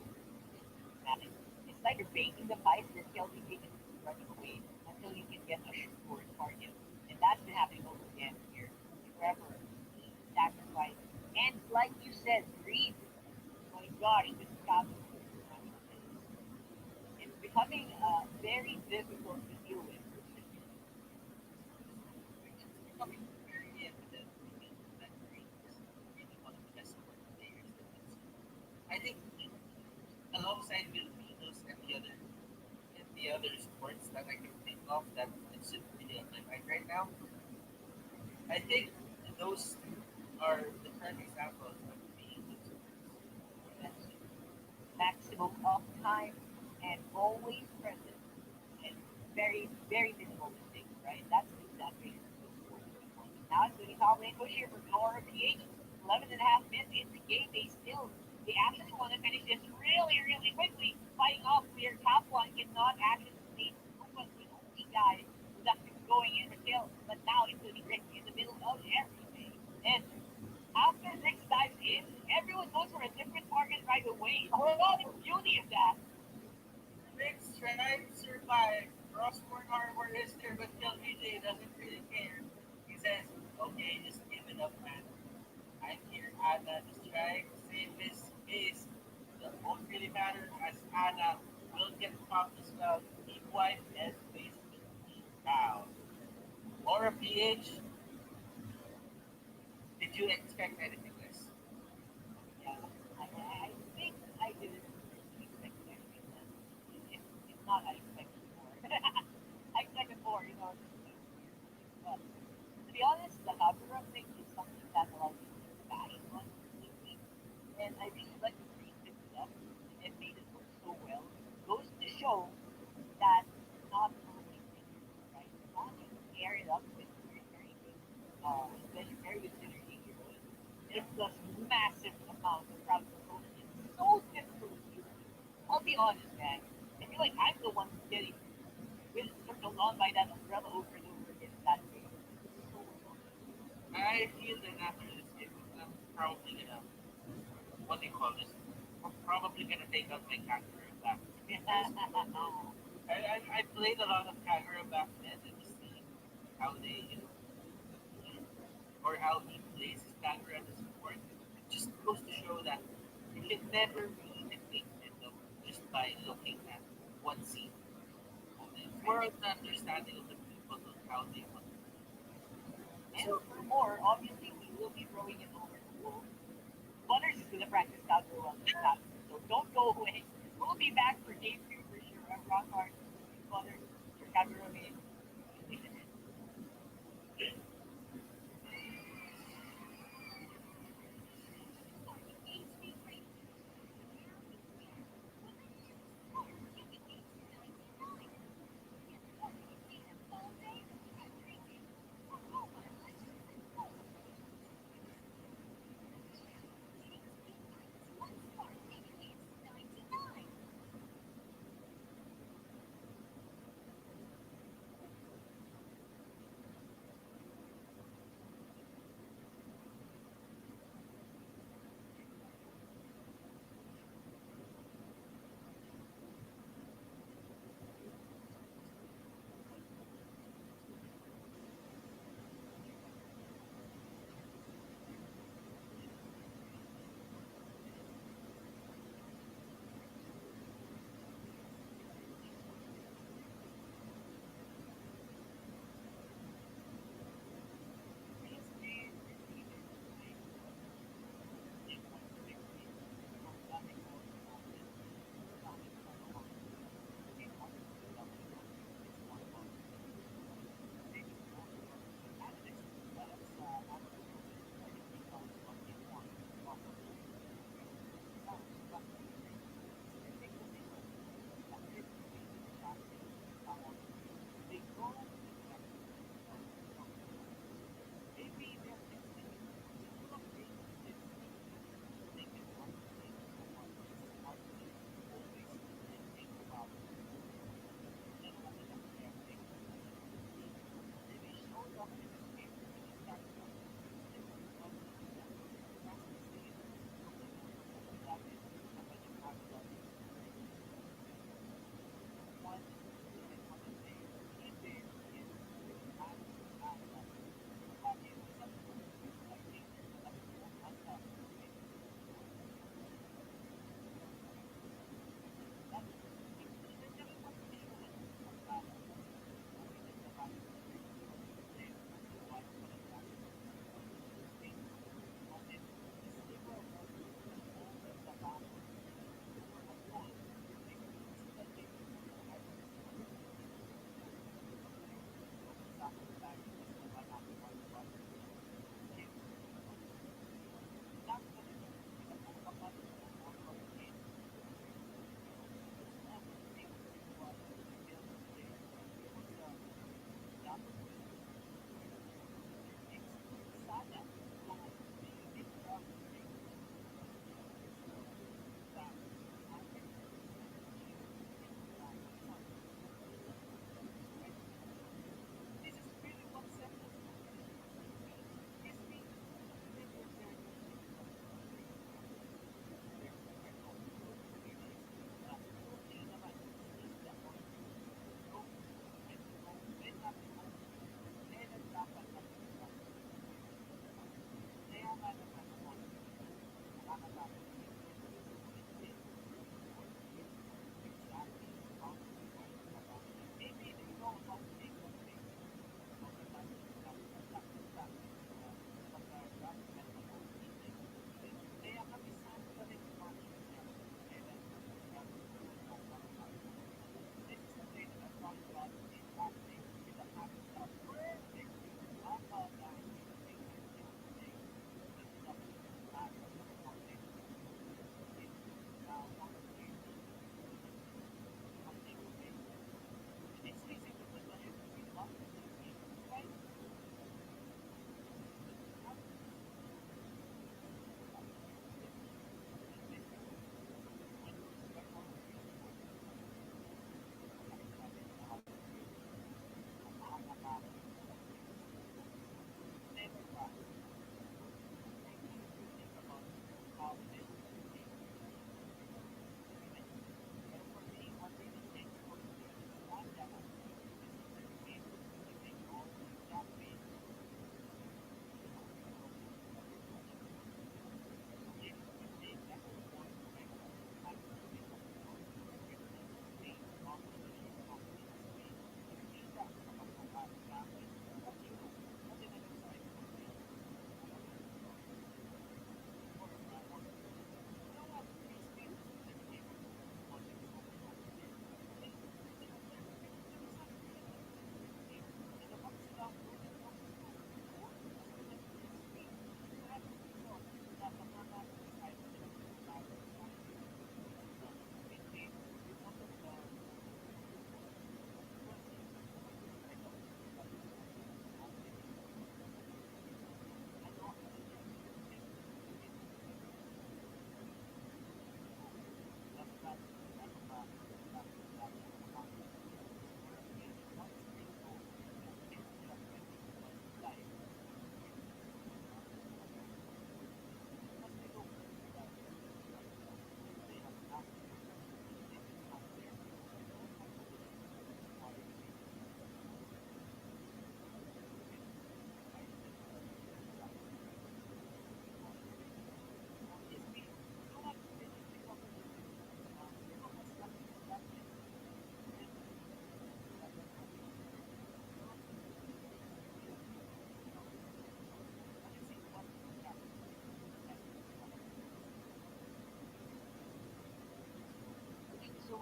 systematic. It's like you're baiting the fight and then LBJ is running away until you can get a sure target. And that's been happening over again here. Trevor, sacrifice. And like you said, greed. Oh my gosh, this is happening. It's becoming very difficult to deal with. It's becoming very evident to me that Green is really one of the best support players that we've seen. I think alongside Filipinos and the other sports that I off that it should really apply. Right now, I think those two are the prime examples of being That's maximum uptime and always present and very, very minimal mistakes, right? That's exactly now it's doing top lane push here for MLBB. 11 and a half minutes into the game. They actually want to finish this really, really quickly. Fighting off clear top one cannot actually save was the only guy who's actually going in for kill. But now it's going to be Rick in the middle of everything. And after Rick dives in, everyone goes for a different target right away. Oh, the beauty of that. Rick's trying to survive. Rossborn Harbor is there, but LBJ doesn't really care. He says, okay, just give it up, man. I'm here, Anna, just trying to save his face. That won't really matter as Anna will get popped as well. Keep wipe and face down. Or a PH, did you expect anything less? Yeah, I think I didn't expect anything less. If not, I expected more. I expected more, you know. But to be honest, the Kagura thing is something that a lot of people bash on lately. And I really like the way he picked it up and made it work so well. Goes to show that not only right, not just pair it up with very good, very good synergy heroes. It does massive amounts of crowd control. It's so difficult to do. I'll be honest, man. I feel like I'm the one getting with circled on by that umbrella over and over again that way. So I feel that after this game, I'm probably gonna, what do you call this? I'm probably gonna take out my Kagura back. I played a lot of Kagura back then and just seeing how they, or how he plays his Kagura as a support. It just goes to show that you can never really dictate Nintendo just by looking at one scene. It's more of the understanding of the people of how they want. and for more, obviously we will be throwing it over to Wolves. Butters is gonna practice Kagura on the top. So don't go away. We'll be back for game two for sure. Rock hard. Butters, your Kagura main.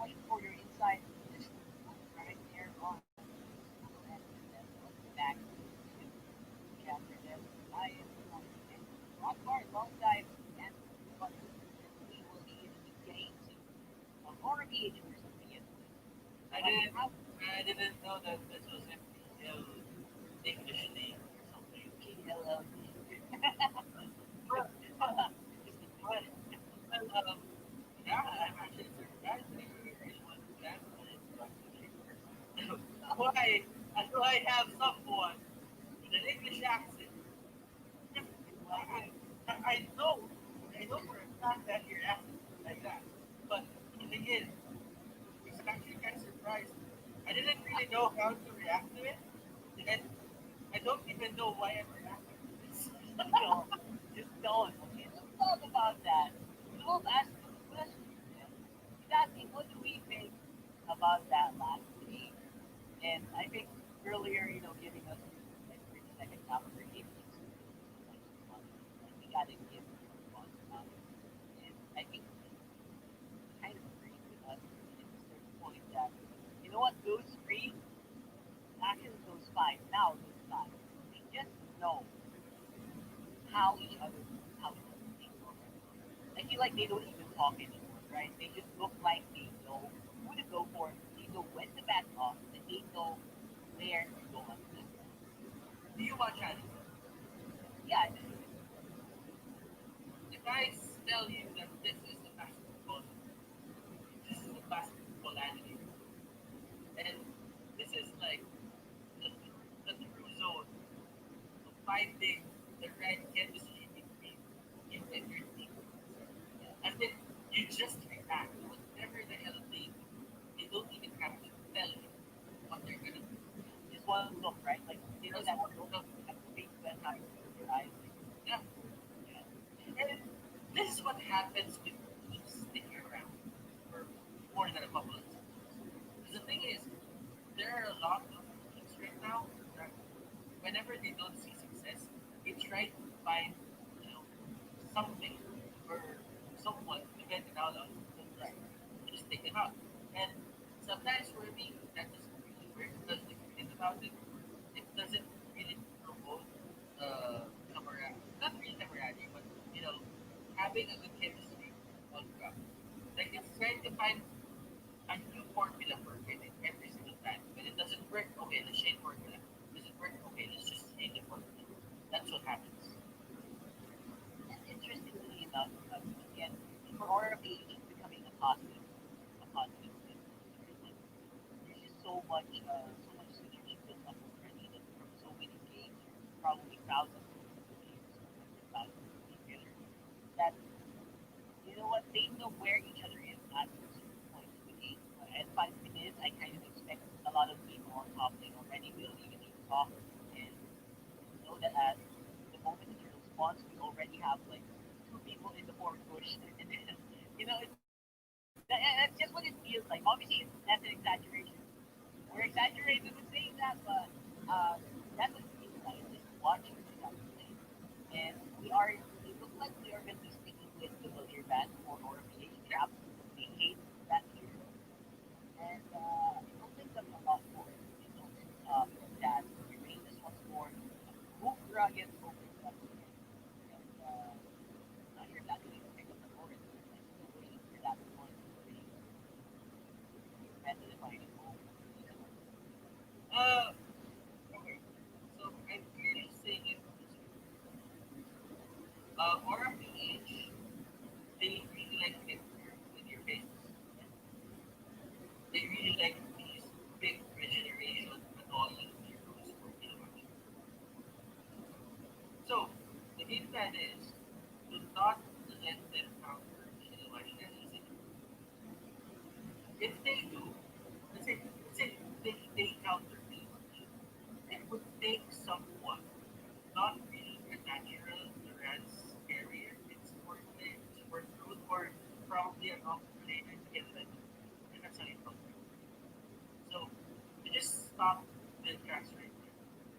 much for your insight. Just right there on and then back to chapter that I am on rock hard, long dive, and what we will be getting to RBH versus the I didn't I didn't know that this was MPL English League or something. But, but well, yeah, I'm actually surprised that you really want to plan for it. But why have someone with an English accent? I know for a fact that your accent is like that. But the thing is, it's actually kind of surprised. I didn't really know how to react to it, and I don't even know why I'm reacting to this. No, just don't. Okay, let's talk about that. We will ask you a question. Yeah. He's asking, what do we think about that last game? And I think earlier, giving us like 30 seconds after the game, we got to give a response about it. And I think he kind of agreed with us in a certain point that, you know what, those three, actually those five, now those five, they just know how each other how each other thinks already. I feel like they don't even talk anymore, right? They just look like they know who to go for, they know when to back off, and they know where to go on this. Do you watch anime? Yeah, The guys tell you that this is a basketball anime, and this is like the true zone of finding the right chemistry between you and your team. And then you just react to whatever the hell they do. They don't even have to tell you what they're gonna do. just one look, right? Like they know Just that one look look. at the face that time with their eyes. Yeah. Yeah. And this is what happens with teams sticking around for more than a couple of seasons. Because the thing is, there are a lot of teams right now that whenever they don't see success, they try to find, you know, something or someone to get it out of and just take them out. And sometimes for me, that doesn't really work because if you think about it, it doesn't really promote camaraderie. Not really camaraderie, but having a good chemistry on ground. Like it's trying to find a new formula for it every single time. When it doesn't work, okay, let's change formula. Does it work? Okay, let's just change the formula. That's what happens. And interestingly enough, again, for RFH, it's becoming a positive thing. Because like, there's just so much synergy built up already. That from so many games, probably thousands of games, thousands together. That you know what, they know where each other is at certain points in the game. At 5 minutes, I kind of expect a lot of people on top lane already. We don't even need to talk, and know that at the moment that you respond, we already have like two people in the forward push, and then that's just what it feels like. Obviously, that's an exaggeration. We're exaggerating with saying that, but that's what it feels like. Just watching the guys play, and we are. It looks like we are going to be sticking with the Valir ban for RPH. They absolutely hate that hero, and it opens up a lot more. It opens up that Uranus once more. Mukra gets opened up again. And not sure if that's going to pick up the board. I'm still waiting for that one to be method defining goal. Uh, okay. So I'm clearly saying it this way. RPH, they really like to get with your faces. They really like these big regeneration and all of heroes for Kilowatt. So, the game plan is to not let them counter Kilowatt as easily. If they do, let's say they counter Kilowatt, it would take someone not really a natural Durant's carrier, it's more play, support root, or probably an off laner to get them. And that's how you counter. So, you just stop the tracks right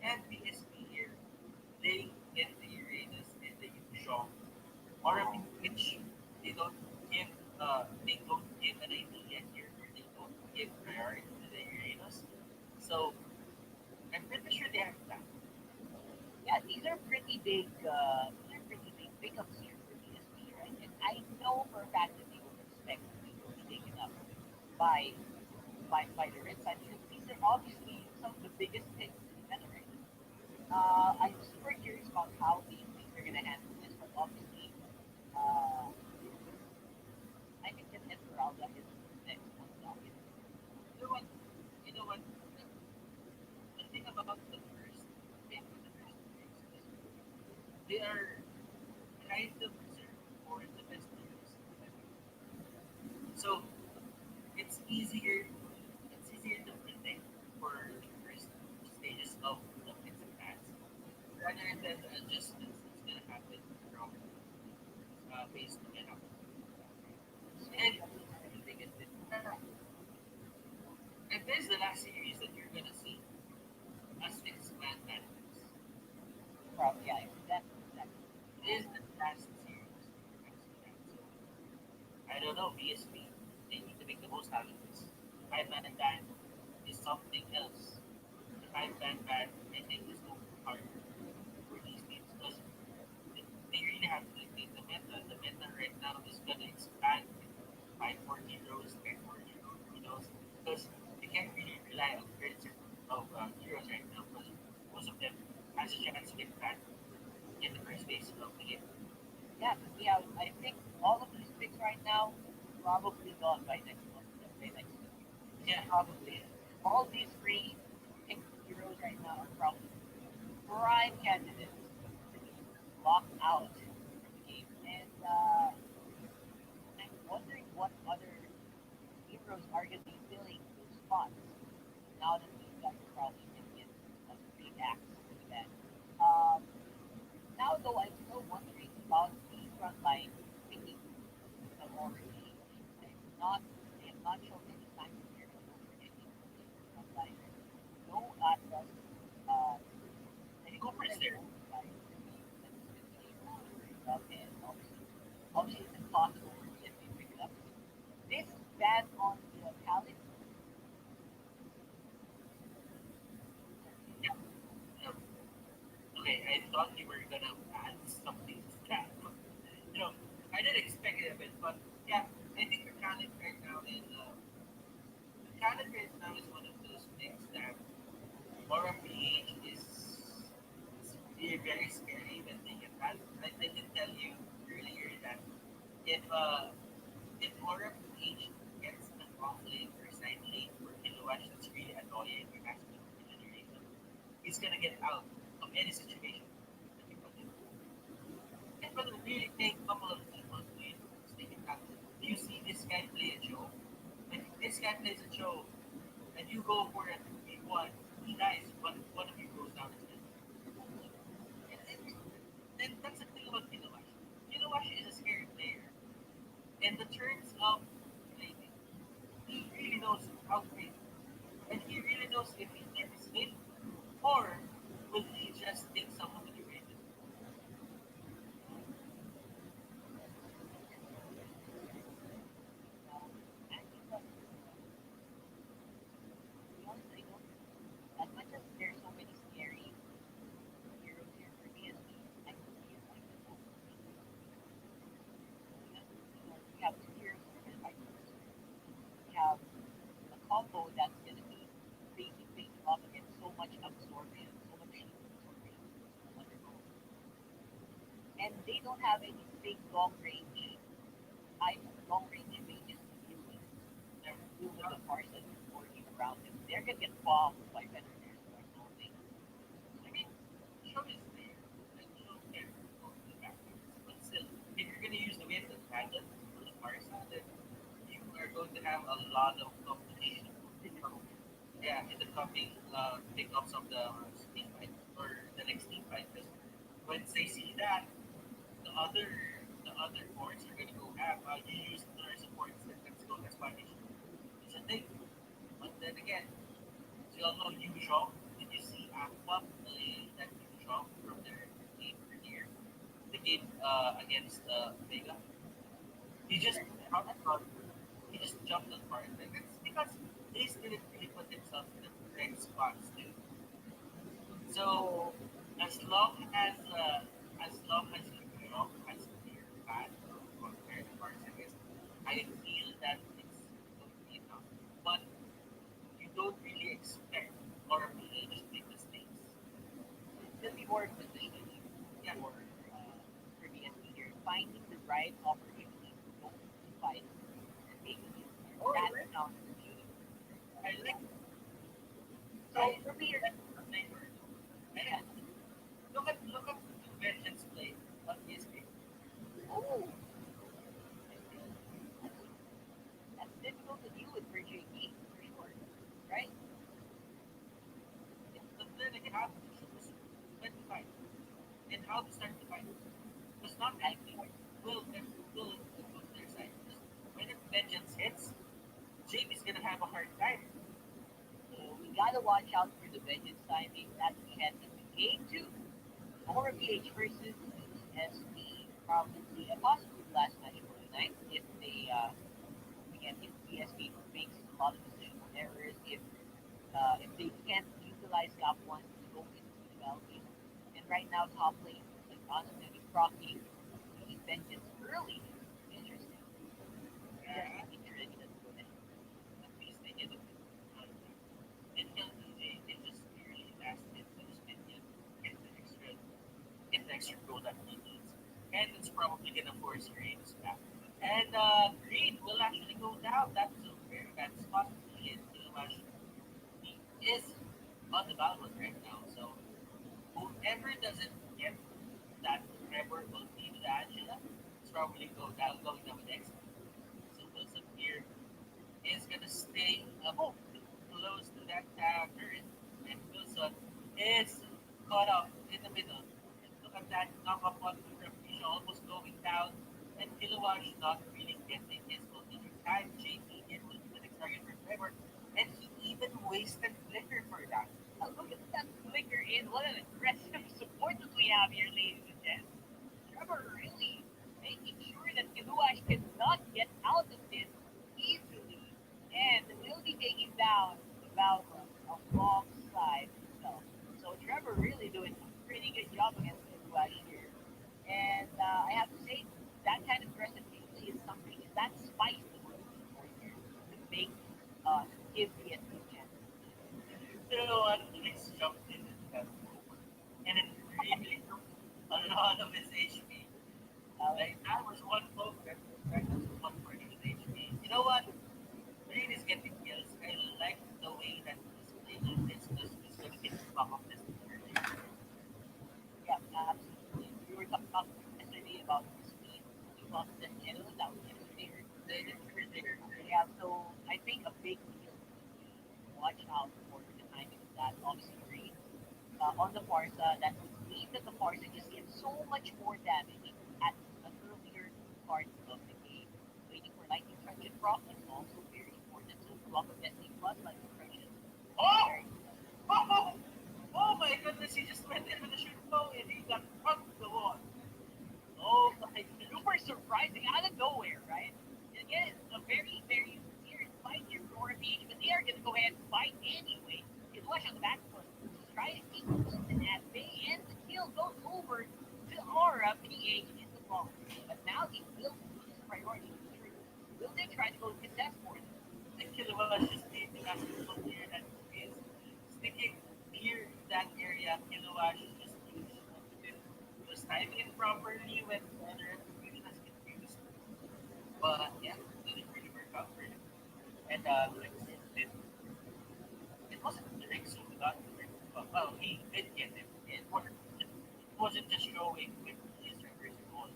there. And BSP here, they get the Uranus and the Yushong, or which they don't give an idea here, or they they're pretty big pickups here for BSP, right? And I know for a fact that they will expect to be taken up by by the red side because these are obviously some of the biggest picks in the meta right now. I'm super curious about how they're gonna handle this, but obviously, uh, I think that Esmeralda is next on the docket. You know what? You know what? The thing about the first pick, the first picks, is they are kind of reserved for the best players. So it's easier to predict for the first stages of the picks and pads rather than the adjustments that's gonna happen from base to meta. And Especially after the biggest difference. uh, and this is the last series that you're gonna see a six-man matches. Probably, yeah, exactly. This is the last series that you're gonna see that. So I don't know, BSP, they need to make the most out of this. Five-man and ban is something else. The five-man ban, I think, is going to be hard for these teams because they really have to dictate the meta. The meta right now is going to expand with 5-4 heroes, 10-4 heroes, because they can't really rely on crits of heroes right now because most of them has a chance to get banned in the first phase of the game. Yeah, because we have, I think, all of these picks right now probably gone by next month, by next week. Yeah, Probably. All these three picked heroes right now are probably prime candidates to be locked out from the game. And I'm wondering what other heroes are going to be filling those spots now that these guys are probably going to get a big axe to that. Um, Now, though, I'm still wondering about the front line picking the orange. I'm not, they have not shown any signs of their overtaking the front line. No Atlas, uh, I think Cooper is there's there. no guy that's going to be able to bring it up, and obviously it's impossible for CSP to pick it up. This ban on the talent, Yeah. Um, okay, I thought you were gonna add something to that, but you know, I did expect it a bit, but yeah, I think the talent right now is one of those things that Aura PH is really very scary when they get that. I did tell you earlier that if uh if Aura PH gets an off lane or side lane for Kilowatt that's really annoying or has no regeneration, he's gonna get out of any situation that you put him. It will really take a couple of people to make it happen. Do you see this guy play a Joe? If this guy plays a Joe and you go for a 2v1, he dies. One of you goes down instead. And that's the thing about Kilowatt. Kilowatt is a scary player. In the terms of playing, he really knows how to play. And he really knows if he gets hit or will he just take someone with the rated. to be honest, I don't, as much as there's so many scary heroes here for DSP, I don't feel like the most we have two heroes that are going to fight for this. We have a combo that's going to be facing off against so much absorption, so much shield absorption from Undergo. And they don't have any big long range mages to deal with. They're deal with the parts that are working around them. They're going to get bombed by Veterinaries like nothing. I mean, Show is there. And Show can go to the back. But still, if you're going to use the wind and pattern for the Marsa, then you are going to have a lot of competition. Yeah, in the coming pickups of the team fight or the next team fight. Because once they see that, the other the other boards are gonna go have you use other supports that let's go as punish. It's a thing. But then again, as you all know, Yu did you see Aqua play that Yu from their game earlier? The game against Vega? He just jumped on he just jumped on part. And that's because Ace didn't really put himself in the correct spots too. So as long as as long as you belong as your fan or compare the Barcelona, I feel that it's going to be enough. But you don't really expect or PH big mistakes. It's gonna be more of a position issue Yeah. for BSP here, finding the right opportunity to go to fight and making it clear. Oh, That right. sounds beautiful. I like So for me, the flavor. yeah. And look at the Vengeance play on PSP. Oh, that's that's difficult to deal with for JP for sure, right? But then again, how to choose when to fight and how to start the fight. Because not I everyone will go to their side. Because when the Vengeance hits, JP's gonna have a hard time. So we gotta watch out for the vengeance timing as we head into game two. Aura PH versus BSP. Probably a possibly the last match for tonight if they again if BSP makes a lot of positional errors, if they can't utilize gap one to go into developing. And right now top lane, like honestly proccing the vengeance early. Interesting. Yeah. Interesting, interesting. That's good. At least they get a bit out of that. And LDJ can just really last hit those minions, get the extra goal that he needs. And it's probably gonna force Graves back. And Green will actually go down. That's a very bad spot to be in. Kilumash, he is on the battlefield right now. So whoever doesn't get that Trevor will be with Angela, it's probably going down with X. So Wilson here is gonna stay close to that turret, and Wilson is caught up in the middle. And look at that knock up on Rapisha almost going down, and Kilowash not really getting his goal either time. JP it will be the next target for Trevor, and he even wasted flicker for that. Look at that flicker in. What an aggressive support that we have here, ladies and gents. Trevor really making sure that Kiluash cannot get out of this easily and will be taking down the Valkyrie alongside himself. So Trevor really doing a pretty good job against Kiluash here. And I have to say, that kind of aggressive gameplay is something, is that spice that we're looking for here to make, to give BSP a chance. You know what? Alex jumped into that poke, and it really took a lot of his HP. Like that was one poke that was one part of his HP. You know what? Green is getting kills. I like the way that he's playing on this because he's gonna get the top of this early. Yeah, absolutely. We were talking yesterday about the speed of the Nero that was yesterday or They didn't predict. yeah, so I think a big deal to watch out for the timing of that. Obviously, green on the Farsa, that would mean that the Farsa just gets so much more damage at an earlier part of the game. Waiting for lightning strike and proc is also very important. So block of destiny plus lightning strike is Oh! very Oh! Oh my goodness! He just went in with a shoot bow and he got pumped to the wall. Oh my goodness! super surprising out of nowhere, right? And again, a very, very weird fight here for RPH, but they are going to go ahead and fight anyway. Get Lush on the back foot. Try to keep Wilson at bay, and the kill goes over to Aura PH in the ball. But now he will lose priority. Will they try to go to contest for them? The Kilowatt just made the basketball player that is sticking near that area. Kilowatt is just huge. He was timing it properly when the other execution has confused. But yeah, it didn't really work out for him. And like I said, it wasn't the Rex who got the ring. Well, he did get it. It wasn't just showing with his reverse goal.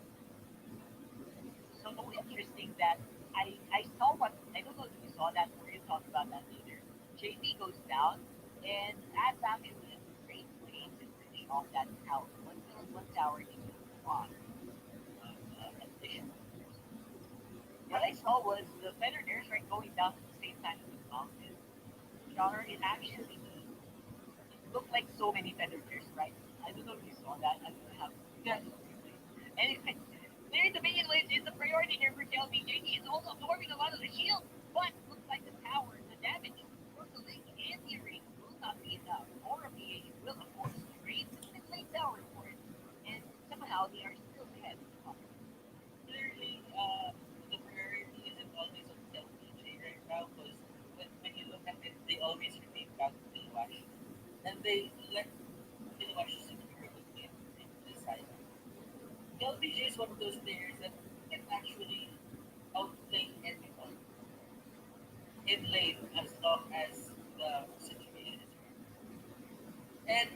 So interesting that I saw what, I don't know if you saw that, we're going to talk about that later. JP goes down, and that's actually a great way to finish off that tower. One tower needs to block additional. What I saw was the feather airstrike going down at the same time as the mountain. Genre, it actually looked like so many feather airs, right? I don't know if you saw that. I don't know how. Yeah, Anyway, there's the minion wave is the priority here for LBJ. He is also absorbing a lot of the shield, but looks like the tower, the damage from the link and the ring will not be enough. Or PH will, of course, trade the mid lane tower for it. And somehow they are still ahead. Clearly, the priority isn't always on LPJ right now because when you look at it, they always remain back to Kilwash. And they let Kilwash secure a good game in this side. LPJ is one of those players that can actually outplay anyone in lane as long as the situation is right. And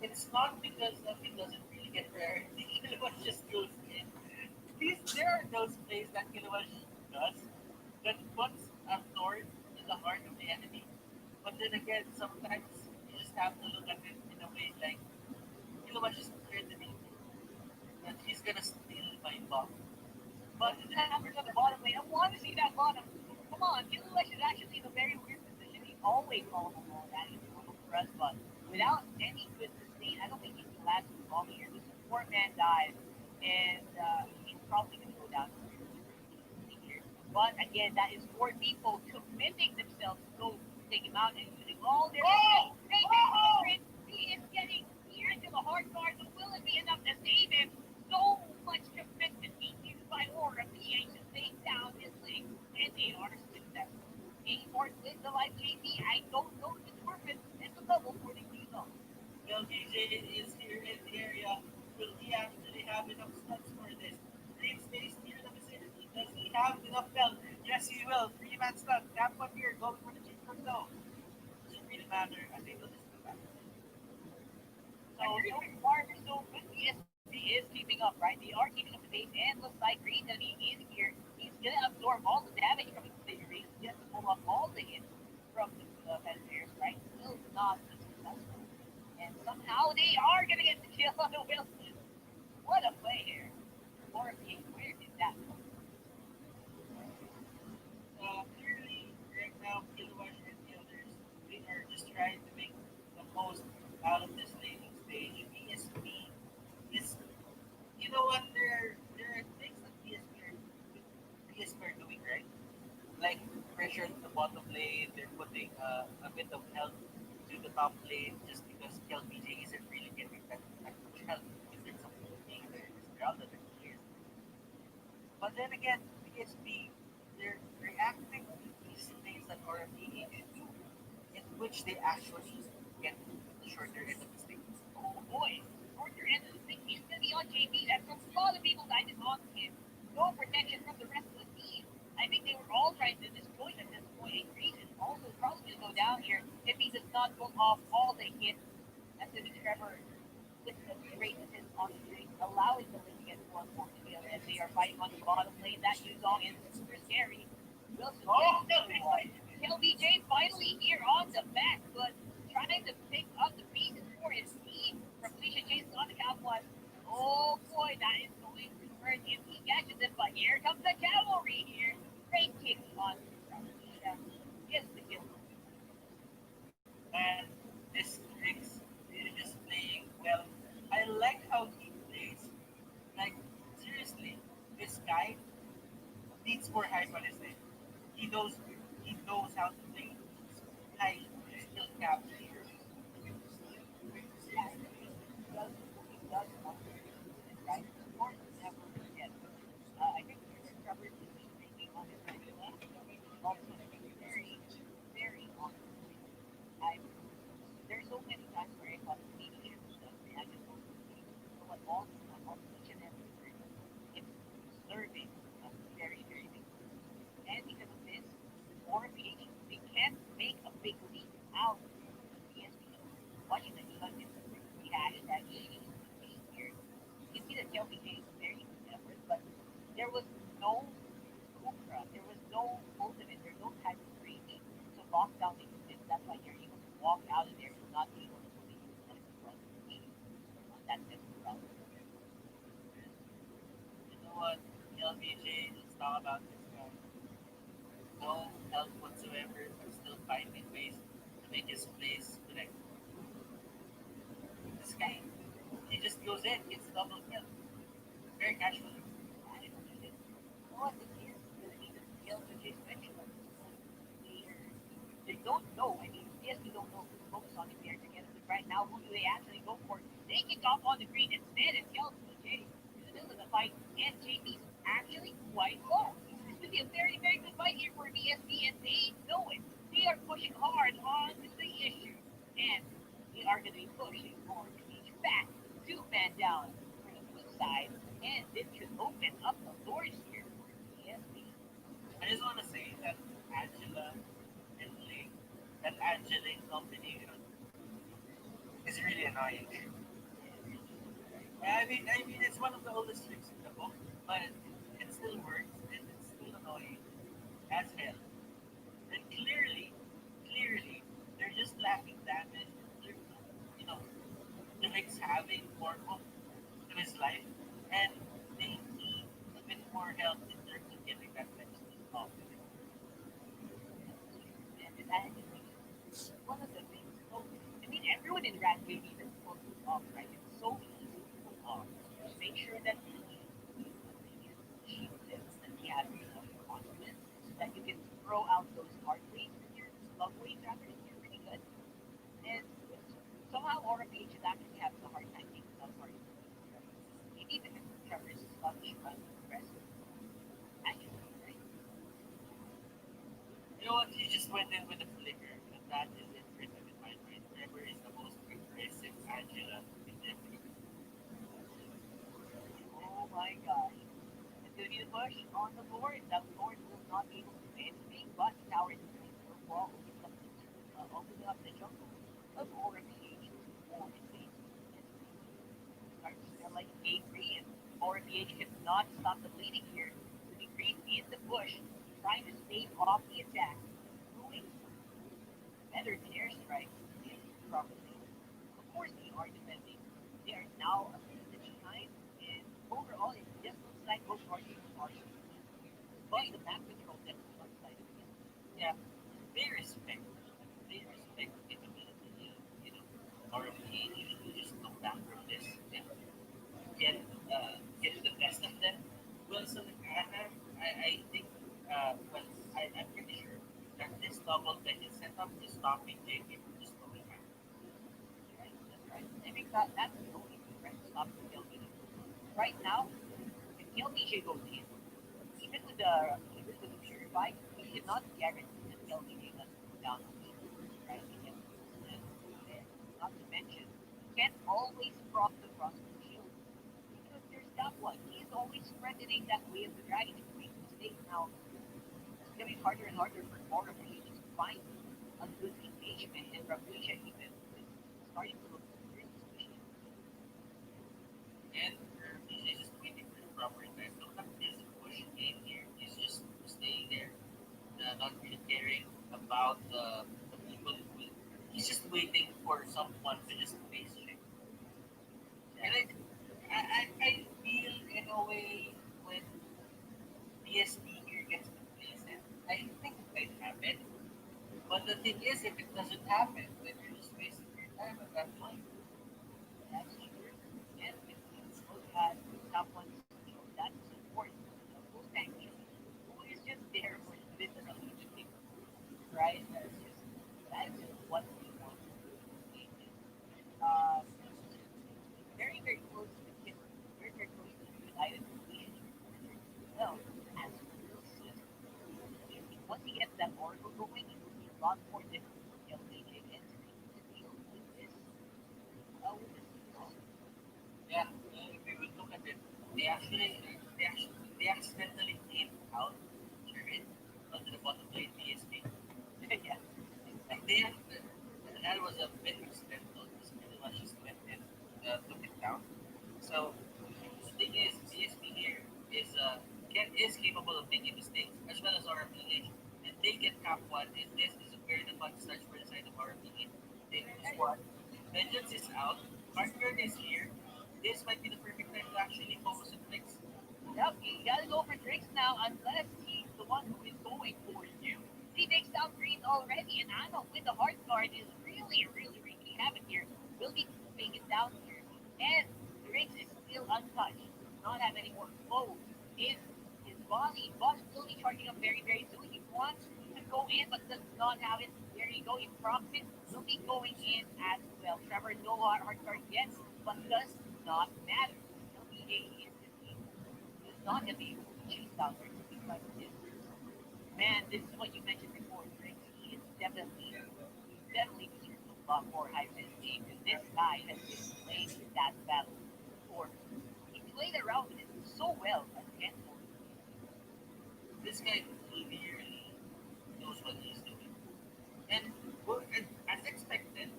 it's not because of he doesn't really get priority. Kilowatt just goes in. There are those plays that Kilowatt does that puts a thorn in the heart of the enemy. But then again, sometimes you just have to look at it in a way like Kilowatt is threatening me that he's gonna steal my buff. But it happens on the bottom lane. I want to see that bottom. Come on, Gilgamesh is actually in a very weird position. He's always vulnerable. That is normal for us, but without any good sustain, I don't think he can last too long here. This is four-man dive, and he's probably going to go down here. But again, that is four people committing themselves to go take him out and using all their strength. He is getting here into the hard guard, but will it be enough to save him? So much commitment being used by Aura PH to take down his lane, and they are successful. Esports wins the live JP. I don't know if it's worth it. It's a double for the result. Well, DJ is here in the area. Will he actually have enough studs for this? Green space near the vicinity. Does he have enough belt? Yes, he will. Three-man stun. Tap one here. Going for the cheap from no. Doesn't really matter. I think he'll just go back. So no farmer, so good PSP is keeping up, right? They are keeping up the pace, and looks like Green gonna be in here. He's gonna absorb all the damage coming from the race. He has to pull up all the hits from the Fenrir's, right? Still not successful. And somehow they are gonna get the kill on the Wilson. What a play here. Or where did that come from? Clearly, right now, Kilowatt and the others, they are just trying to make the most out of this laning stage. PSP is, you know what, there are things that PSP are doing right. Like pressure to the bottom lane, they're putting a bit of help to the top lane just because LPJ isn't really getting that much help because there's some being there, there's ground that there's players. But then again, PSP, they're reacting to these things that are being in which they actually get the shorter end of the stick. Oh boy, Arthur ends the thing. He's gonna be on JP. That's a lot of people died on him. No protection from the rest of the team. I think they were all trying to destroy him at this point. And Grease is also probably gonna go down here if he does not pull off all the hits. That's gonna be Trevor with the great assist on the street, allowing them to get one more kill as they are fighting on the bottom lane. That Yuzong is super scary. Wilson gets the one. LBJ finally here on the back, but trying to pick up the pieces for his team. From Felicia Chase on the count one. Oh boy, that is going to hurt if he catches it, but here comes the cavalry here. Great kick on from Felicia. Gets the kill. And this Riggs is just playing well. I like how he plays. Like, seriously, this guy needs more hype on his name. He knows how to play high skill capture. Yeah, he does right? Of course, never forget. I think Trevor is thinking on his regular. Also, very, very on. I there's so many times where I thought maybe stuff, and I just don't see what all the time, all each and every word. It's serving a very, very big. And because of this, or PH, they can't make a big leap out of the PSP. Watching the Evan is the cash that she here. You can see that LPJ is very good effort, but there was no Cobra, there was no ultimate, there's no type of range to lock down the unit. That's why they're able to walk out of there and not be able to fully use that different route. You know what? LBJ, let's talk about this guy. No help whatsoever, but still finding ways to make his plays connect. This guy, he just goes in, gets double kill. Very casually. What the is going to need to scale to Jay's mention of they don't know. I mean, yes, we don't know who's focused on if they're together, but right now, who do they actually go for? They kick off on the green instead and kills the Jay. and JP's actually quite low. This could be a very, very good fight here for BSB, and they know it. They are pushing hard on the issue, and they are going to be pushing for each back, two-man down for the flip side, and this should open up the doors here for BSB. I just want to say that Angela and Ling, that Angela combination is really annoying. I mean, it's one of the oldest tricks in the book, but it still works and it's still annoying as hell. And clearly, they're just lacking damage. They're, you know, Drake's having more to his life, and they need a bit more help in terms of getting that next off. And that is one of the things. So, I mean, everyone in Rat Wave even pulls this off, right? It's so easy to pull off. Just make sure that you shield that you have enough confidence so that you can throw out those hard waves with your love waves rather than you're pretty good. And somehow Aura Page is actually having a hard time taking up hard waves. Maybe because Trevor's such an aggressive actually, right? You know what? He just went in with a flicker, and that is it written in my mind. Trevor is the most aggressive Angela in every. Oh my gosh. It's going to be the push on the board. That Lord will not be able to do anything, but Tower is going to wall opening up the jungle of Aura PH for his base. Starts to feel like game 3, and Aura PH cannot stop the bleeding here. So the Green in the bush, trying to stave off the attack. Doing better than airstrike if properly. Of course, they are defending. They are now a little bit behind, and overall, it just looks like both parties are succeeding. But the map control definitely on the side of the Yeah, they respect. They respect the capability. Or if he usually just come back from this and get get the best of them. Well, so I think well I'm pretty sure that this double deck is set up to stopping JP from just going back. right. That's right. I think that's the only thing right to stop the LBJ. Right now, if the LBJ goes in, even with the purify, you cannot guarantee that the LBJ doesn't go down on the shield, right? Because there. Not to mention, you can't always proc the crossbow shield because there's that one. He is always threatening that way of the dragon if he makes mistakes. Now, it's becoming harder and harder for Aura Page to find a good engagement, and Ravisha even is starting to look very suspicious. And he's just waiting for the proper time. No, not this push game here. He's just staying there, not really caring about the people who will. He's just waiting for someone to just face check. And I feel in a way when PSP here gets complacent, I think it might happen. But the thing is, if it doesn't happen, then you're just wasting your time at that point. That's true. And if you look at someone's that support, the full tank who is just there for literally the kick, right? That is just what we want to do. Um, very, very close to the kid, very, very close to the good item completion as well as Wilson. Once he gets that oracle going, it will be a lot more difficult for LBJ and to deal with this Yeah, if we would look at it, they accidentally came out Jared onto the bottom lane PSP. yeah, Like they have, that was a bit accidental. Because pretty much just went and took it down. So the thing is, PSP here is capable of making mistakes as well as RPH. And they get cap one, and this is where the fun starts for the side of RPH. They lose one. Vengeance is out. Heartburn is here. This might be the perfect time to actually focus on tricks. yep, you gotta go for drinks now unless he's the one who is going for you. He takes down Green already, and Ano with the heart guard is really, really wreaking havoc here. Will be keeping it down here. And Drinks is still untouched. Does not have any more flow in his body, but will be charging up very, very soon. He wants to go in, but does not have it. There you go. He procs it. Will be going in as well. Trevor, no heart guard yet, but does not matter. LBJ is the team. not gonna be able to chase down Rick because this man, this is what you mentioned before, Rick. He definitely deserves a lot more hype in his game because this guy has been playing with that battle before. He played around with it so well against Onic. This guy clearly knows what he's doing. And, well, and as expected,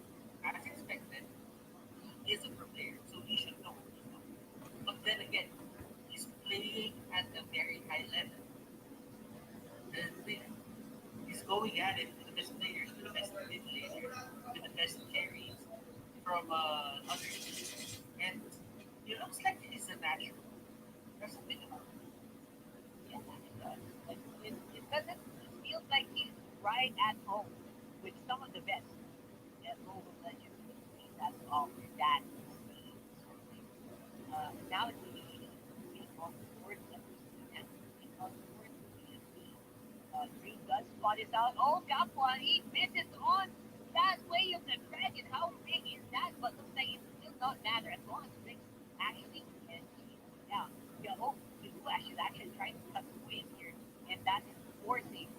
he is a pro player, so he should know what he's doing. But then again, he's playing at a very high level. And he's going at it with the best players, with the best mid laners, with the best carries from other teams. And it looks like he's a natural. There's something about him. Yeah, it does. It doesn't. It feels like he's right at home with some of the best that Mobile Legends would see that's offered that speed sort of thing. Now it's really easy to being on the board that we've seen and being on the board we have seen. Green does spot this out. Oh, got one. He misses on that way of the dragon. How big is that? But looks like it still not matter as long as Rick actually can keep it down. Yeah, oh, Flash is actually trying to cut the wave here, and that is forcing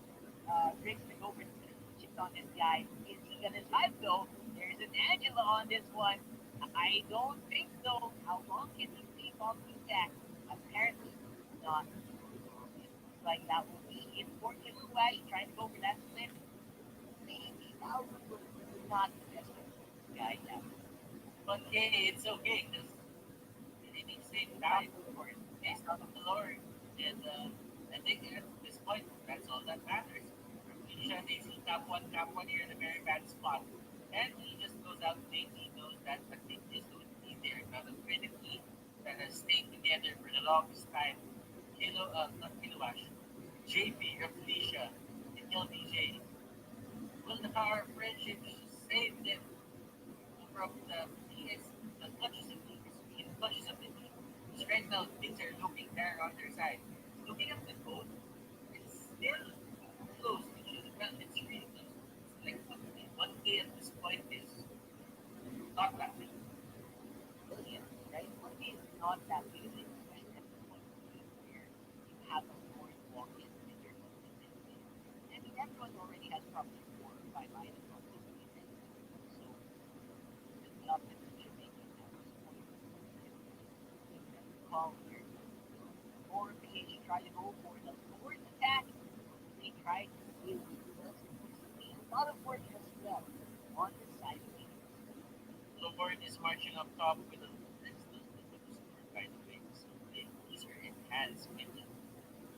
Riggs to go for the chips on this guy. Is he gonna live though? There's an Angela on this one. I don't think so. How long can he stay off the attack? Apparently not. It looks like that will be it for Flash trying to go for that split. Maybe that was not the best of this guy. Yeah. But hey, it's okay because they need to save time for it. Based on the Lord. And I think at this point, that's all that matters. Misha, they see top one here in a very bad spot. And he just goes out big. He knows that I think is going to be there. Now the Trinity that has stayed together for the longest time. Not Kilowash. JP, Felicia, and LBJ. Will the power of friendship save them from the clutches of things, the clutches of the team. Because right now things are looking there on their side. Looking at the code, it's still close. Well, it's really close. It's like 1K at this point is not that big. Billion, right? One is not that big of a deal, especially at this point in the game where you have a fourth walk in and you're looking at it. I mean, everyone already has probably 4 or 5 items on this team anyway. So the offense should make it at this point. Make that call here. Or PH try to go for the forward attack. They try to deal with this. A lot of work as well on the side of the Lord is marching up top with a score, by the way. So these are enhanced minions.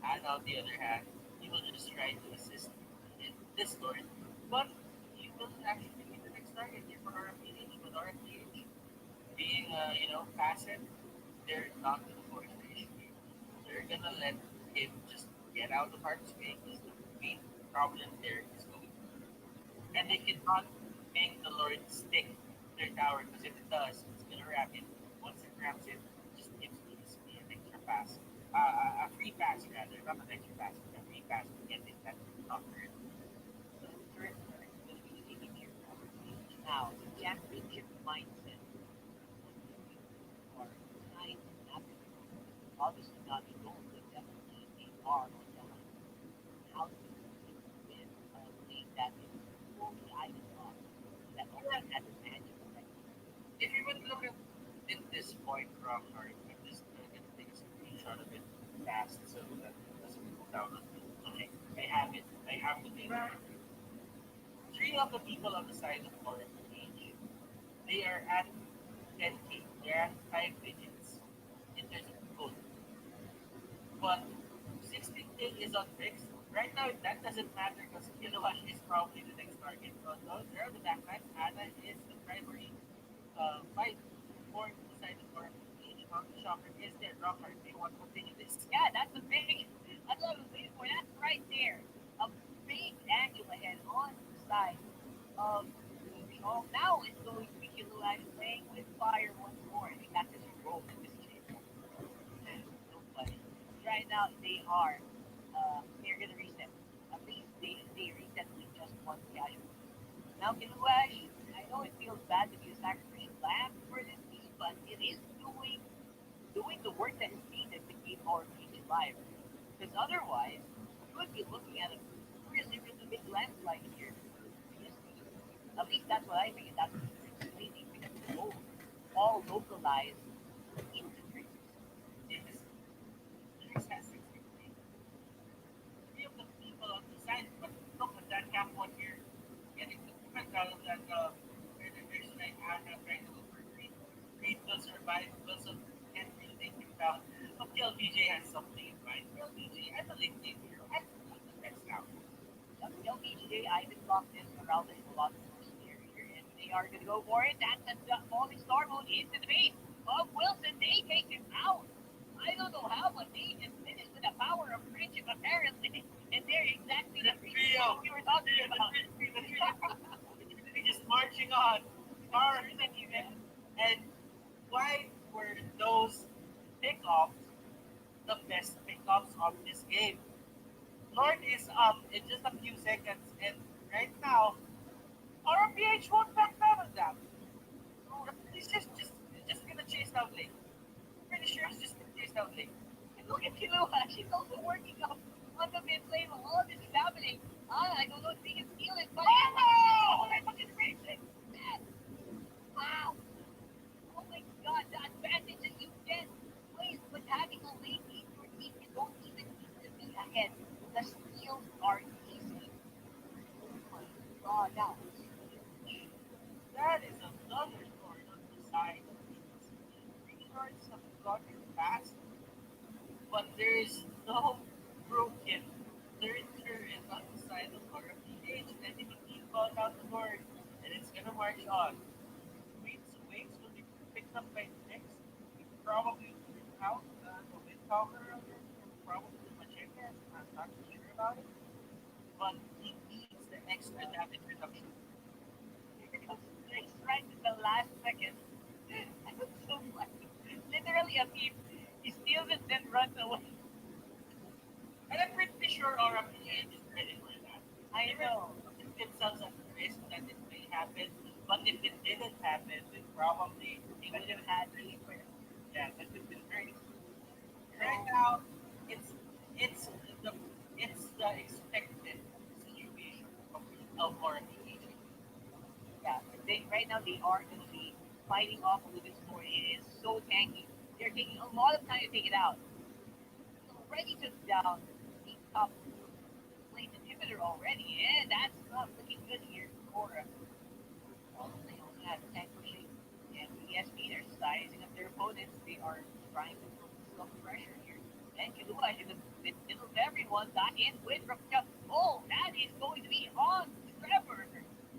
And on the other hand, he will just try to assist in this score. But he will actually be the next target here for RFPH. But RFPH being passive, they're not gonna force the issue here. They're gonna let him just get out of harm's way because the main problem there is going and they cannot make the Lord stick their tower because if it does, it's gonna wrap it. Once it wraps it, it just gives me an extra pass. A free pass rather, not an extra pass, but a free pass to get it that top turret. the third turn is going to be taking care of RPH. Now, the championship mindset are trying to navigate. Obviously not the goal, but definitely they are on the hunt. How do you think with a lane that is fully item locked that only has an Angela right now? If you would look at it this point from our I'm just gonna take a screenshot of it fast so that it doesn't go down on me. Okay, I have it. I have the data. Three of the people on the side of Orange, they are at 10K. They're at 5 digits in terms of gold. But 16K is on Vix. Right now, that doesn't matter because Kilowatt is probably the next target. So they're on the backline. Anna is the primary fight for the side of our each mountain shopper is there. Rocker, they want to continue this. Yeah, that's a big. That's what I was waiting for. That's right there. A big Angela head on the side of the oh, now it's going to be Killuash playing with fire once more. I think that's his role in this game. No funny. Right now they are. They're gonna reset. At least they reset with just one casualty. Now Killuash, I know it feels bad to be a sacrificial lamb for this team, but it is doing the work that is needed to keep our region survive. Because otherwise, you would be looking at a really, really big landslide here for PSP. At least that's what I think, and that's what it's explaining because it's all localized into Greece. Yes. Greece has 63. Three of the people on the side, but look at that cap one here. Getting the movement out of that where there's like Anna trying to go for green. Green will survive, Wilson can't really take him down. But LBJ has something in mind. LBJ, I'm a late game hero. I can do the next now. LPGA, I've been locked in around this a lot more scarier, and they are going to go for it. That's a falling star mode into the base of Wilson. They take him out. I don't know how, but they just did it with the power of friendship, apparently. And they're exactly The the trio, we were talking about. the trio just marching on. Star and why were those pickoffs the best pickups of this game? Lord is up in just a few seconds, and right now, RPH won't back down on that. He's just gonna chase down lane. Pretty sure he's just gonna chase down lane. And look at Kilua. She's also working up on the mid lane while all this is happening. I don't know if they can steal it, but oh my fucking racing! Wow! Oh my god, the advantage that you get with having a late lead, your team, you don't even need to be ahead. The steals are easy. Oh my god, that was huge. That is another story on the side of things. Retards have gotten fast, but there is no broken third turret on the side of RPH. Enemy team called out the board, and it's gonna march on. Waits will be picked up by next. We probably bring out the wind power of it, and probably Macheka. I'm not too sure about it, but he needs the extra damage reduction. It's right in the last second. That's so funny. Literally a thief. He steals it, then runs away. And I'm pretty sure RPH is ready for that. I They know. were putting themselves at risk that it may happen, but if it didn't happen, then probably They would have had the yeah, that would have been very right now. It's it's the it's the expected situation of RPH. yeah. Right now they are going to be fighting off with this score. It is so tanky. They're taking a lot of time to take it out. Already took down the top lane inhibitor already, and that's not looking good here for they also have tank pushing and ESP. They're sizing up their opponents. They are trying to put some pressure here. And Kilua in the middle of everyone got in with Rakucha. Oh, that is going to be on Trevor,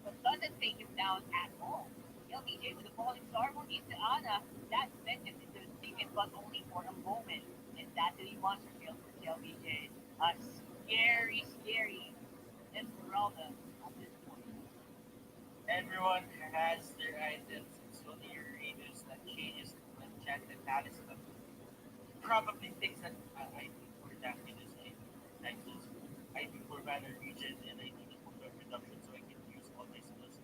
but doesn't take him down at all. LBJ with a falling star mode into Ana. That vengeance is going to take it, but only for a moment. And that's the monster kill for LBJ. Scary, scary Esmeralda at this point. Everyone has their items. It's only your Raiders that changes to enchanted talisman. Probably things that I think for damages like Nexus, I think for Banner Region, and I think for the reduction so I can use all my skills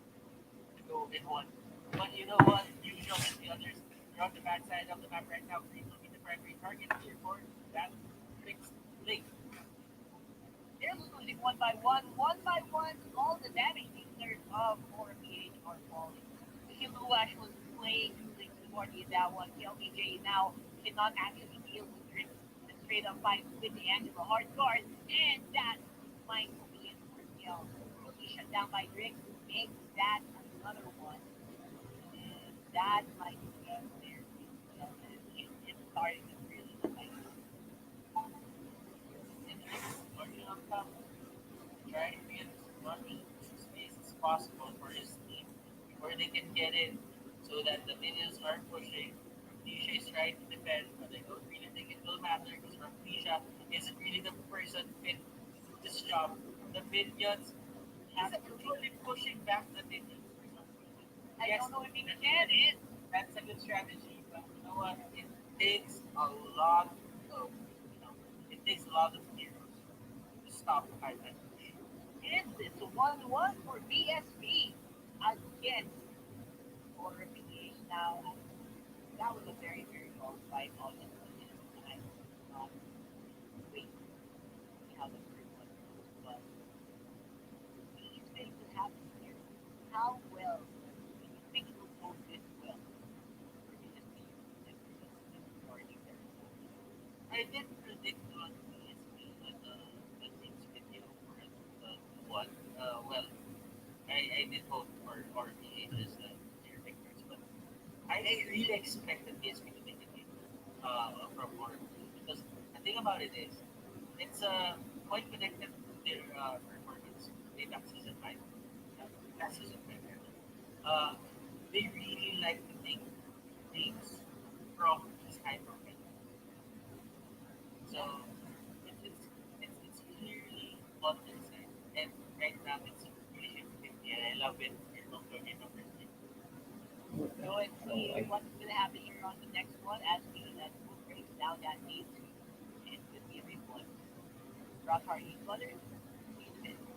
to go in one. But you know what? Usually the others are on the back side of the map right now. Green will be the primary target here for that fixed link. They're losing one by one. All the damage dealers of 4PH are falling. Kiluash was playing too towards that one. LBJ now cannot actually deal with the straight up fight with the Angela hard guard, and that might be it for Gil. Will be shut down by Drix, who makes that another one. And that might be there. It's starting to really look like And it's working on top, trying to get as much space as possible for his team before they can get in so that the minions are pushing. Nisha is trying to defend, but I don't really think it will matter because Nisha isn't really the person fit to do this job. The minions, he's actually pushing back the minions for some reason. I Yes, don't know if he can it. that's a good strategy, but you know what? It takes a lot of, it takes a lot of heroes to stop high push. And it's a 1-1 for BSB against for PH. Now, that was a very, very long fight on this one. I did predict on PSP the team's video for one. Well, I did vote for RPH as their victors, but I really expected PSP to make it from R2 because the thing about it is it's quite connected to their performance way back season 5. Last season 5. Uh, they really like to make things from these high profile. So it's clearly on their side. And right now it's really 50, and I love it. You're number 3. So let's see what's going to happen here on the next one as we'll break down that game two. It could be a big one. Rock Hardy Brothers, see you in a minute.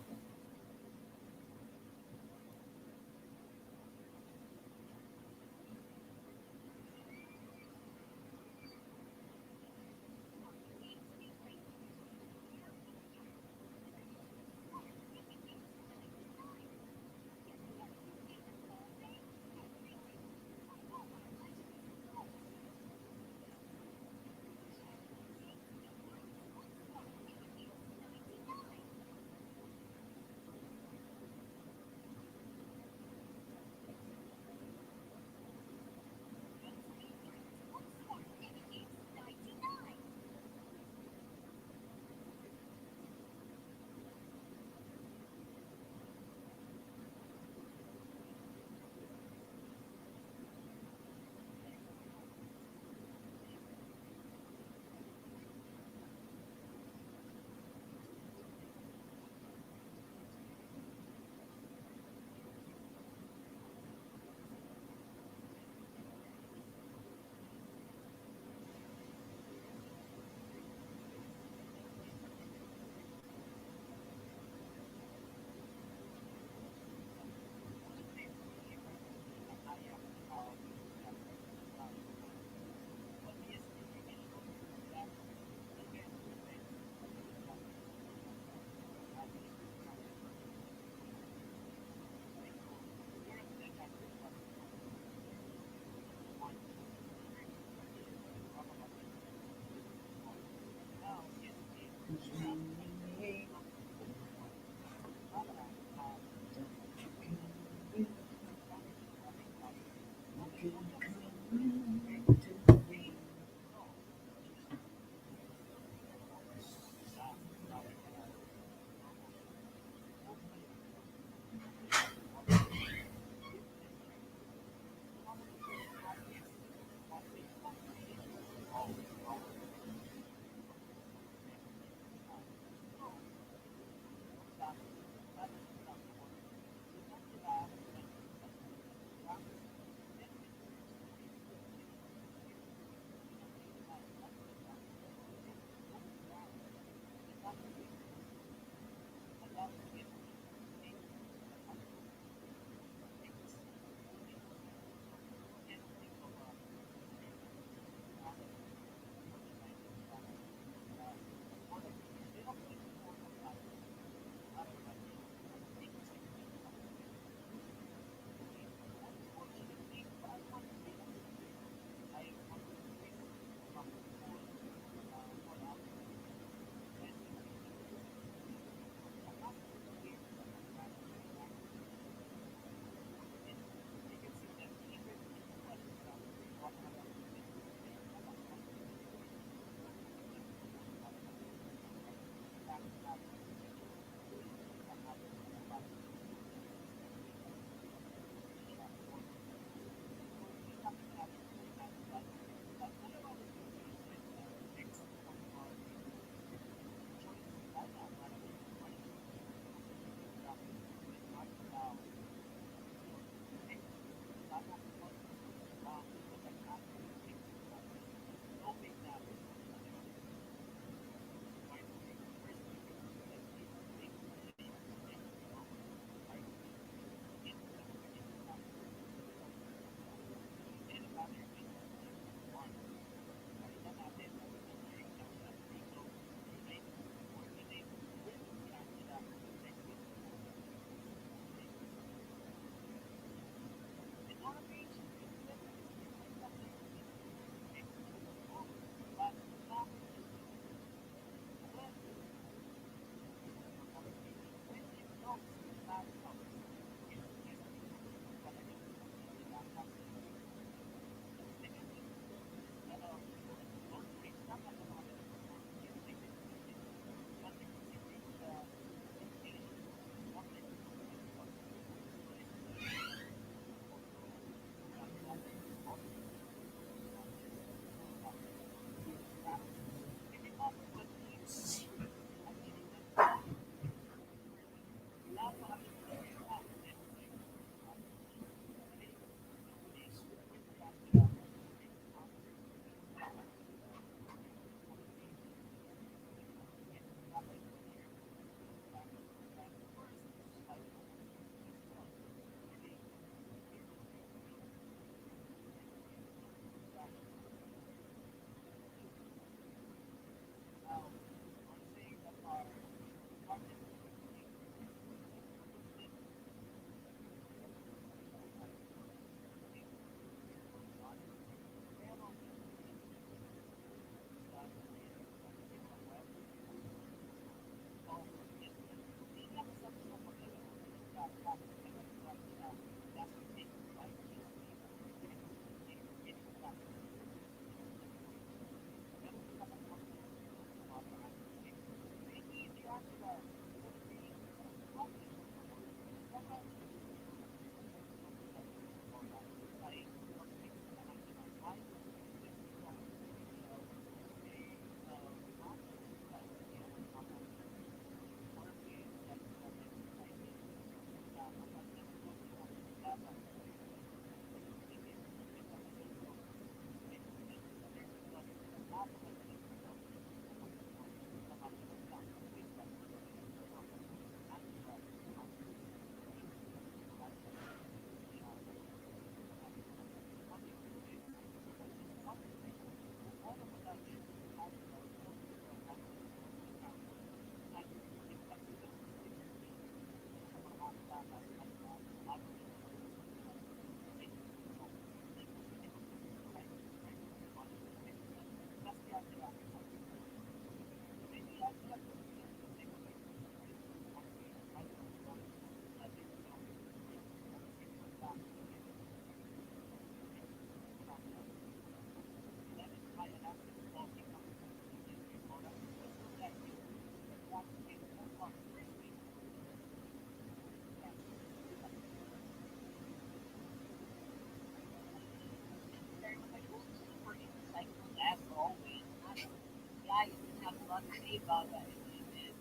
to say about that is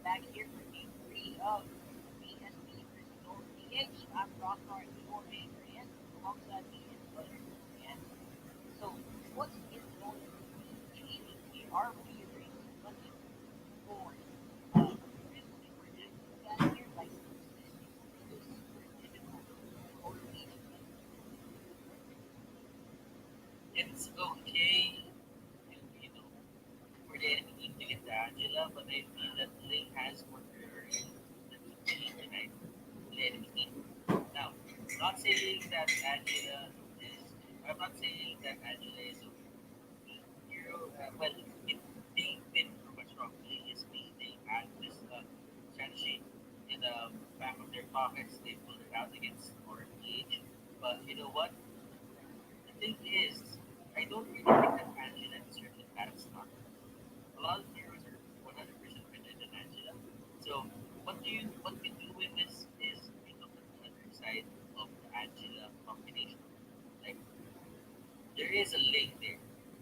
back here for game three of BSB versus OPH. I'm Rockmart, your anchor, and alongside me is Butter. And so, what is going to be changing here? Are we really looking for really for this guys here like this is super difficult for OPH? It's okay, you know, for the enemy team to get the Angela, but I feel that Lane has more priority than keeping tonight for the enemy team. Now, not saying that Angela is, I'm not saying that Angela is a weak hero. Well, it, they've been through much from PSP. They had this strategy in the back of their pockets. They pulled it out against RPH. But you know what? The thing is, I don't really think that Angela deserves a bad start. A lot of heroes are 100% better than Angela. So what we do with this is we look at the other side of the Angela combination. Like there is a link there,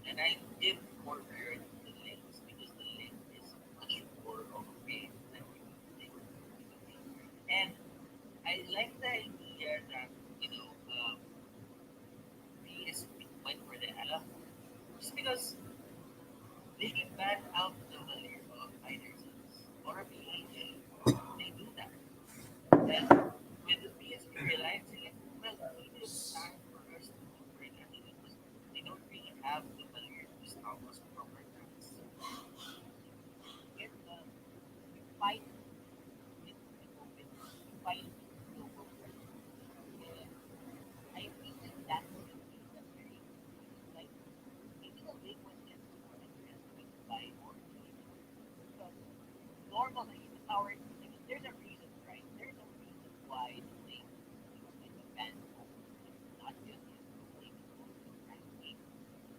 and I give more priority to the links because the link is much more of a pain than the link. And I like the idea that you know PSP went for the Ella just because they ban out the value of minors or PH. They do that. And with the PSP Reliance, they're like, well, it is time for us to look for an action because they don't really have the value to stop us from our tracks. Get the fight in the open, the fight in the open. And I think that that's the thing that very like maybe the league was just more underestimated by more because normally our I mean there's a reason, right? There's a reason why the league in the band not just his league rank game.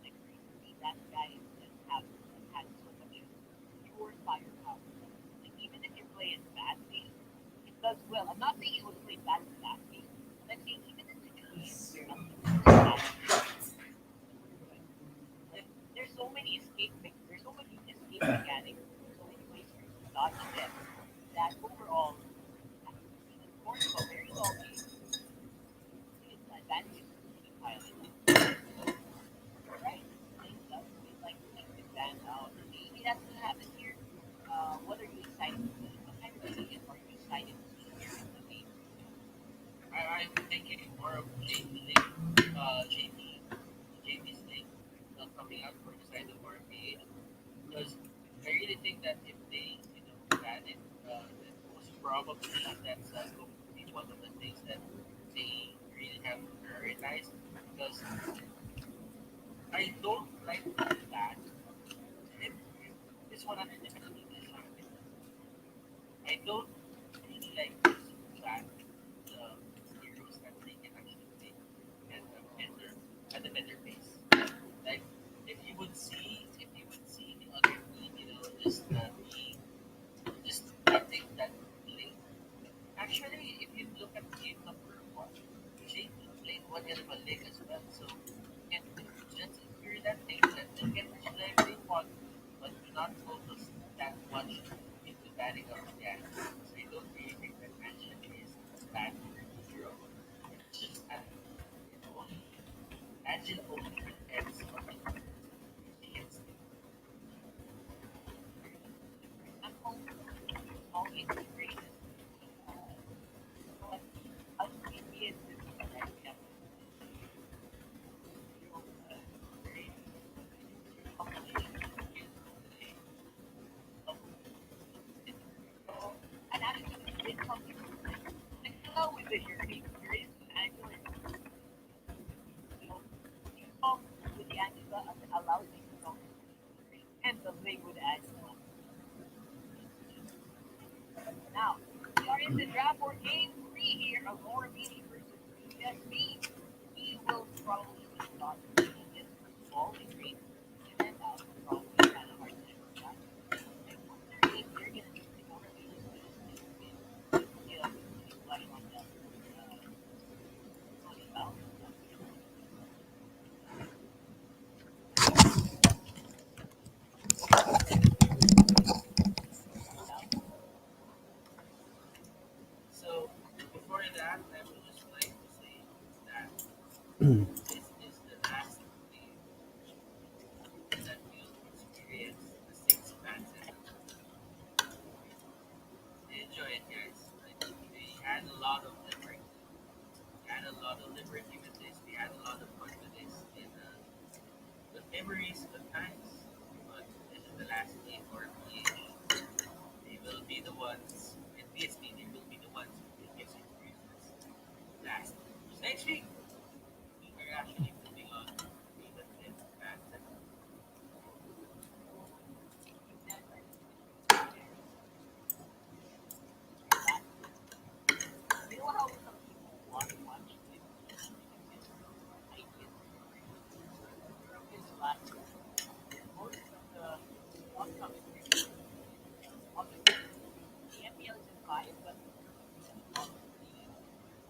Like recently that guy just have had so much pure firepower. Like even if you play it badly, it does well. I'm not saying it was played badly, but I'm saying even in situations where nothing is bad, like, there's so many escape mechanics, there's so many ways for you to dodge them that overall, in the course of a very long game, it's an advantage to keep piling up. Right? Things does feel like things can stand out. Maybe that's gonna happen here. What are you excited to see? What kind of changes are you excited to see here in the game? I'm thinking more of JP Link, JP's Link coming out for the side of RPH because I really think that if they, you know, ban it, then most probably that's going to be one of the things that they really have to prioritize because I don't like that. If this 100 this 100, I don't really like this that the heroes that they can actually make at the better pace. Like if you would see the other team, you know, just letting that link. Actually, if you look at game number one, Jake played one hell of a link as well. So you can just secure that thing, let them get much life they want, but do not focus that much into banning up the animals. I don't really think that action is bad hero. It's just that it only Angela only depends on the hits. Example, small integration. Uh, but how do we see it this right? We have zero, very combination of skills today. So, and actually, it comes to like hello with the journey. There is actually, you know, you talk with the Angela allows you to talk and the link with Angela. Now, we are in the draft for game three here of Laura Beatty versus PSB. We will probably see lots of changes first of all in green, and then probably kind of hard to never that. I wonder if they're going to use the Laura Beatty with the flush on the spout. lot of liberty. They had a lot of liberty with this. They had a lot of fun with this. And good memories, good times. But this is the last game for PH. They will be the ones, and PSP, they will be the ones who will get experiences last. Next week, we are actually moving on to the fifth match. You know how some people want to watch it? I get from his last most of the upcoming obviously the MPL is in five, but all of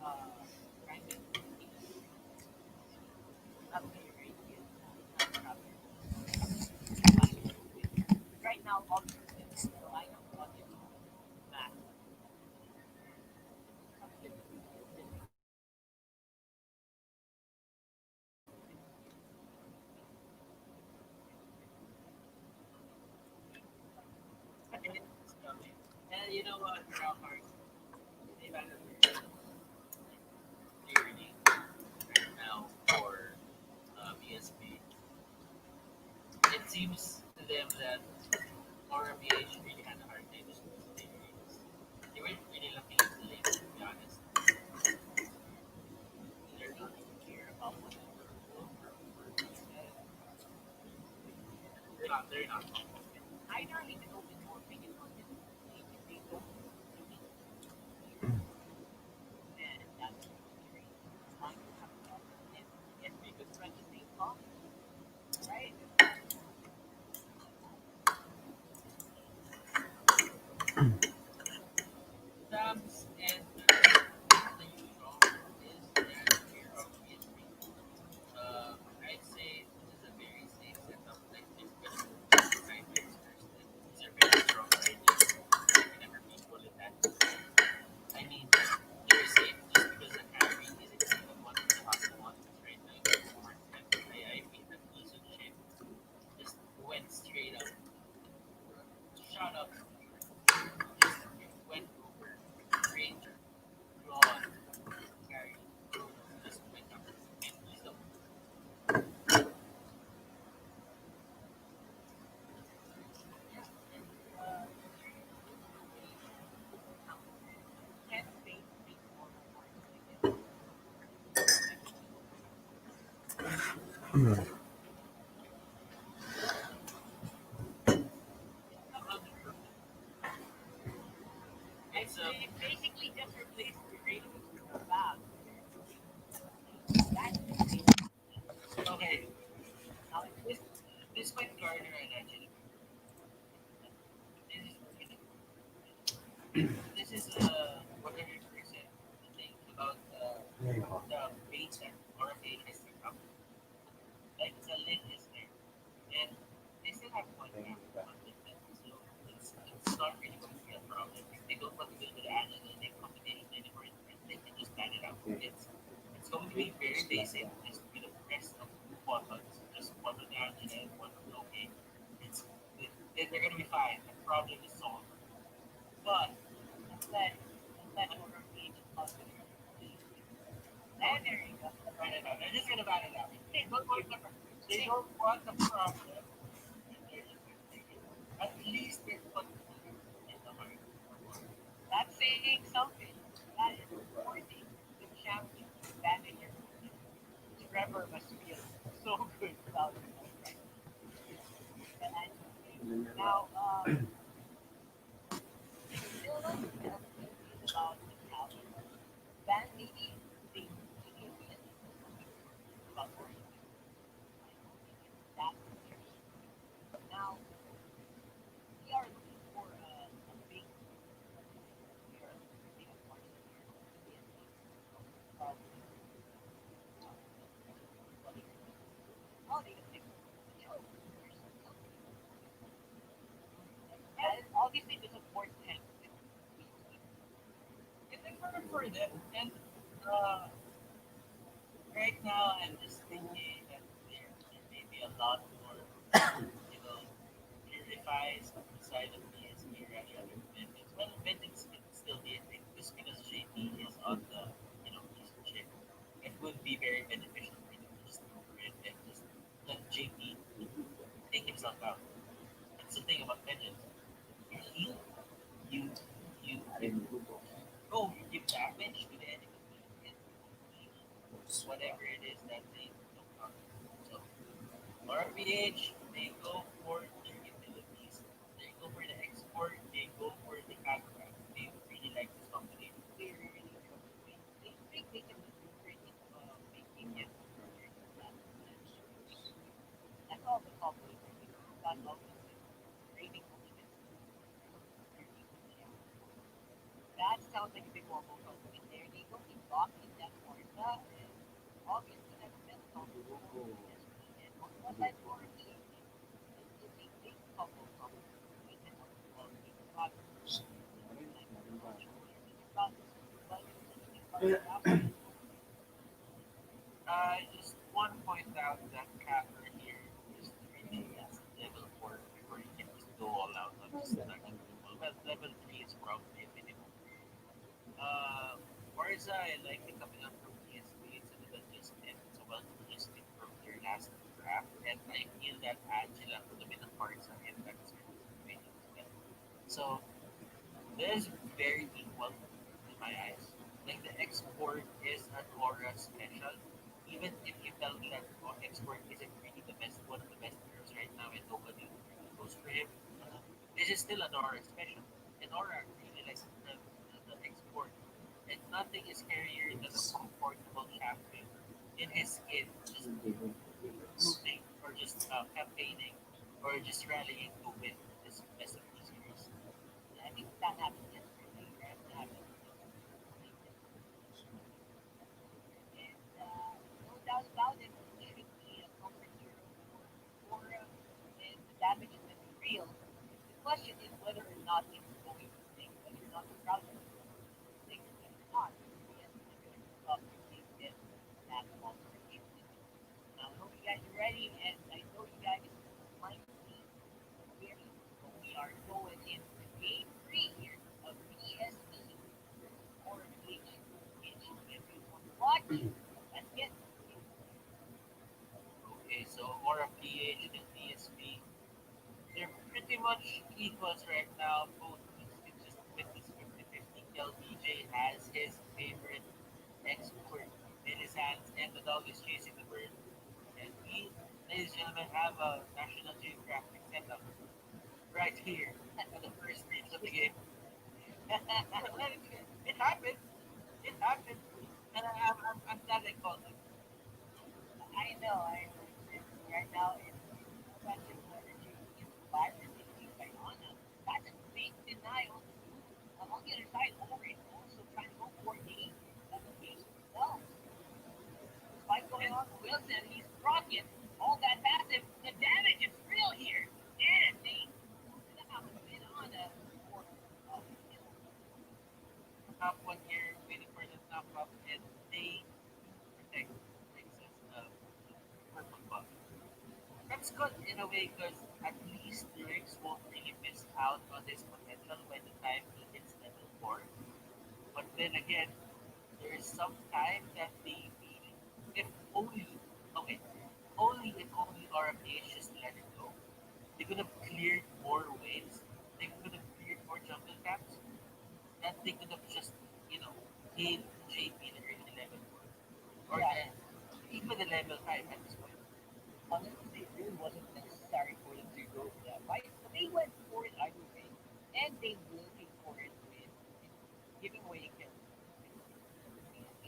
the ranked teams have been very good. Right now, obviously, the lineup watching Matt. And you know what? How hard they've had a clearly right now for BSP. It seems to them that RMPH really had a hard time with the games. They weren't really looking at the late, to be honest. They're not even care about what they're not. I don't even know if more opinion on this. If they don't, then that's great. Fine, have a problem. If we could run the same call, right? Subs and the usual is that we're obviously I'd say this is a very safe setup. Like it's gonna be sideways first. These are very strong sideways. Whenever people in that I mean they're safe just because the carry isn't even one of the hustle ones right now. I feel that Wilson shit just went straight up, shot up, just went over Ranger, Ron, carry, just went up. And he's the Can Faith make more rewards? it's It basically just replaced the rating with the valve. That's okay. how it This this might garner attention. This is 100% the thing about the base that RFA has become. Like the lid is there, and they still have one cap on the lid, so it's not really going to be a problem. If they don't want to build with Alan and they combination anymore, they can just ban it out. It's going to be very basic, just with a press of two buttons, just one on down and then one on OK. It's they're going to be fine. The problem is solved. But let let over each of the and there you go. ban it out. They're just going to ban it out. They don't want the They don't want the problem. They're just going to take it. At least they put in the heart. that's saying something. That is supporting the champion banding your Trevor must feel so good about it. Right? Now, still not about the talent. That maybe they about that. Now, we are looking for a big we are looking at parts of here. Oh, they can pick and obviously the support tank. It's important for them. And uh, right now, I'm just thinking that there may be a lot more, purifies inside of PSP rather than vendings. Well, vendings can still be a thing just because JP is you you can go, you give damage to the enemy and whatever it is that they don't counter. So RPH, they go for their utilities. They go for the export. They go for the camera. They really like this combination. They really do. They think they can maneuver it making it further than that. That's all the combo is. That's all the rating only gets their equal share. That sounds like a big combo coming in there. They don't keep blocking that Forza, and obviously that's a best combo for PSP. And on one side for EA, this is a big combo combo. With the help of the processor. Like, I'm not sure what your thinking about this, but you're thinking about it. Just one point out that capper here is really level 4 before you can just go all out on this production. Well, level 3 is probably a minimum. Forza, I like it coming up from PSP. It's a little just it's a well logistic from their last draft, and I feel that Angela could have been a Forza in that situation as well. So this is very equal in my eyes. Like the export is an aura special. Even if you tell me that export isn't really the best one of the best heroes right now and nobody really goes for him, this is still an aura special. An aura really like the export. And nothing is scarier than a comfortable champion in his skin, just rooting or just campaigning or just rallying to win this best of the series. I think that happened yesterday, right? That happened and no doubt about it, he should be a comfort hero for Aura, and the damage is going to be real. The question is whether or not it's going to stick, whether or not the crowd is going to stick, whether or not yes, is going to come up to take this that monster hero. Now, I hope you guys are ready, and I know you guys might be very, but we are going into game three here of PSP or PH, whichever you want to watch. Let's get Okay, so Aura PH and PSP, they're pretty much equals right now. Both it's just with this 50-50. LBJ has his favorite export in his hands, and the dog is chasing the bird. And we, ladies and gentlemen, have a National Geographic setup right here at the first streets of the game. It happened. It happened. And I'm glad I called it. I know, right now it's such an energy in the virus is being by Anna. That's a big deny on the move. On the other side, Omar is also trying to go for a case himself. Despite going on for Wilson, he's rocking all that passive. The damage is real here. And they moved it out with Anna for the kill. Top one here, waiting for the top up, and they protect Princess of Purple Buff. That's good in a way because at least Lyrics won't really miss out on his potential by the time he hits level 4. But then again, there is some time that they really, if only, okay, only if only RMH just let it go, they could have cleared more waves, they could have cleared more jungle camps, that they could have just, you know, hit JP in the early level 4. Or Yeah, even the level 5 at this point. honestly, it really wasn't necessary for them to go for that fight, but they went for it either way, and they will pay for it with giving away a kill.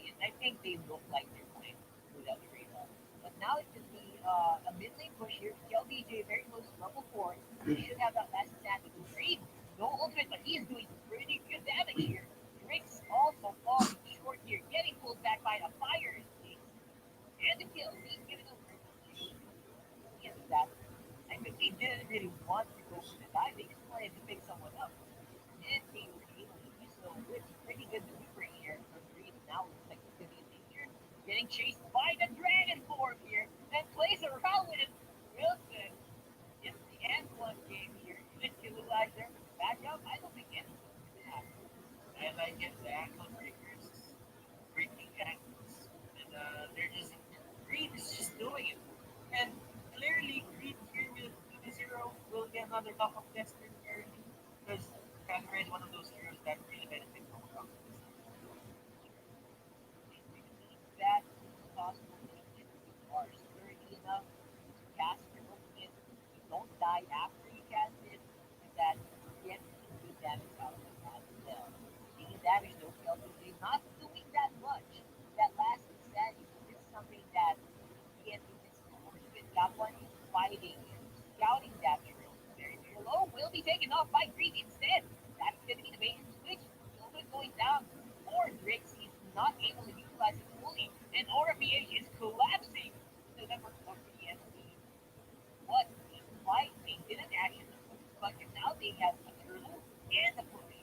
And I think they look like they're playing without the radar. But now it's going to be a mid lane push here. LBJ very close to level 4. He should have that last stand to read. No ultimate, but he's doing pretty good damage here. Drake's also falling short here, getting pulled back by a fire escape. And the kill. He's giving over against that. I think they didn't really want to go for the dive. They just wanted to pick someone up. And they were able to do so with pretty good maneuvering here from Reed. Now it looks like he's going to be in danger. Getting chased by the Dragon Form here and plays around with it. Wilson gets the end one game here. Did you realize there was a backup? I don't think anything could happen. And I get the ankle breakers, breaking ankles, and they're just Green is just doing it. And clearly, Green here with 2-0 will get another top of Destiny early because Canberra is one of those that really benefit from a company. Do you think that it's possible to if you are sturdy enough to cast your opening, you don't die after you cast it, and that you get good damage out of it as well? Taking damage, though, LPJ not doing that much. That last insanity, this is something that PNP is or even Kaplan is fighting and scouting that trail very, very low. Will be taken off by Green instead. That's going to be the bait and switch. Silver going down. Or Drix is not able to utilize it fully. And Aura PH is collapsing. The number of PNP. What a fight. They didn't actually lose, but now they have a turtle and a push.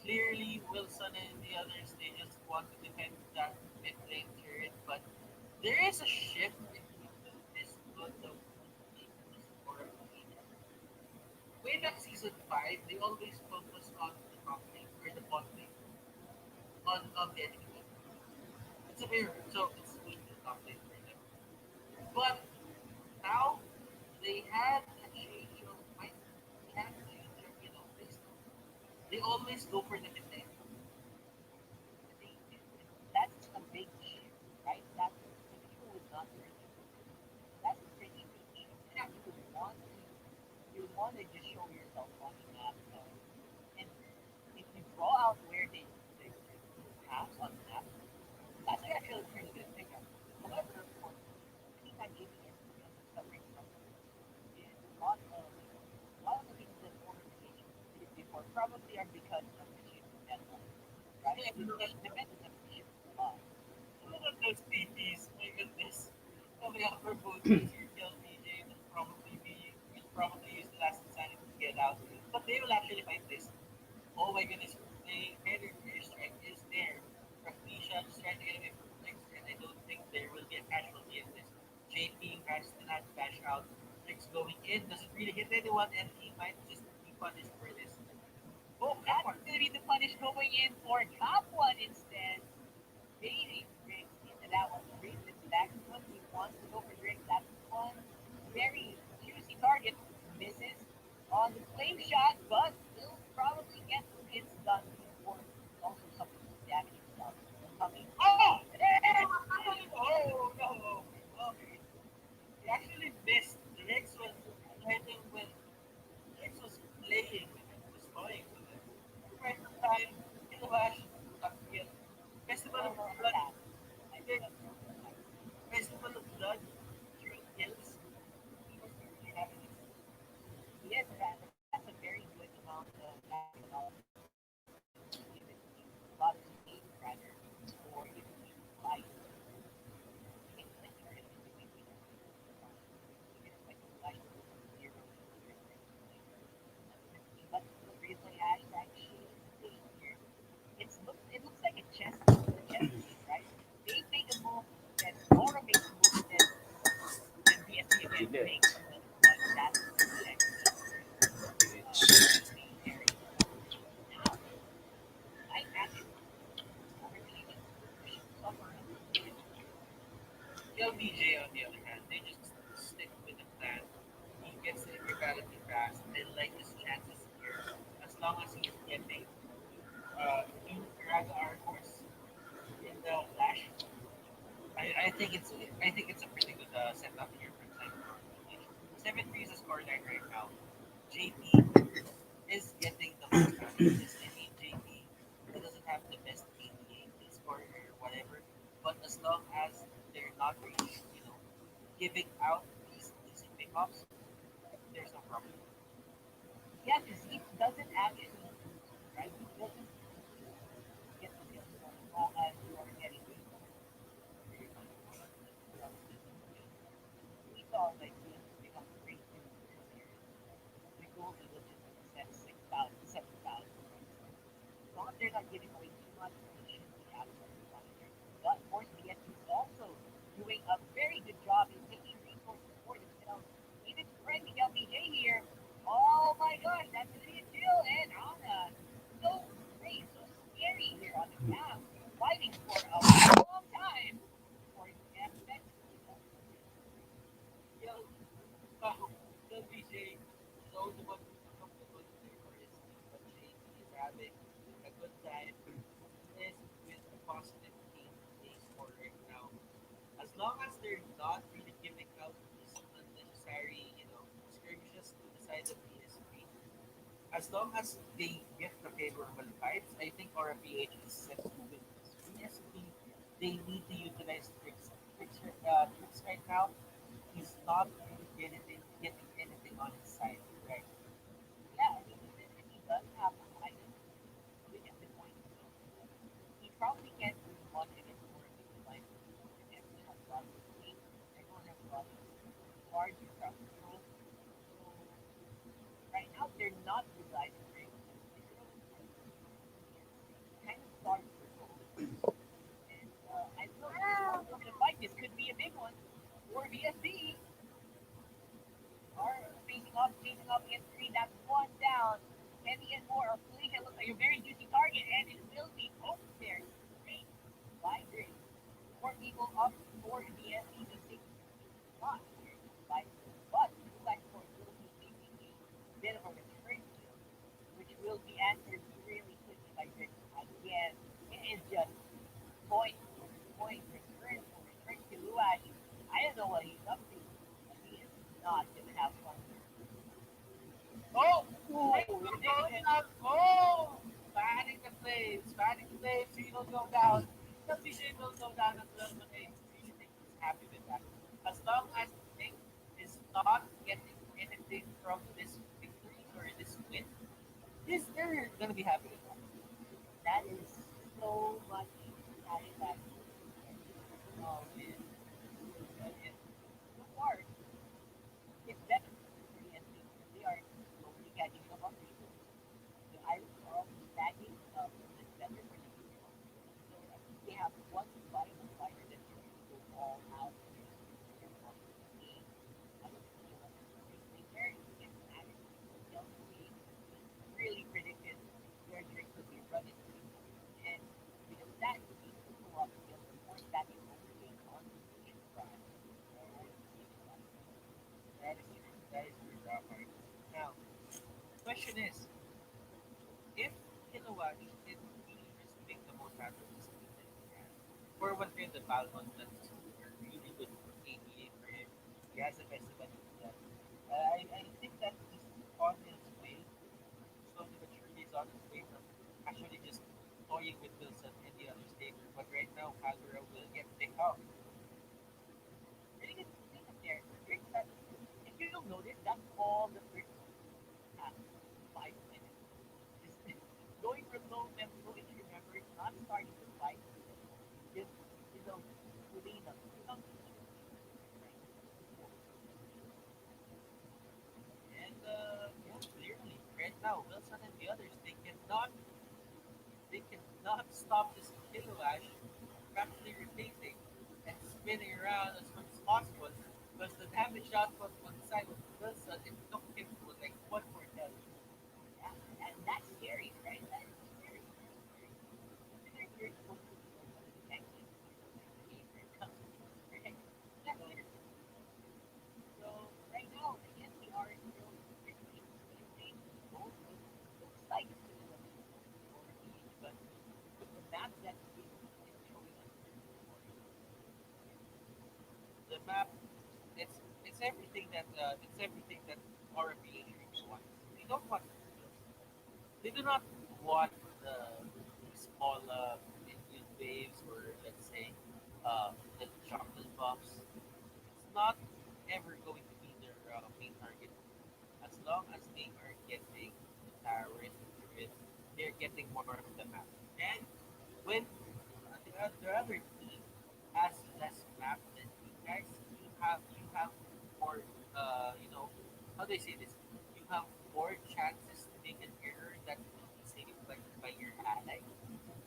Clearly, Wilson and the others, they just want to defend that mid lane turret, but there is a shift if you notice on the weakness or way back season 5, they always focus on the top lane or the bot lane on the enemy team. It's a mirror, so it's weak the top lane for them. But now they had a change of mind. They had a change of, this. They always go for the mid lane. They, that's a big shift, right? That's the people would not really. That's a pretty big shift. Yeah, You would want to just show yourself on the map. And if you draw out where the paths on the map, that's actually a pretty good pickup. However, for anytime ABS is suffering from is a lot of the things that organization did before probably are because of the shift in deadline, right? yeah, The meta have shifted a lot. look at those TPs. My goodness. Coming out for both teams, your LPJ will probably use the last insanity to get out. But they will actually fight this. Oh my goodness, the energy strike is there. Raknisha just trying to get away from Flex, and I don't think there will be a casualty in this. JP has still has to dash out. Flex going in, doesn't really hit anyone, and he might just be punished for this. Oh, That's come on. going to be the punish going in for top one instead. Baiting Drake into that one. Drake is back one. He wants to go for Drake. That's one very juicy target. Misses on the flame shot, but will probably get hits done before also something damage himself. Coming. Oh! And Oh no! Okay. He actually missed. The Rex was fighting with Rex was playing with it, was toying with it. Right from time, Kilowash, Takfiel. Festival of normal Blood, attack. I think Big that's normal attack. Festival of Blood, three kills. He was really having it. Yes, that's a very good amount of damage and also given a lot of speed rather, or even life. Even like turret is doing even if like flash zero but the replay hashtag shade here. It looks like a chess game, right? They make a move, then Laura makes a move, then BSP again Delay. makes a move, but that's the checkmate in the main area. Now, I imagine Laura PH should suffer a little bit here. LBJ, on the other hand, they just stick with the plan. He gets the immortality fast. They like his chances here. As long as he's getting new Raga Armors in the Flash, I think it's a pretty good setup here for Cyber. 7-3 is a scoreline right now. JP is getting the most out of this. I mean, JP, he doesn't have the best ADA score or whatever, but as long as they're not really, giving out these easy pickups, there's no problem. Yeah, because he doesn't actually lose, right? He doesn't lose. He gets the kills as long as you are getting good we saw like he pick up great kills earlier. The goal is legitimately set 6,000, 7,000 points. As long as they're not giving away too much, they should be absolutely fine there. But of course, BSP is also doing a very good job in taking resources for themselves. Even friendly LPJ here. Oh my gosh, that's gonna be a kill. And Anna, so great, so scary here on the map, fighting for a long time before he eventually does the kill. Yeah, LBJ is always the one who's comfortable in their for his team, but JP not really giving out these unnecessary, skirmishes to the side of PSP. As long as they get the favorable vibes, I think RPH is set to win this. PSP, they need to utilize tricks right now. He's not really getting anything on his side, right? Yeah, I mean, even if he does have a item, which at this point, he probably can't do much anymore because like everyone has a lot of space, everyone has a lot of cards or crowd control. So right now they're not utilizing tricks. They're throwing cards. And they kind of starved for gold. And I don't know, this is one we're gonna fight. This could be a big one for VSB. Are facing off against three. That's one down. Heavy and more. Felicia looks like a very juicy target, and it will be both there. Great. By great. Four people up for the SC to take spot here. By but Black Force will be making a bit of a return kill, which will be answered really quickly by Rick. Again, it is just point for point, return for return to Luash. I don't know what he's up to, but he is not gonna have fun here. Oh, Ooh, right to the prediction. out. Oh, fanning the flames, fanning the flames. He will go down. Submission will go down as well, but I really think he's happy with that. As long as Nick is not getting anything from this victory or this win, they're gonna be happy with that. That is so much satisfaction. Oh man. And so far, it's better for the NC because they are slowly catching up on people. The Irish are also stacking up a bit better for the future. So I think they have one viable fighter that can really go all out here in terms of the game. I don't see what they carry against Irish. LCA really predicted their drink would be running through. And because of that, the co-op skill force that is overgain on the drive. And I don't see it that. That is true. That is true, Rafa. Now, question is, if Kilowatt did really just make the most out of this team that he has, for one thing, the Balmond that's a really good ADA for him. He has a festival to do that. I think that he's on his way, slowly but surely is on his way from actually just toying with Wilson and the other staker. But right now, Kagura will get picked up. Really good cleanup there. Great that if you'll notice, that's all the first past 5 minutes. Just going for low tempo, if you remember, it's not starting to fight. Just, cleanup. Something right. And yeah, clearly, right now, Wilson and the others, they cannot stop this Kilowatt from actually rotating and spinning around as much as possible. Because the damage output on the side of Wilson, it took him to like one more health. Yeah, and that's scary, right? That is very, very scary. Considering you're supposed to be like one of the tankiest heroes in the game when it comes to this, right? So, so right now, I guess we are still restricting the range. Both looks like it's gonna look for PH, but with the map that is showing us for The map, it's everything that RPH really wants. They don't want skills. They do not want small Indian waves or let's say little chocolate puffs. It's not ever going to be their main target. As long as they are getting the towers through it, they're getting more of the map. And when the other team has less map than you guys, you have more how do I say this? You have more chances to make an error that will be saved by your ally,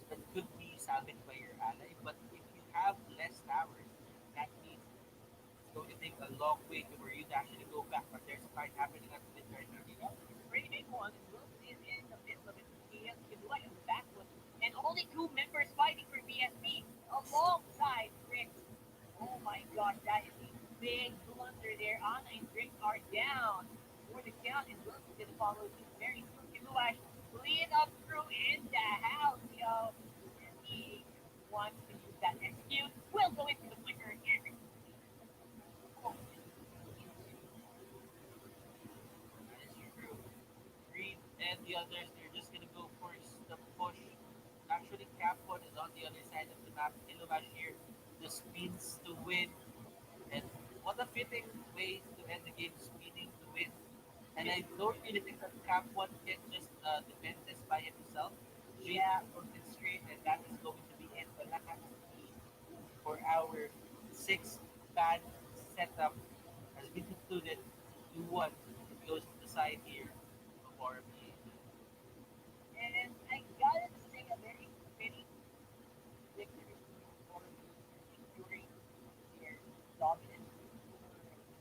that could be salvaged by your ally. But if you have less towers, that means it's going to take a long way to where you actually go back. But there's a fight happening at mid right now. yeah, it's a pretty big one, and Wilson is in the middle of it. He has Kidua in the back foot, and only two members fighting for BSB alongside Rick. Oh my gosh, that is a big blunder there. Anna and Rick are down for the count, and Wilson's gonna follow suit very soon. Kidua clean up through in the house, yo. And he wants to use that excuse. Will go into the flicker again. the others, they're just gonna go for the push. Actually, Cap One is on the other side of the map. Iluvash here just spins to win. And what a fitting way to end the game, spinning to win. And I don't really think that Cap One can just defend this by himself. Yeah, orchestrate, and that is going to be it. Wala kang for our six-band setup has been concluded. 2-1. It goes to the side here of RMPH. And I gotta say a very fitting victory for securing their dominance over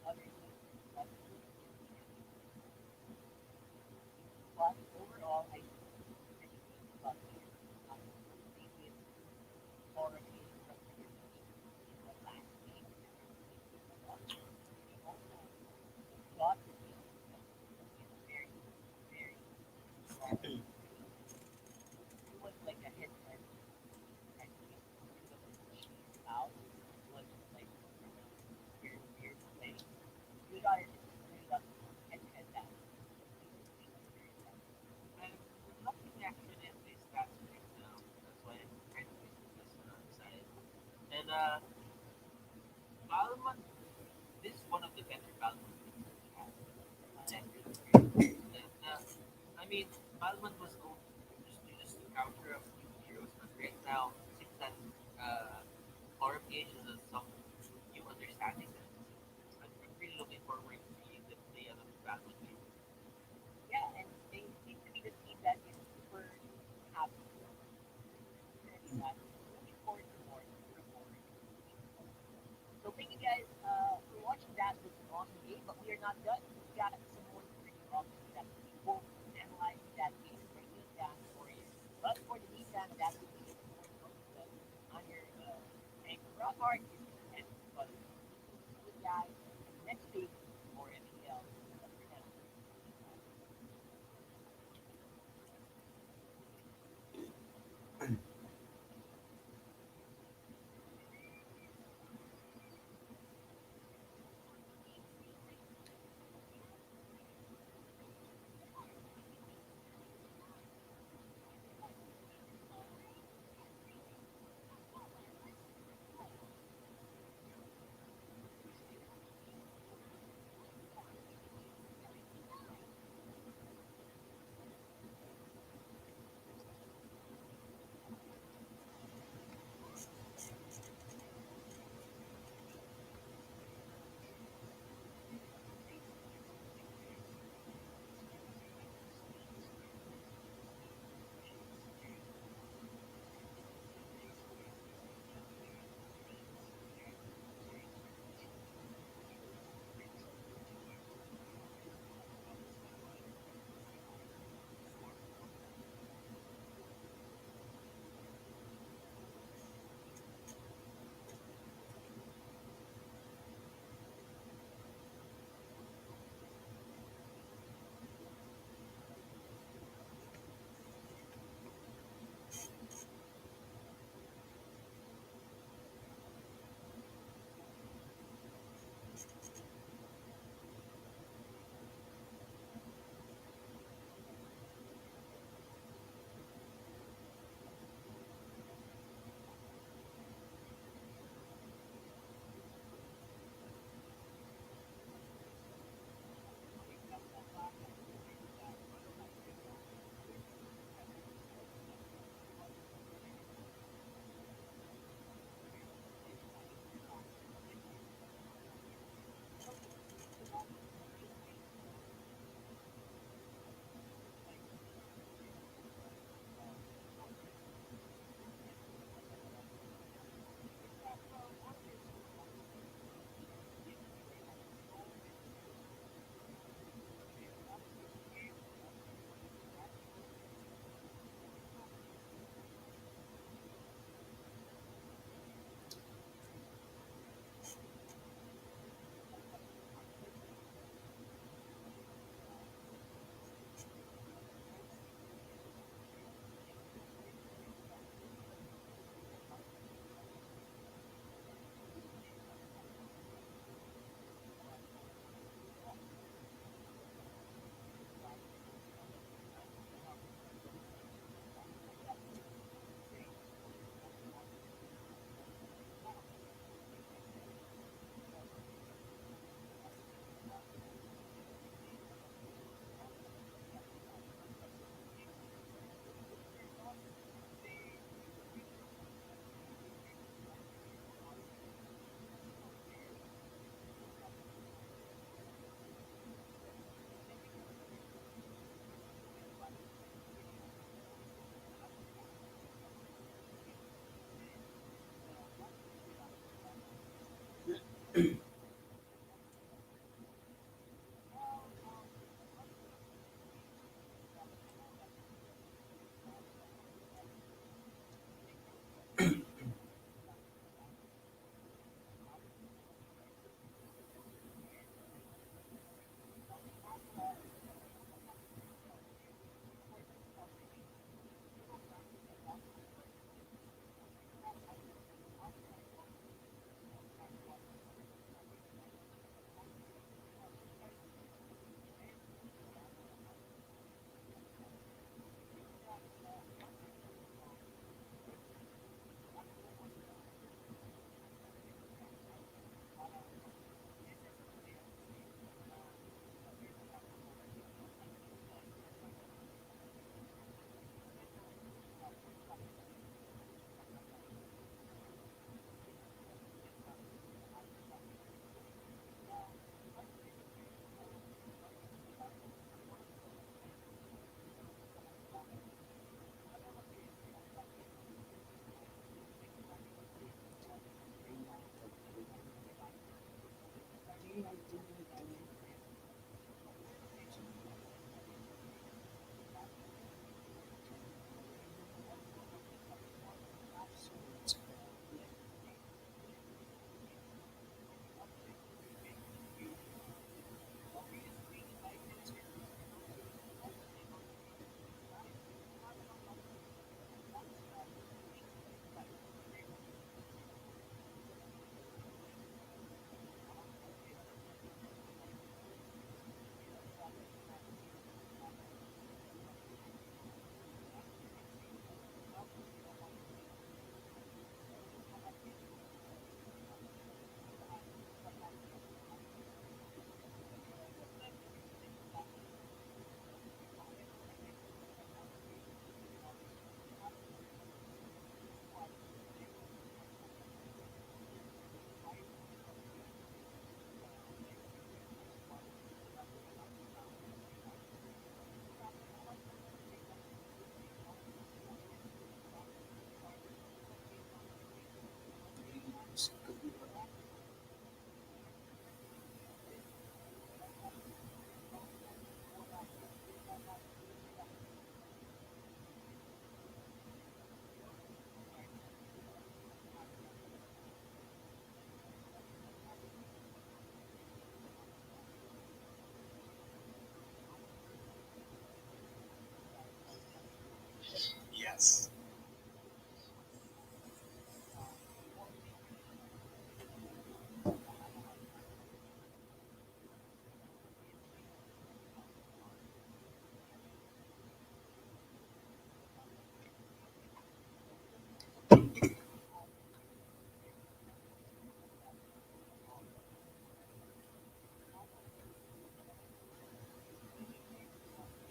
other teams. But overall, I think it's about here. They win or a game from the last game. They also got the game very, very strong. It was like a hit and I think it was out. It was like weird play. You got it straight up and that. I'm looking actually at these stats right now. That's why I'm trying to make this side. And Balman, this is one of the better Balman teams we have. And I mean, Balman was just to counter a few heroes, but right now it seems that RPH is some new understanding that I'm really looking forward to seeing them play another Balman game. Yeah, and they seem to be the team that is super happy and that looking forward to more from more. So thank you guys for watching. That was an awesome game, but we are not done. We got some more to bring you up that we will analyze that game, breaking it down for you. But for the meantime, that will be it for the on your anchor rock hard is and but see you guys next week for MPL. For now.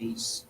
Peace.